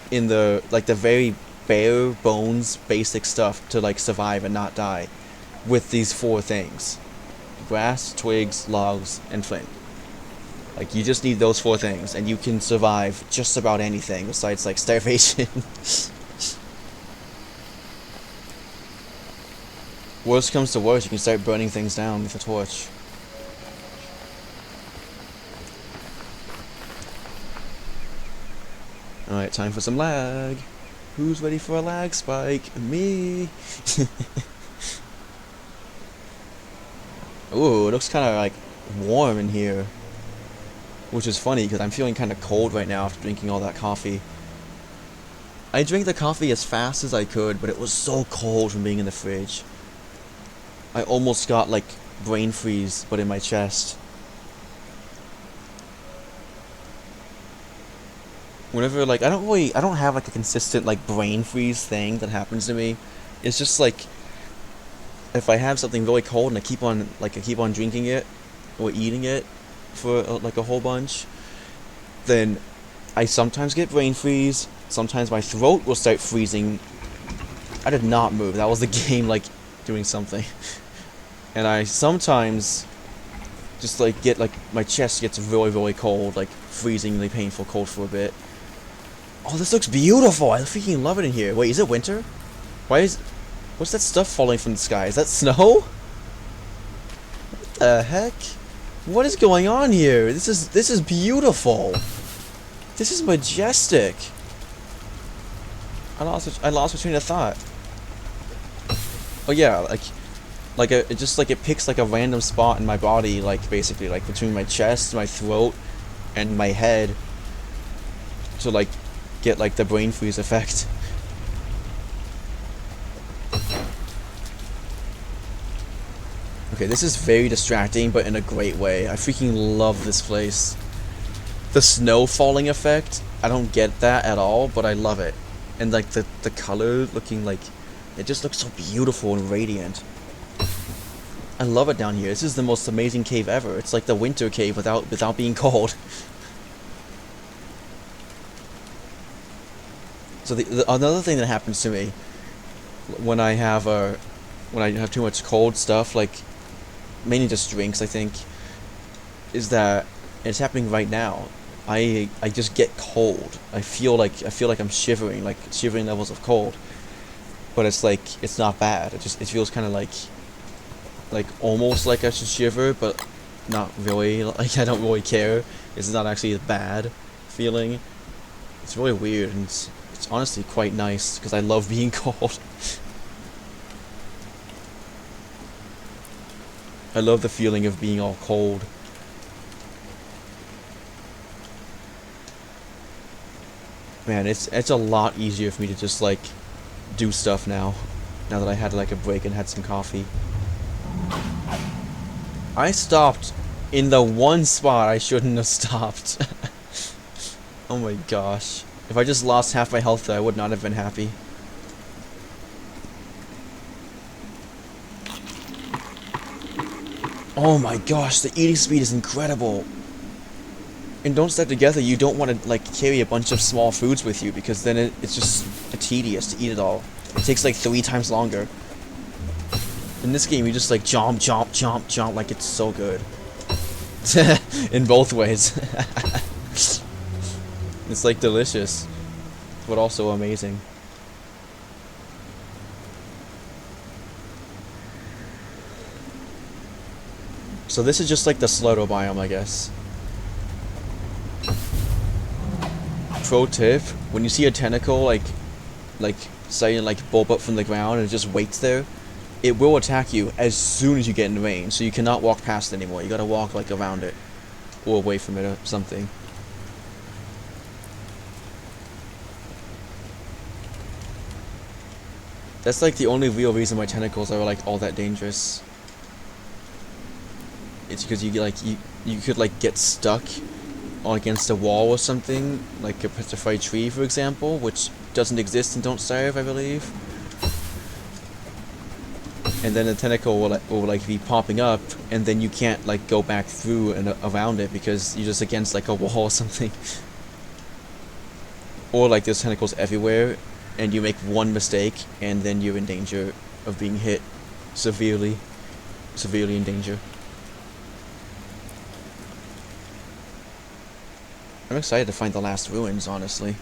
in the, like, the very bare bones basic stuff to, like, survive and not die with these 4 things. Grass, twigs, logs, and flint. Like, you just need those 4 things, and you can survive just about anything besides, like, starvation. Worst comes to worst, you can start burning things down with a torch. Alright, time for some lag. Who's ready for a lag spike? Me! Ooh, it looks kind of, like, warm in here. Which is funny, because I'm feeling kind of cold right now after drinking all that coffee. I drank the coffee as fast as I could, but it was so cold from being in the fridge. I almost got, like, brain freeze, but in my chest. Whenever, like, I don't have, like, a consistent, like, brain freeze thing that happens to me. It's just, like, if I have something really cold and I keep on drinking it, or eating it, for like a whole bunch, then I sometimes get brain freeze. Sometimes my throat will start freezing. I did not move. That was the game, like, doing something. And I sometimes just, like, get, like, my chest gets really cold, like, freezingly painful cold for a bit. Oh, this looks beautiful. I freaking love it in here. Wait, is it winter? What's that stuff falling from the sky? Is that snow? What the heck? What is going on here? This is beautiful. This is majestic. I lost my train of thought. Oh yeah, it picks like a random spot in my body, like basically like between my chest, my throat, and my head, to like get like the brain freeze effect. Okay, this is very distracting, but in a great way. I freaking love this place. The snow falling effect, I don't get that at all, but I love it. And like the color looking like, it just looks so beautiful and radiant. I love it down here. This is the most amazing cave ever. It's like the winter cave without being cold. So another thing that happens to me when I have too much cold stuff, like mainly just drinks, I think, is that it's happening right now. I just get cold. I feel like I'm shivering, like shivering levels of cold. But it's like it's not bad. It feels kind of like almost like I should shiver, but not really. Like I don't really care. It's not actually a bad feeling. It's really weird, and it's honestly quite nice because I love being cold. I love the feeling of being all cold. Man, it's a lot easier for me to just like do stuff now that I had like a break and had some coffee. I stopped in the one spot I shouldn't have stopped. Oh my gosh. If I just lost half my health, I would not have been happy. Oh my gosh, the eating speed is incredible. And Don't Step Together, you don't want to like carry a bunch of small foods with you because then it's just tedious to eat it all. It takes like 3 times longer. In this game, you just like jump, jump, jump, jump, like it's so good. In both ways. It's like delicious, but also amazing. So this is just like the Slaughter biome, I guess. Pro tip: when you see a tentacle like say like bulb up from the ground and it just waits there, it will attack you as soon as you get in range. So you cannot walk past it anymore. You gotta walk like around it or away from it or something. That's like the only real reason why tentacles are like all that dangerous. It's because you could like get stuck against a wall or something, like a petrified tree, for example, which doesn't exist in Don't Starve, I believe. And then the tentacle will like be popping up, and then you can't like go back through and around it because you're just against like a wall or something. Or like there's tentacles everywhere, and you make one mistake, and then you're in danger of being hit severely in danger. I'm excited to find the last ruins, honestly.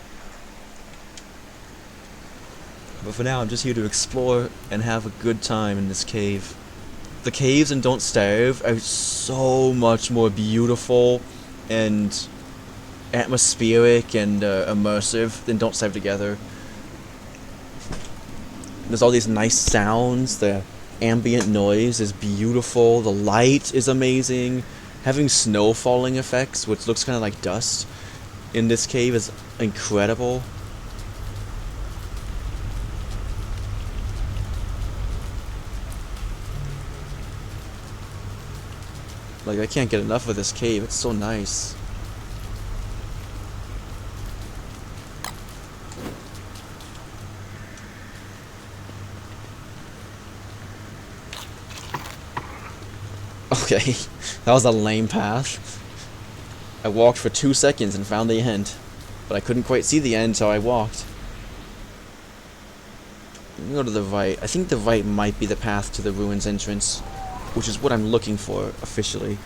But for now, I'm just here to explore and have a good time in this cave. The caves in Don't Starve are so much more beautiful and atmospheric and immersive than Don't Starve Together. There's all these nice sounds, the ambient noise is beautiful, the light is amazing. Having snow falling effects, which looks kind of like dust, in this cave is incredible. Like, I can't get enough of this cave, it's so nice. Okay, that was a lame path. I walked for 2 seconds and found the end, but I couldn't quite see the end, so I walked. Let me go to the right. I think the right might be the path to the ruins entrance, which is what I'm looking for officially.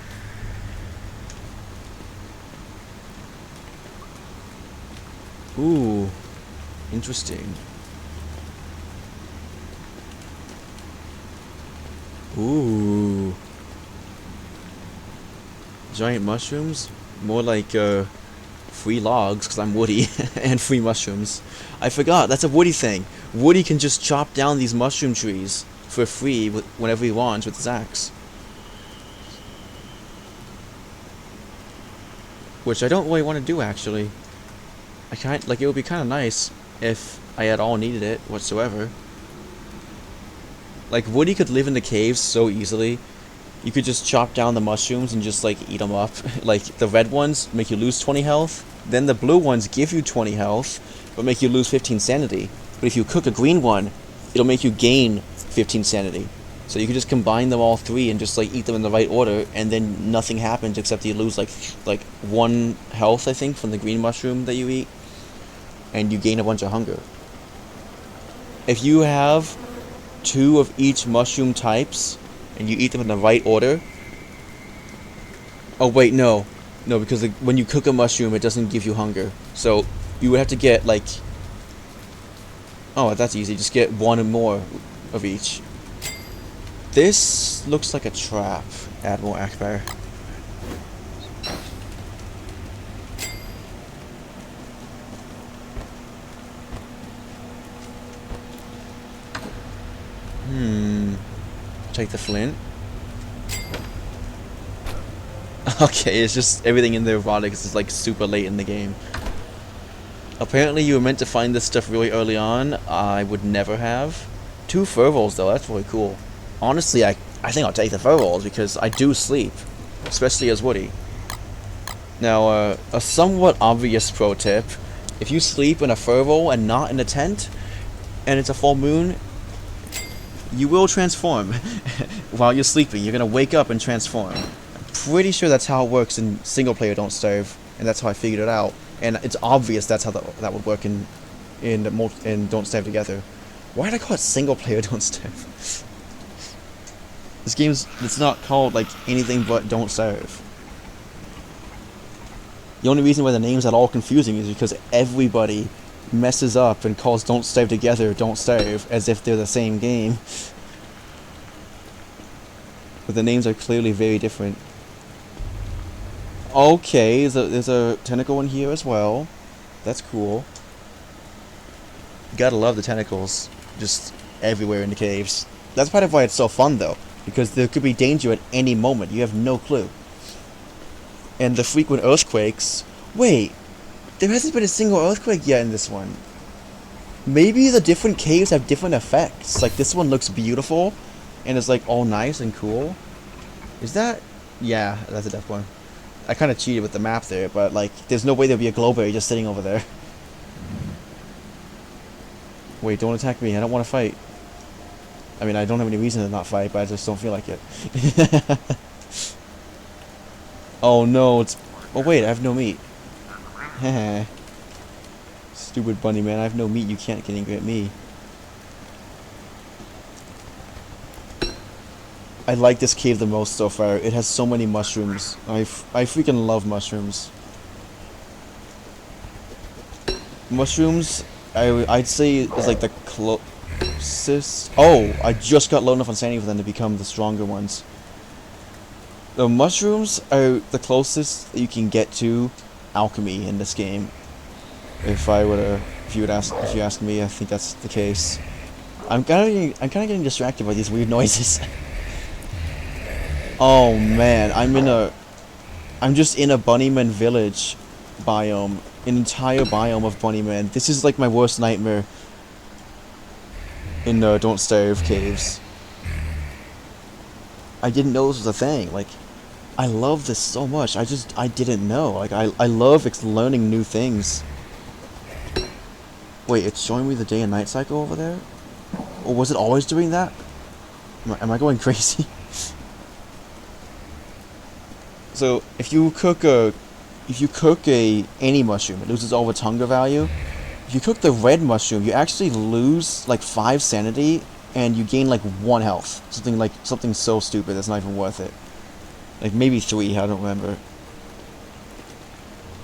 Ooh, interesting. Ooh. Giant mushrooms? More like, free logs, because I'm Woody, and free mushrooms. I forgot, that's a Woody thing. Woody can just chop down these mushroom trees for free whenever he wants with his axe. Which I don't really want to do, actually. It would be kind of nice if I had all needed it whatsoever. Like, Woody could live in the caves so easily. You could just chop down the mushrooms and just, like, eat them up. Like, the red ones make you lose 20 health. Then the blue ones give you 20 health, but make you lose 15 sanity. But if you cook a green one, it'll make you gain 15 sanity. So you could just combine them all three and just, like, eat them in the right order, and then nothing happens except you lose, like 1 health, I think, from the green mushroom that you eat. and you gain a bunch of hunger. If you have 2 of each mushroom types, and you eat them in the right order... Oh wait, no. No, because when you cook a mushroom, it doesn't give you hunger. So, you would have to get, like... Oh, that's easy. Just get 1 or more of each. This looks like a trap, Admiral Akbar. Take the flint. Okay, it's just everything in there robotics is like super late in the game. Apparently you were meant to find this stuff really early on. I would never have. 2 fur rolls though, that's really cool. Honestly, I think I'll take the fur rolls because I do sleep. Especially as Woody. Now, a somewhat obvious pro tip. If you sleep in a fur roll and not in a tent, and it's a full moon, you will transform while you're sleeping. You're gonna wake up and transform. I'm pretty sure that's how it works in single player Don't Starve, and that's how I figured it out. And it's obvious that's how that would work in Don't Starve Together. Why did I call it single player Don't Starve? This game's it's not called like anything but Don't Starve. The only reason why the name's at all confusing is because everybody messes up and calls Don't Starve Together Don't Starve as if they're the same game. But the names are clearly very different. Okay, there's a tentacle in here as well. That's cool. You gotta love the tentacles. Just everywhere in the caves. That's part of why it's so fun though. Because there could be danger at any moment. You have no clue. And the frequent earthquakes... Wait! There hasn't been a single earthquake yet in this one. Maybe the different caves have different effects. Like this one looks beautiful. And it's like all nice and cool. Is that... Yeah, that's a deaf one. I kind of cheated with the map there, but like, there's no way there'd be a glowberry just sitting over there. Wait, don't attack me. I don't want to fight. I mean, I don't have any reason to not fight, but I just don't feel like it. Oh no, it's... Oh wait, I have no meat. Heh. Stupid bunny man, I have no meat, you can't get angry at me. I like this cave the most so far. It has so many mushrooms. I freaking love mushrooms. Mushrooms, I'd say is like the closest... Oh, I just got low enough on sanity for them to become the stronger ones. The mushrooms are the closest that you can get to alchemy in this game. If you ask me, I think that's the case. I'm kind of getting distracted by these weird noises. Oh man, I'm just in a Bunnyman village biome, an entire biome of Bunnymen. This is like my worst nightmare in Don't Starve caves. I didn't know this was a thing. Like, I love this so much. I didn't know. Like, I love learning new things. Wait, it's showing me the day and night cycle over there? Or was it always doing that? Am I going crazy? So, if you cook any mushroom, it loses all its hunger value. If you cook the red mushroom, you actually lose like 5 sanity, and you gain like 1 health. Something so stupid that's not even worth it. Like maybe 3, I don't remember.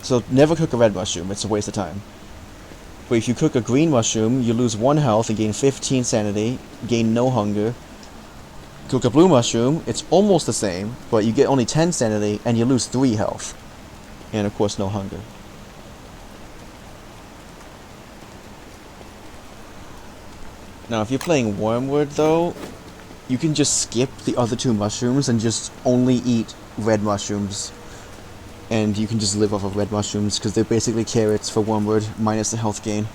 So never cook a red mushroom, it's a waste of time. But if you cook a green mushroom, you lose 1 health and gain 15 sanity, gain no hunger. Cook a blue mushroom, it's almost the same, but you get only 10 sanity and you lose 3 health. And of course no hunger. Now if you're playing Wormwood though, you can just skip the other 2 mushrooms and just only eat red mushrooms. And you can just live off of red mushrooms, because they're basically carrots for Wormwood, minus the health gain.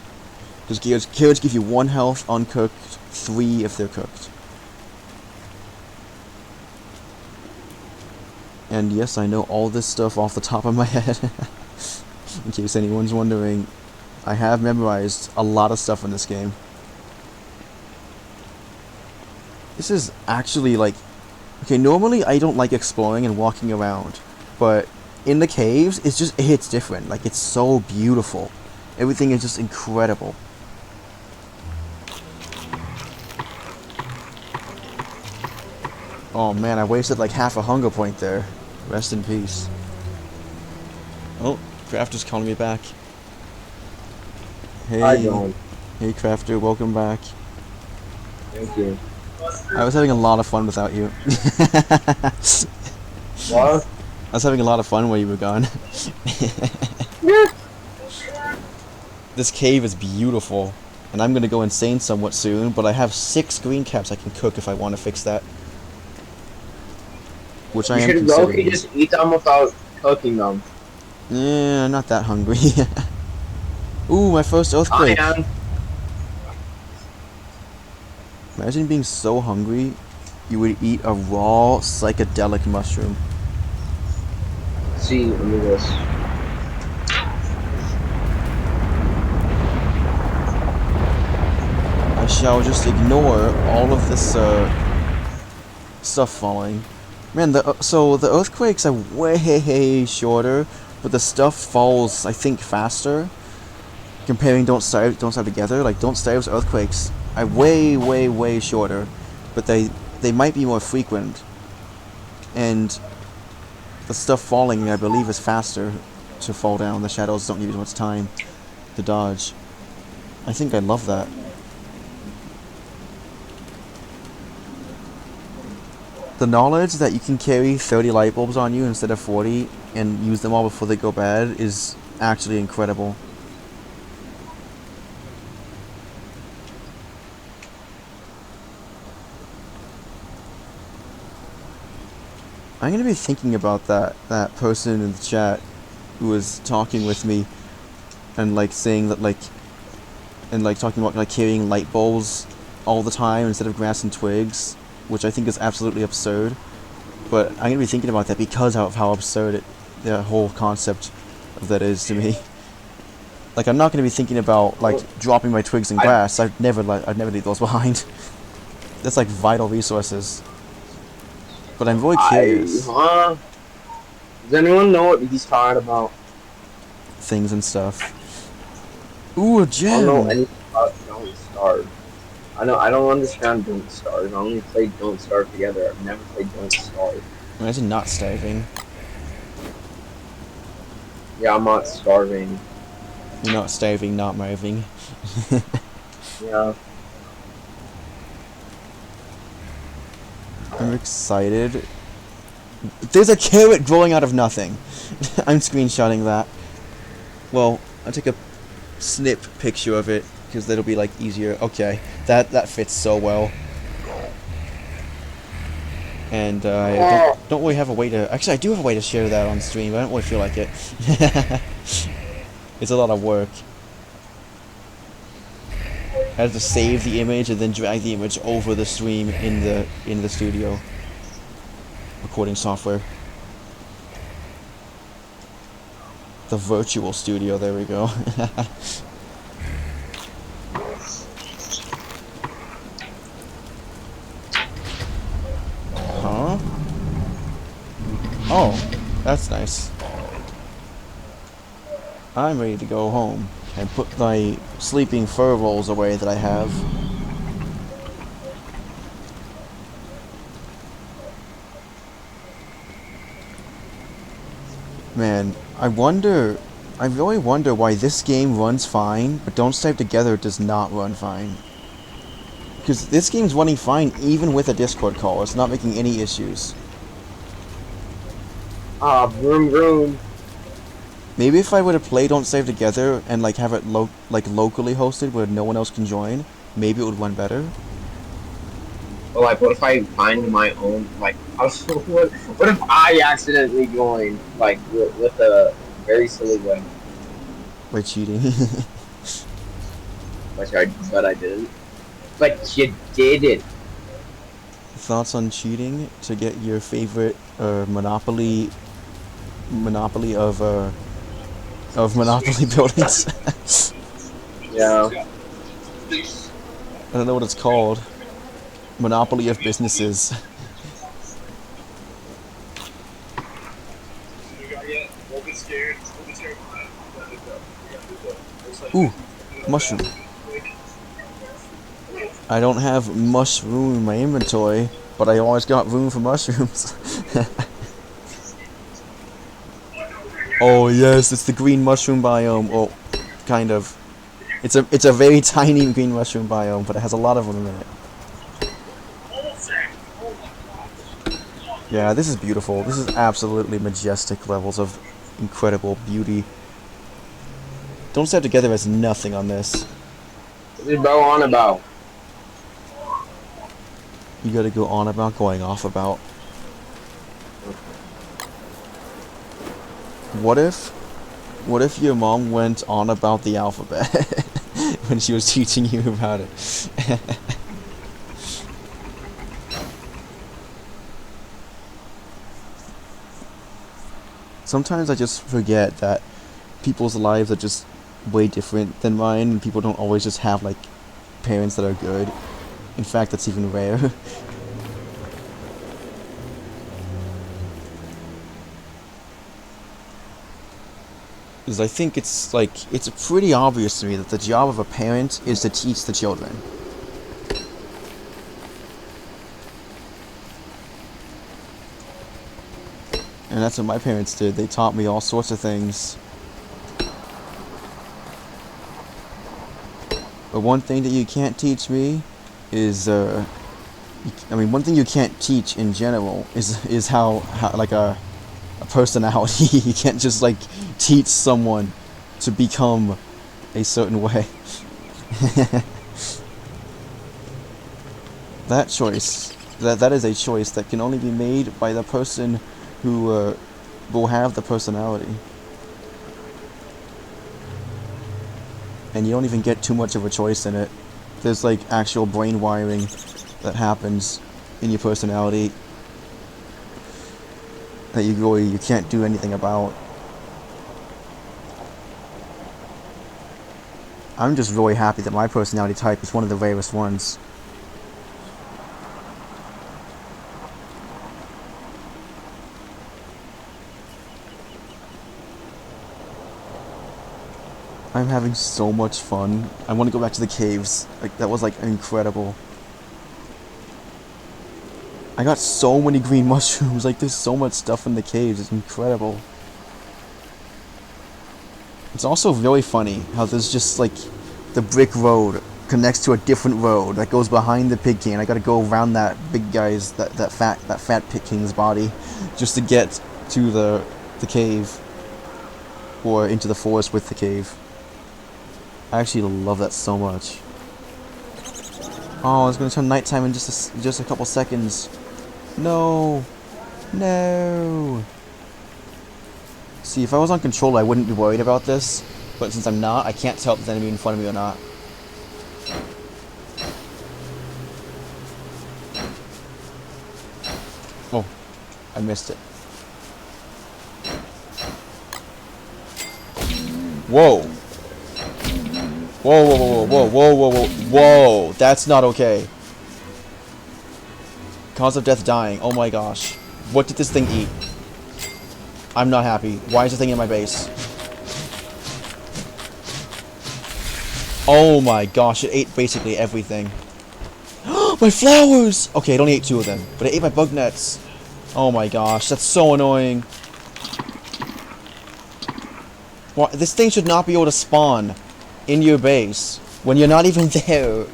Because carrots give you 1 health uncooked, 3 if they're cooked. And yes, I know all this stuff off the top of my head. In case anyone's wondering, I have memorized a lot of stuff in this game. This is actually like... Okay, normally I don't like exploring and walking around, but in the caves, it hits different. Like, it's so beautiful. Everything is just incredible. Oh man, I wasted like half a hunger point there. Rest in peace. Oh, Crafter's calling me back. Hey. I don't. Hey Crafter, welcome back. Thank you. I was having a lot of fun without you. What? I was having a lot of fun while you were gone. This cave is beautiful, and I'm gonna go insane somewhat soon, but I have 6 green caps I can cook if I want to fix that. Which I You am should considering. low-key just eat them without cooking them. Yeah, not that hungry. Ooh, my first I earthquake. am. Imagine being so hungry, you would eat a raw psychedelic mushroom. See, let me do this. I shall just ignore all of this stuff falling. Man, so the earthquakes are way shorter, but the stuff falls, I think, faster. Comparing Don't Starve together, like Don't Starve's earthquakes are way shorter, but they might be more frequent. And the stuff falling, I believe, is faster to fall down. The shadows don't need as much time to dodge. I think I love that. The knowledge that you can carry 30 light bulbs on you instead of 40 and use them all before they go bad is actually incredible. I'm gonna be thinking about that person in the chat who was talking with me and like saying that talking about like carrying light bulbs all the time instead of grass and twigs, which I think is absolutely absurd. But I'm gonna be thinking about that because of how absurd the whole concept of that is to me. Like, I'm not gonna be thinking about like dropping my twigs in grass. I'd never leave those behind. That's like vital resources. But I'm very curious. Does anyone know what he's talking about? Things and stuff. Ooh, a I don't know gem! anything about Don't Starve. I don't understand Don't Starve. I only played Don't Starve together. I've never played Don't Starve. Imagine not starving. Yeah, I'm not starving. You're not starving, not moving. Yeah. I'm excited. There's a carrot growing out of nothing. I'm screenshotting that. Well, I'll take a snip picture of it because that'll be like easier. Okay, that fits so well. And I don't really have a way to. Actually, I do have a way to share that on stream. But I don't really feel like it. It's a lot of work. I have to save the image and then drag the image over the stream in the studio recording software. The virtual studio. There we go. Huh? Oh, that's nice. I'm ready to go home and put my sleeping fur rolls away that I have. Man, I really wonder why this game runs fine, but Don't Starve Together does not run fine. Because this game's running fine even with a Discord call, it's not making any issues. Vroom vroom. Maybe if I were to play Don't Starve Together and like have it locally hosted where no one else can join, maybe it would run better. Well, like, what if I find my own, like, what if I accidentally join, like, with a very silly way? By cheating. But I didn't. But you did it. Thoughts on cheating to get your favorite monopoly of Monopoly buildings? Yeah. I don't know what it's called. Monopoly of businesses. Ooh, mushroom. I don't have mushroom in my inventory, but I always got room for mushrooms. Oh yes, it's the green mushroom biome. Oh, kind of. It's a very tiny green mushroom biome, but it has a lot of them in it. Yeah, this is beautiful. This is absolutely majestic levels of incredible beauty. Don't step together as nothing on this. What's this bro on about? You gotta go on about going off about. What if your mom went on about the alphabet when she was teaching you about it? Sometimes I just forget that people's lives are just way different than mine, and people don't always just have like parents that are good. In fact, that's even rare. Because I think it's pretty obvious to me that the job of a parent is to teach the children. And that's what my parents did. They taught me all sorts of things. But one thing that you can't teach me is, one thing you can't teach in general is how like a personality. You can't just like teach someone to become a certain way. That choice, that is a choice that can only be made by the person who will have the personality. And you don't even get too much of a choice in it. There's like actual brain wiring that happens in your personality that you can't do anything about. I'm just really happy that my personality type is one of the rarest ones. I'm having so much fun. I want to go back to the caves. Like, that was like incredible. I got so many green mushrooms. Like, there's so much stuff in the caves. It's incredible. It's also really funny how there's just like the brick road connects to a different road that goes behind the pig king. I gotta go around that big guy's that fat pig king's body just to get to the cave or into the forest with the cave. I actually love that so much. Oh, it's gonna turn nighttime in just a couple seconds. No, no. See, if I was on control, I wouldn't be worried about this. But since I'm not, I can't tell if there's enemy in front of me or not. Oh, I missed it. Whoa. Whoa, whoa, whoa, whoa, whoa, whoa, whoa, whoa, that's not okay. Cause of death dying, oh my gosh. What did this thing eat? I'm not happy. Why is the thing in my base? Oh my gosh, it ate basically everything. My flowers! Okay, it only ate 2 of them, but it ate my bug nets. Oh my gosh, that's so annoying. What? This thing should not be able to spawn in your base when you're not even there.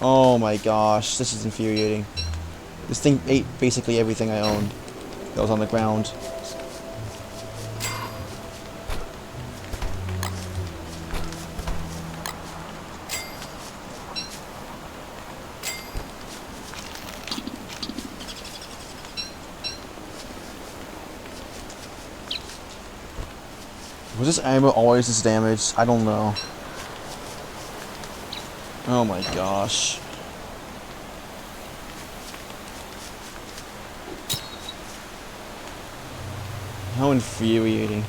Oh my gosh, this is infuriating. This thing ate basically everything I owned that was on the ground. Was this armor always this damaged? I don't know. Oh my gosh. How infuriating.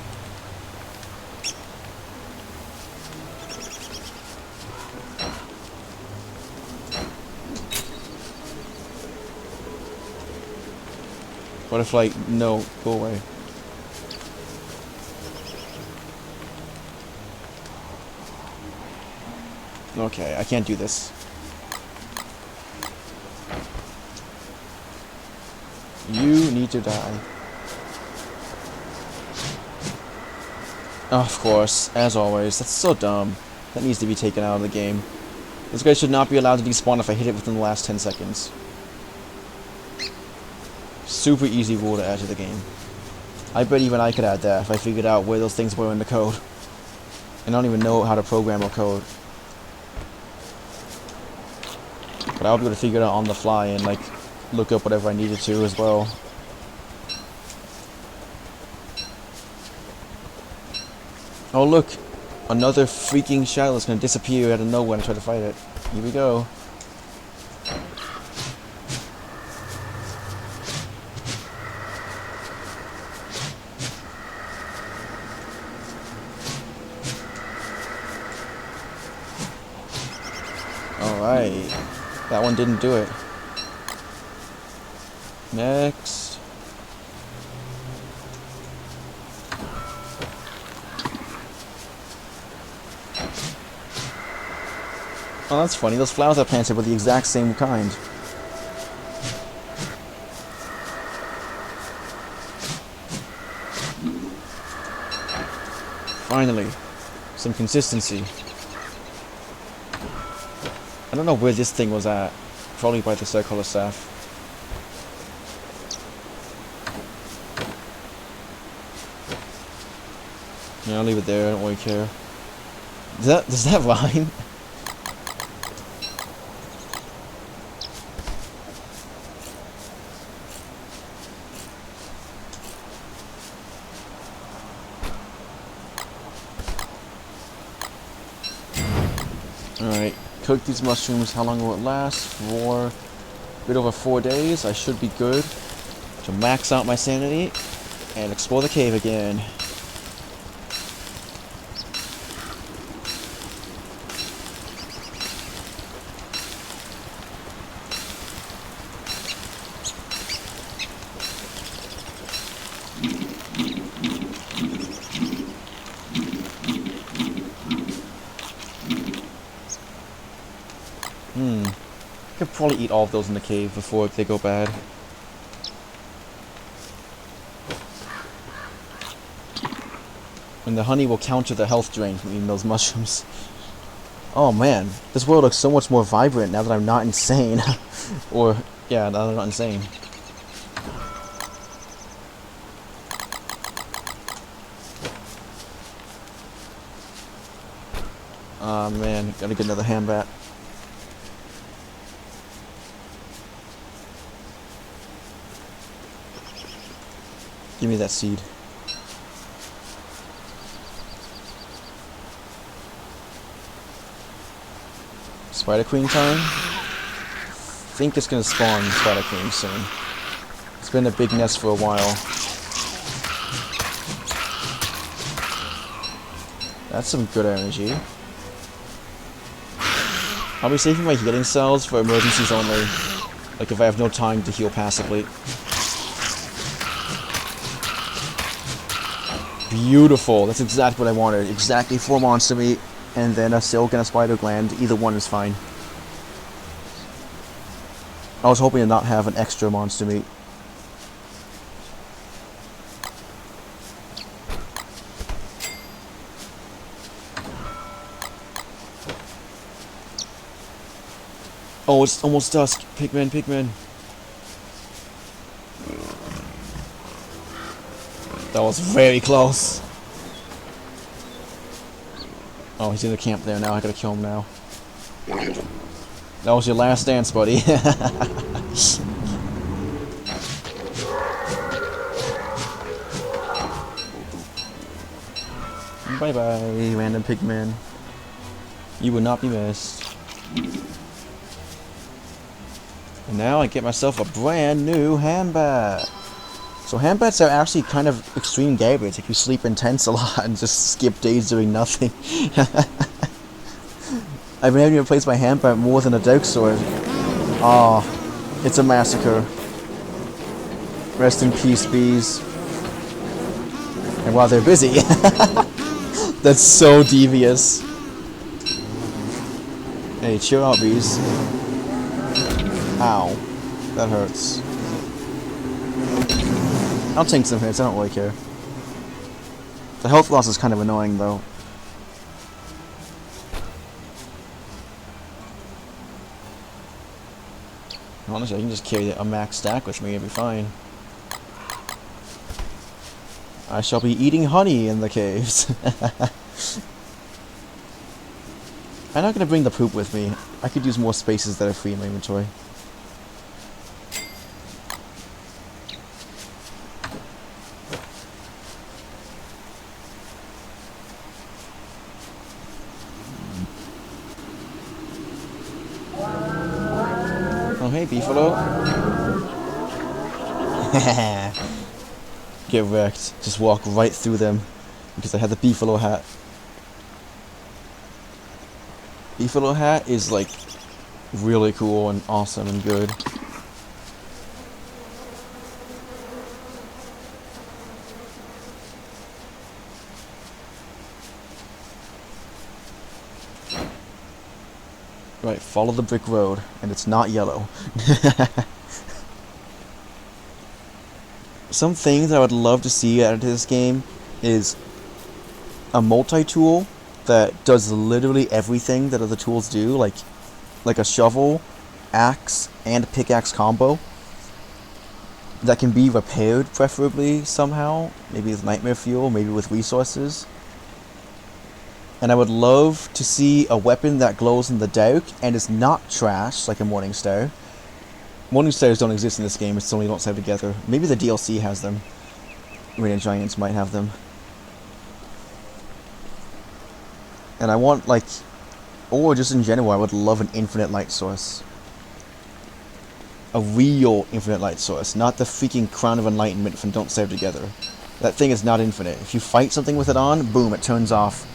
What if, like, no, go away. Okay, I can't do this. You need to die. Of course, as always. That's so dumb. That needs to be taken out of the game. This guy should not be allowed to despawn if I hit it within the last 10 seconds. Super easy rule to add to the game. I bet even I could add that if I figured out where those things were in the code. And I don't even know how to program a code. But I'll be able to figure it out on the fly and like look up whatever I needed to as well. Oh look! Another freaking shadow that's gonna disappear out of nowhere and try to fight it. Here we go. Alright. That one didn't do it. Next. Oh, that's funny. Those flowers I planted were the exact same kind. Finally. Some consistency. I don't know where this thing was at. Probably by the circular staff. Yeah, I'll leave it there. I don't really care. Does that rhyme? Alright, cook these mushrooms. How long will it last? For a bit over 4 days. I should be good to max out my sanity and explore the cave again. I could probably eat all of those in the cave before they go bad. And the honey will counter the health drain from eating those mushrooms. Oh man, this world looks so much more vibrant now that I'm not insane. Or, yeah, now that I'm not insane. Ah man, gotta get another hand bat. Give me that seed. Spider Queen time? I think it's gonna spawn Spider Queen soon. It's been a big nest for a while. That's some good energy. I'll be saving my healing cells for emergencies only. Like if I have no time to heal passively. Beautiful. That's exactly what I wanted. Exactly 4 monster meat, and then a silk and a spider gland. Either one is fine. I was hoping to not have an extra monster meat. Oh, it's almost dusk. Pigmen, pigmen. That was very close. Oh, he's in the camp there now. I gotta kill him now. That was your last dance, buddy. Bye bye, random pigman. You will not be missed. And now I get myself a brand new handbat. So handbats are actually kind of extreme garbage if you sleep in tents a lot and just skip days doing nothing. I've been having to replace my handbat more than a Dark Sword. Ah, it's a massacre. Rest in peace, bees. And while they're busy. That's so devious. Hey, chill out, bees. Ow. That hurts. I'll take some hits, I don't really care. The health loss is kind of annoying, though. Honestly, I can just carry a max stack with me, it'll be fine. I shall be eating honey in the caves. I'm not gonna bring the poop with me. I could use more spaces that are free in my inventory. Oh hey, Beefalo. Get wrecked. Just walk right through them because I had the Beefalo hat. Beefalo hat is like really cool and awesome and good. Right, follow the brick road, and it's not yellow. Some things I would love to see added to this game is a multi-tool that does literally everything that other tools do, like a shovel, axe, and pickaxe combo that can be repaired preferably somehow, maybe with nightmare fuel, maybe with resources. And I would love to see a weapon that glows in the dark and is not trash, like a Morningstar. Morningstars don't exist in this game, it's only don't save together. Maybe the DLC has them. Radiant Giants might have them. And I want, like, or just in general, I would love an infinite light source. A real infinite light source, not the freaking Crown of Enlightenment from Don't Save Together. That thing is not infinite. If you fight something with it on, boom, it turns off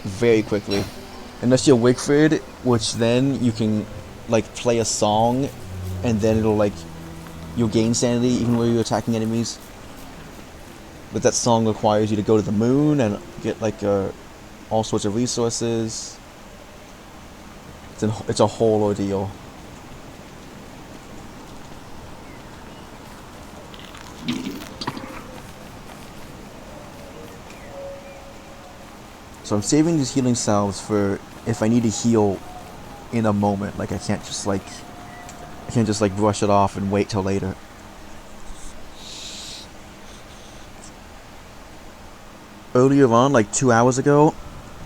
very quickly. Unless you're Wickford, which then you can, like, play a song, and then it'll, like, you'll gain sanity even when you're attacking enemies. But that song requires you to go to the moon and get, like, all sorts of resources. It's a whole ordeal. So I'm saving these healing salves for if I need to heal in a moment. Like I can't just brush it off and wait till later. Earlier on, like 2 hours ago,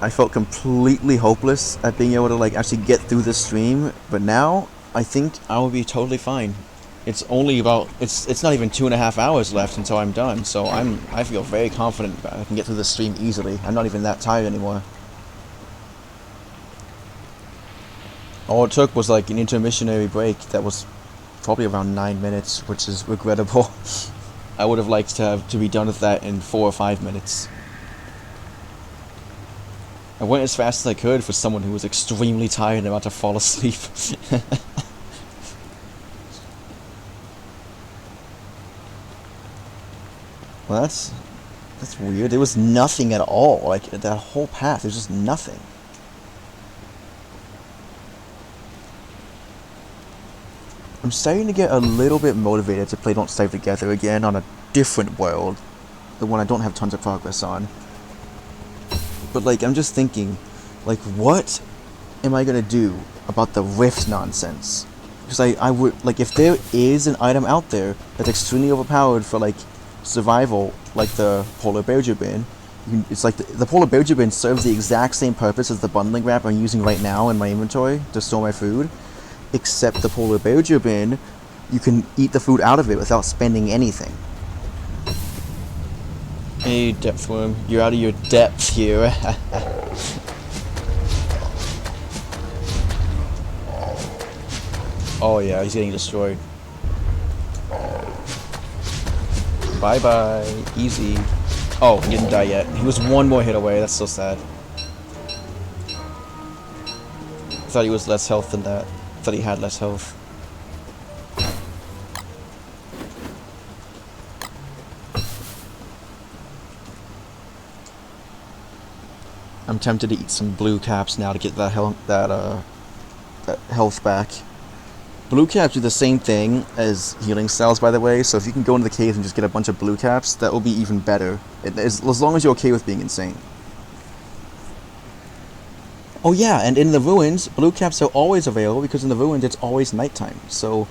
I felt completely hopeless at being able to like actually get through this stream, but now I think I will be totally fine. It's only about it's not even 2.5 hours left until I'm done, so I feel very confident that I can get through this stream easily. I'm not even that tired anymore. All it took was like an intermissionary break that was probably around 9 minutes, which is regrettable. I would have liked to be done with that in 4 or 5 minutes. I went as fast as I could for someone who was extremely tired and about to fall asleep. Well, that's weird. There was nothing at all. Like, that whole path, there's just nothing. I'm starting to get a little bit motivated to play Don't Starve Together again on a different world. The one I don't have tons of progress on. But, like, I'm just thinking, like, what am I gonna do about the rift nonsense? Because I would, like, if there is an item out there that's extremely overpowered for, like, survival, like the polar bear bin, it's like the polar bear bin serves the exact same purpose as the bundling wrap I'm using right now in my inventory to store my food, except the polar bear bin, you can eat the food out of it without spending anything. Hey, depth worm, you're out of your depth here. Oh yeah, he's getting destroyed. Bye bye, easy. Oh, he didn't die yet. He was one more hit away, that's so sad. I thought he was less health than that. I thought he had less health. I'm tempted to eat some blue caps now to get that that health back. Blue caps do the same thing as healing cells, by the way, so if you can go into the cave and just get a bunch of blue caps, that will be even better. As long as you're okay with being insane. Oh yeah, and in the ruins, blue caps are always available because in the ruins it's always nighttime. So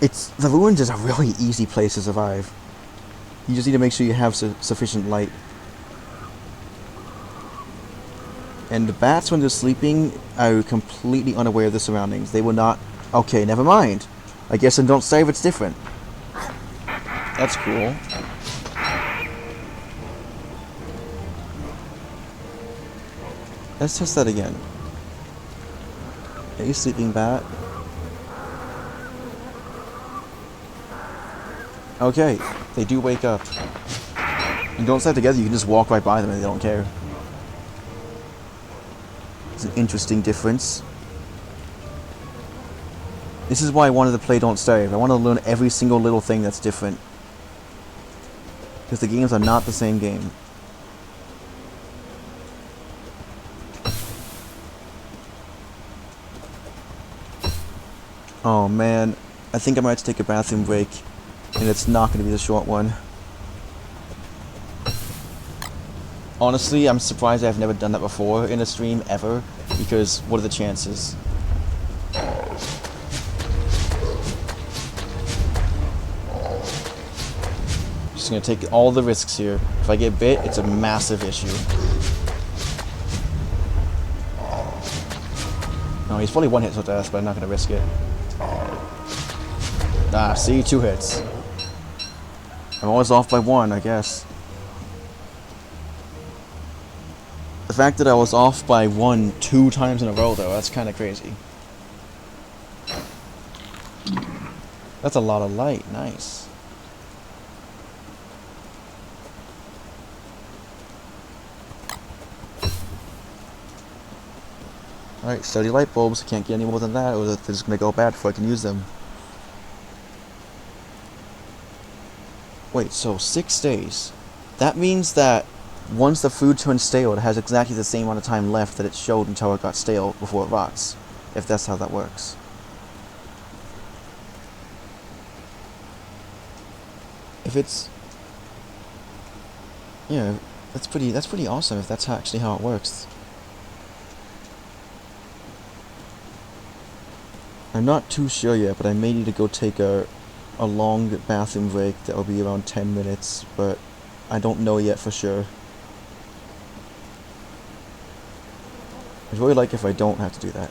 the ruins is a really easy place to survive. You just need to make sure you have sufficient light. And the bats, when they're sleeping, are completely unaware of the surroundings. They will not... Okay, never mind. I guess in Don't Starve it's different. That's cool. Let's test that again. Hey, sleeping bat. Okay, they do wake up. And Don't Starve together, you can just walk right by them and they don't care. It's an interesting difference. This is why I wanted to play Don't Starve. I want to learn every single little thing that's different. Because the games are not the same game. Oh man, I think I might have to take a bathroom break. And it's not going to be the short one. Honestly, I'm surprised I've never done that before in a stream, ever. Because what are the chances? Just gonna take all the risks here. If I get bit, it's a massive issue. No, he's probably one hit to death, but I'm not gonna risk it. Ah, see, 2 hits. I'm always off by 1, I guess. The fact that I was off by 1 2 times in a row, though, that's kind of crazy. That's a lot of light. Nice. Alright, 30 light bulbs. Can't get any more than that, or they're just going to go bad before I can use them. Wait, so 6 days. That means that once the food turns stale, it has exactly the same amount of time left that it showed until it got stale before it rots. If that's how that works. If it's... Yeah, that's pretty awesome if that's actually how it works. I'm not too sure yet, but I may need to go take a long bathroom break that will be around 10 minutes, but I don't know yet for sure. I'd really like if I don't have to do that.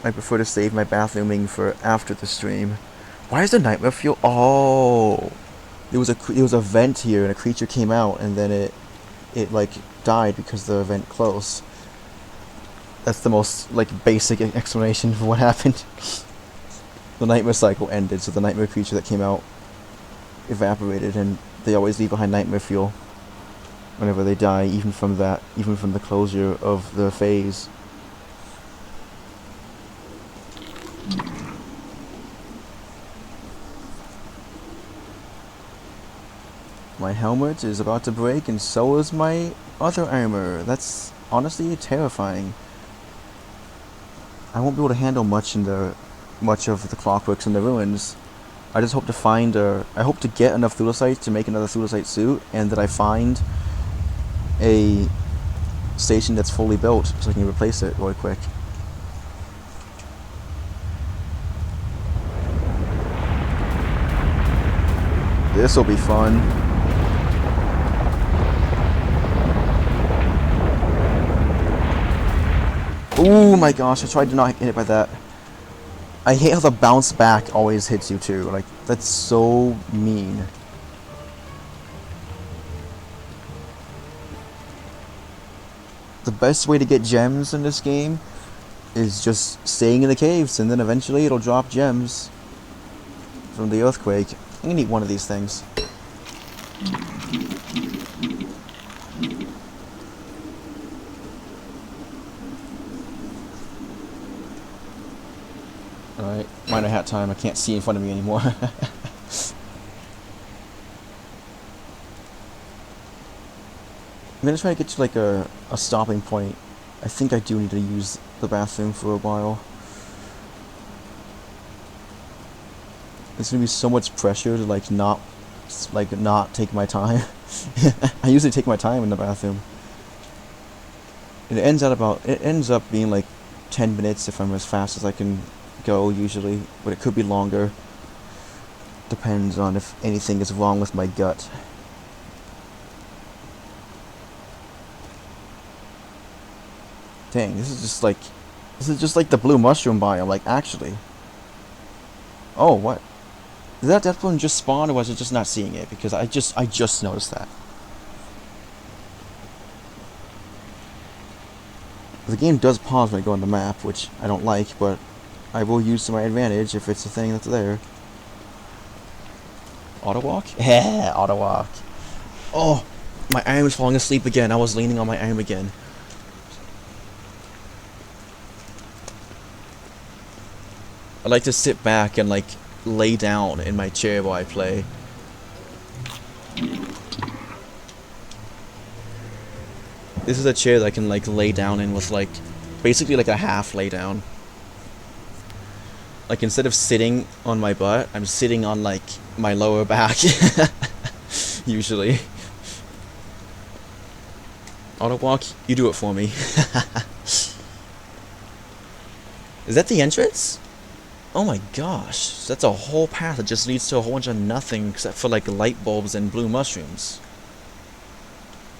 I prefer to save my bathrooming for after the stream. Why is the nightmare fuel? Oh, there was a vent here and a creature came out and then it like died because the vent closed. That's the most like basic explanation for what happened. The nightmare cycle ended, so the nightmare creature that came out evaporated, and they always leave behind nightmare fuel whenever they die, even from the closure of the phase. My helmet is about to break, and so is my other armor. That's honestly terrifying. I won't be able to handle much of the clockworks in the ruins. I just hope to find I hope to get enough thulicites to make another thulicite suit, and that I find a station that's fully built so I can replace it really quick. This'll be fun. Oh my gosh, I tried to not get hit by that. I hate how the bounce back always hits you too. Like, that's so mean. The best way to get gems in this game is just staying in the caves, and then eventually it'll drop gems from the earthquake. I'm gonna eat one of these things. Alright, minor hat time. I can't see in front of me anymore. gonna try to get to like a stopping point. I think I do need to use the bathroom for a while. There's gonna be so much pressure to not take my time. I usually take my time in the bathroom. It ends up being like 10 minutes if I'm as fast as I can go usually, but it could be longer. Depends on if anything is wrong with my gut. Dang, this is just like the blue mushroom biome, like actually. Oh, what? Did that death balloon just spawn or was it just not seeing it? Because I just noticed that. The game does pause when I go on the map, which I don't like, but I will use to my advantage if it's a thing that's there. Auto walk? Yeah, auto walk. Oh, my arm is falling asleep again. I was leaning on my arm again. I like to sit back and like lay down in my chair while I play. This is a chair that I can like lay down in with like basically like a half lay down. Like instead of sitting on my butt, I'm sitting on like my lower back. Usually. Auto walk, you do it for me. Is that the entrance? Oh my gosh, that's a whole path that just leads to a whole bunch of nothing except for like light bulbs and blue mushrooms.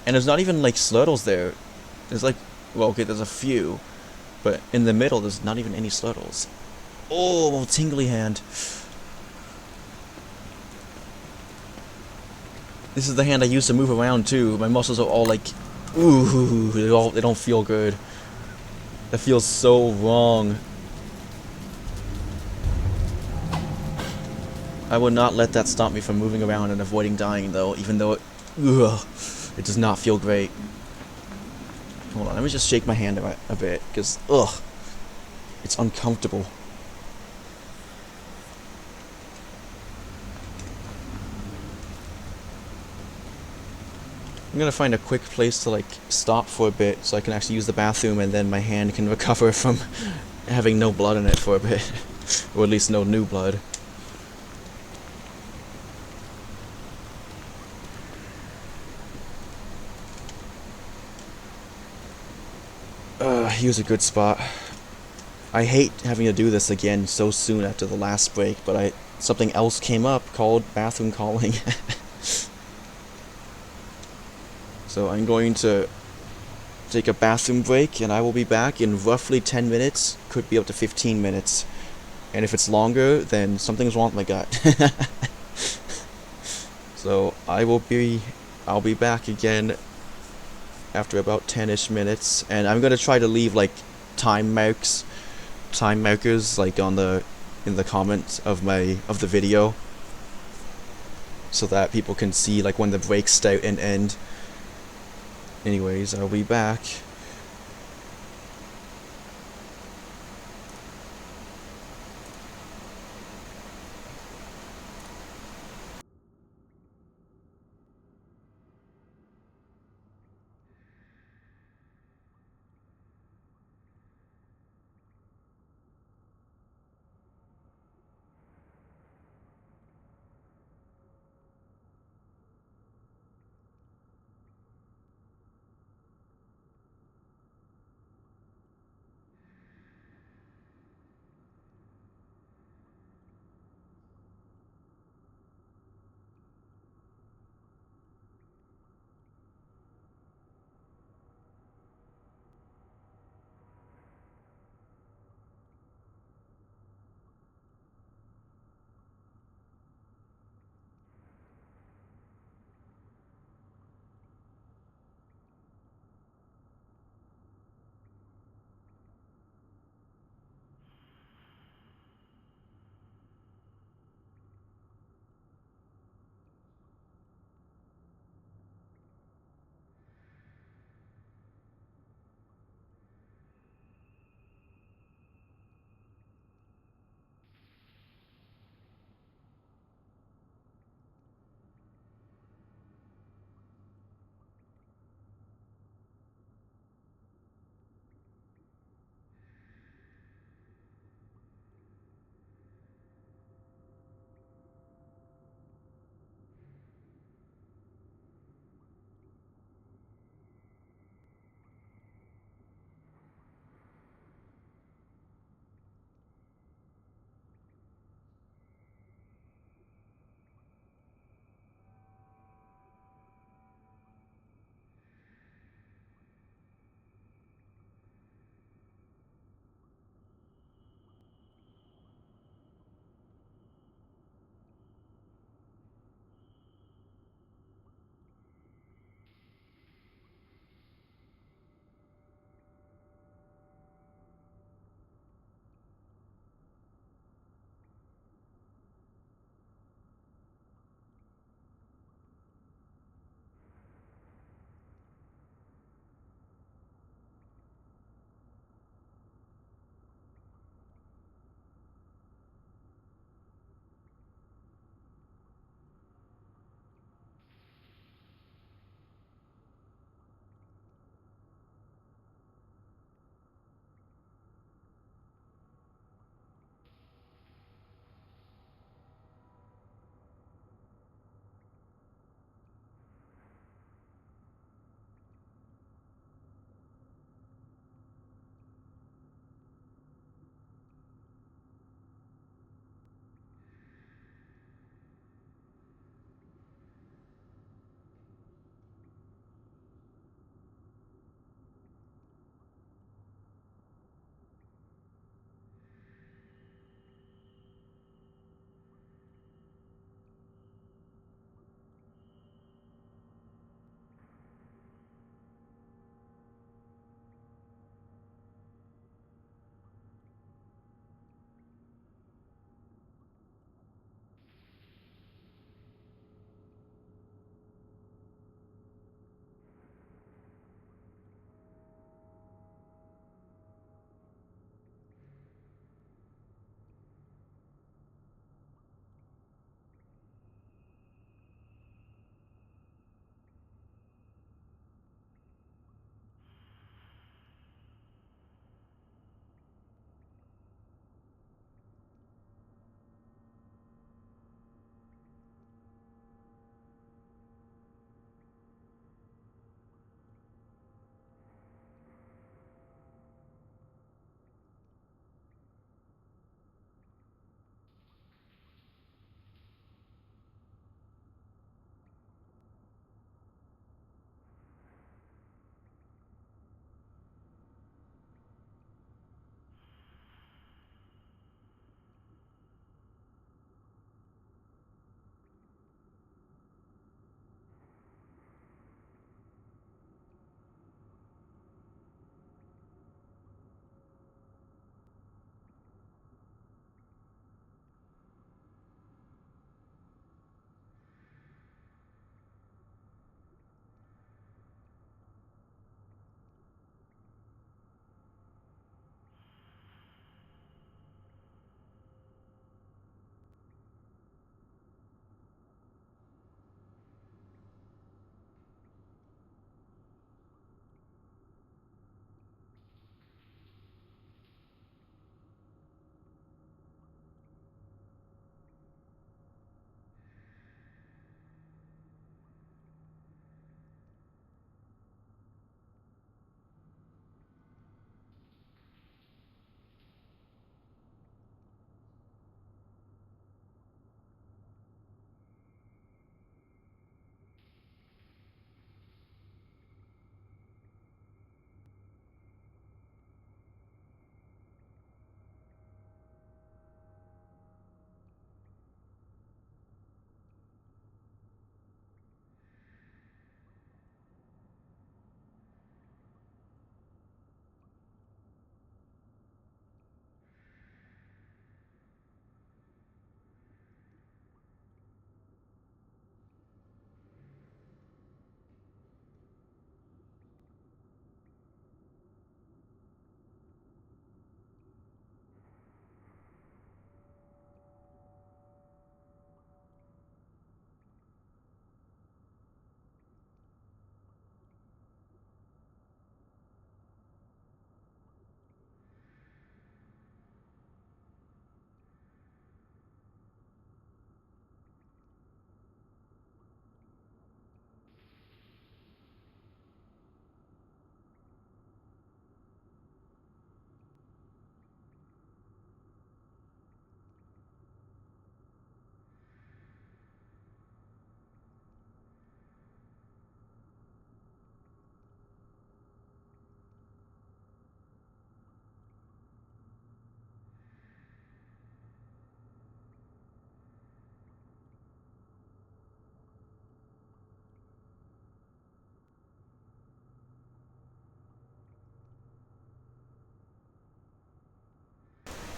And there's not even like slurtles there. There's like, well, okay, there's a few, but in the middle there's not even any slurtles. Oh, tingly hand. This is the hand I use to move around too. My muscles are all like, ooh, they don't feel good. That feels so wrong. I would not let that stop me from moving around and avoiding dying though, even though it does not feel great. Hold on, let me just shake my hand a bit, because, it's uncomfortable. I'm gonna find a quick place to, like, stop for a bit so I can actually use the bathroom and then my hand can recover from having no blood in it for a bit. Or at least no new blood. Here's a good spot. I hate having to do this again so soon after the last break, but something else came up called bathroom calling. So I'm going to take a bathroom break, and I will be back in roughly 10 minutes, could be up to 15 minutes. And if it's longer, then something's wrong with my gut. So I'll be back again after about 10-ish minutes, and I'm gonna try to leave like time markers like in the comments of the video, so that people can see like when the breaks start and end. Anyways, I'll be back.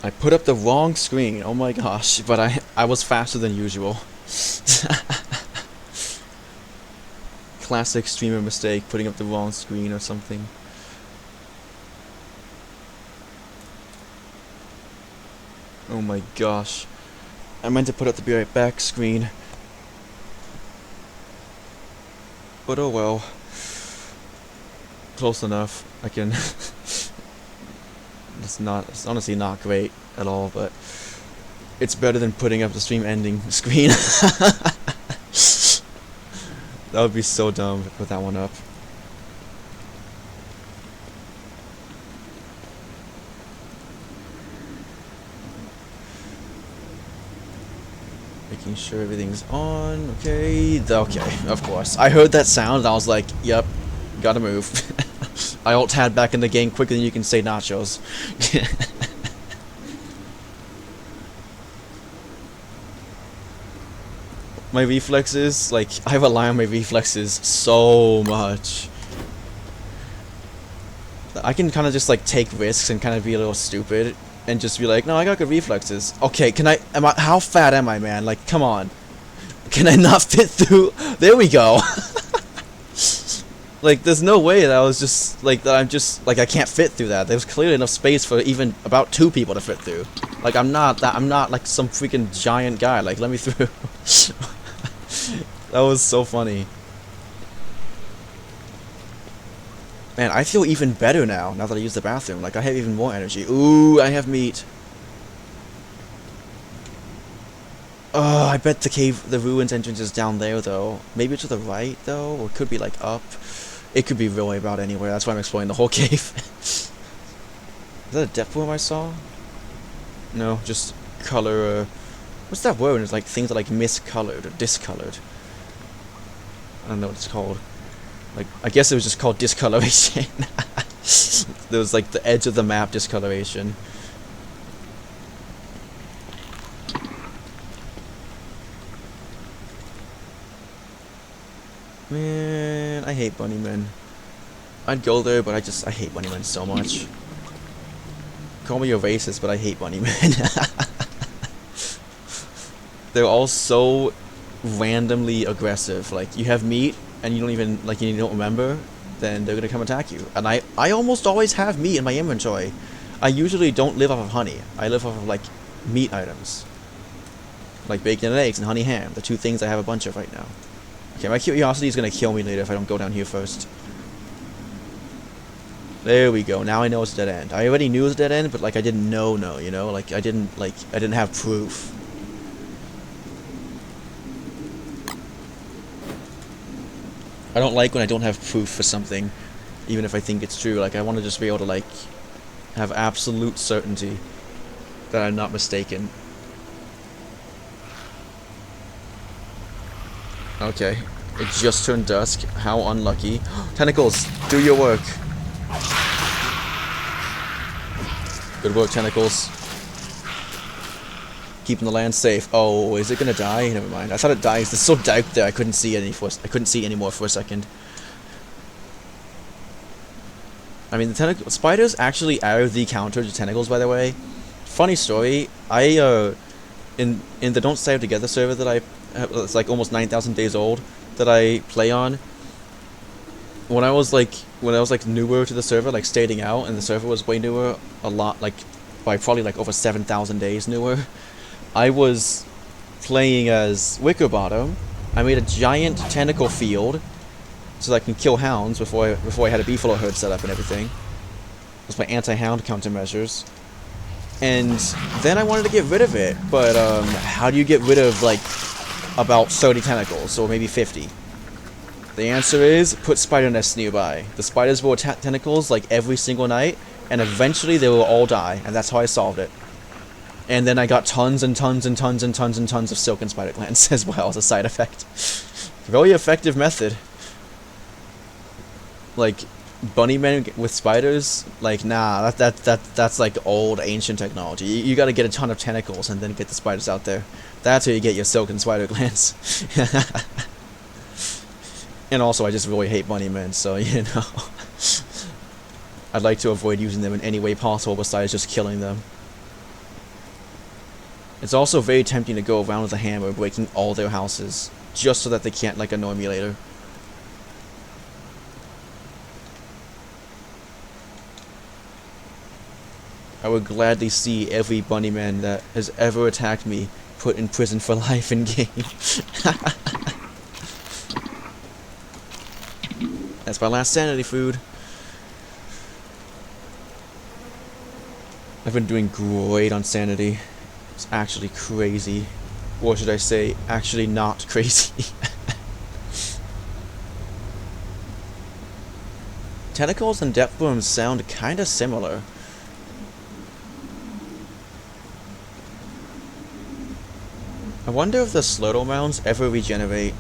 I put up the wrong screen. Oh my gosh, but I was faster than usual. Classic streamer mistake, putting up the wrong screen or something. Oh my gosh. I meant to put up the be right back screen. But oh well. Close enough. I can it's honestly not great at all, but it's better than putting up the stream ending screen. That would be so dumb to put that one up. Making sure everything's on. Okay, of course. I heard that sound and I was like, yep, gotta move. I alt-tab back in the game quicker than you can say nachos. My reflexes, like, I rely on my reflexes so much. I can kind of just, like, take risks and kind of be a little stupid and just be like, no, I got good reflexes. Okay, how fat am I, man? Like, come on. Can I not fit through? There we go. Like, there's no way that I can't fit through that. There's clearly enough space for even about 2 people to fit through. Like, I'm not like some freaking giant guy. Like, let me through. That was so funny. Man, I feel even better now that I use the bathroom. Like, I have even more energy. Ooh, I have meat. Oh, I bet the ruins entrance is down there, though. Maybe to the right, though? Or it could be, like, up. It could be really about anywhere. That's why I'm exploring the whole cave. Is that a depth worm I saw? No, just color, what's that word? It's like things that like miscolored or discolored. I don't know what it's called. Like, I guess it was just called discoloration. There was like the edge of the map discoloration. Man, I hate bunnymen. I'd go there, but I hate bunnymen so much. Call me a racist, but I hate bunnymen. They're all so randomly aggressive. Like, you have meat, and you don't even, like, you don't remember, then they're gonna come attack you. And I almost always have meat in my inventory. I usually don't live off of honey. I live off of, like, meat items. Like bacon and eggs and honey ham. The 2 things I have a bunch of right now. Okay, my curiosity is gonna kill me later if I don't go down here first. There we go. Now I know it's a dead end. I already knew it was a dead end, but like I didn't know, you know? Like I didn't have proof. I don't like when I don't have proof for something, even if I think it's true. Like, I want to just be able to, like, have absolute certainty that I'm not mistaken. Okay, it just turned dusk. How unlucky. Tentacles, do your work. Good work, tentacles. Keeping the land safe. Oh, is it gonna die? Never mind. I thought it dies. It's so dark there. I couldn't see anymore for a second. I mean, the spiders actually are the counter to tentacles. By the way, funny story. In the Don't Stay Together server that I have, it's like almost 9,000 days old, that I play on. When I was like newer to the server, like starting out, and the server was way newer, a lot, like by probably like over 7,000 days newer. I was playing as Wickerbottom. I made a giant tentacle field so that I can kill hounds before I had a beefalo herd set up and everything. That's my anti-hound countermeasures. And then I wanted to get rid of it, but how do you get rid of like about 30 tentacles, or maybe 50? The answer is put spider nests nearby. The spiders will attack tentacles like every single night, and eventually they will all die, and that's how I solved it. And then I got tons and tons and tons and tons and tons of silken spider glands as well as a side effect. Very effective method. Like, bunnymen with spiders, like, nah, that's like old ancient technology. You gotta get a ton of tentacles and then get the spiders out there. That's how you get your silken spider glands. And also, I just really hate bunnymen, so, you know. I'd like to avoid using them in any way possible besides just killing them. It's also very tempting to go around with a hammer, breaking all their houses, just so that they can't, like, annoy me later. I would gladly see every bunnyman that has ever attacked me put in prison for life in game. That's my last sanity food. I've been doing great on sanity. It's actually crazy. Or should I say, actually not crazy. Tentacles and depth worms sound kinda similar. I wonder if the Slurtle mounds ever regenerate.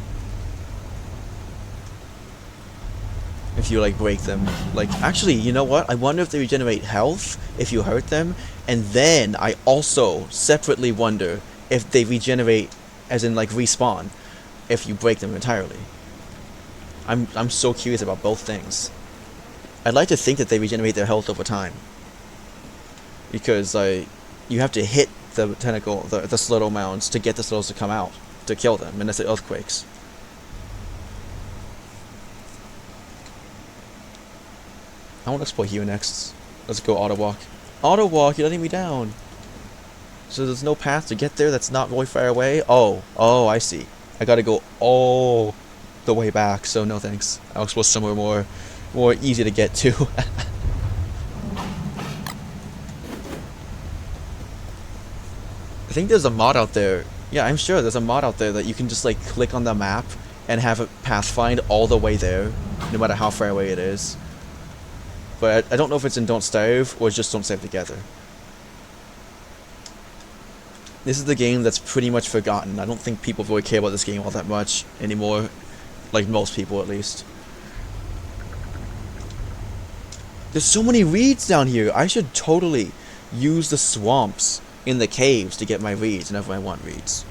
If you, like, break them. Like, actually, you know what? I wonder if they regenerate health if you hurt them. And then I also separately wonder if they regenerate, as in, like, respawn, if you break them entirely. I'm so curious about both things. I'd like to think that they regenerate their health over time. Because, you have to hit the tentacle, the Slurtle mounds to get the Slurtles to come out, to kill them, and that's the earthquakes. I want to explore here next. Let's go auto walk. Auto walk, you're letting me down. So there's no path to get there that's not really far away? Oh, I see. I gotta go all the way back, so no thanks. I'll explore somewhere more easy to get to. I think there's a mod out there. Yeah, I'm sure there's a mod out there that you can just, like, click on the map and have it pathfind all the way there, no matter how far away it is. But I don't know if it's in Don't Starve or just Don't Starve Together. This is the game that's pretty much forgotten. I don't think people really care about this game all that much anymore. Like most people, at least. There's so many reeds down here. I should totally use the swamps in the caves to get my reeds whenever I want reeds.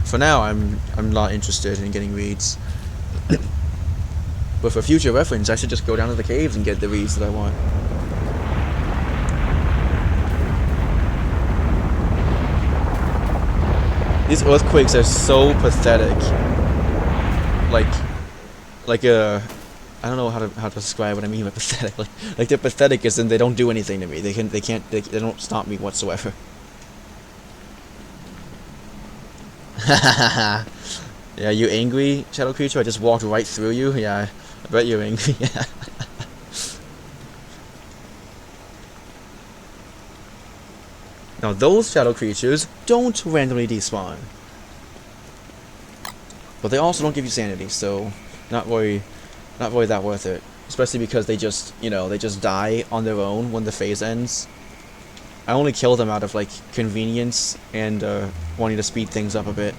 For now, I'm not interested in getting reeds. But for future reference, I should just go down to the caves and get the reeds that I want. These earthquakes are so pathetic. I don't know how to describe what I mean by pathetic. Like they're pathetic as in they don't do anything to me. They don't stop me whatsoever. Yeah, you angry, shadow creature? I just walked right through you? Yeah, I bet you're angry. Now those shadow creatures don't randomly despawn. But they also don't give you sanity, so not really that worth it. Especially because they just, they just die on their own when the phase ends. I only kill them out of, like, convenience and wanting to speed things up a bit.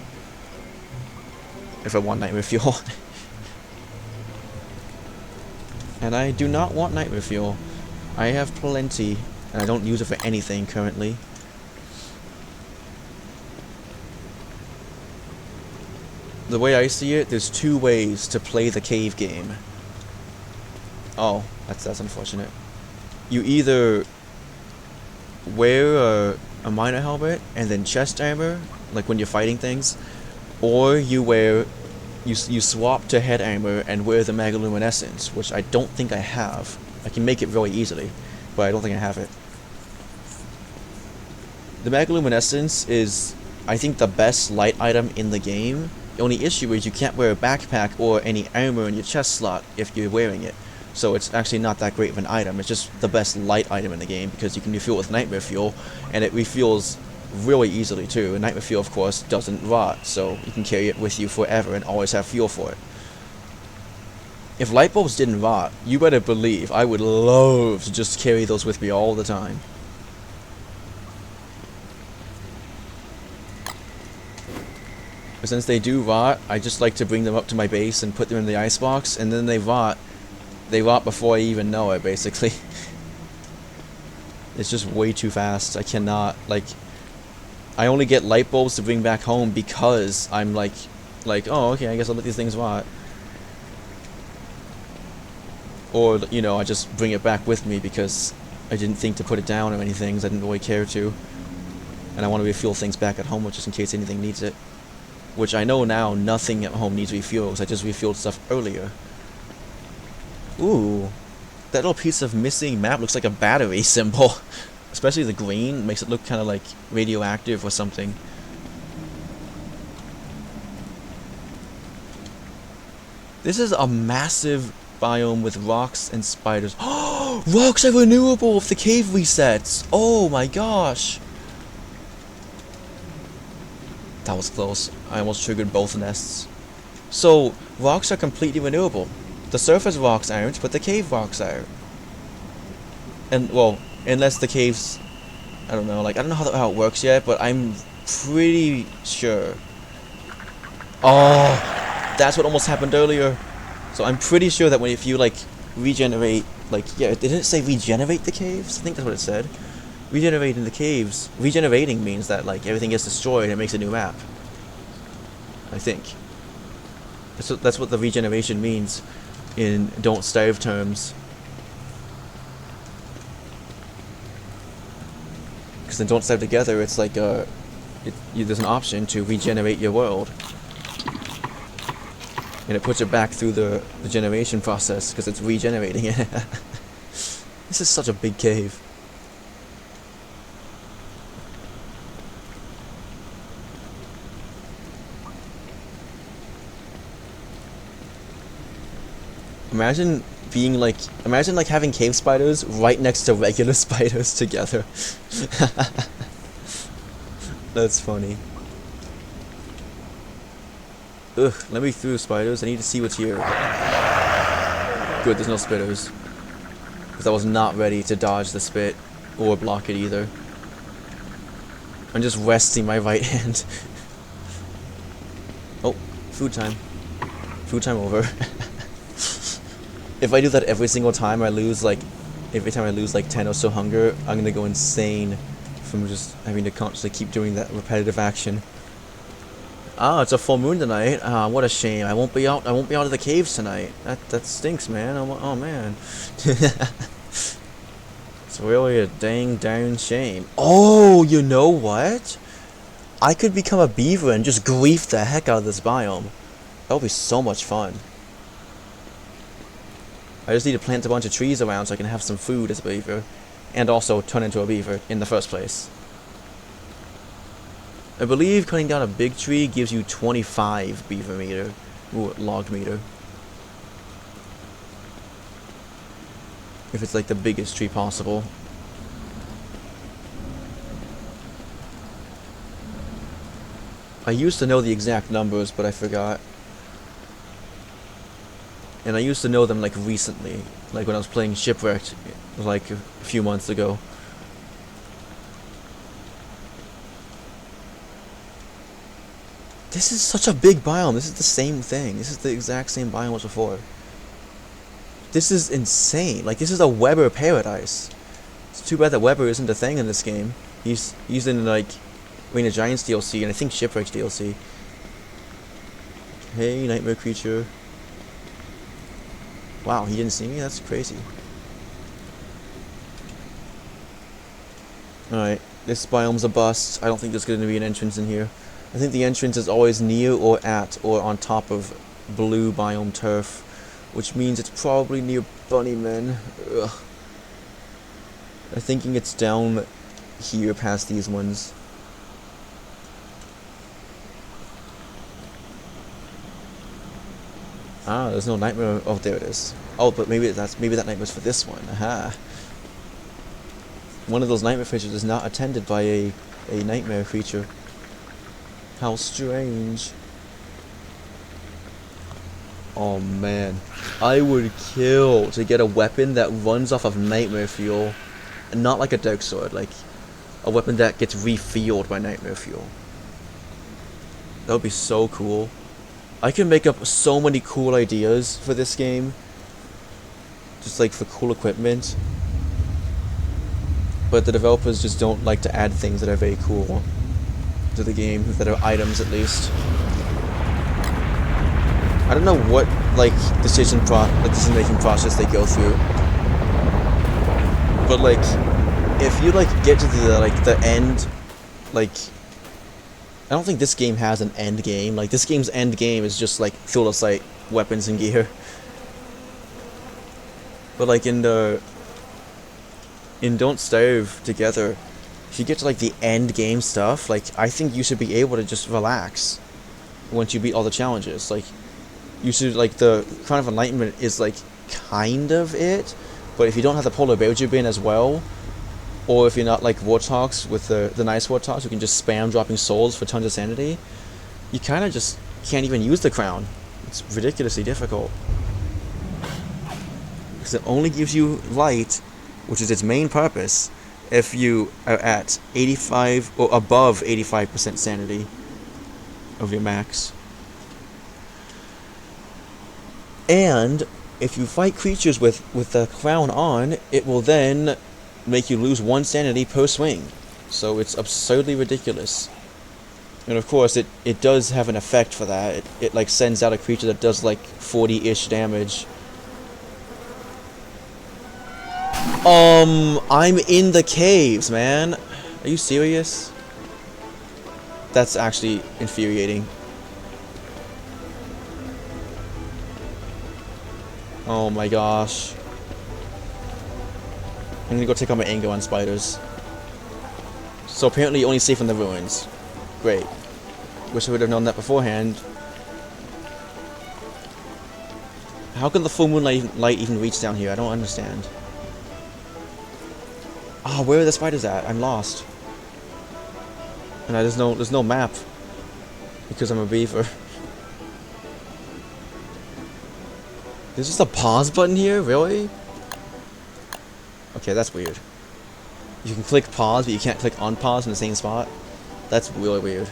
If I want nightmare fuel. And I do not want nightmare fuel. I have plenty, and I don't use it for anything currently. The way I see it, there's two ways to play the cave game. Oh, that's unfortunate. You either wear a miner helmet and then chest armor, like when you're fighting things, or you swap to head armor and wear the Magoluminescence, which I don't think I have. I can make it really easily, but I don't think I have it. The Magoluminescence is, I think, the best light item in the game. The only issue is you can't wear a backpack or any armor in your chest slot if you're wearing it. So it's actually not that great of an item. It's just the best light item in the game because you can refuel with nightmare fuel, and it refuels really easily too. And nightmare fuel, of course, doesn't rot, so you can carry it with you forever and always have fuel for it. If light bulbs didn't rot, you better believe I would love to just carry those with me all the time. But since they do rot, I just like to bring them up to my base and put them in the icebox, and then they rot. They rot before I even know it, basically. It's just way too fast. I cannot, like... I only get light bulbs to bring back home because I'm like, oh, okay, I guess I'll let these things rot. Or, I just bring it back with me because I didn't think to put it down or anything, 'cause I didn't really care to. And I want to refuel things back at home just in case anything needs it. Which I know now nothing at home needs refuel, because I just refueled stuff earlier. Ooh. That little piece of missing map looks like a battery symbol. Especially the green makes it look kind of like radioactive or something. This is a massive biome with rocks and spiders. Oh, rocks are renewable if the cave resets. Oh my gosh. That was close. I almost triggered both nests. So, rocks are completely renewable. The surface rocks aren't, but the cave rocks are. And, well, unless the caves... I don't know, like, I don't know how it works yet, but I'm pretty sure. Oh, that's what almost happened earlier. So I'm pretty sure that if you, like, regenerate... Like, yeah, didn't it say regenerate the caves? I think that's what it said. Regenerating the caves. Regenerating means that, like, everything gets destroyed and it makes a new map. I think. That's what the regeneration means in Don't Starve terms. Because in Don't Starve Together, it's like, there's an option to regenerate your world. And it puts it back through the generation process, because it's regenerating it. This is such a big cave. Imagine having cave spiders right next to regular spiders together. That's funny. Ugh, let me through, spiders. I need to see what's here. Good, there's no spitters. Because I was not ready to dodge the spit, or block it either. I'm just resting my right hand. Oh, food time. Food time over. If I do that every single time every time I lose like 10 or so hunger, I'm gonna go insane from just having to constantly keep doing that repetitive action. Ah, it's a full moon tonight. Ah, what a shame. I won't be out of the caves tonight. That stinks, man. Oh man. It's really a dang shame. Oh, you know what? I could become a beaver and just grief the heck out of this biome. That would be so much fun. I just need to plant a bunch of trees around so I can have some food as a beaver, and also turn into a beaver in the first place. I believe cutting down a big tree gives you 25 beaver meter, or log meter. If it's like the biggest tree possible. I used to know the exact numbers, but I forgot. And I used to know them like recently, like when I was playing Shipwrecked, like a few months ago. This is such a big biome. This is the same thing. This is the exact same biome as before. This is insane. Like, this is a Weber paradise. It's too bad that Weber isn't a thing in this game. He's in like Reign of Giants DLC and I think Shipwrecked DLC. Hey, nightmare creature. Wow, he didn't see me? That's crazy. Alright, this biome's a bust. I don't think there's going to be an entrance in here. I think the entrance is always near or at or on top of blue biome turf, which means it's probably near Bunnymen. Ugh. I'm thinking it's down here past these ones. Ah, there's no nightmare. Oh, there it is. Oh, but maybe that nightmare's for this one. Aha. One of those nightmare features is not attended by a nightmare creature. How strange. Oh man, I would kill to get a weapon that runs off of nightmare fuel, and not like a dark sword, like a weapon that gets refueled by nightmare fuel. That would be so cool. I can make up so many cool ideas for this game, just like for cool equipment, but the developers just don't like to add things that are very cool to the game, that are items at least. I don't know what decision making process they go through, But like, if you like get to the end, like, I don't think this game has an end game. Like, this game's end game is just like field of sight, weapons and gear. But like in Don't Starve Together, if you get to like the end game stuff, like I think you should be able to just relax once you beat all the challenges. Like, you should, like, the Crown of Enlightenment is like kind of it, but if you don't have the Polar Bear Bin as well, or if you're not like Warthogs with the nice Warthogs who can just spam dropping souls for tons of sanity, you kind of just can't even use the crown. It's ridiculously difficult. Because it only gives you light, which is its main purpose, if you are at 85 or above 85% sanity of your max. And if you fight creatures with the crown on, it will then make you lose 1 sanity per swing. So it's absurdly ridiculous. And of course, it does have an effect for that. It like sends out a creature that does like 40-ish damage. I'm in the caves, man. Are you serious? That's actually infuriating. Oh my gosh. I'm gonna go take out my anger on spiders. So apparently only safe in the ruins. Great. Wish I would have known that beforehand. How can the full moonlight light even reach down here? I don't understand. Ah, where are the spiders at? I'm lost. And there's no map. Because I'm a beaver. There's just a pause button here? Really? Okay, that's weird. You can click pause, but you can't click unpause in the same spot? That's really weird.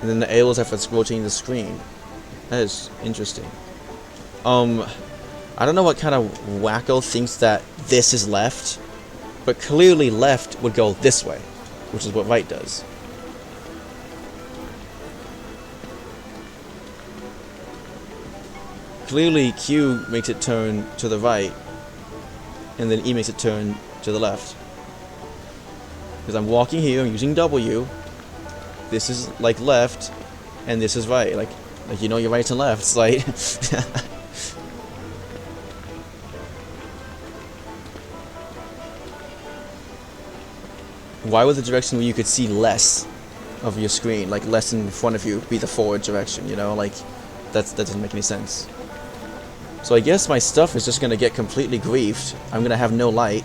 And then the arrows are for scroll change the screen. That is interesting. I don't know what kind of wacko thinks that this is left, but clearly left would go this way, which is what right does. Clearly Q makes it turn to the right, and then E makes it turn to the left. Because I'm walking here, I'm using W. This is like left, and this is right. Like you know your rights and lefts, like. Why would the direction where you could see less of your screen, like less in front of you, be the forward direction? You know, like that doesn't make any sense. So I guess my stuff is just gonna get completely griefed. I'm gonna have no light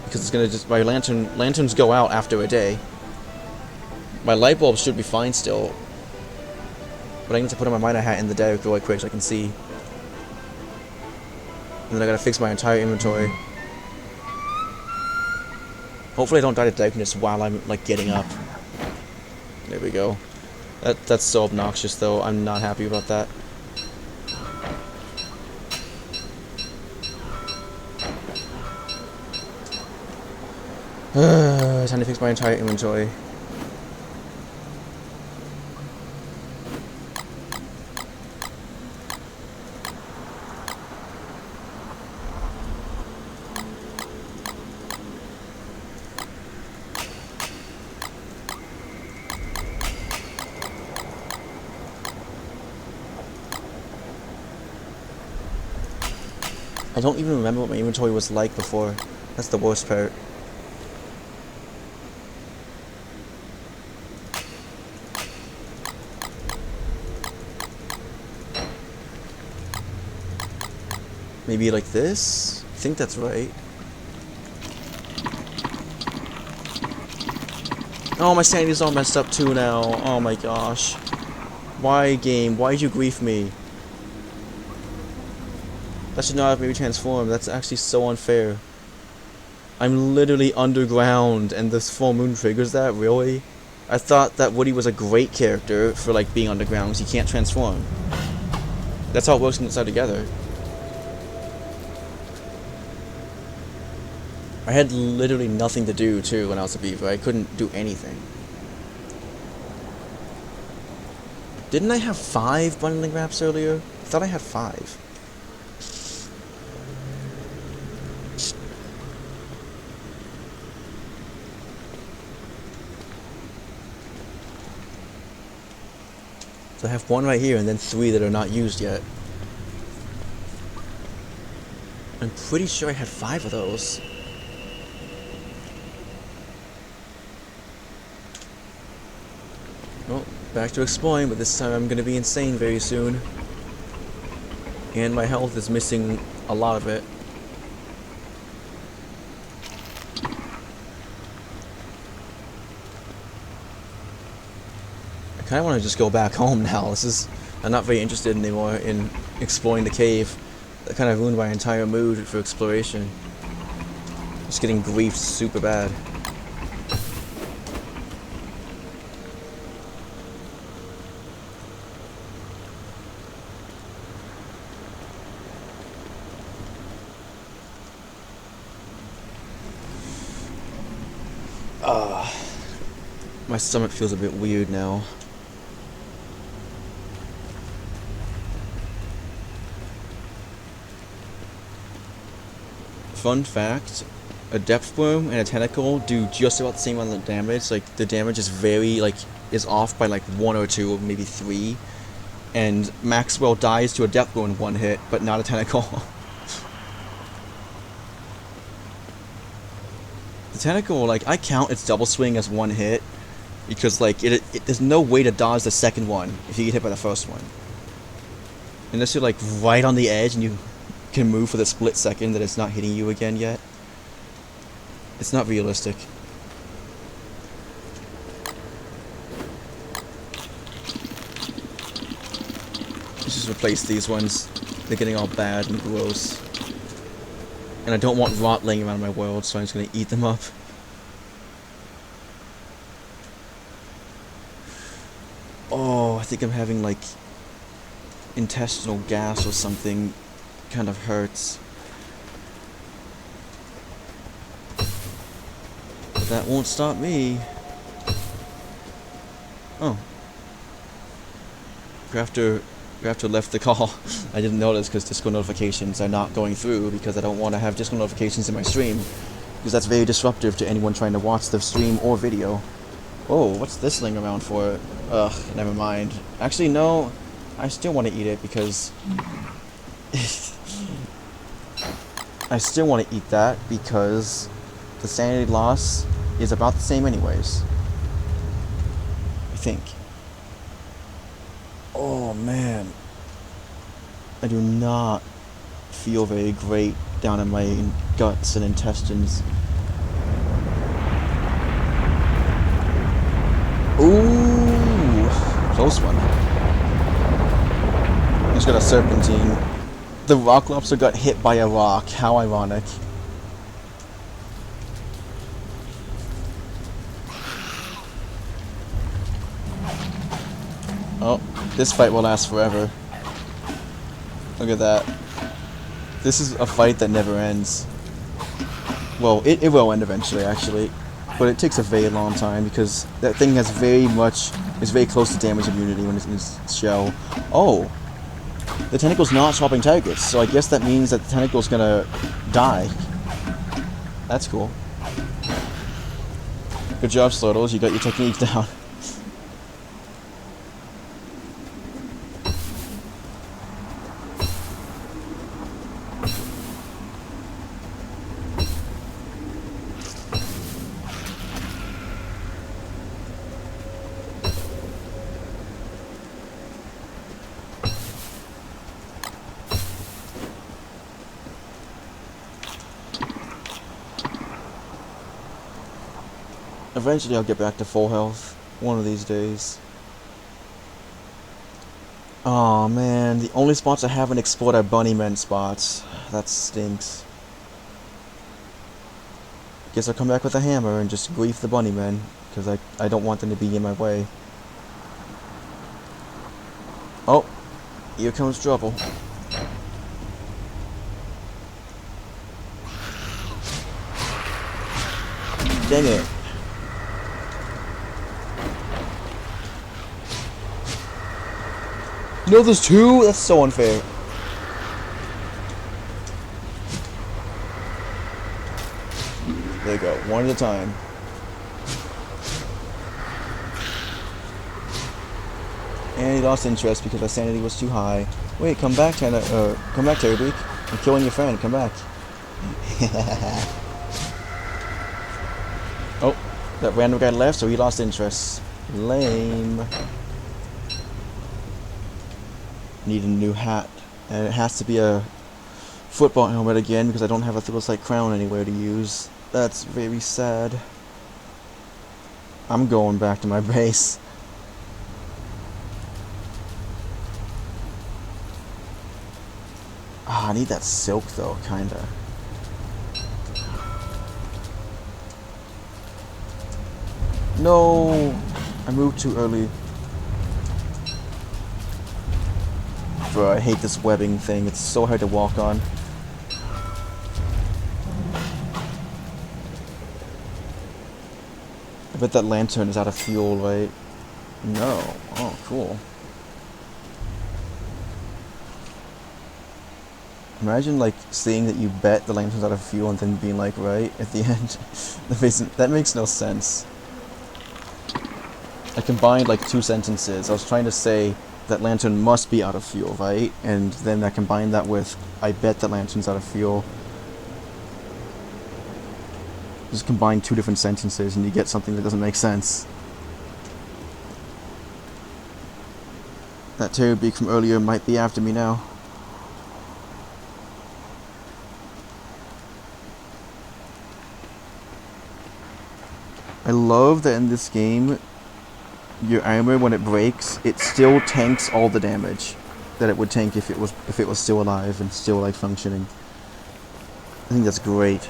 because it's gonna just my lanterns go out after a day. My light bulbs should be fine still, but I need to put on my miner hat in the dark really quick so I can see. And then I gotta fix my entire inventory. Hopefully I don't die to darkness while I'm like getting up. There we go. That's so obnoxious though. I'm not happy about that. Time to fix my entire inventory. I don't even remember what my inventory was like before. That's the worst part. Maybe like this? I think that's right. Oh, my sanity's all messed up too now. Oh my gosh. Why, game? Why'd you grief me? That should not have made me transform. That's actually so unfair. I'm literally underground and this full moon triggers that? Really? I thought that Woody was a great character for like being underground because he can't transform. That's how it works inside together. I had literally nothing to do too when I was a beaver. I couldn't do anything. Didn't I have 5 bundling wraps earlier? I thought I had 5. So I have one right here and then 3 that are not used yet. I'm pretty sure I had 5 of those. Well, back to exploring, but this time I'm gonna be insane very soon. And my health is missing a lot of it. I kinda wanna just go back home now. I'm not very interested anymore in exploring the cave. That kinda ruined my entire mood for exploration. Just getting griefed super bad. My stomach feels a bit weird now. Fun fact, a depth worm and a tentacle do just about the same amount of damage. Like, the damage is is off by like 1 or 2 or maybe 3. And Maxwell dies to a depth worm in 1 hit, but not a tentacle. The tentacle, like, I count its double swing as 1 hit, because, like, there's no way to dodge the second one if you get hit by the first one. Unless you're, like, right on the edge and you can move for the split second that it's not hitting you again yet. It's not realistic. Let's just replace these ones. They're getting all bad and gross. And I don't want rot laying around my world, so I'm just gonna eat them up. Oh, I think I'm having, like, intestinal gas or something. Kind of hurts. But that won't stop me. Oh. Crafter left the call. I didn't notice because Discord notifications are not going through because I don't want to have Discord notifications in my stream. Because that's very disruptive to anyone trying to watch the stream or video. Oh, what's this laying around for? Ugh, never mind. Actually, no. I still want to eat it because... I still want to eat that because the sanity loss is about the same anyways. I think. Oh man. I do not feel very great down in my guts and intestines. Ooh, close one. Just got a serpentine. The rock lobster got hit by a rock. How ironic. Oh, this fight will last forever. Look at that. This is a fight that never ends. Well, it will end eventually, actually. But it takes a very long time because that thing is very close to damage immunity when it's in its shell. Oh! The tentacle's not swapping targets, so I guess that means that the tentacle's gonna die. That's cool. Good job, Slurtles. You got your technique down. Eventually I'll get back to full health. One of these days. Aw, man. The only spots I haven't explored are bunnymen spots. That stinks. Guess I'll come back with a hammer and just grief the bunnymen. Because I don't want them to be in my way. Oh. Here comes trouble. Dang it. No, there's 2? That's so unfair. There you go, one at a time. And he lost interest because our sanity was too high. Wait, come back, Tanner. Come back, Terry Beak. I'm killing your friend. Come back. Oh, that random guy left, so he lost interest. Lame. Need a new hat. And it has to be a football helmet again because I don't have a Thrilosight crown anywhere to use. That's very sad. I'm going back to my base. Ah, I need that silk though, kinda. No! I moved too early. Bro, I hate this webbing thing. It's so hard to walk on. I bet that lantern is out of fuel, right? No. Oh, cool. Imagine, like, seeing that you bet the lantern's out of fuel and then being like, right, at the end. That makes no sense. I combined, like, two sentences. I was trying to say that lantern must be out of fuel, right? And then I combined that with, I bet that lantern's out of fuel. Just combine two different sentences and you get something that doesn't make sense. That Terry Beak from earlier might be after me now. I love that in this game, your armor, when it breaks, it still tanks all the damage that it would tank if it was still alive and still like functioning. I think that's great.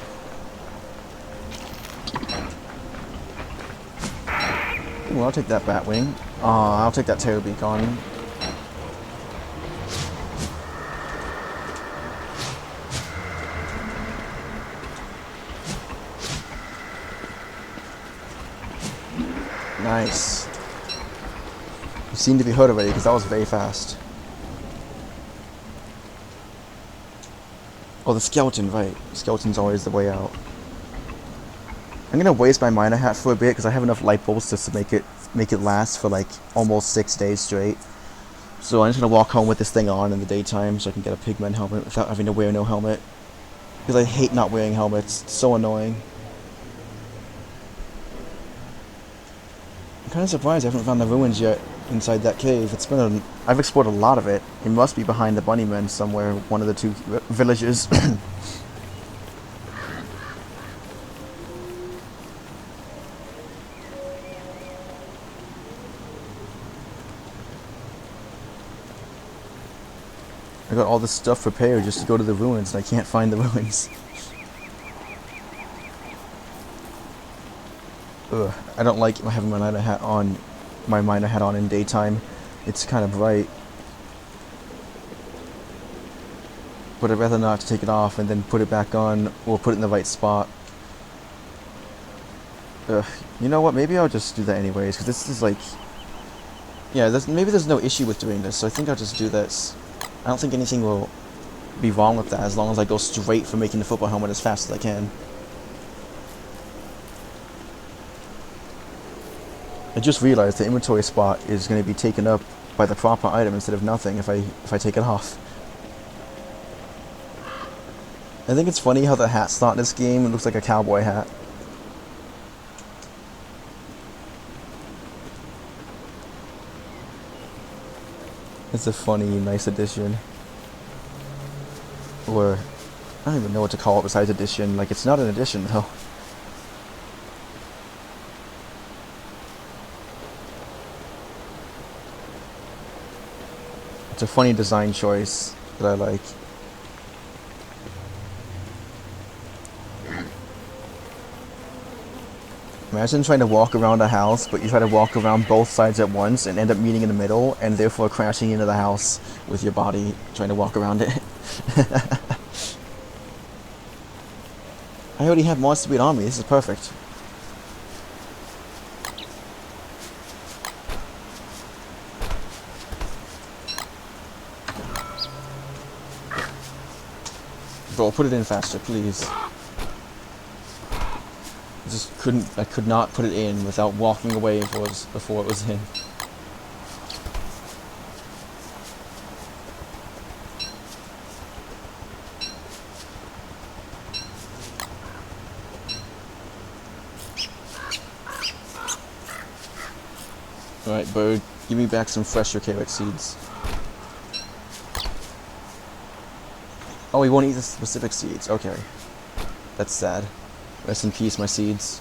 Well, I'll take that Batwing. I'll take that Terror Beacon. Nice. You seem to be hurt already because that was very fast. Oh, the skeleton, right. Skeleton's always the way out. I'm gonna waste my miner hat for a bit because I have enough light bulbs just to make it last for like almost 6 days straight. So I'm just gonna walk home with this thing on in the daytime so I can get a pigman helmet without having to wear no helmet. Because I hate not wearing helmets. It's so annoying. I'm kind of surprised I haven't found the ruins yet inside that cave. I've explored a lot of it. It must be behind the Bunnymen somewhere, one of the two villages. I got all this stuff prepared just to go to the ruins and I can't find the ruins. Ugh, I don't like having my miner hat on in daytime. It's kind of bright. But I'd rather not take it off and then put it back on or put it in the right spot. Ugh, you know what, maybe I'll just do that anyways, because this is like... Yeah, maybe there's no issue with doing this, so I think I'll just do this. I don't think anything will be wrong with that as long as I go straight for making the football helmet as fast as I can. I just realized the inventory spot is going to be taken up by the proper item instead of nothing if I take it off. I think it's funny how the hat's not in this game. It looks like a cowboy hat. It's a funny, nice addition. Or, I don't even know what to call it besides addition. Like, it's not an addition, though. It's a funny design choice that I like. Imagine trying to walk around a house, but you try to walk around both sides at once and end up meeting in the middle, and therefore crashing into the house with your body trying to walk around it. I already have monster speed on me, this is perfect. Bro, put it in faster, please. I could not put it in without walking away before it was in. Alright, bird, give me back some fresher carrot seeds. Oh, he won't eat the specific seeds. Okay. That's sad. Rest in peace, my seeds.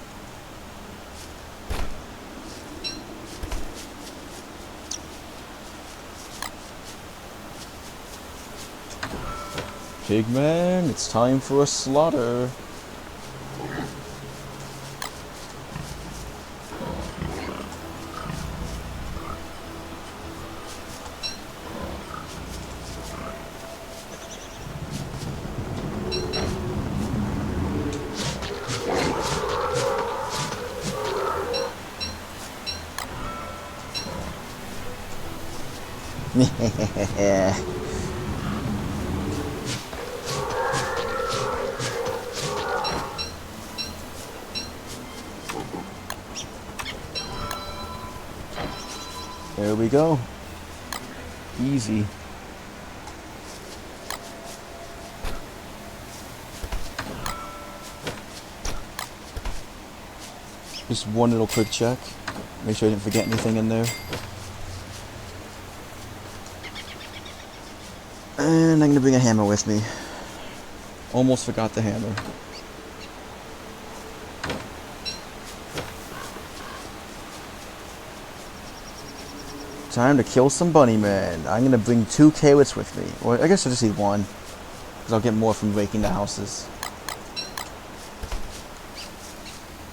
Pigman, it's time for a slaughter. There we go. Easy. Just one little quick check. Make sure I didn't forget anything in there. And I'm gonna bring a hammer with me. Almost forgot the hammer. Time to kill some bunny men. I'm gonna bring 2 carrots with me. Or I guess I'll just eat 1. Because I'll get more from raking the houses.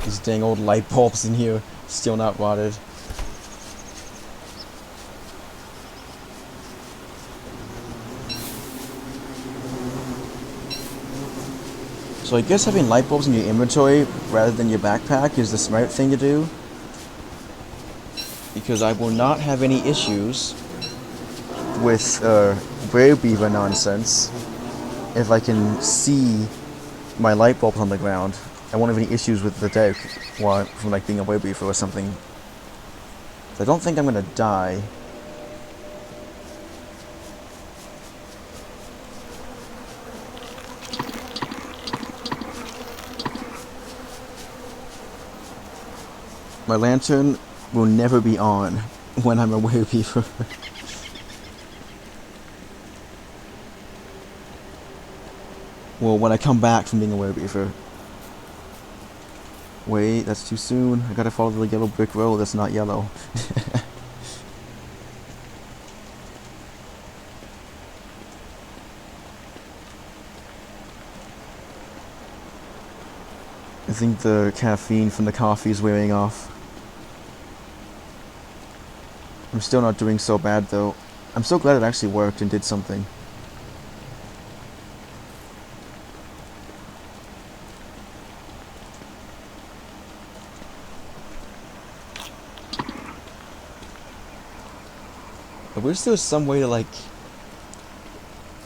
These dang old light bulbs in here. Still not rotted. So I guess having light bulbs in your inventory rather than your backpack is the smart thing to do. Because I will not have any issues with brer beaver nonsense if I can see my light bulbs on the ground. I won't have any issues with the dark from like being a brer beaver or something. So I don't think I'm gonna die. My lantern will never be on when I'm a werebeaver. Well, when I come back from being a werebeaver. Wait, that's too soon. I gotta follow the yellow brick road that's not yellow. I think the caffeine from the coffee is wearing off. I'm still not doing so bad though. I'm so glad it actually worked and did something. I wish there was some way to like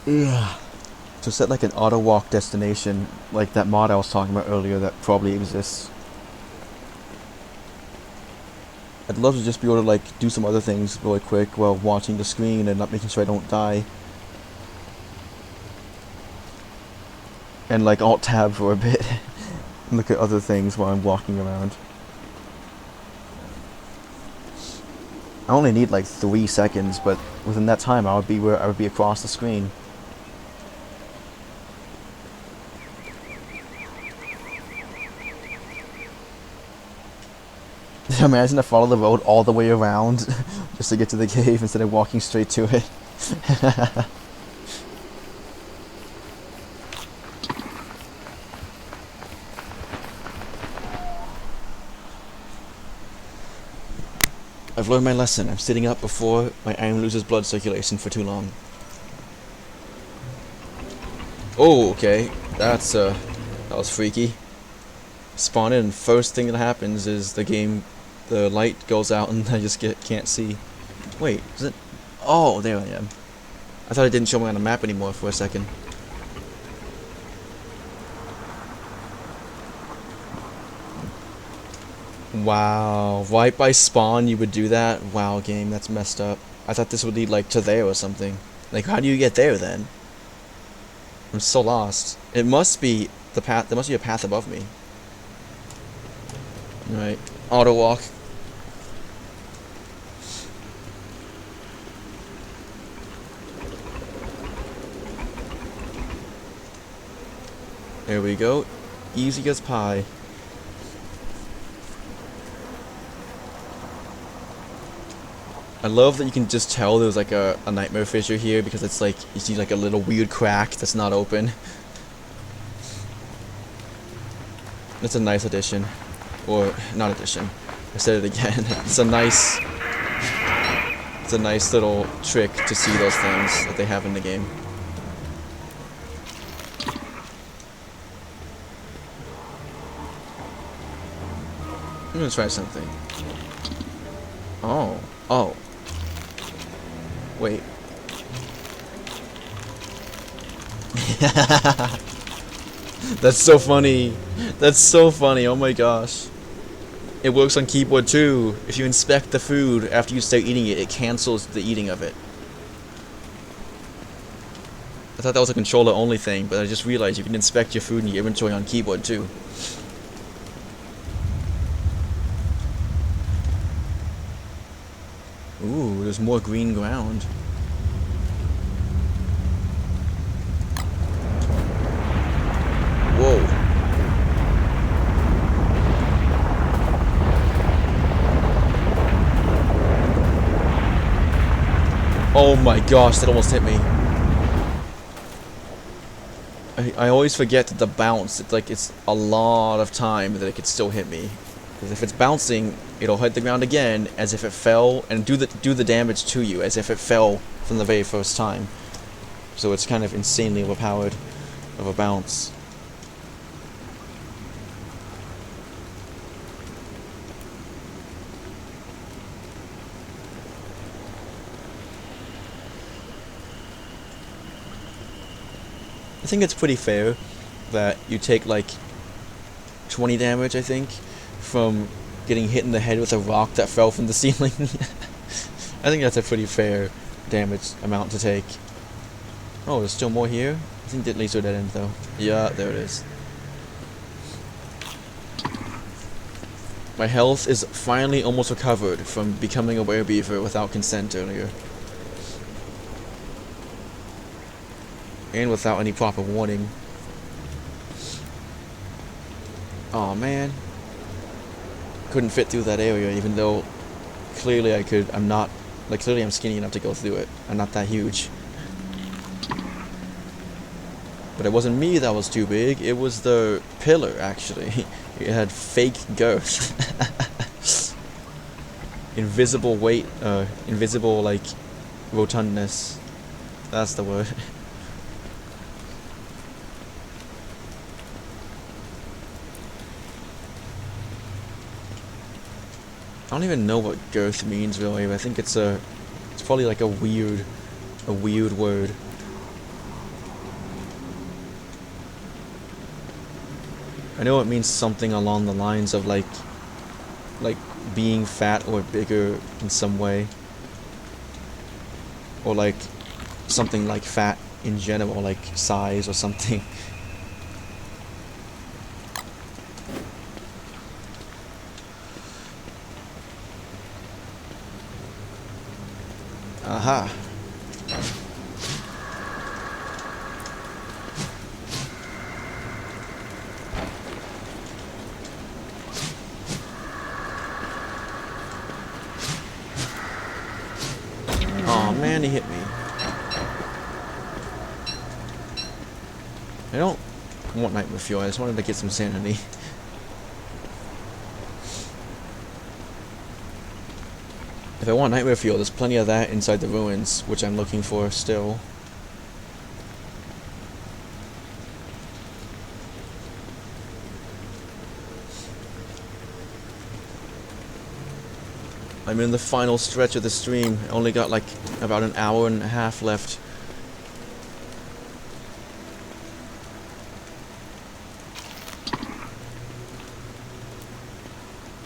to set like an auto walk destination like that mod I was talking about earlier that probably exists. I'd love to just be able to like do some other things really quick while watching the screen and not making sure I don't die. And like alt tab for a bit and look at other things while I'm walking around. I only need like 3 seconds, but within that time I would be across the screen. Imagine I follow the road all the way around just to get to the cave instead of walking straight to it. I've learned my lesson. I'm sitting up before my iron loses blood circulation for too long. Oh, okay. That was freaky. Spawn in, first thing that happens is the light goes out and I just can't see. Wait, is it? Oh, there I am. I thought it didn't show me on the map anymore for a second. Wow, right by spawn you would do that? Wow, game, that's messed up. I thought this would lead like to there or something. Like, how do you get there then? I'm so lost. It must be the path. There must be a path above me. Right, auto walk. There we go. Easy as pie. I love that you can just tell there's like a nightmare fissure here because it's like you see like a little weird crack that's not open. It's a nice addition. Or not addition. I said it again. It's a nice little trick to see those things that they have in the game. I'm gonna try something. Oh. Oh. Wait. That's so funny. That's so funny. Oh my gosh. It works on keyboard too. If you inspect the food after you start eating it, it cancels the eating of it. I thought that was a controller only thing, but I just realized you can inspect your food in your inventory on keyboard too. Ooh, there's more green ground. Whoa. Oh my gosh, that almost hit me. I always forget that the bounce, it's a lot of time that it could still hit me. Because if it's bouncing, it'll hit the ground again as if it fell, and do the damage to you as if it fell from the very first time. So it's kind of insanely overpowered of a bounce. I think it's pretty fair that you take like 20 damage, I think, from getting hit in the head with a rock that fell from the ceiling. I think that's a pretty fair damage amount to take. Oh, there's still more here? I think that leads to a dead end though. Yeah, there it is. My health is finally almost recovered from becoming a werebeaver without consent earlier. And without any proper warning. Aw, man. Couldn't fit through that area, even though clearly I could. I'm not, like, clearly I'm skinny enough to go through it. I'm not that huge. But it wasn't me that was too big, it was the pillar, actually. It had fake girth. Invisible weight, invisible, like, rotundness. That's the word. I don't even know what girth means really, but I think it's probably like a weird word. I know it means something along the lines of like being fat or bigger in some way. Or like something like fat in general, like size or something. Aha. Aw, man, he hit me. I don't want nightmare fuel, I just wanted to get some sanity. If I want nightmare fuel, there's plenty of that inside the ruins, which I'm looking for still. I'm in the final stretch of the stream. I only got like about an hour and a half left.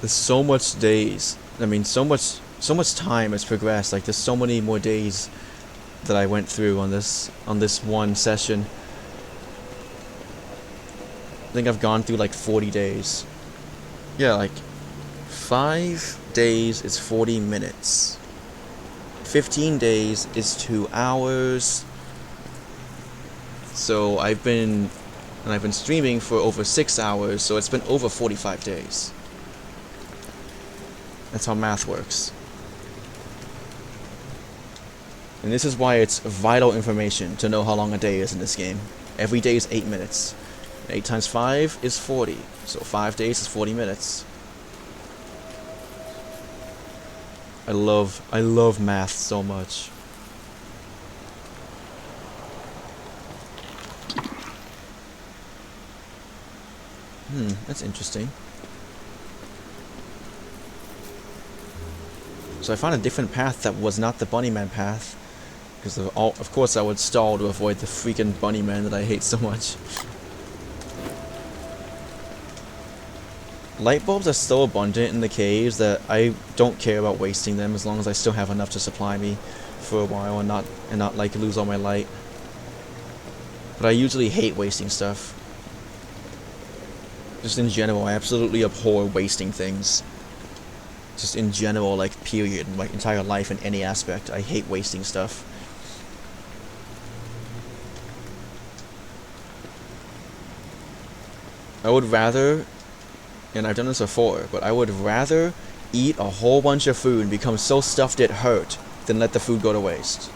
There's so much days. I mean, so much time has progressed. Like, there's so many more days that I went through on this one session. I think I've gone through like 40 days. Yeah, like 5 days is 40 minutes. 15 days is 2 hours. So I've been And I've been streaming for over 6 hours, so it's been over 45 days. That's how math works. And this is why it's vital information to know how long a day is in this game. Every day is 8 minutes. 8 times 5 is 40. So 5 days is 40 minutes. I love math so much. That's interesting. So I found a different path that was not the Bunnyman path. Because of course I would stall to avoid the freaking Bunnyman that I hate so much. Light bulbs are so abundant in the caves that I don't care about wasting them as long as I still have enough to supply me for a while and not like lose all my light. But I usually hate wasting stuff. Just in general, I absolutely abhor wasting things. Just in general, like period, in my entire life in any aspect, I hate wasting stuff. I would rather, and I've done this before, but I would rather eat a whole bunch of food and become so stuffed it hurt than let the food go to waste.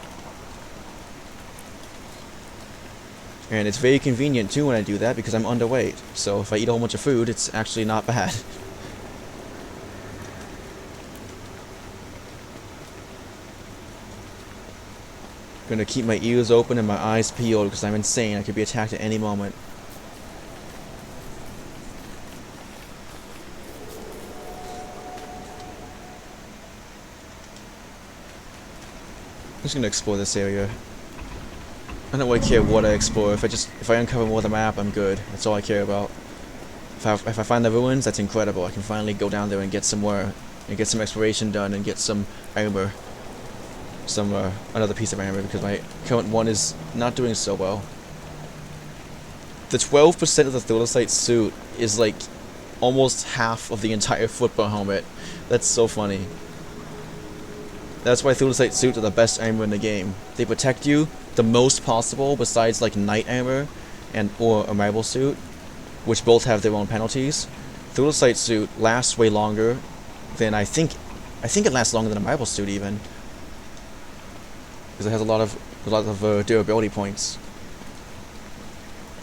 And it's very convenient too when I do that because I'm underweight. So if I eat a whole bunch of food, it's actually not bad. Gonna keep my ears open and my eyes peeled because I'm insane. I could be attacked at any moment. I'm just gonna explore this area. I don't really care what I explore. If I uncover more of the map, I'm good. That's all I care about. If I find the ruins, that's incredible. I can finally go down there and get some more, and get some exploration done, and get some armor, another piece of armor because my current one is not doing so well. The 12% of the Thulecite suit is like almost half of the entire football helmet. That's so funny. That's why Thulecite suits are the best armor in the game. They protect you the most possible besides like knight armor or a marble suit, which both have their own penalties. Thulecite suit lasts way longer than I think it lasts longer than a marble suit even. Because it has a lot of durability points.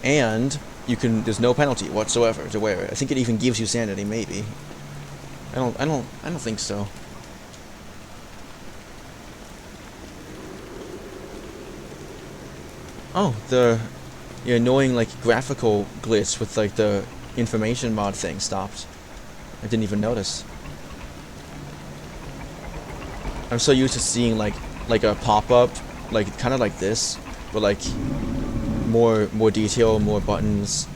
And there's no penalty whatsoever to wear it. I think it even gives you sanity, maybe. I don't think so. Oh, the annoying like graphical glitch with like the information mod thing stopped. I didn't even notice. I'm so used to seeing like a pop-up, like kind of like this, but like more detail, more buttons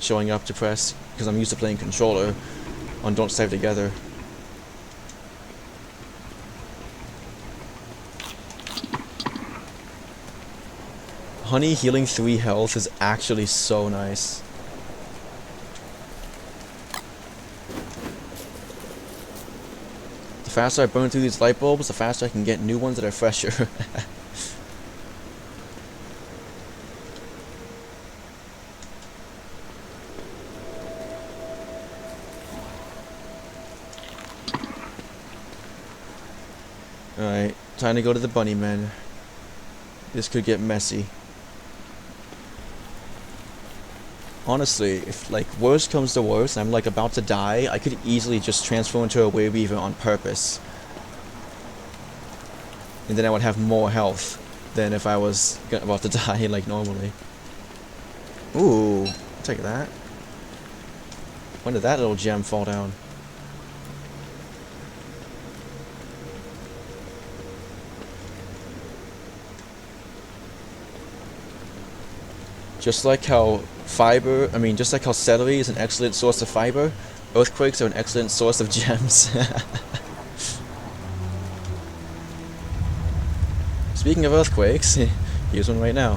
showing up to press because I'm used to playing controller on Don't Starve Together. Honey healing 3 health is actually so nice. The faster I burn through these light bulbs, the faster I can get new ones that are fresher. Alright, time to go to the Bunnymen. This could get messy. Honestly, if like worst comes to worst and I'm like about to die, I could easily just transform into a Wereweaver on purpose. And then I would have more health than if I was about to die like normally. Ooh, I'll take that. When did that little gem fall down? Just like how celery is an excellent source of fiber, earthquakes are an excellent source of gems. Speaking of earthquakes, here's one right now.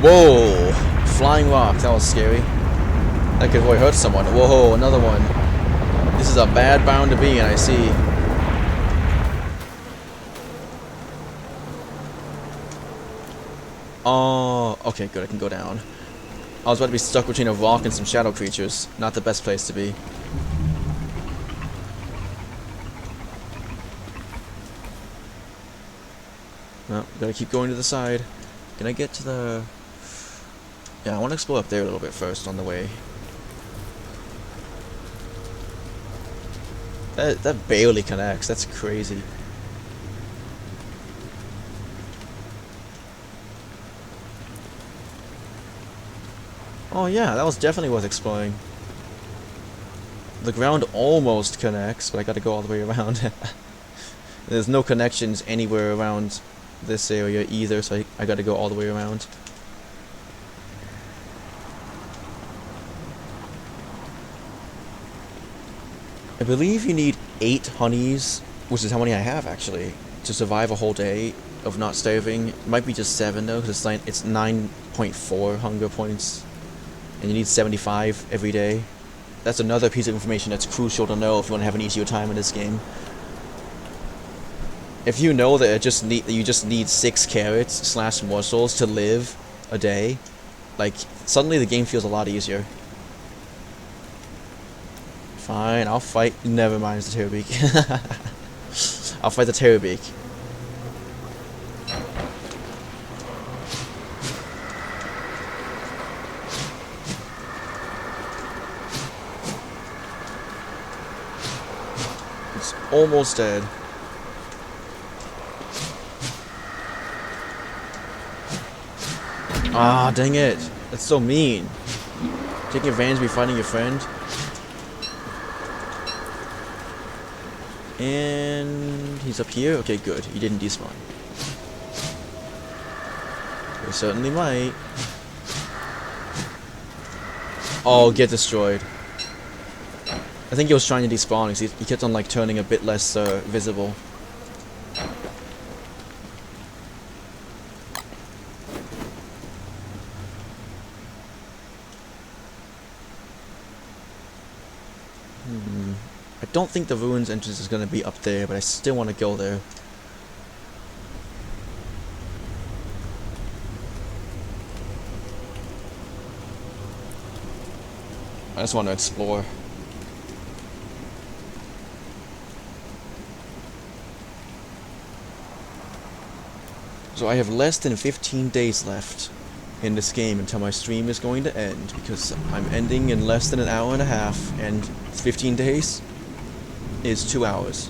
Whoa! Flying rock, that was scary. That could really hurt someone. Whoa, another one. This is a bad bound to be in, I see. Oh, okay, good, I can go down. I was about to be stuck between a rock and some shadow creatures. Not the best place to be. No, gotta keep going to the side. Can I get to the... Yeah, I want to explore up there a little bit first on the way. That barely connects. That's crazy. Oh yeah, that was definitely worth exploring. The ground almost connects, but I gotta go all the way around. There's no connections anywhere around this area either, so I gotta go all the way around. I believe you need 8 honeys, which is how many I have actually, to survive a whole day of not starving. It might be just 7 though, because it's 9.4 hunger points, and you need 75 every day. That's another piece of information that's crucial to know if you want to have an easier time in this game. If you know that you just need 6 carrots / morsels to live a day, like, suddenly the game feels a lot easier. Fine, I'll fight. Never mind, it's the Terrorbeak. I'll fight the Terrorbeak. It's almost dead. Ah, dang it. That's so mean. Taking advantage of me fighting your friend. And he's up here. Okay, good. He didn't despawn. He certainly might. Oh, get destroyed. I think he was trying to despawn because he kept on like turning a bit less visible. I don't think the ruins entrance is going to be up there, but I still want to go there. I just want to explore. So I have less than 15 days left in this game until my stream is going to end, because I'm ending in less than an hour and a half, and 15 days is 2 hours.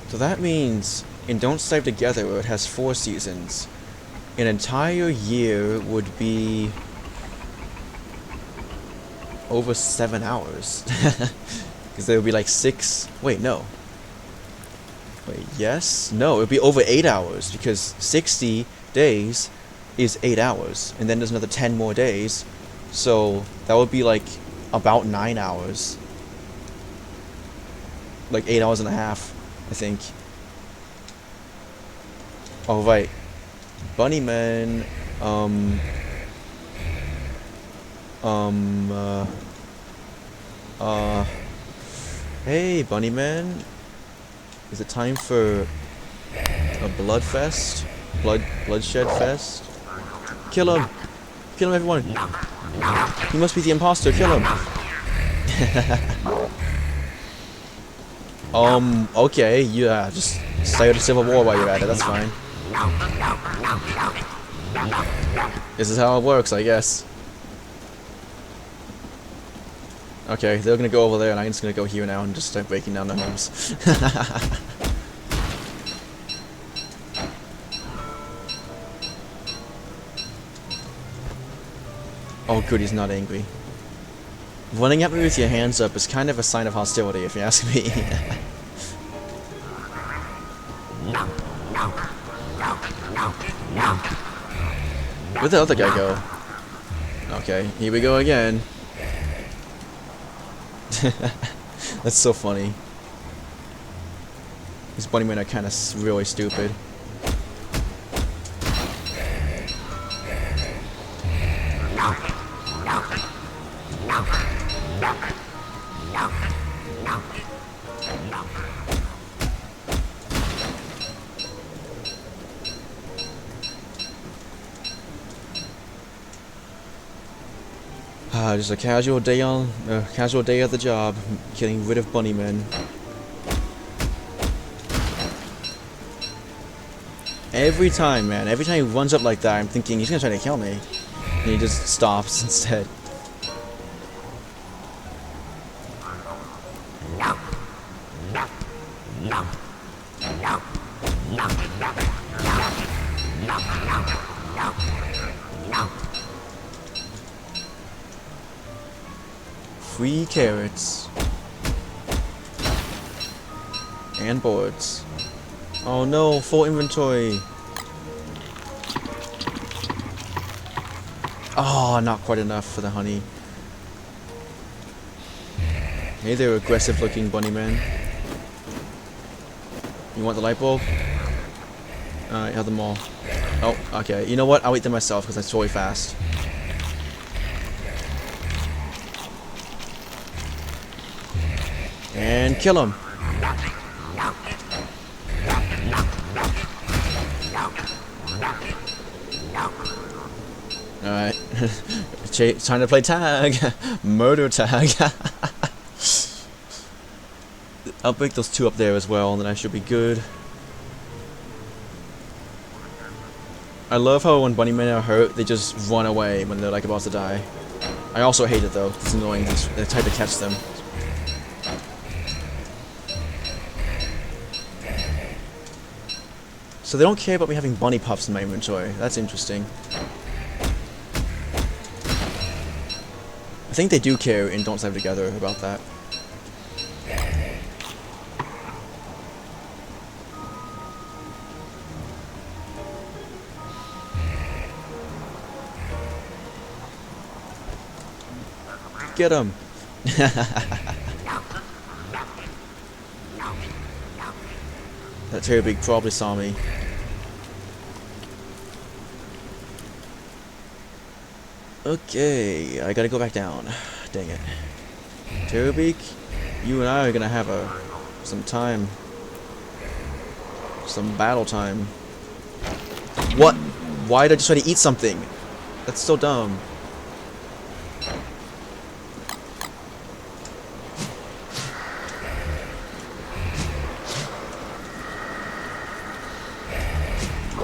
So that means in Don't Starve Together, where it has 4 seasons, an entire year would be over 7 hours. Because there would be like 6... Wait, no. Wait, yes? No, it would be over 8 hours, because 60 days is 8 hours, and then there's another 10 more days, so that would be like about 9 hours. Like 8 hours and a half, I think. Oh, right. Bunnyman, hey, Bunnyman. Is it time for a blood fest? Bloodshed fest? Kill him! Kill him, everyone! He must be the imposter, kill him! Okay, yeah, just start a civil war while you're at it, that's fine. This is how it works, I guess. Okay, they're gonna go over there, and I'm just gonna go here now and just start breaking down their homes. Oh good, he's not angry. Running at me with your hands up is kind of a sign of hostility, if you ask me. Where'd the other guy go? Okay, here we go again. That's so funny. These bunnymen are kind of really stupid. Just a casual day at the job, getting rid of bunnymen. Every time, man. Every time he runs up like that, I'm thinking he's gonna try to kill me, and he just stops instead. Free carrots. And boards. Oh no, full inventory. Oh, not quite enough for the honey. Hey there, aggressive looking bunny man. You want the light bulb? Alright, have them all. Oh, okay. You know what? I'll eat them myself because that's totally fast. And kill him. Alright. Time to play tag. Murder tag. I'll break those two up there as well, and then I should be good. I love how when bunnymen are hurt, they just run away when they're like about to die. I also hate it though. It's annoying. They try to catch them. So they don't care about me having bunny puffs in my inventory. That's interesting. I think they do care in Don't Save Together about that. Get him! That Terry Big probably saw me. Okay, I gotta go back down. Dang it. Terrorbeak, you and I are gonna have some time. Some battle time. What? Why did I just try to eat something? That's so dumb.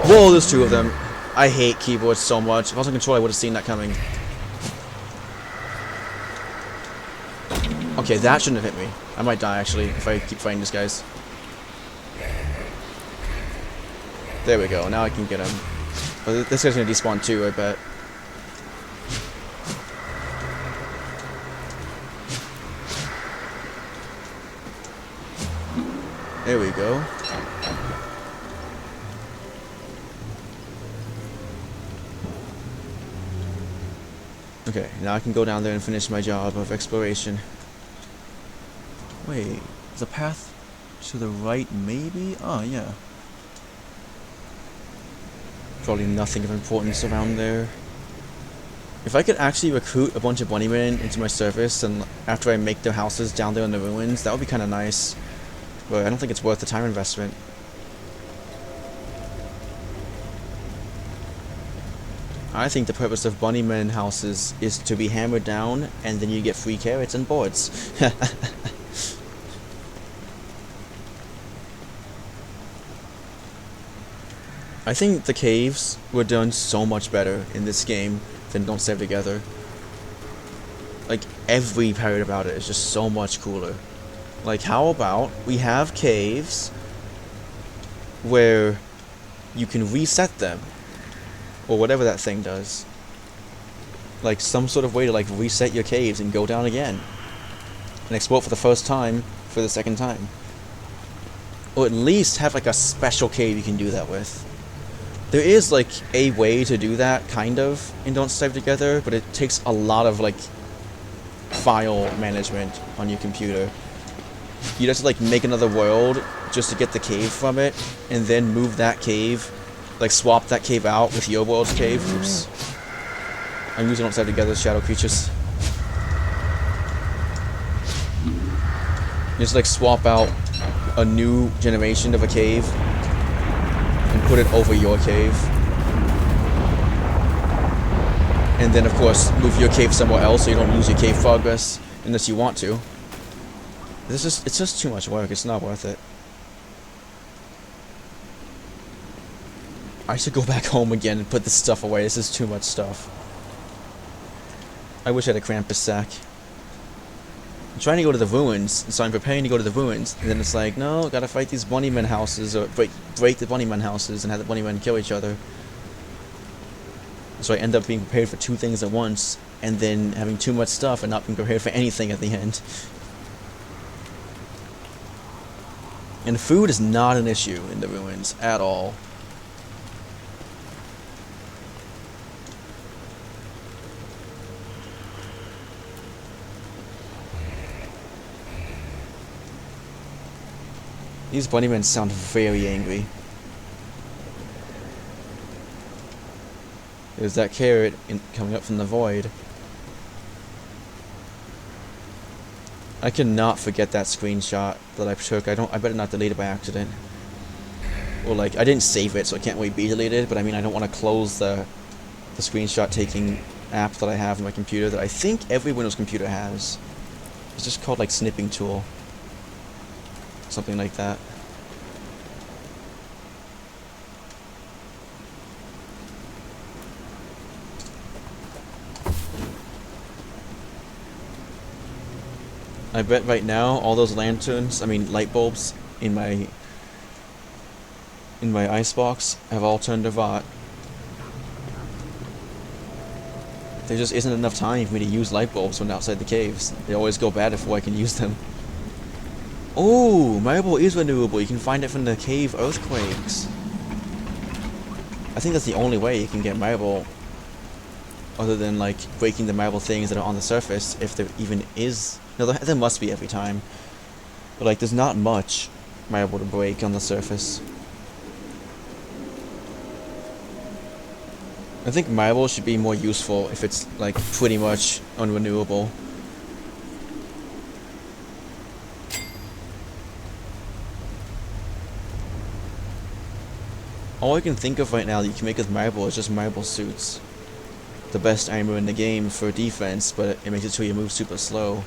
Whoa, there's two of them. I hate keyboards so much. If I was in control, I would have seen that coming. Okay, that shouldn't have hit me. I might die, actually, if I keep fighting these guys. There we go. Now I can get him. But this guy's gonna despawn too, I bet. There we go. Okay, now I can go down there and finish my job of exploration. Wait, there's a path to the right, maybe? Oh, yeah. Probably nothing of importance around there. If I could actually recruit a bunch of bunnymen into my service, and after I make their houses down there in the ruins, that would be kind of nice. But I don't think it's worth the time investment. I think the purpose of bunnymen houses is to be hammered down, and then you get free carrots and boards. I think the caves were done so much better in this game than Don't Save Together. Like, every part about it is just so much cooler. Like, how about we have caves where you can reset them? Or whatever that thing does. Like some sort of way to like reset your caves and go down again. And explore for the first time for the second time. Or at least have like a special cave you can do that with. There is like a way to do that, kind of, in Don't Save Together, but it takes a lot of like file management on your computer. You'd have to like make another world just to get the cave from it, and then move that cave. Like, swap that cave out with your world's cave. Oops. I'm using Don't Save Together shadow creatures. Just, like, swap out a new generation of a cave and put it over your cave. and then of course move your cave somewhere else so you don't lose your cave progress unless you want to. It's just too much work. It's not worth it. I should go back home again and put this stuff away. This is too much stuff. I wish I had a Krampus sack. I'm trying to go to the ruins, so I'm preparing to go to the ruins, and then it's like, no, gotta fight these bunnymen houses, or break the bunnymen houses and have the bunnymen kill each other. So I end up being prepared for two things at once, and then having too much stuff and not being prepared for anything at the end. And food is not an issue in the ruins at all. These bunnymen sound very angry. There's that carrot coming up from the void. I cannot forget that screenshot that I took. I better not delete it by accident. Or like, I didn't save it, so it can't really be deleted, but I mean, I don't want to close the screenshot taking app that I have on my computer that I think every Windows computer has. It's just called like Snipping Tool. Something like that. I bet right now all those lanterns, I mean light bulbs in my icebox have all turned to rot. There just isn't enough time for me to use light bulbs when outside the caves. They always go bad before I can use them. Oh, marble is renewable. You can find it from the cave earthquakes. I think that's the only way you can get marble, other than like breaking the marble things that are on the surface, if there even is. No, there must be every time. But like, there's not much marble to break on the surface. I think marble should be more useful if it's like pretty much unrenewable. All I can think of right now that you can make with marble is just marble suits. The best armor in the game for defense, but it makes it so you move super slow.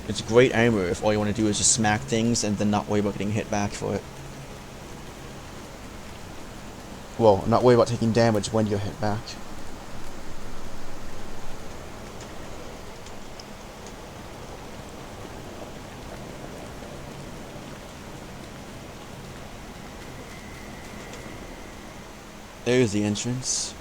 It's great armor if all you want to do is just smack things and then not worry about getting hit back for it. Well, not worry about taking damage when you're hit back. There's the entrance.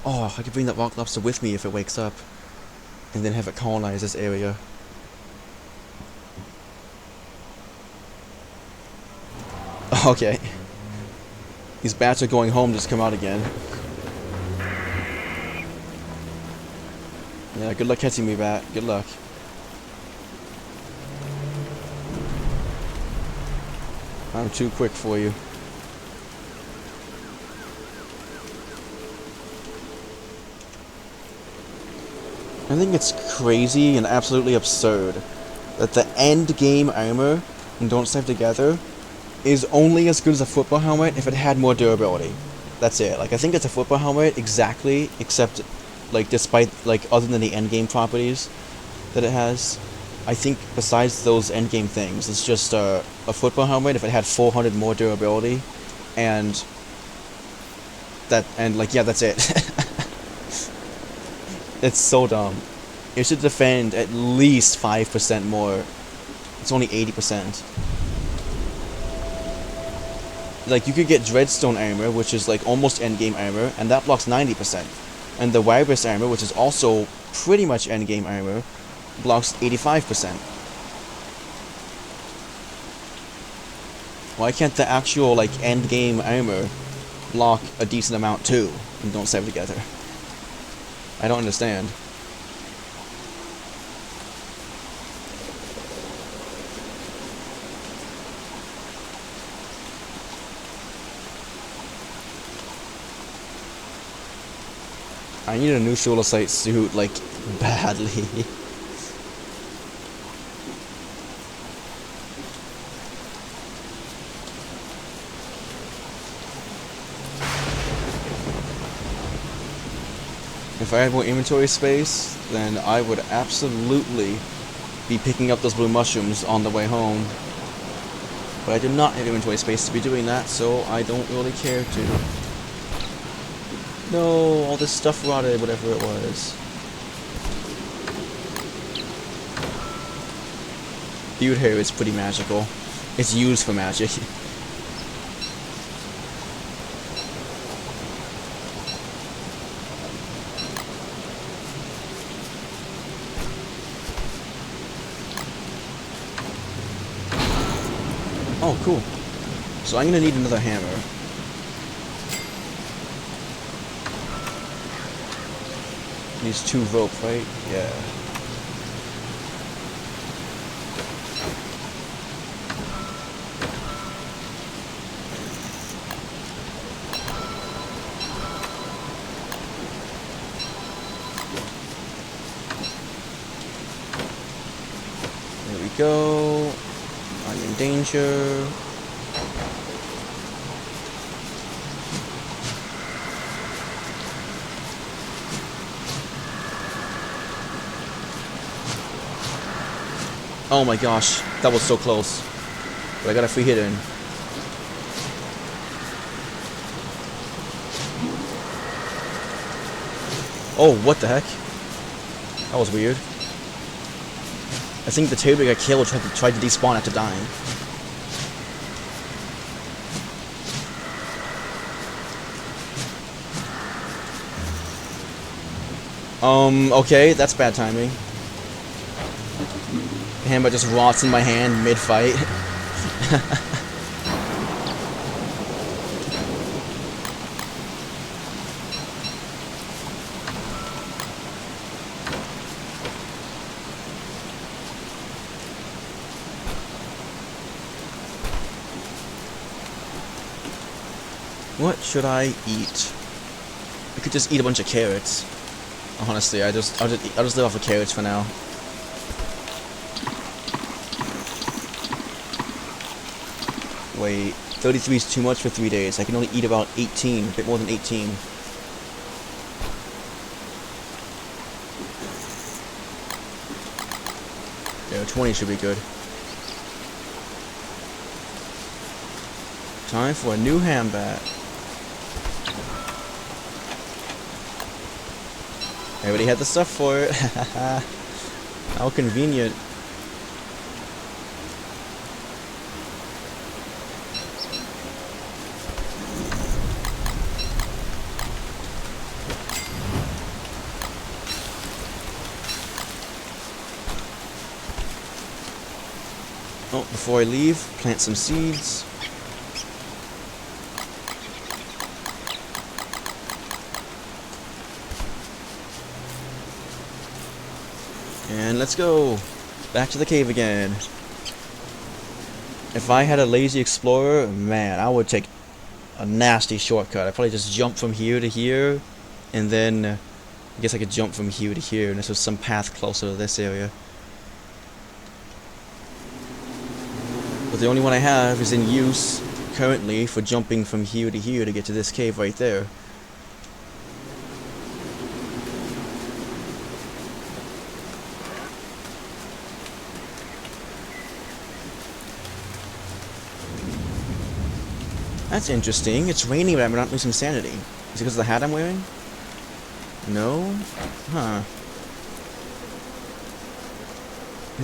Oh, I could bring that rock lobster with me if it wakes up, and then have it colonize this area. Okay. These bats are going home, just come out again. Yeah, good luck catching me, bat. Good luck. I'm too quick for you. I think it's crazy and absolutely absurd that the end game armor in Don't Starve Together is only as good as a football helmet if it had more durability. That's it. Like, I think it's a football helmet exactly, except like despite like other than the end game properties that it has, I think besides those end game things, it's just a football helmet if it had 400 more durability, and like, yeah, that's it. It's so dumb. It should defend at least 5% more. It's only 80%. Like, you could get Dreadstone armor, which is like almost endgame armor, and that blocks 90%. And the Wyrus armor, which is also pretty much endgame armor, blocks 85%. Why can't the actual like endgame armor block a decent amount too, and don't save together? I don't understand. I need a new solar sight suit, like, badly. If I had more inventory space, then I would absolutely be picking up those blue mushrooms on the way home. But I do not have inventory space to be doing that, so I don't really care to. No, all this stuff rotted, whatever it was. Beard hair is pretty magical. It's used for magic. Oh, cool. So I'm gonna need another hammer. Needs 2 rope, right? Yeah. There we go. I'm in danger. Oh my gosh, that was so close. But I got a free hit in. Oh, what the heck? That was weird. I think the table got killed tried to despawn after dying. Okay, that's bad timing. The hammer just rots in my hand mid-fight. What should I eat? I could just eat a bunch of carrots. Honestly, I'll just live off of carrots for now. Wait, 33 is too much for 3 days. I can only eat about 18, a bit more than 18. Yeah, 20 should be good. Time for a new ham bat. I already had the stuff for it. How convenient. Oh, before I leave, plant some seeds. And let's go back to the cave again. If I had a lazy explorer, man, I would take a nasty shortcut. I'd probably just jump from here to here, and then I guess I could jump from here to here, and this was some path closer to this area. But the only one I have is in use currently for jumping from here to here to get to this cave right there. That's interesting. It's raining, but I'm not losing sanity. Is it because of the hat I'm wearing? No? Huh.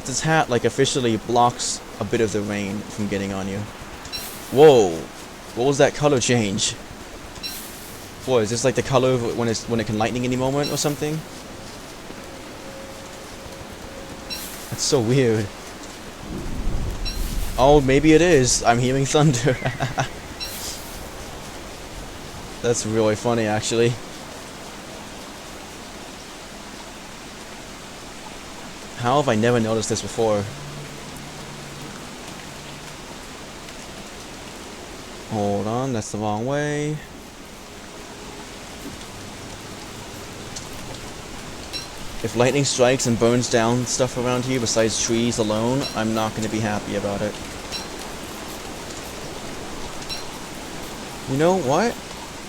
This hat, like, officially blocks a bit of the rain from getting on you. Whoa! What was that color change? Boy, is this like the color of when it can lightning any moment or something? That's so weird. Oh, maybe it is. I'm hearing thunder. That's really funny, actually. How have I never noticed this before? Hold on, that's the wrong way. If lightning strikes and burns down stuff around here besides trees alone, I'm not going to be happy about it. You know what?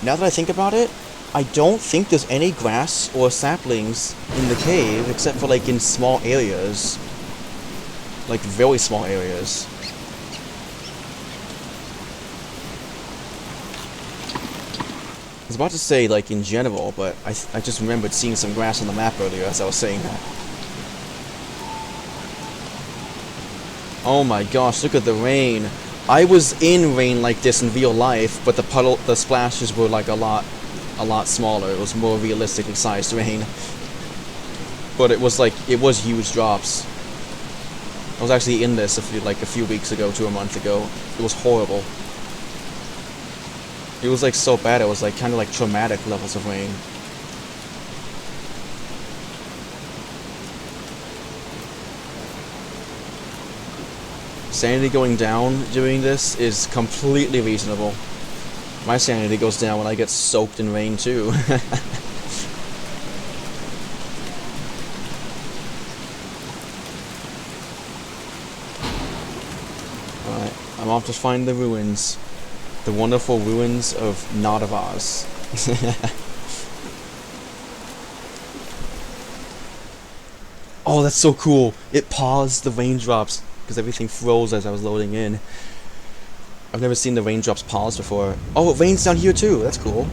Now that I think about it, I don't think there's any grass or saplings in the cave except for like in small areas. Like very small areas. I was about to say like in general, but I just remembered seeing some grass on the map earlier as I was saying that. Oh my gosh, look at the rain. I was in rain like this in real life, but the splashes were like a lot smaller. It was more realistically sized rain. But it was huge drops. I was actually in this a few weeks ago to a month ago. It was horrible. It was like so bad, it was like kind of like traumatic levels of rain. Sanity going down doing this is completely reasonable. My sanity goes down when I get soaked in rain too. Alright, I'm off to find the ruins. The wonderful ruins of Not of Oz. Oh, that's so cool. It paused the raindrops because everything froze as I was loading in. I've never seen the raindrops pause before. Oh, it rains down here too. That's cool.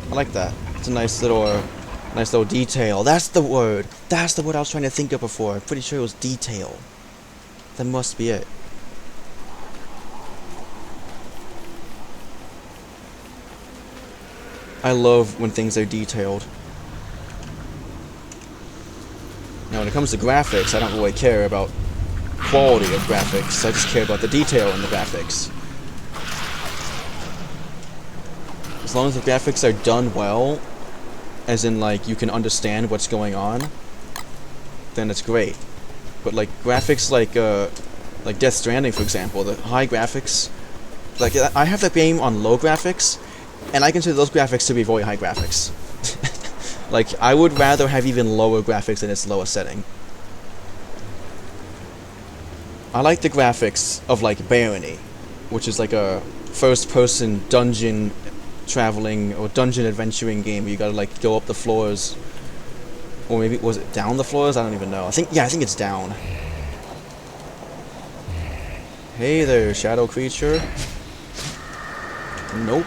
I like that. It's a nice little detail. That's the word. That's the word I was trying to think of before. I'm pretty sure it was detail. That must be it. I love when things are detailed. Now when it comes to graphics, I don't really care about quality of graphics. I just care about the detail in the graphics. As long as the graphics are done well, as in like you can understand what's going on, then it's great. But like graphics like Death Stranding, for example, the high graphics, like I have that game on low graphics, and I consider those graphics to be very high graphics. Like, I would rather have even lower graphics in its lowest setting. I like the graphics of, like, Barony, which is like a first-person dungeon traveling or dungeon adventuring game where you gotta, like, go up the floors. Or maybe, was it down the floors? I don't even know. I think it's down. Hey there, shadow creature. Nope.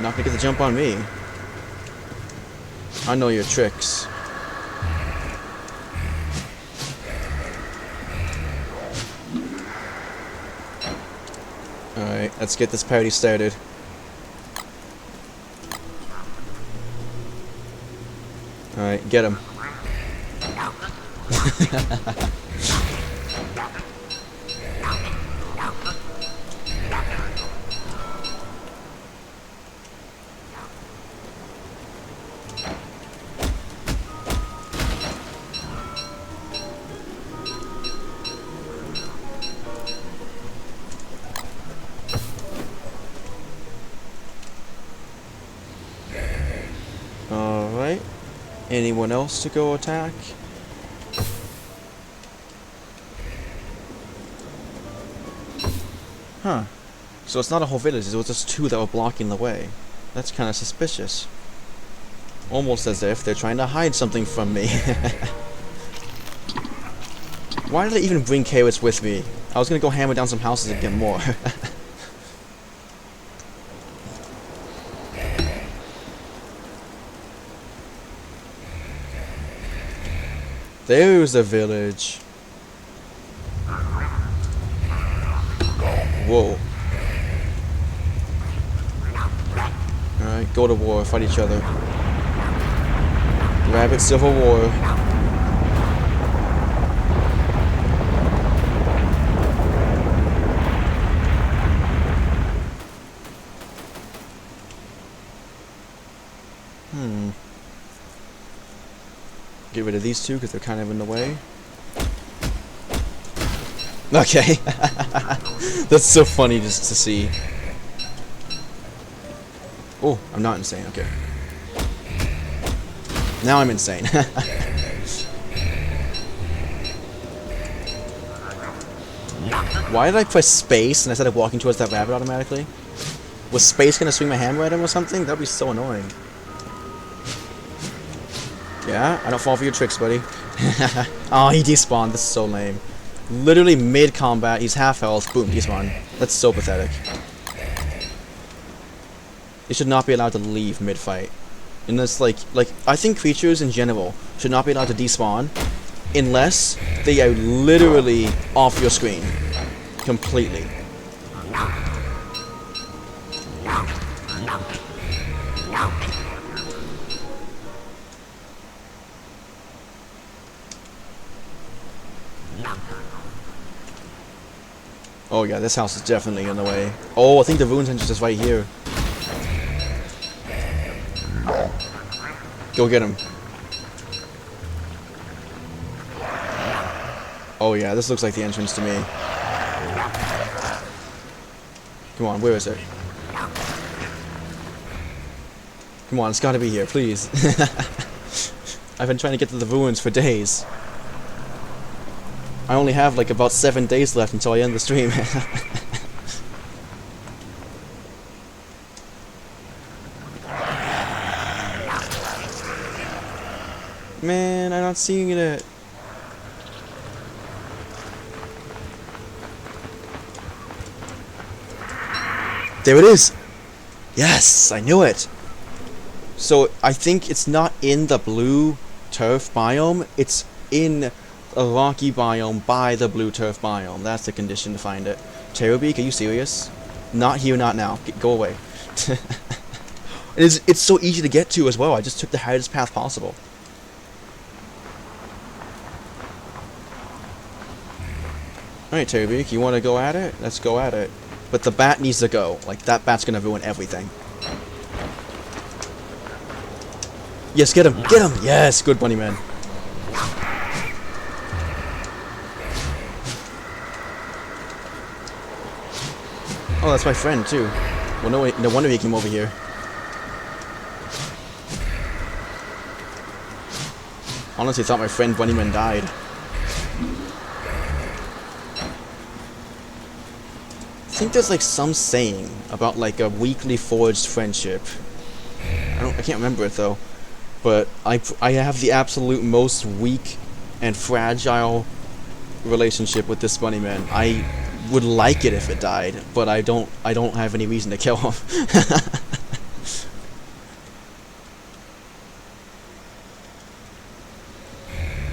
Not gonna get the jump on me. I know your tricks. Alright, let's get this party started. Alright, get him. Alright. Anyone else to go attack? Huh. So it's not a whole village, it was just two that were blocking the way. That's kind of suspicious. Almost as if they're trying to hide something from me. Why did I even bring carrots with me? I was gonna go hammer down some houses and get more. There's a village. Whoa. Alright, go to war, fight each other. Rabbit Civil War. Get rid of these two because they're kind of in the way. Okay. That's so funny just to see. Oh, I'm not insane. Okay. Now I'm insane. Why did I press space and I started walking towards that rabbit automatically? Was space gonna swing my hammer at him or something? That'd be so annoying. Yeah, I don't fall for your tricks, buddy. Oh, he despawned. This is so lame. Literally mid-combat, he's half health, boom, despawn. That's so pathetic. You should not be allowed to leave mid-fight. And this, like, I think creatures in general should not be allowed to despawn unless they are literally off your screen. Completely. Oh yeah, this house is definitely in the way. Oh, I think the ruins engine is right here. Go get him. Oh yeah, this looks like the entrance to me. Come on, where is it? Come on, it's gotta be here, please. I've been trying to get to the ruins for days. I only have like about 7 days left until I end the stream. Man, I'm not seeing it. There it is! Yes, I knew it! So, I think it's not in the blue turf biome, it's in a rocky biome by the blue turf biome. That's the condition to find it. Terrorbeak, are you serious? Not here, not now. Go away. It's so easy to get to as well. I just took the hardest path possible. Alright, Terrorbeak, you want to go at it? Let's go at it. But the bat needs to go. Like, that bat's gonna ruin everything. Yes, get him! Get him! Yes, good bunny man. Oh, that's my friend, too. Well, no wonder he came over here. Honestly, thought my friend Bunnyman died. I think there's like some saying about like a weakly forged friendship. I can't remember it though. But I have the absolute most weak and fragile relationship with this Bunnyman. I would like it if it died, but I don't have any reason to kill him.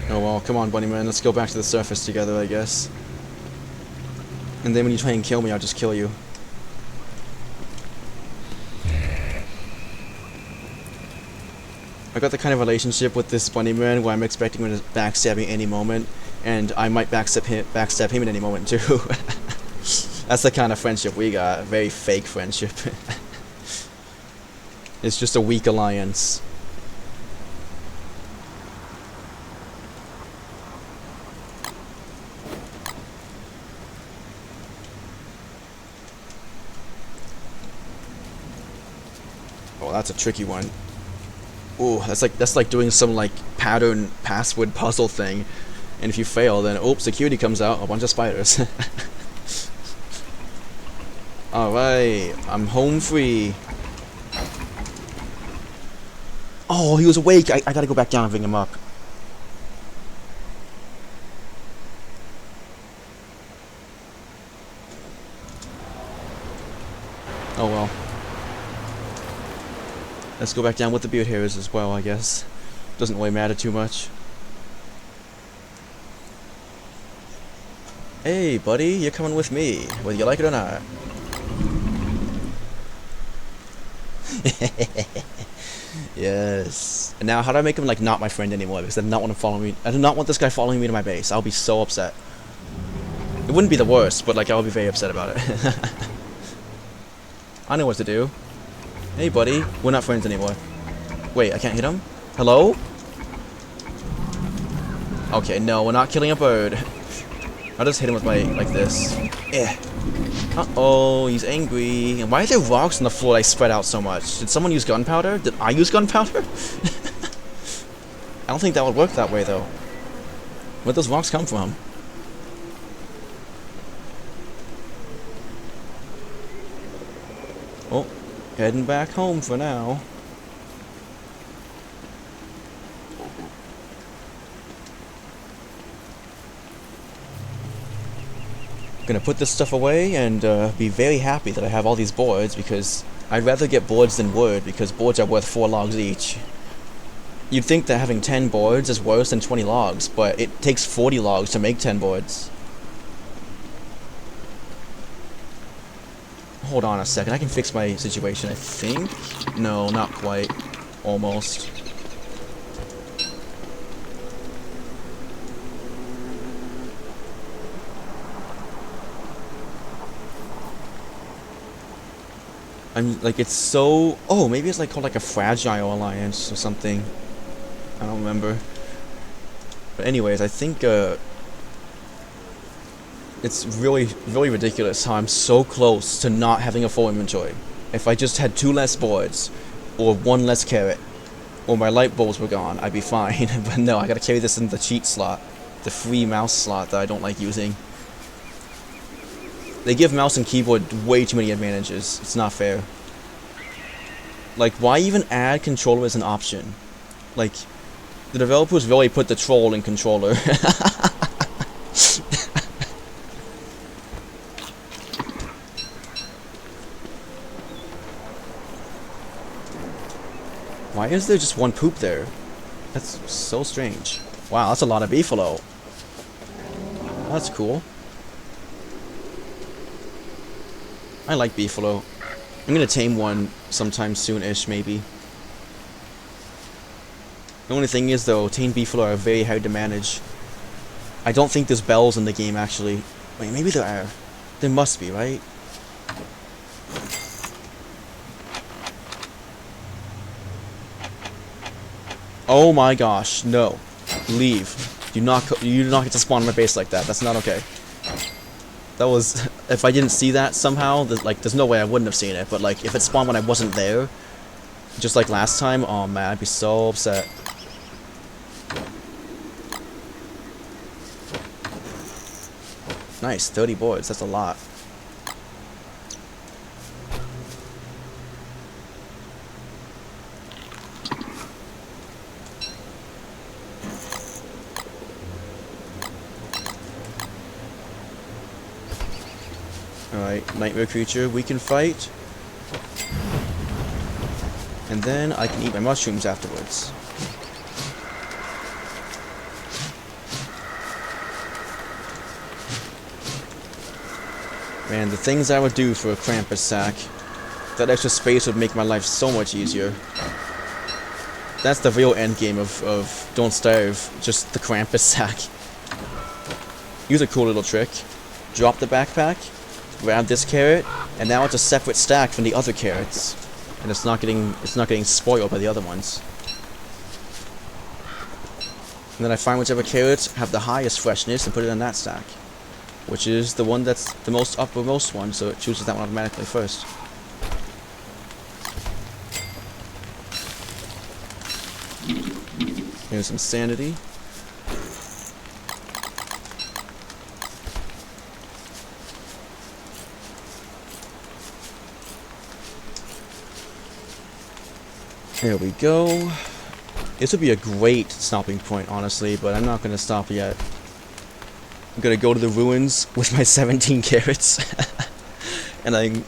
Oh well, come on Bunnyman, let's go back to the surface together, I guess. And then when you try and kill me, I'll just kill you. I got the kind of relationship with this Bunnyman where I'm expecting him to backstab me any moment, and I might backstab him at any moment too. That's the kind of friendship we got. A very fake friendship. It's just a weak alliance. Oh, that's a tricky one. Ooh, that's like doing some like pattern password puzzle thing, and if you fail, then oops, security comes out, a bunch of spiders. All right, I'm home free. Oh, he was awake. I gotta go back down and bring him up. Oh well. Let's go back down with the beard hairs as well, I guess. Doesn't really matter too much. Hey, buddy, you're coming with me, whether you like it or not. Yes. And now, how do I make him like not my friend anymore? Because I do not want him following me. I do not want this guy following me to my base. I'll be so upset. It wouldn't be the worst, but like I'll be very upset about it. I know what to do. Hey, buddy. We're not friends anymore. Wait, I can't hit him? Hello? Okay, no, we're not killing a bird. I'll just hit him with my, like this. Eh. Uh-oh, he's angry. And why are there rocks on the floor that I spread out so much? Did someone use gunpowder? Did I use gunpowder? I don't think that would work that way, though. Where'd those rocks come from? Oh, heading back home for now. Gonna put this stuff away and be very happy that I have all these boards, because I'd rather get boards than wood, because boards are worth 4 logs each. You'd think that having 10 boards is worse than 20 logs, but it takes 40 logs to make 10 boards. Hold on a second, I can fix my situation, I think? No, not quite. Almost. I'm like, it's so. Oh, maybe it's like called like a fragile alliance or something. I don't remember. But anyways, I think it's really, really ridiculous how I'm so close to not having a full inventory. If I just had 2 less boards, or 1 less carrot, or my light bulbs were gone, I'd be fine. But no, I gotta carry this in the cheat slot, the free mouse slot that I don't like using. They give mouse and keyboard way too many advantages. It's not fair. Like, why even add controller as an option? Like, the developers really put the troll in controller. Why is there just 1 poop there? That's so strange. Wow, that's a lot of beefalo. That's cool. I like beefalo. I'm gonna tame one sometime soon-ish, maybe. The only thing is, though, tamed beefalo are very hard to manage. I don't think there's bells in the game, actually. Wait, maybe there are. There must be, right? Oh my gosh, no. Leave. You do not get to spawn on my base like that. That's not okay. That was, if I didn't see that somehow, like, there's no way I wouldn't have seen it, but, like, if it spawned when I wasn't there, just like last time, oh man, I'd be so upset. Nice, 30 boards, that's a lot. Alright, nightmare creature we can fight. And then I can eat my mushrooms afterwards. Man, the things I would do for a Krampus sack. That extra space would make my life so much easier. That's the real end game of Don't Starve, just the Krampus sack. Use a cool little trick. Drop the backpack, grab this carrot, and now it's a separate stack from the other carrots. And it's not getting spoiled by the other ones. And then I find whichever carrots have the highest freshness and put it in that stack. Which is the one that's the most uppermost one, so it chooses that one automatically first. Here's some sanity. There we go. This would be a great stopping point, honestly, but I'm not going to stop yet. I'm going to go to the ruins with my 17 carrots. And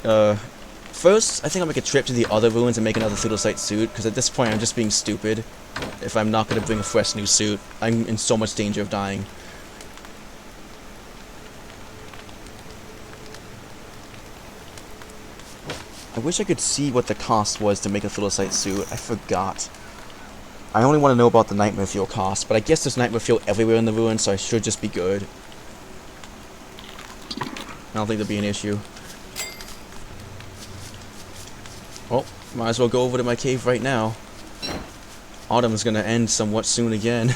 first, I think I'll make a trip to the other ruins and make another Thudosite suit, because at this point I'm just being stupid. If I'm not going to bring a fresh new suit, I'm in so much danger of dying. I wish I could see what the cost was to make a Thudosite suit. I forgot. I only want to know about the Nightmare Fuel cost, but I guess there's Nightmare Fuel everywhere in the ruins, so I should just be good. I don't think there'll be an issue. Well, might as well go over to my cave right now. Autumn is going to end somewhat soon again.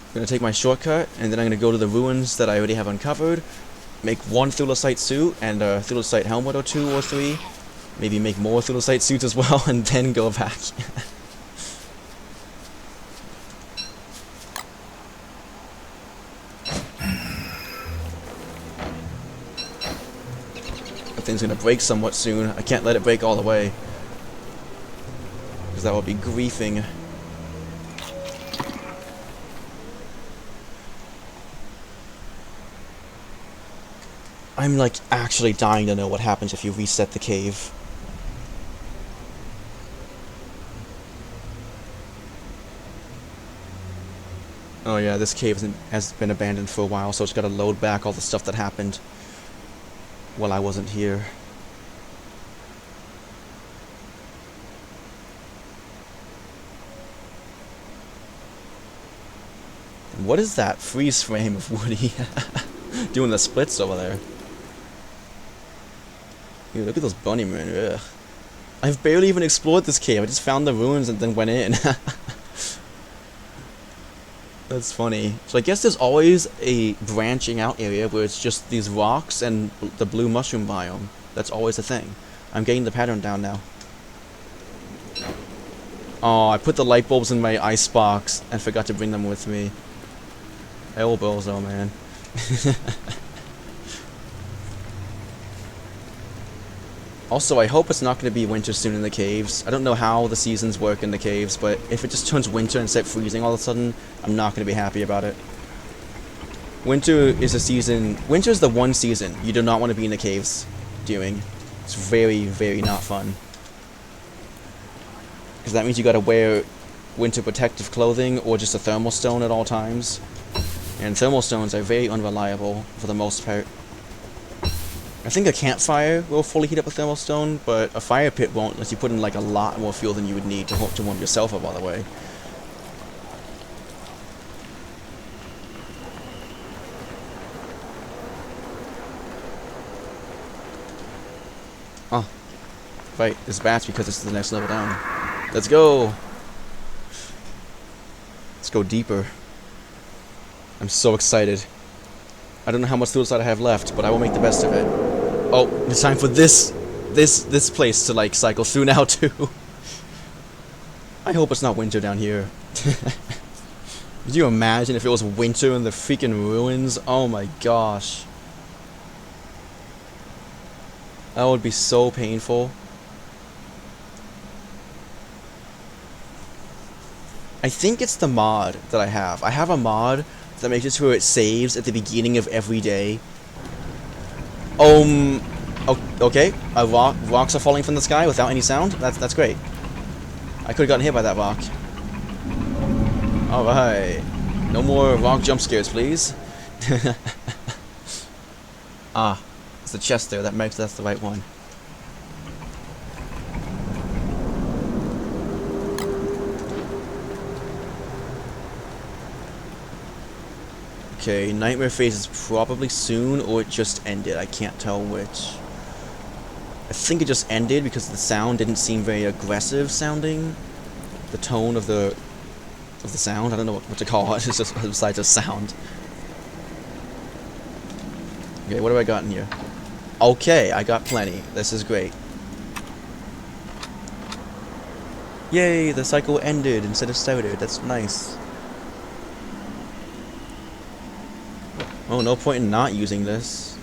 I'm going to take my shortcut, and then I'm going to go to the ruins that I already have uncovered, make one Thudosite suit, and a Thudosite helmet or 2 or 3, Maybe make more Thunosite suits as well, and then go back. That thing's gonna break somewhat soon. I can't let it break all the way, because that would be griefing. I'm like actually dying to know what happens if you reset the cave. Oh yeah, this cave has been abandoned for a while, so it's gotta load back all the stuff that happened while I wasn't here. And what is that freeze frame of Woody doing the splits over there? Dude, look at those bunny men. Ugh. I've barely even explored this cave. I just found the ruins and then went in. That's funny. So I guess there's always a branching out area where it's just these rocks and the blue mushroom biome. That's always a thing. I'm getting the pattern down now. Oh, I put the light bulbs in my ice box and forgot to bring them with me. Hell bozo, man. Also, I hope it's not going to be winter soon in the caves. I don't know how the seasons work in the caves, but if it just turns winter and starts freezing all of a sudden, I'm not going to be happy about it. Winter is a season... Winter is the one season you do not want to be in the caves doing. It's very, very not fun. Because that means you gotta wear winter protective clothing or just a thermal stone at all times. And thermal stones are very unreliable for the most part. I think a campfire will fully heat up a thermal stone, but a fire pit won't unless you put in like a lot more fuel than you would need to warm yourself up all the way. Oh. Right, there's bats because it's the next level down. Let's go! Let's go deeper. I'm so excited. I don't know how much suicide I have left, but I will make the best of it. Oh, it's time for this place to like cycle through now too. I hope it's not winter down here. Could you imagine if it was winter in the freaking ruins? Oh my gosh. That would be so painful. I think it's the mod that I have. I have a mod that makes it so it saves at the beginning of every day. Okay. Rocks are falling from the sky without any sound. That's great. I could have gotten hit by that rock. All right. No more rock jump scares, please. Ah, it's the chest there. That makes that's the right one. Okay, nightmare phase is probably soon, or it just ended. I can't tell which. I think it just ended because the sound didn't seem very aggressive sounding. The tone of the sound. I don't know what to call it. It's just besides a sound. Okay, what do I got in here? Okay, I got plenty. This is great. Yay, the cycle ended instead of started. That's nice. Oh, no point in not using this.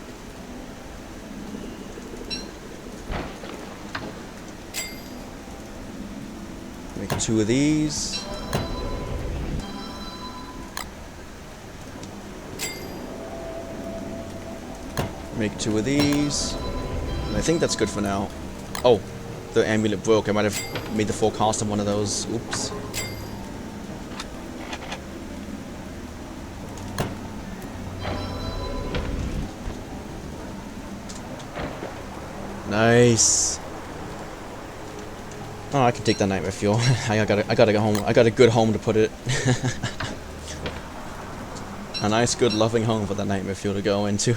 Make 2 of these. Make 2 of these. And I think that's good for now. Oh, the amulet broke. I might have made the full cost of one of those. Oops. Nice. Oh, I can take that nightmare fuel. I gotta go home. I got a good home to put it. A nice, good, loving home for that nightmare fuel to go into.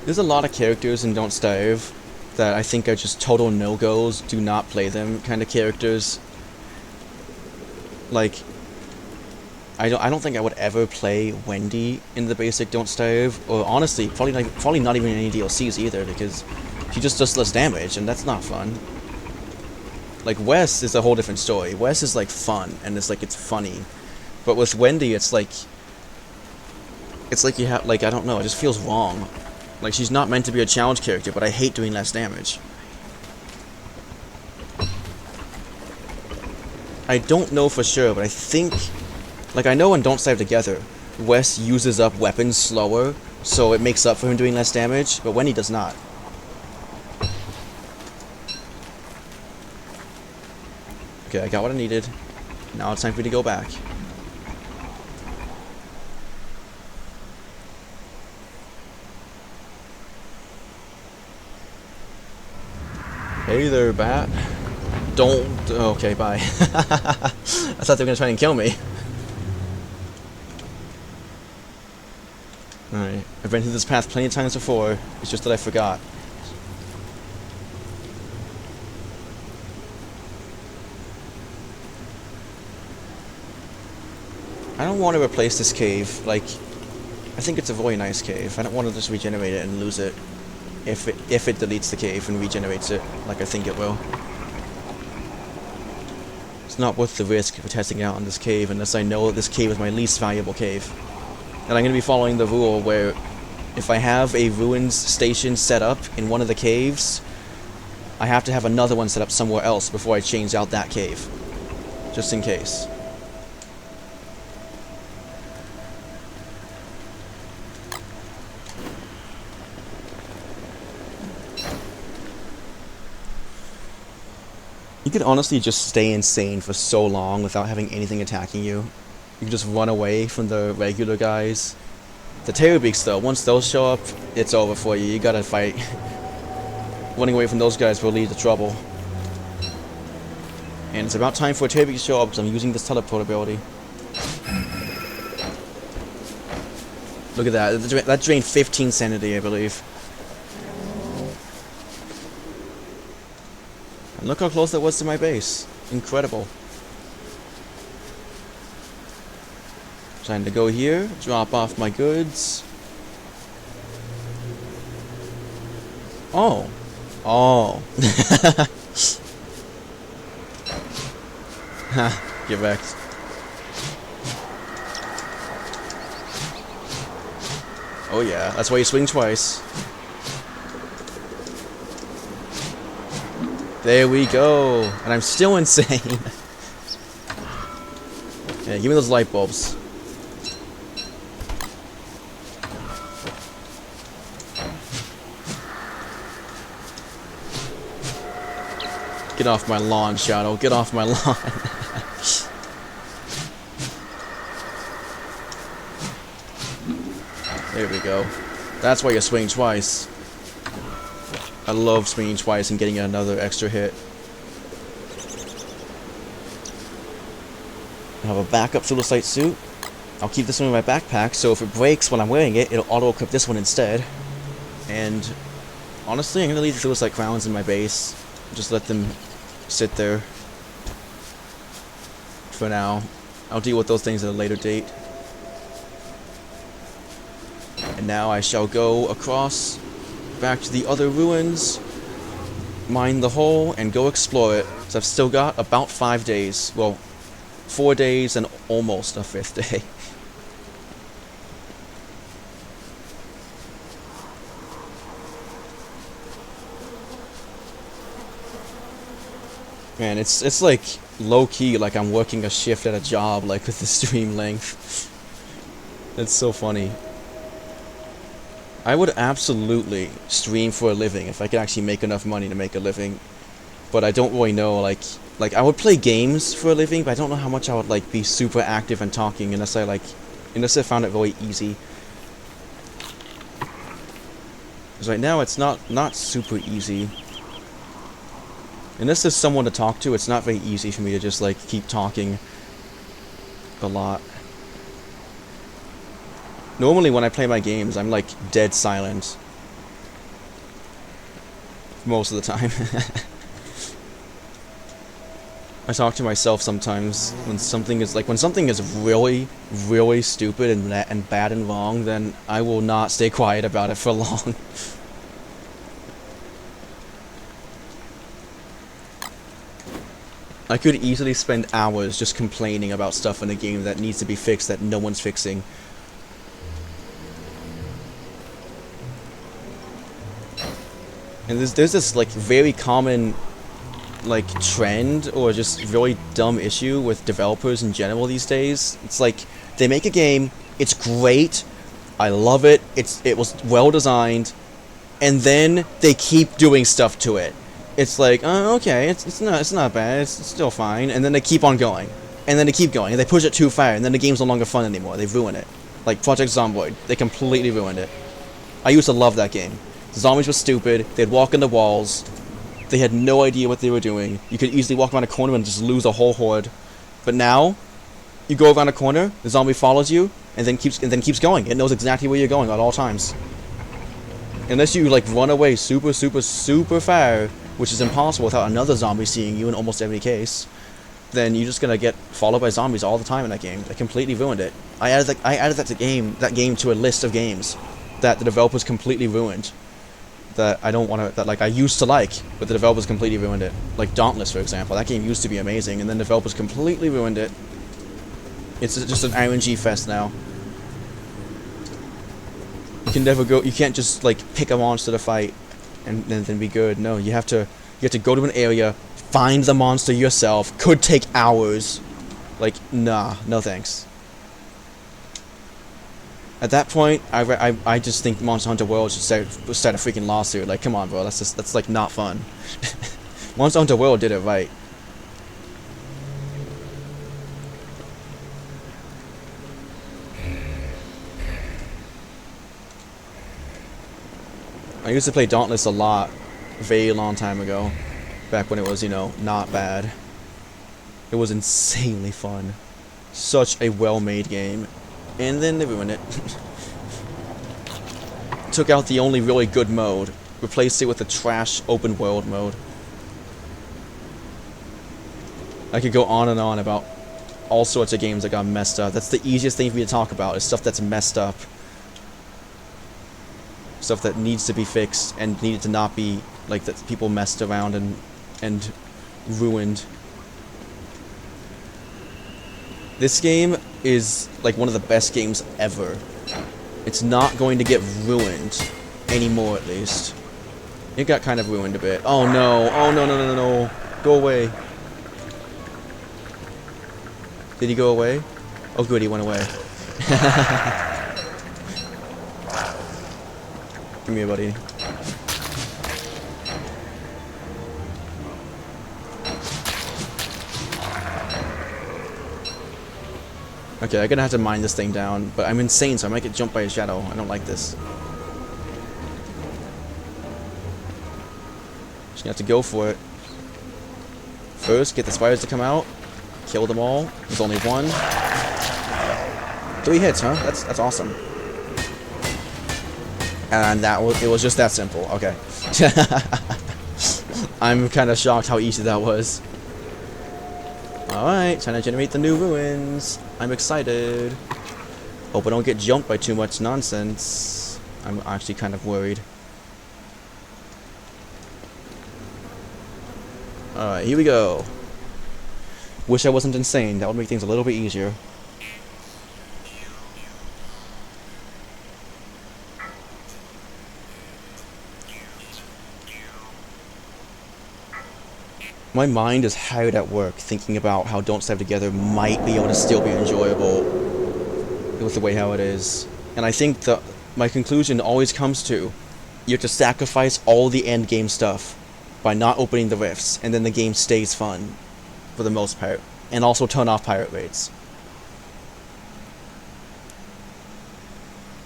There's a lot of characters in Don't Starve that I think are just total no-goes, do not play them kind of characters. Like, I don't think I would ever play Wendy in the basic Don't Starve, or honestly, probably not even in any DLCs either, because she just does less damage, and that's not fun. Like, Wes is a whole different story. Wes is, like, fun, and it's funny. But with Wendy, it's like you have, like, I don't know, it just feels wrong. Like, she's not meant to be a challenge character, but I hate doing less damage. I don't know for sure, but I think, like, I know in Don't Starve Together, Wes uses up weapons slower, so it makes up for him doing less damage, but Wendy does not. Okay, I got what I needed. Now it's time for me to go back. Hey there, Bat. Don't... Okay, bye. I thought they were gonna try and kill me. Alright, I've been through this path plenty of times before, it's just that I forgot. I don't want to replace this cave, like, I think it's a very nice cave. I don't want to just regenerate it and lose it if it deletes the cave and regenerates it, like I think it will. It's not worth the risk for testing out on this cave unless I know that this cave is my least valuable cave. And I'm going to be following the rule where if I have a ruins station set up in one of the caves, I have to have another one set up somewhere else before I change out that cave. Just in case. You could honestly just stay insane for so long without having anything attacking you. You can just run away from the regular guys. The Terrorbeaks though, once those show up, it's over for you. You gotta fight. Running away from those guys will lead to trouble. And it's about time for a Terrorbeak to show up because I'm using this teleport ability. Look at that. That drained 15 sanity, I believe. And look how close that was to my base. Incredible. Time to go here, drop off my goods. Oh. Oh. Ha, get wrecked. Oh yeah, that's why you swing twice. There we go. And I'm still insane. Yeah, give me those light bulbs. Get off my lawn, Shadow. Get off my lawn. There we go. That's why you swing twice. I love swinging twice and getting another extra hit. I have a backup Suicide suit. I'll keep this one in my backpack, so if it breaks when I'm wearing it, it'll auto-equip this one instead. And honestly, I'm gonna leave the Suicide crowns in my base. Just let them sit there for now. I'll deal with those things at a later date. And now I shall go across back to the other ruins, mine the hole, and go explore it. So I've still got about 5 days. Well, 4 days and almost a 5th day. Man, it's like low-key, like I'm working a shift at a job, like with the stream length. It's so funny. I would absolutely stream for a living if I could actually make enough money to make a living. But I don't really know, like I would play games for a living, but I don't know how much I would like be super active and talking unless I found it really easy. Because right now it's not super easy. Unless there's someone to talk to, it's not very easy for me to just like keep talking a lot. Normally when I play my games, I'm like dead silent most of the time. I talk to myself sometimes when something is really, really stupid and bad and wrong, then I will not stay quiet about it for long. I could easily spend hours just complaining about stuff in a game that needs to be fixed that no one's fixing. And there's this like very common like trend or just really dumb issue with developers in general these days. It's like they make a game, it's great, I love it, it was well designed, and then they keep doing stuff to it. It's like, oh, okay, it's not bad, it's still fine, and then they keep on going, and then they keep going, and they push it too far, and then the game's no longer fun anymore. They ruin it. Like Project Zomboid, they completely ruined it. I used to love that game. The zombies were stupid. They'd walk into walls. They had no idea what they were doing. You could easily walk around a corner and just lose a whole horde. But now, you go around a corner, the zombie follows you, and then keeps going. It knows exactly where you're going at all times. Unless you like run away super far, which is impossible without another zombie seeing you in almost every case, then you're just gonna get followed by zombies all the time in that game. They completely ruined it. I added that game to a list of games that the developers completely ruined. That I don't want to, that like I used to like, but the developers completely ruined it. Like Dauntless, for example. That game used to be amazing, and then developers completely ruined it. It's just an RNG fest now. You can't just like pick a monster to fight and then be good. No, you have to go to an area, find the monster yourself. Could take hours. Like, nah, no thanks. At that point, I just think Monster Hunter World should start a freaking lawsuit. Like, come on, bro, that's like not fun. Monster Hunter World did it right. I used to play Dauntless a lot, a very long time ago, back when it was, you know, not bad. It was insanely fun. Such a well-made game. And then they ruined it. Took out the only really good mode, replaced it with a trash open world mode. I could go on and on about all sorts of games that got messed up. That's the easiest thing for me to talk about, is stuff that's messed up. Stuff that needs to be fixed and needed to not be, like, that people messed around and ruined. This game is like one of the best games ever. It's not going to get ruined anymore, at least. It got kind of ruined a bit. Oh no! Oh no no no no no! Go away! Did he go away? Oh good, he went away. Come here, buddy. Okay, I'm gonna have to mine this thing down, but I'm insane, so I might get jumped by a shadow. I don't like this. Just gonna have to go for it. First, get the spiders to come out. Kill them all. There's only one. 3 hits, huh? That's awesome. And it was just that simple. Okay. I'm kind of shocked how easy that was. Alright, time to generate the new ruins. I'm excited. Hope I don't get jumped by too much nonsense. I'm actually kind of worried. Alright, here we go. Wish I wasn't insane. That would make things a little bit easier. My mind is hard at work thinking about how Don't Starve Together might be able to still be enjoyable with the way how it is. And I think my conclusion always comes to, you have to sacrifice all the end game stuff by not opening the rifts, and then the game stays fun for the most part. And also turn off pirate raids.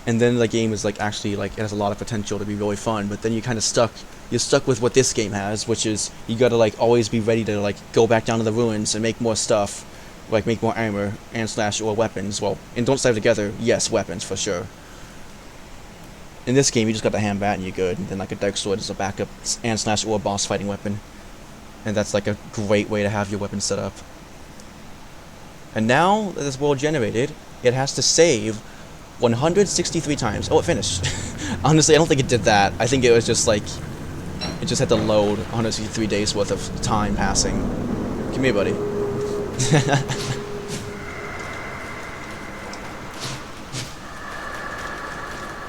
And then the game is like actually like it has a lot of potential to be really fun, but then you're kind of stuck. You're stuck with what this game has, which is you gotta like always be ready to like go back down to the ruins and make more stuff, like make more armor and slash or weapons. Well, in Don't Starve Together, yes, weapons for sure. In this game, you just got the hand bat and you're good. And then like a dark sword is a backup and slash or boss fighting weapon. And that's like a great way to have your weapon set up. And now that this world generated, it has to save 163 times. Oh, it finished. Honestly, I don't think it did that. I think it was just like, it just had to load 163 days worth of time passing. Come here, buddy.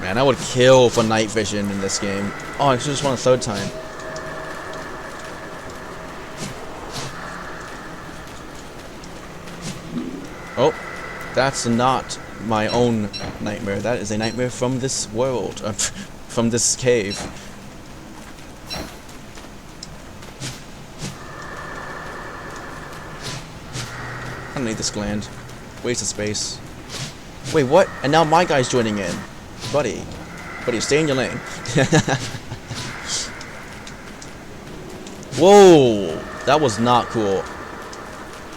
Man, I would kill for night vision in this game. Oh, I just won a third time. Oh, that's not my own nightmare. That is a nightmare from this world. From this cave. I don't need this gland. Waste of space. Wait, what? And now my guy's joining in. Buddy. Buddy, stay in your lane. Whoa! That was not cool.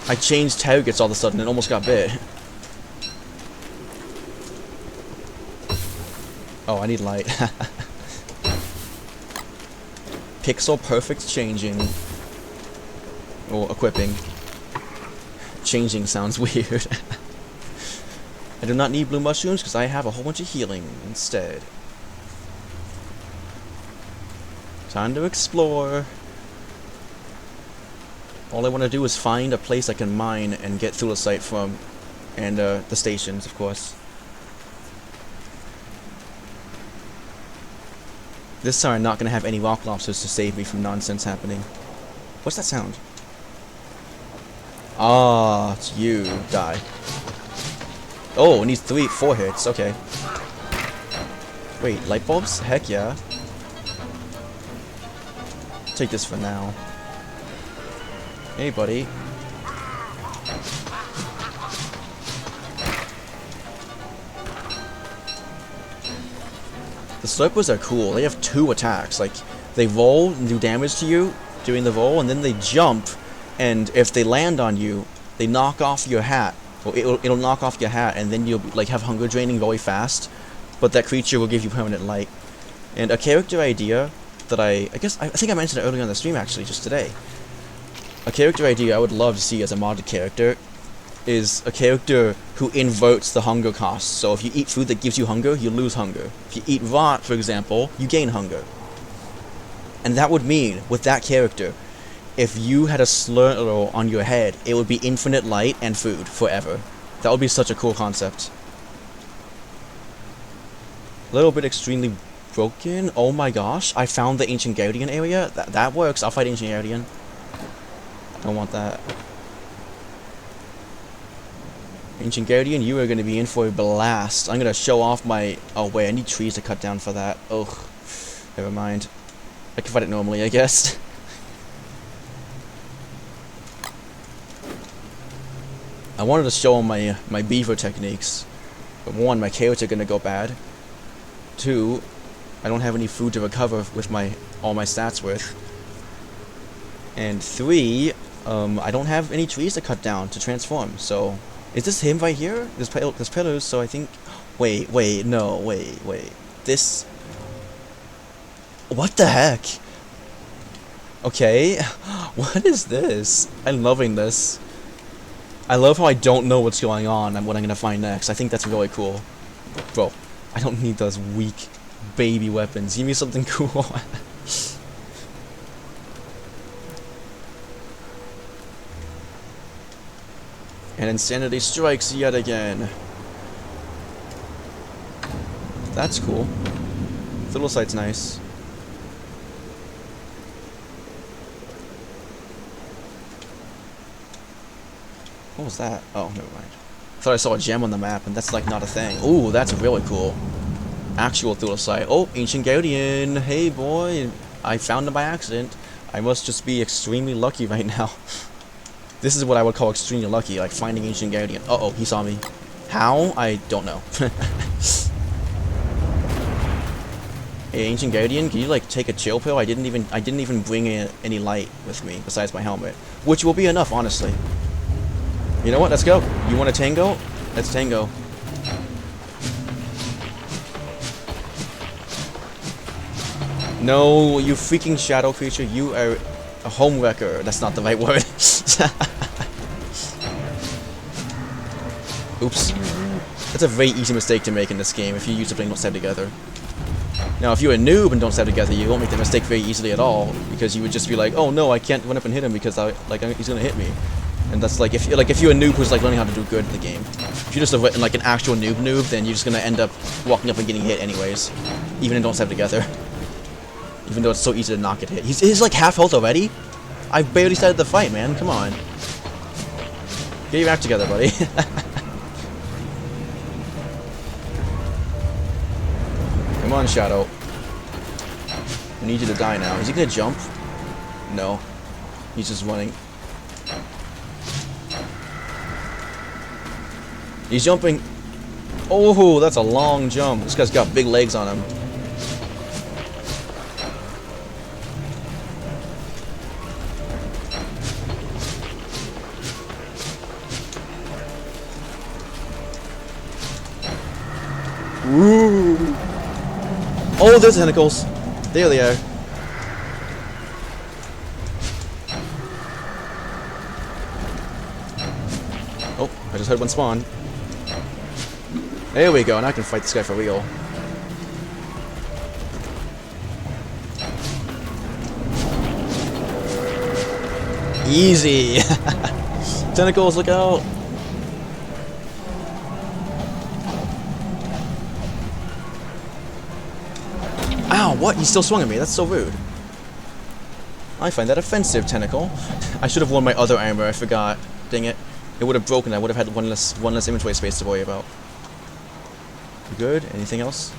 I changed targets all of a sudden and almost got bit. Oh, I need light. Pixel perfect changing. Or equipping. Changing sounds weird. I do not need blue mushrooms because I have a whole bunch of healing instead. Time to explore. All I want to do is find a place I can mine and get through the site from. And the stations, of course. This time I'm not going to have any rock lobsters to save me from nonsense happening. What's that sound? Ah, it's you. Die. Oh, it needs 4 hits. Okay. Wait, light bulbs? Heck yeah. Take this for now. Hey, buddy. The Slurpers are cool. They have 2 attacks. Like, they roll and do damage to you during the roll, and then they jump, and if they land on you, they knock off your hat. Well, it'll knock off your hat, and then you'll like have hunger draining very fast, but that creature will give you permanent light. And a character idea that I think I mentioned it earlier on the stream actually, just today. A character idea I would love to see as a modded character is a character who inverts the hunger cost. So if you eat food that gives you hunger, you lose hunger. If you eat rot, for example, you gain hunger. And that would mean, with that character, if you had a slur on your head, it would be infinite light and food forever. That would be such a cool concept. A little bit extremely broken. Oh my gosh, I found the Ancient Guardian area. That works. I'll fight Ancient Guardian. I don't want that. Ancient Guardian, you are going to be in for a blast. I'm going to show off my... Oh wait, I need trees to cut down for that. Ugh. Never mind. I can fight it normally, I guess. I wanted to show my beaver techniques. But 1, my carrots are gonna go bad. 2, I don't have any food to recover with all my stats with. And 3, I don't have any trees to cut down to transform. So, is this him right here? There's pillars, so I think... Wait, no. This... What the heck? Okay, what is this? I'm loving this. I love how I don't know what's going on and what I'm gonna find next. I think that's really cool. Bro, I don't need those weak baby weapons. Give me something cool. And insanity strikes yet again. That's cool. The little site's nice. What was that? Oh, never mind. I thought I saw a gem on the map, and that's like not a thing. Ooh, that's really cool. Actual through site. Oh, Ancient Guardian. Hey, boy. I found him by accident. I must just be extremely lucky right now. This is what I would call extremely lucky, like finding Ancient Guardian. Uh-oh, he saw me. How? I don't know. Hey, Ancient Guardian, can you like take a chill pill? I didn't even bring any light with me besides my helmet, which will be enough, honestly. You know what? Let's go. You want a tango? Let's tango. No, you freaking shadow creature, you are a home wrecker. That's not the right word. Oops. That's a very easy mistake to make in this game if you use to playing Don't Stab Together. Now, if you're a noob and Don't Stab Together, you won't make the mistake very easily at all, because you would just be like, oh no, I can't run up and hit him because he's gonna hit me. And that's like if you're a noob who's like learning how to do good in the game. If you're just like an actual noob, then you're just gonna end up walking up and getting hit anyways, even in Don't Stab Together. Even though it's so easy to not get hit. He's like half health already. I barely started the fight, man. Come on, get your act together, buddy. Come on, Shadow. I need you to die now. Is he gonna jump? No. He's just running. He's jumping. Oh, that's a long jump. This guy's got big legs on him. Woo! Oh, there's tentacles. There they are. Oh, I just heard one spawn. There we go, and I can fight this guy for real. Easy! Tentacles, look out! Ow, what? He still swung at me. That's so rude. I find that offensive, Tentacle. I should have worn my other armor. I forgot. Dang it. It would have broken. I would have had one less inventory space to worry about. You good? Anything else?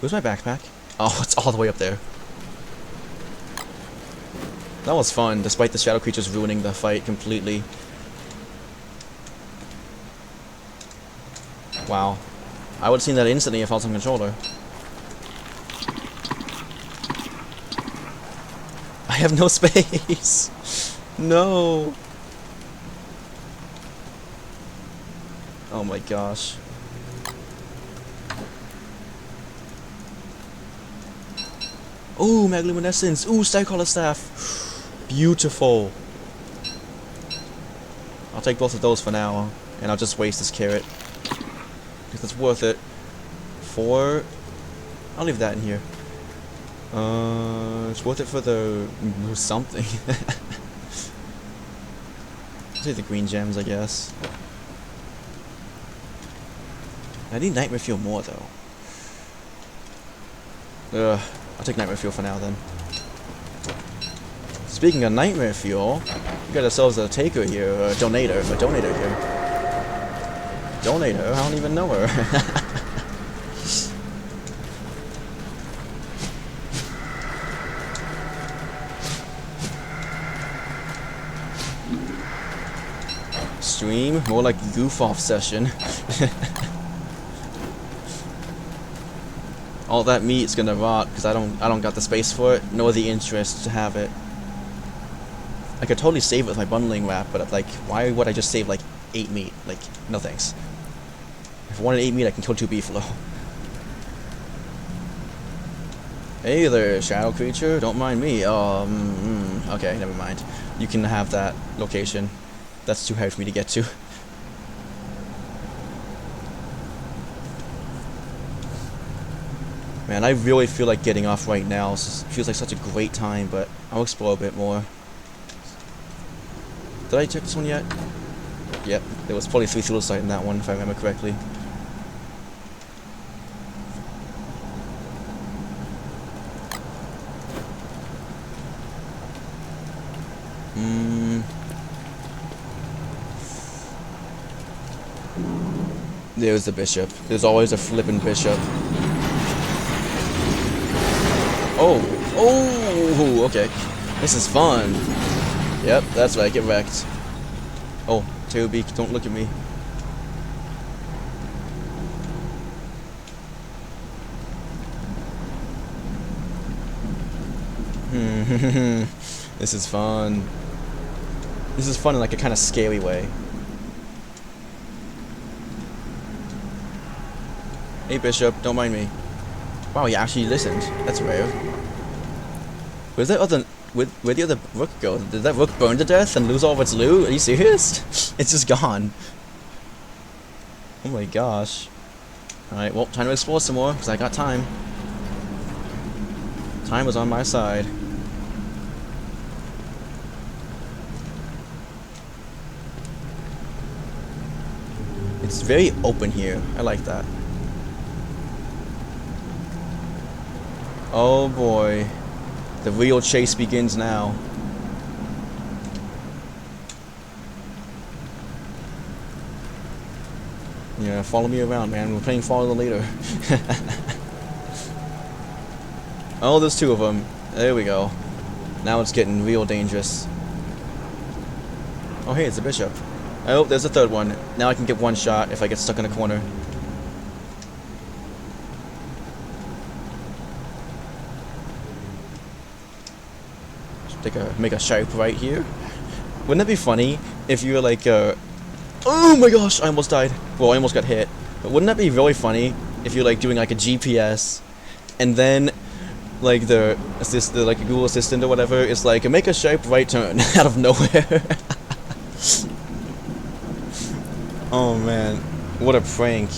Where's my backpack? Oh, it's all the way up there. That was fun, despite the shadow creatures ruining the fight completely. Wow. I would have seen that instantly if I was on controller. I have no space. No. Oh my gosh. Ooh, Magluminescence. Ooh, Starcaller Staff. Beautiful. I'll take both of those for now, and I'll just waste this carrot. Because it's worth it. 4. I'll leave that in here. It's worth it for the something. I'll take the green gems, I guess. I need Nightmare Fuel more though. I'll take Nightmare Fuel for now then. Speaking of Nightmare Fuel, we got ourselves a taker here, a donator here. Donator? I don't even know her. Stream? More like goof off session. All that meat's gonna rot because I don't got the space for it, nor the interest to have it. I could totally save it with my bundling wrap, but like, why would I just save like 8 meat? Like, no thanks. If I wanted 8 meat, I can kill 2 beefalo. Hey there, shadow creature. Don't mind me. Okay, never mind. You can have that location. That's too hard for me to get to. Man, I really feel like getting off right now. It feels like such a great time, but I'll explore a bit more. Did I check this one yet? Yep, there was probably 3 Thulecite in that one, if I remember correctly. There's the bishop. There's always a flippin' bishop. Oh, okay. This is fun. Yep, that's right, get wrecked. Oh, Tailbeak, don't look at me. This is fun. This is fun in like a kind of scary way. Hey Bishop, don't mind me. Wow, you actually listened. That's rare. Where's that other... Where'd the other rook go? Did that rook burn to death and lose all of its loot? Are you serious? It's just gone. Oh my gosh. Alright, well, time to explore some more, because I got time. Time was on my side. It's very open here. I like that. Oh boy. The real chase begins now. Yeah, follow me around, man. We're playing Follow the Leader. Oh, there's two of them. There we go. Now it's getting real dangerous. Oh, hey, it's a bishop. Oh, there's a third one. Now I can get one shot if I get stuck in a corner. Make a sharp right here. Wouldn't that be funny if you were like, oh my gosh, I almost died. Well, I almost got hit. But wouldn't that be really funny if you're like doing like a GPS, and then like the like Google Assistant or whatever is like, make a sharp right turn out of nowhere. Oh man, what a prank.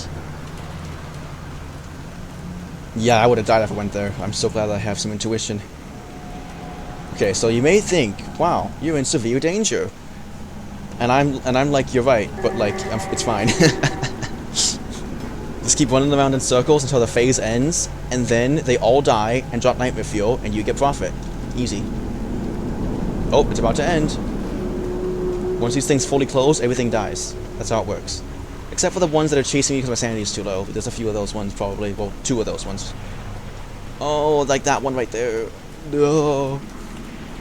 Yeah, I would have died if I went there. I'm so glad I have some intuition. Okay, so you may think, wow, you're in severe danger. And I'm like, you're right, but like, it's fine. Just keep running around in circles until the phase ends, and then they all die and drop nightmare fuel, and you get profit. Easy. Oh, it's about to end. Once these things fully close, everything dies. That's how it works. Except for the ones that are chasing me because my sanity is too low. There's a few of those ones, probably. Well, two of those ones. Oh, like that one right there. No.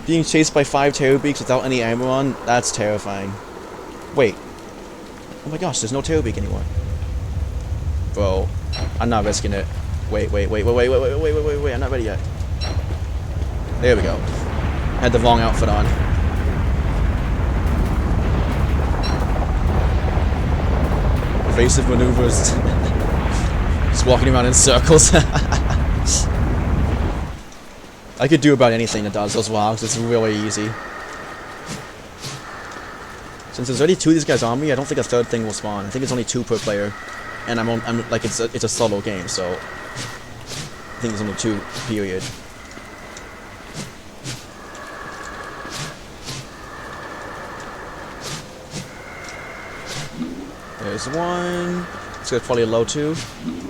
Being chased by 5 terror beaks without any armor on, that's terrifying. Wait. Oh my gosh, there's no terror beak anymore. Bro, I'm not risking it. Wait, I'm not ready yet. There we go. Had the wrong outfit on. Evasive maneuvers. Just walking around in circles. I could do about anything that does those logs. It's really easy. Since there's already 2 of these guys on me, I don't think a third thing will spawn. I think it's only 2 per player, and I'm like it's a solo game, so I think it's only 2. Period. There's one. This guy's probably a low 2.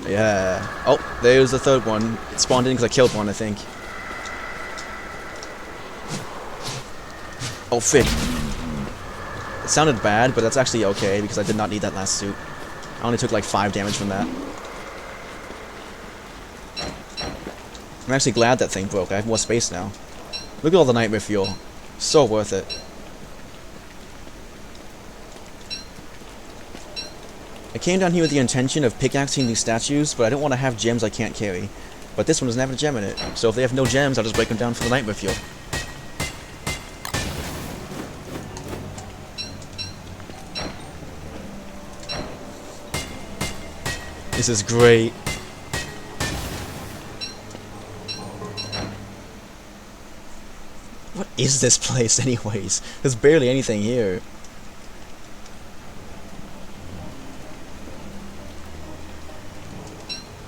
Yeah. Oh, there's the third one. It spawned in because I killed one, I think. Oh, fit. It sounded bad, but that's actually okay, because I did not need that last suit. I only took like 5 damage from that. I'm actually glad that thing broke. I have more space now. Look at all the nightmare fuel. So worth it. I came down here with the intention of pickaxing these statues, but I don't want to have gems I can't carry. But this one doesn't have a gem in it, so if they have no gems, I'll just break them down for the nightmare fuel. This is great. What is this place anyways? There's barely anything here.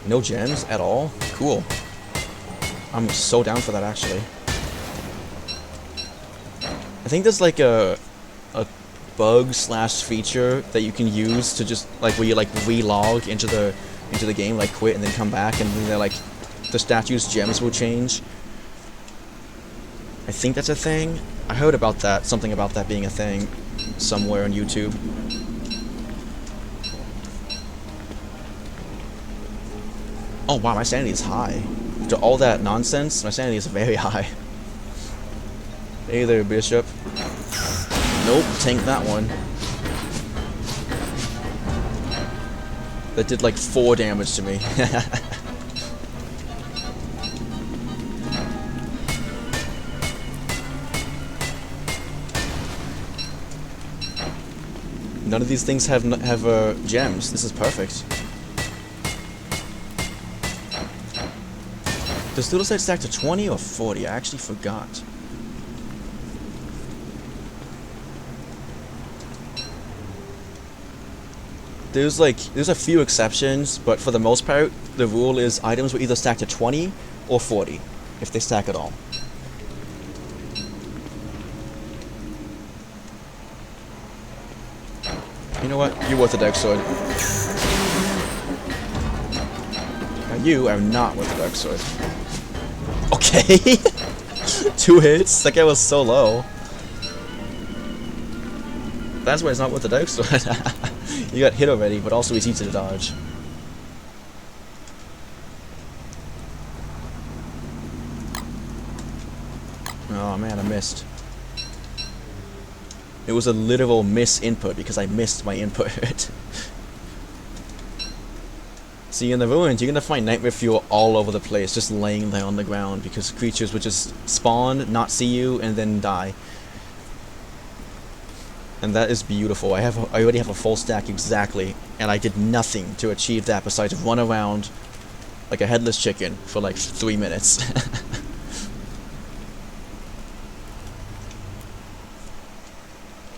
No gems at all? Cool. I'm so down for that actually. I think there's like a bug / feature that you can use to just like where you like relog into the game, like quit and then come back, and then they're like the statue's gems will change. I think that's a thing. I heard about that, something about that being a thing somewhere on YouTube. Oh wow, my sanity is high. After all that nonsense, my sanity is very high. Hey there, Bishop. Nope, tank that one. That did like 4 damage to me. None of these things have gems. This is perfect. Does Little Sight stack to 20 or 40? I actually forgot. There's a few exceptions, but for the most part, the rule is items will either stack to 20 or 40, if they stack at all. You know what? You're worth a Dark Sword. Now you are not worth a Dark Sword. Okay! 2 hits? That guy was so low. That's why it's not worth the Dark Sword. You got hit already, but also he's easy to dodge. Oh man, I missed. It was a literal miss input because I missed my input. See, in the ruins, you're gonna find nightmare fuel all over the place, just laying there on the ground because creatures would just spawn, not see you, and then die. And that is beautiful. I already have a full stack exactly, and I did nothing to achieve that besides run around like a headless chicken for like 3 minutes.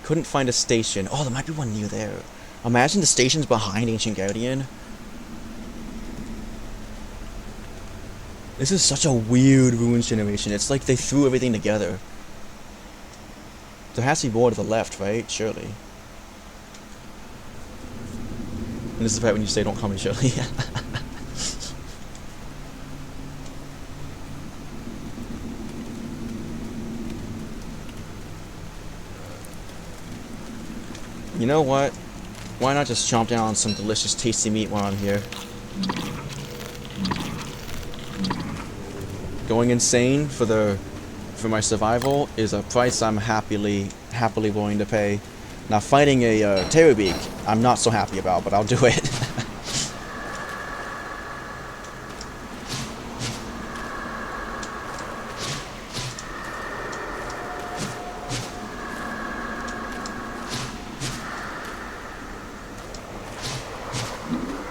Couldn't find a station. Oh, there might be one near there. Imagine the station's behind Ancient Guardian. This is such a weird ruins generation. It's like they threw everything together. There has to be more to the left, right? Surely. And this is the part when you say, don't call me Shirley. You know what? Why not just chomp down on some delicious tasty meat while I'm here? Going insane for my survival is a price I'm happily willing to pay. Now fighting a Terrorbeak, I'm not so happy about, but I'll do it.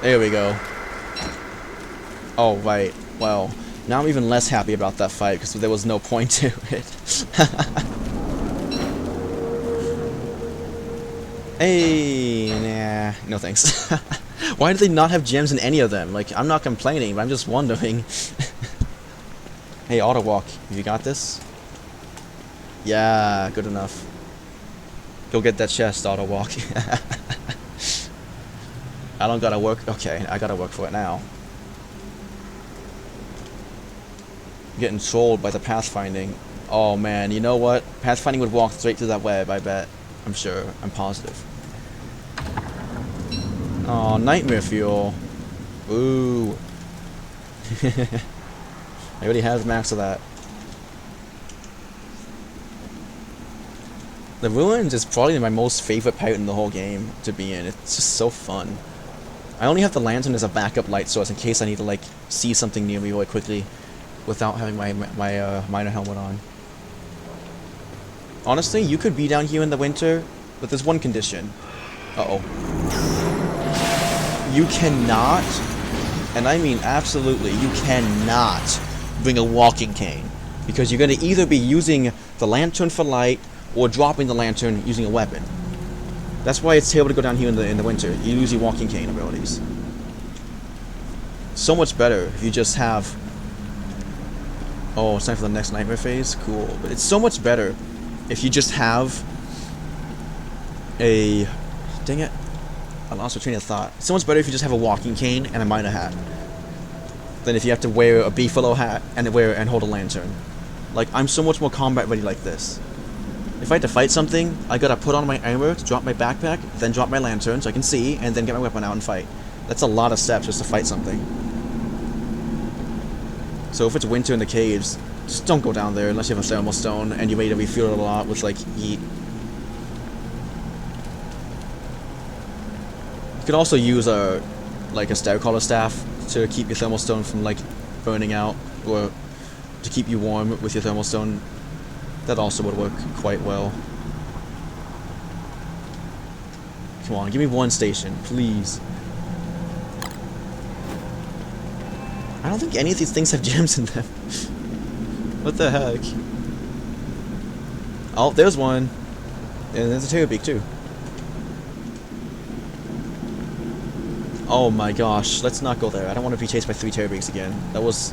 There we go. Oh, right. Well, now I'm even less happy about that fight because there was no point to it. Hey, nah, no thanks. Why do they not have gems in any of them? Like, I'm not complaining, but I'm just wondering. Hey, Auto Walk, have you got this? Yeah, good enough. Go get that chest, Auto Walk. I don't gotta work. Okay, I gotta work for it now. Getting trolled by the pathfinding. Oh man, you know what? Pathfinding would walk straight through that web, I bet. I'm sure. I'm positive. Oh, nightmare fuel. Ooh. I already have max of that. The ruins is probably my most favorite part in the whole game to be in. It's just so fun. I only have the lantern as a backup light source in case I need to like see something near me really quickly without having my miner helmet on. Honestly, you could be down here in the winter, but there's one condition. Uh-oh. You cannot, and I mean absolutely, you cannot bring a walking cane because you're going to either be using the lantern for light or dropping the lantern using a weapon. That's why it's terrible to go down here in the winter. You lose your walking cane abilities. So much better if you just have... Oh, it's time for the next nightmare phase? Cool. But it's so much better if you just have a... Dang it. I lost my train of thought. It's so much better if you just have a walking cane and a miner hat than if you have to wear a beefalo hat and hold a lantern. Like, I'm so much more combat ready like this. If I had to fight something, I gotta put on my armor to drop my backpack, then drop my lantern so I can see, and then get my weapon out and fight. That's a lot of steps just to fight something. So if it's winter in the caves, just don't go down there unless you have a thermal stone and you made to refuel it a lot with like heat. You could also use a Starcaller staff to keep your thermal stone from like burning out, or to keep you warm with your thermal stone. That also would work quite well. Come on, give me one station, please. I don't think any of these things have gems in them. What the heck? Oh, there's one. And there's a Terrorbeak too. Oh my gosh, let's not go there. I don't want to be chased by 3 Terrorbeaks again. That was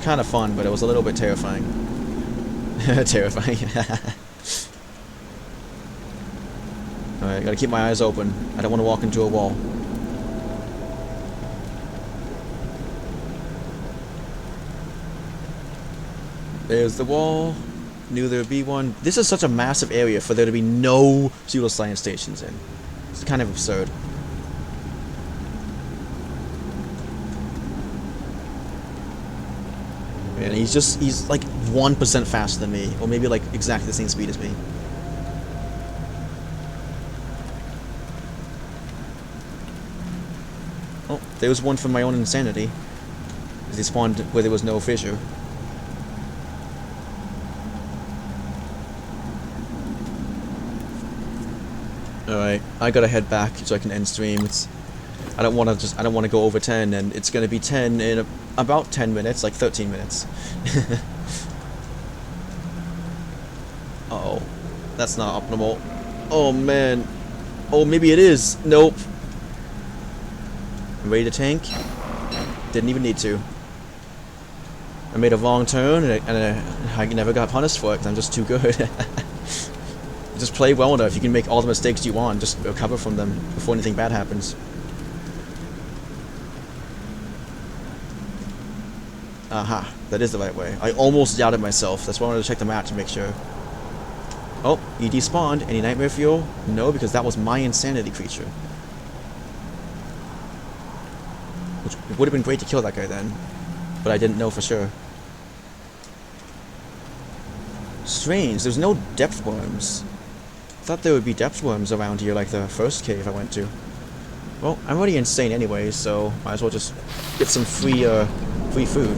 kind of fun, but it was a little bit terrifying. Terrifying. Alright, gotta keep my eyes open. I don't want to walk into a wall. There's the wall. Knew there would be one. This is such a massive area for there to be no pseudoscience stations in. It's kind of absurd. And he's like 1% faster than me, or maybe like exactly the same speed as me. Oh, there was one from my own insanity. As he spawned where there was no fissure. Alright, I gotta head back so I can end stream. I don't want to go over 10, and it's gonna be 10 in about 10 minutes, like 13 minutes. Uh-oh, that's not optimal. Oh man, oh maybe it is. Nope. I'm ready to tank. Didn't even need to. I made a wrong turn, and I never got punished for it because I'm just too good. Just play well enough, you can make all the mistakes you want, just recover from them before anything bad happens. Aha, that is the right way. I almost doubted myself, that's why I wanted to check the map to make sure. Oh, you despawned. Any nightmare fuel? No, because that was my insanity creature. Which would have been great to kill that guy then, but I didn't know for sure. Strange, there's no depth worms. I thought there would be depth worms around here like the first cave I went to. Well, I'm already insane anyway, so might as well just get some free food.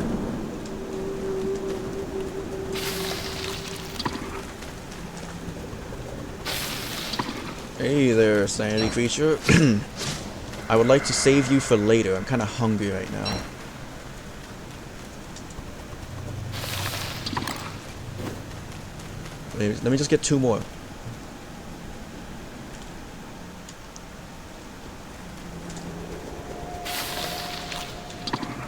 Hey there, sanity creature. I would like to save you for later. I'm kind of hungry right now. Let me just get 2 more.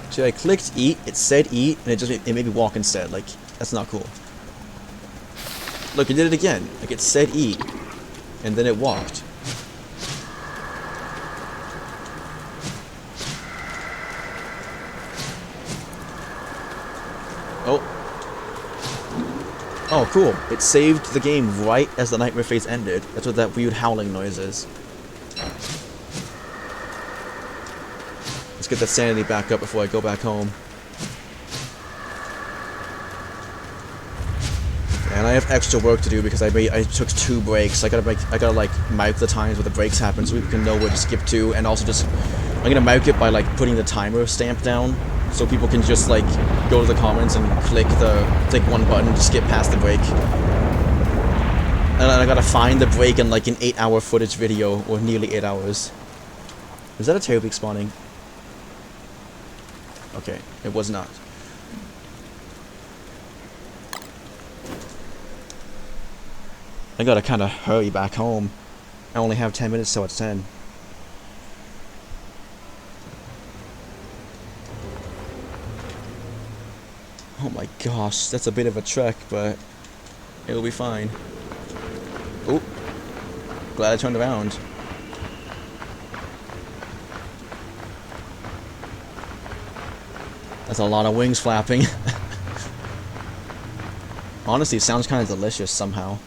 See, I clicked eat, it said eat, and it made me walk instead. Like, that's not cool. Look, it did it again. Like, it said eat, and then it walked. Oh. Oh, cool. It saved the game right as the nightmare phase ended. That's what that weird howling noise is. Let's get that sanity back up before I go back home. And I have extra work to do because I took 2 breaks. I gotta like mark the times where the breaks happen so we can know where to skip to, and also just I'm gonna mark it by like putting the timer stamp down so people can just like go to the comments and click one button to skip past the break. And I gotta find the break in like an 8-hour footage video, or nearly 8 hours. Is that a Terrorbeak spawning? Okay, it was not. I gotta kinda hurry back home. I only have 10 minutes till it's 10. Oh my gosh, that's a bit of a trek, but it'll be fine. Oh, glad I turned around. That's a lot of wings flapping. Honestly, it sounds kind of delicious somehow.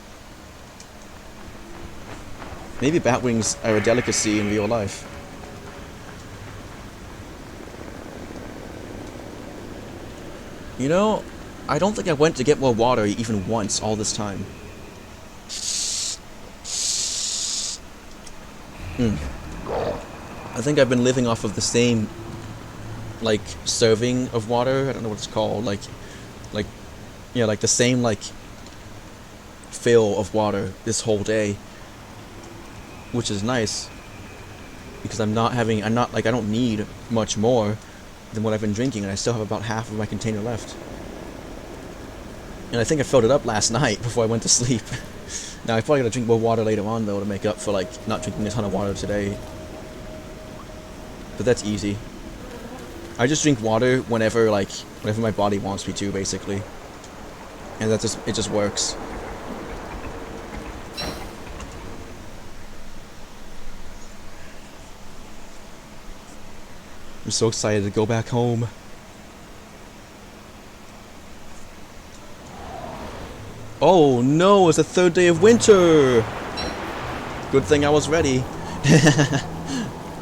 Maybe bat wings are a delicacy in real life. You know, I don't think I went to get more water even once all this time. I think I've been living off of the same, like, serving of water. I don't know what it's called. Like, yeah, like the same, like, fill of water this whole day. Which is nice. Because I don't need much more. than what I've been drinking, and I still have about half of my container left. And I think I filled it up last night before I went to sleep. Now I probably gotta drink more water later on though to make up for like not drinking a ton of water today. But that's easy. I just drink water whenever my body wants me to, basically. And it just works. I'm so excited to go back home. Oh no, it's the third day of winter! Good thing I was ready.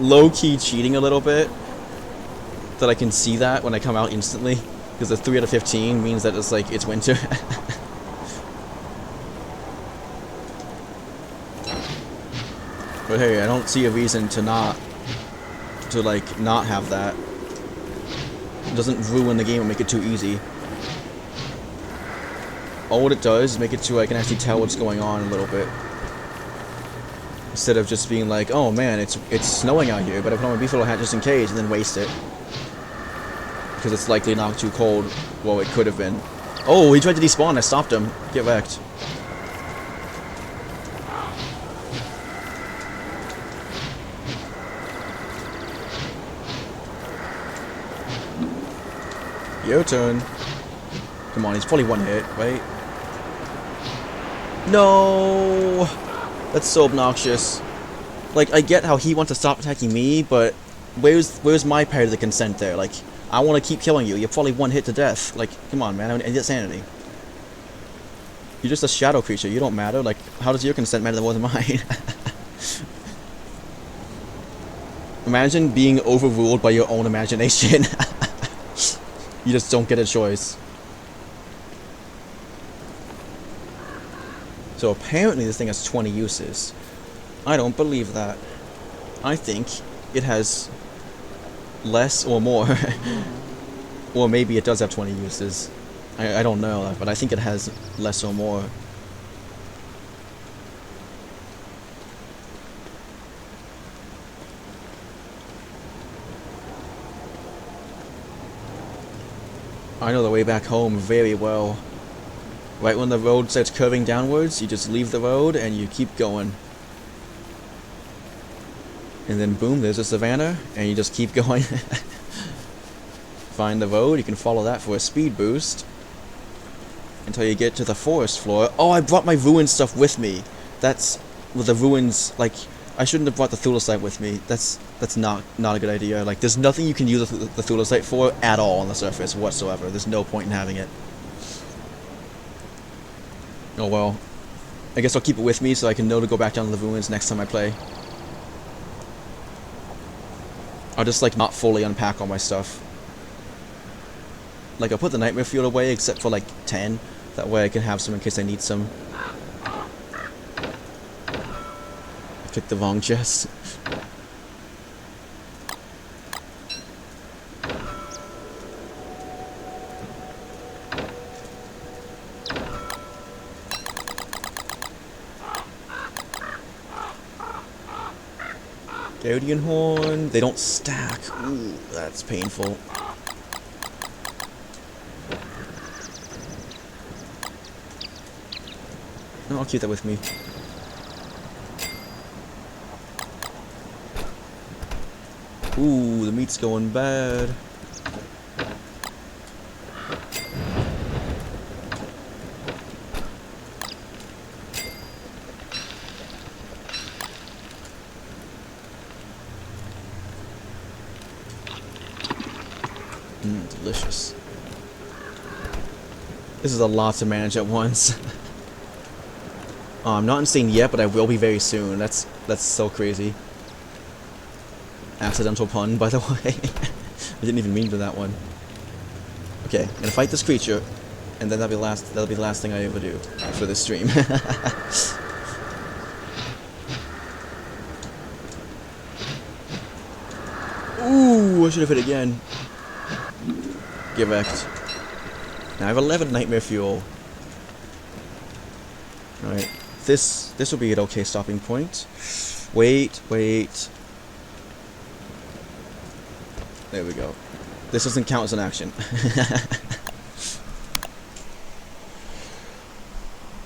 Low-key cheating a little bit. That I can see that when I come out instantly. Because the 3 out of 15 means that it's like, it's winter. But hey, I don't see a reason to not have that. It doesn't ruin the game or make it too easy. All it does is make it so I can actually tell what's going on a little bit. Instead of just being like, oh man, it's snowing out here, but I put on my beef little hat just in case, and then waste it. Because it's likely not too cold. Well, it could have been. Oh, he tried to despawn, I stopped him. Get wrecked. Your turn. Come on, he's probably one hit, right? No! That's so obnoxious. Like, I get how he wants to stop attacking me, but where's my part of the consent there? Like, I want to keep killing you. You're probably one hit to death. Like, come on, man. I need sanity. You're just a shadow creature. You don't matter. Like, how does your consent matter more than mine? Imagine being overruled by your own imagination. You just don't get a choice. So apparently this thing has 20 uses. I don't believe that. I think it has less or more. Or maybe it does have 20 uses. I don't know, but I think it has less or more. I know the way back home very well. Right when the road starts curving downwards, you just leave the road and you keep going. And then boom, there's a savanna, and you just keep going. Find the road, you can follow that for a speed boost. Until you get to the forest floor. Oh, I brought my ruin stuff with me. That's with the ruins, like, I shouldn't have brought the thulecite with me. That's not a good idea. Like, there's nothing you can use the thulecite for at all on the surface whatsoever. There's no point in having it. Oh well. I guess I'll keep it with me so I can know to go back down to the ruins next time I play. I'll just, like, not fully unpack all my stuff. Like, I'll put the nightmare field away except for, like, 10. That way I can have some in case I need some. I picked the wrong chest. Guardian Horn. They don't stack. Ooh, that's painful. No, I'll keep that with me. Ooh, the meat's going bad. Delicious. This is a lot to manage at once. I'm not insane yet, but I will be very soon. That's so crazy. Accidental pun, by the way. I didn't even mean to that one. Okay, I'm gonna fight this creature, and then that'll be the last thing I ever do for this stream. Ooh, I should have hit again. Get wrecked. Now I have 11 nightmare fuel. Alright. This will be an okay stopping point. Wait. There we go. This doesn't count as an action.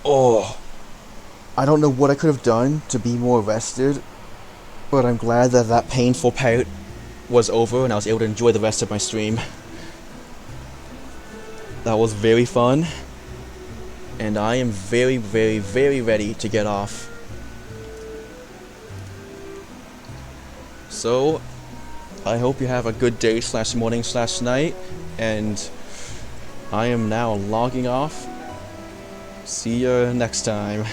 Oh. I don't know what I could have done to be more rested, but I'm glad that that painful part was over and I was able to enjoy the rest of my stream. That was very fun, and I am very, very, very ready to get off. So, I hope you have a good day / morning / night, and I am now logging off. See you next time.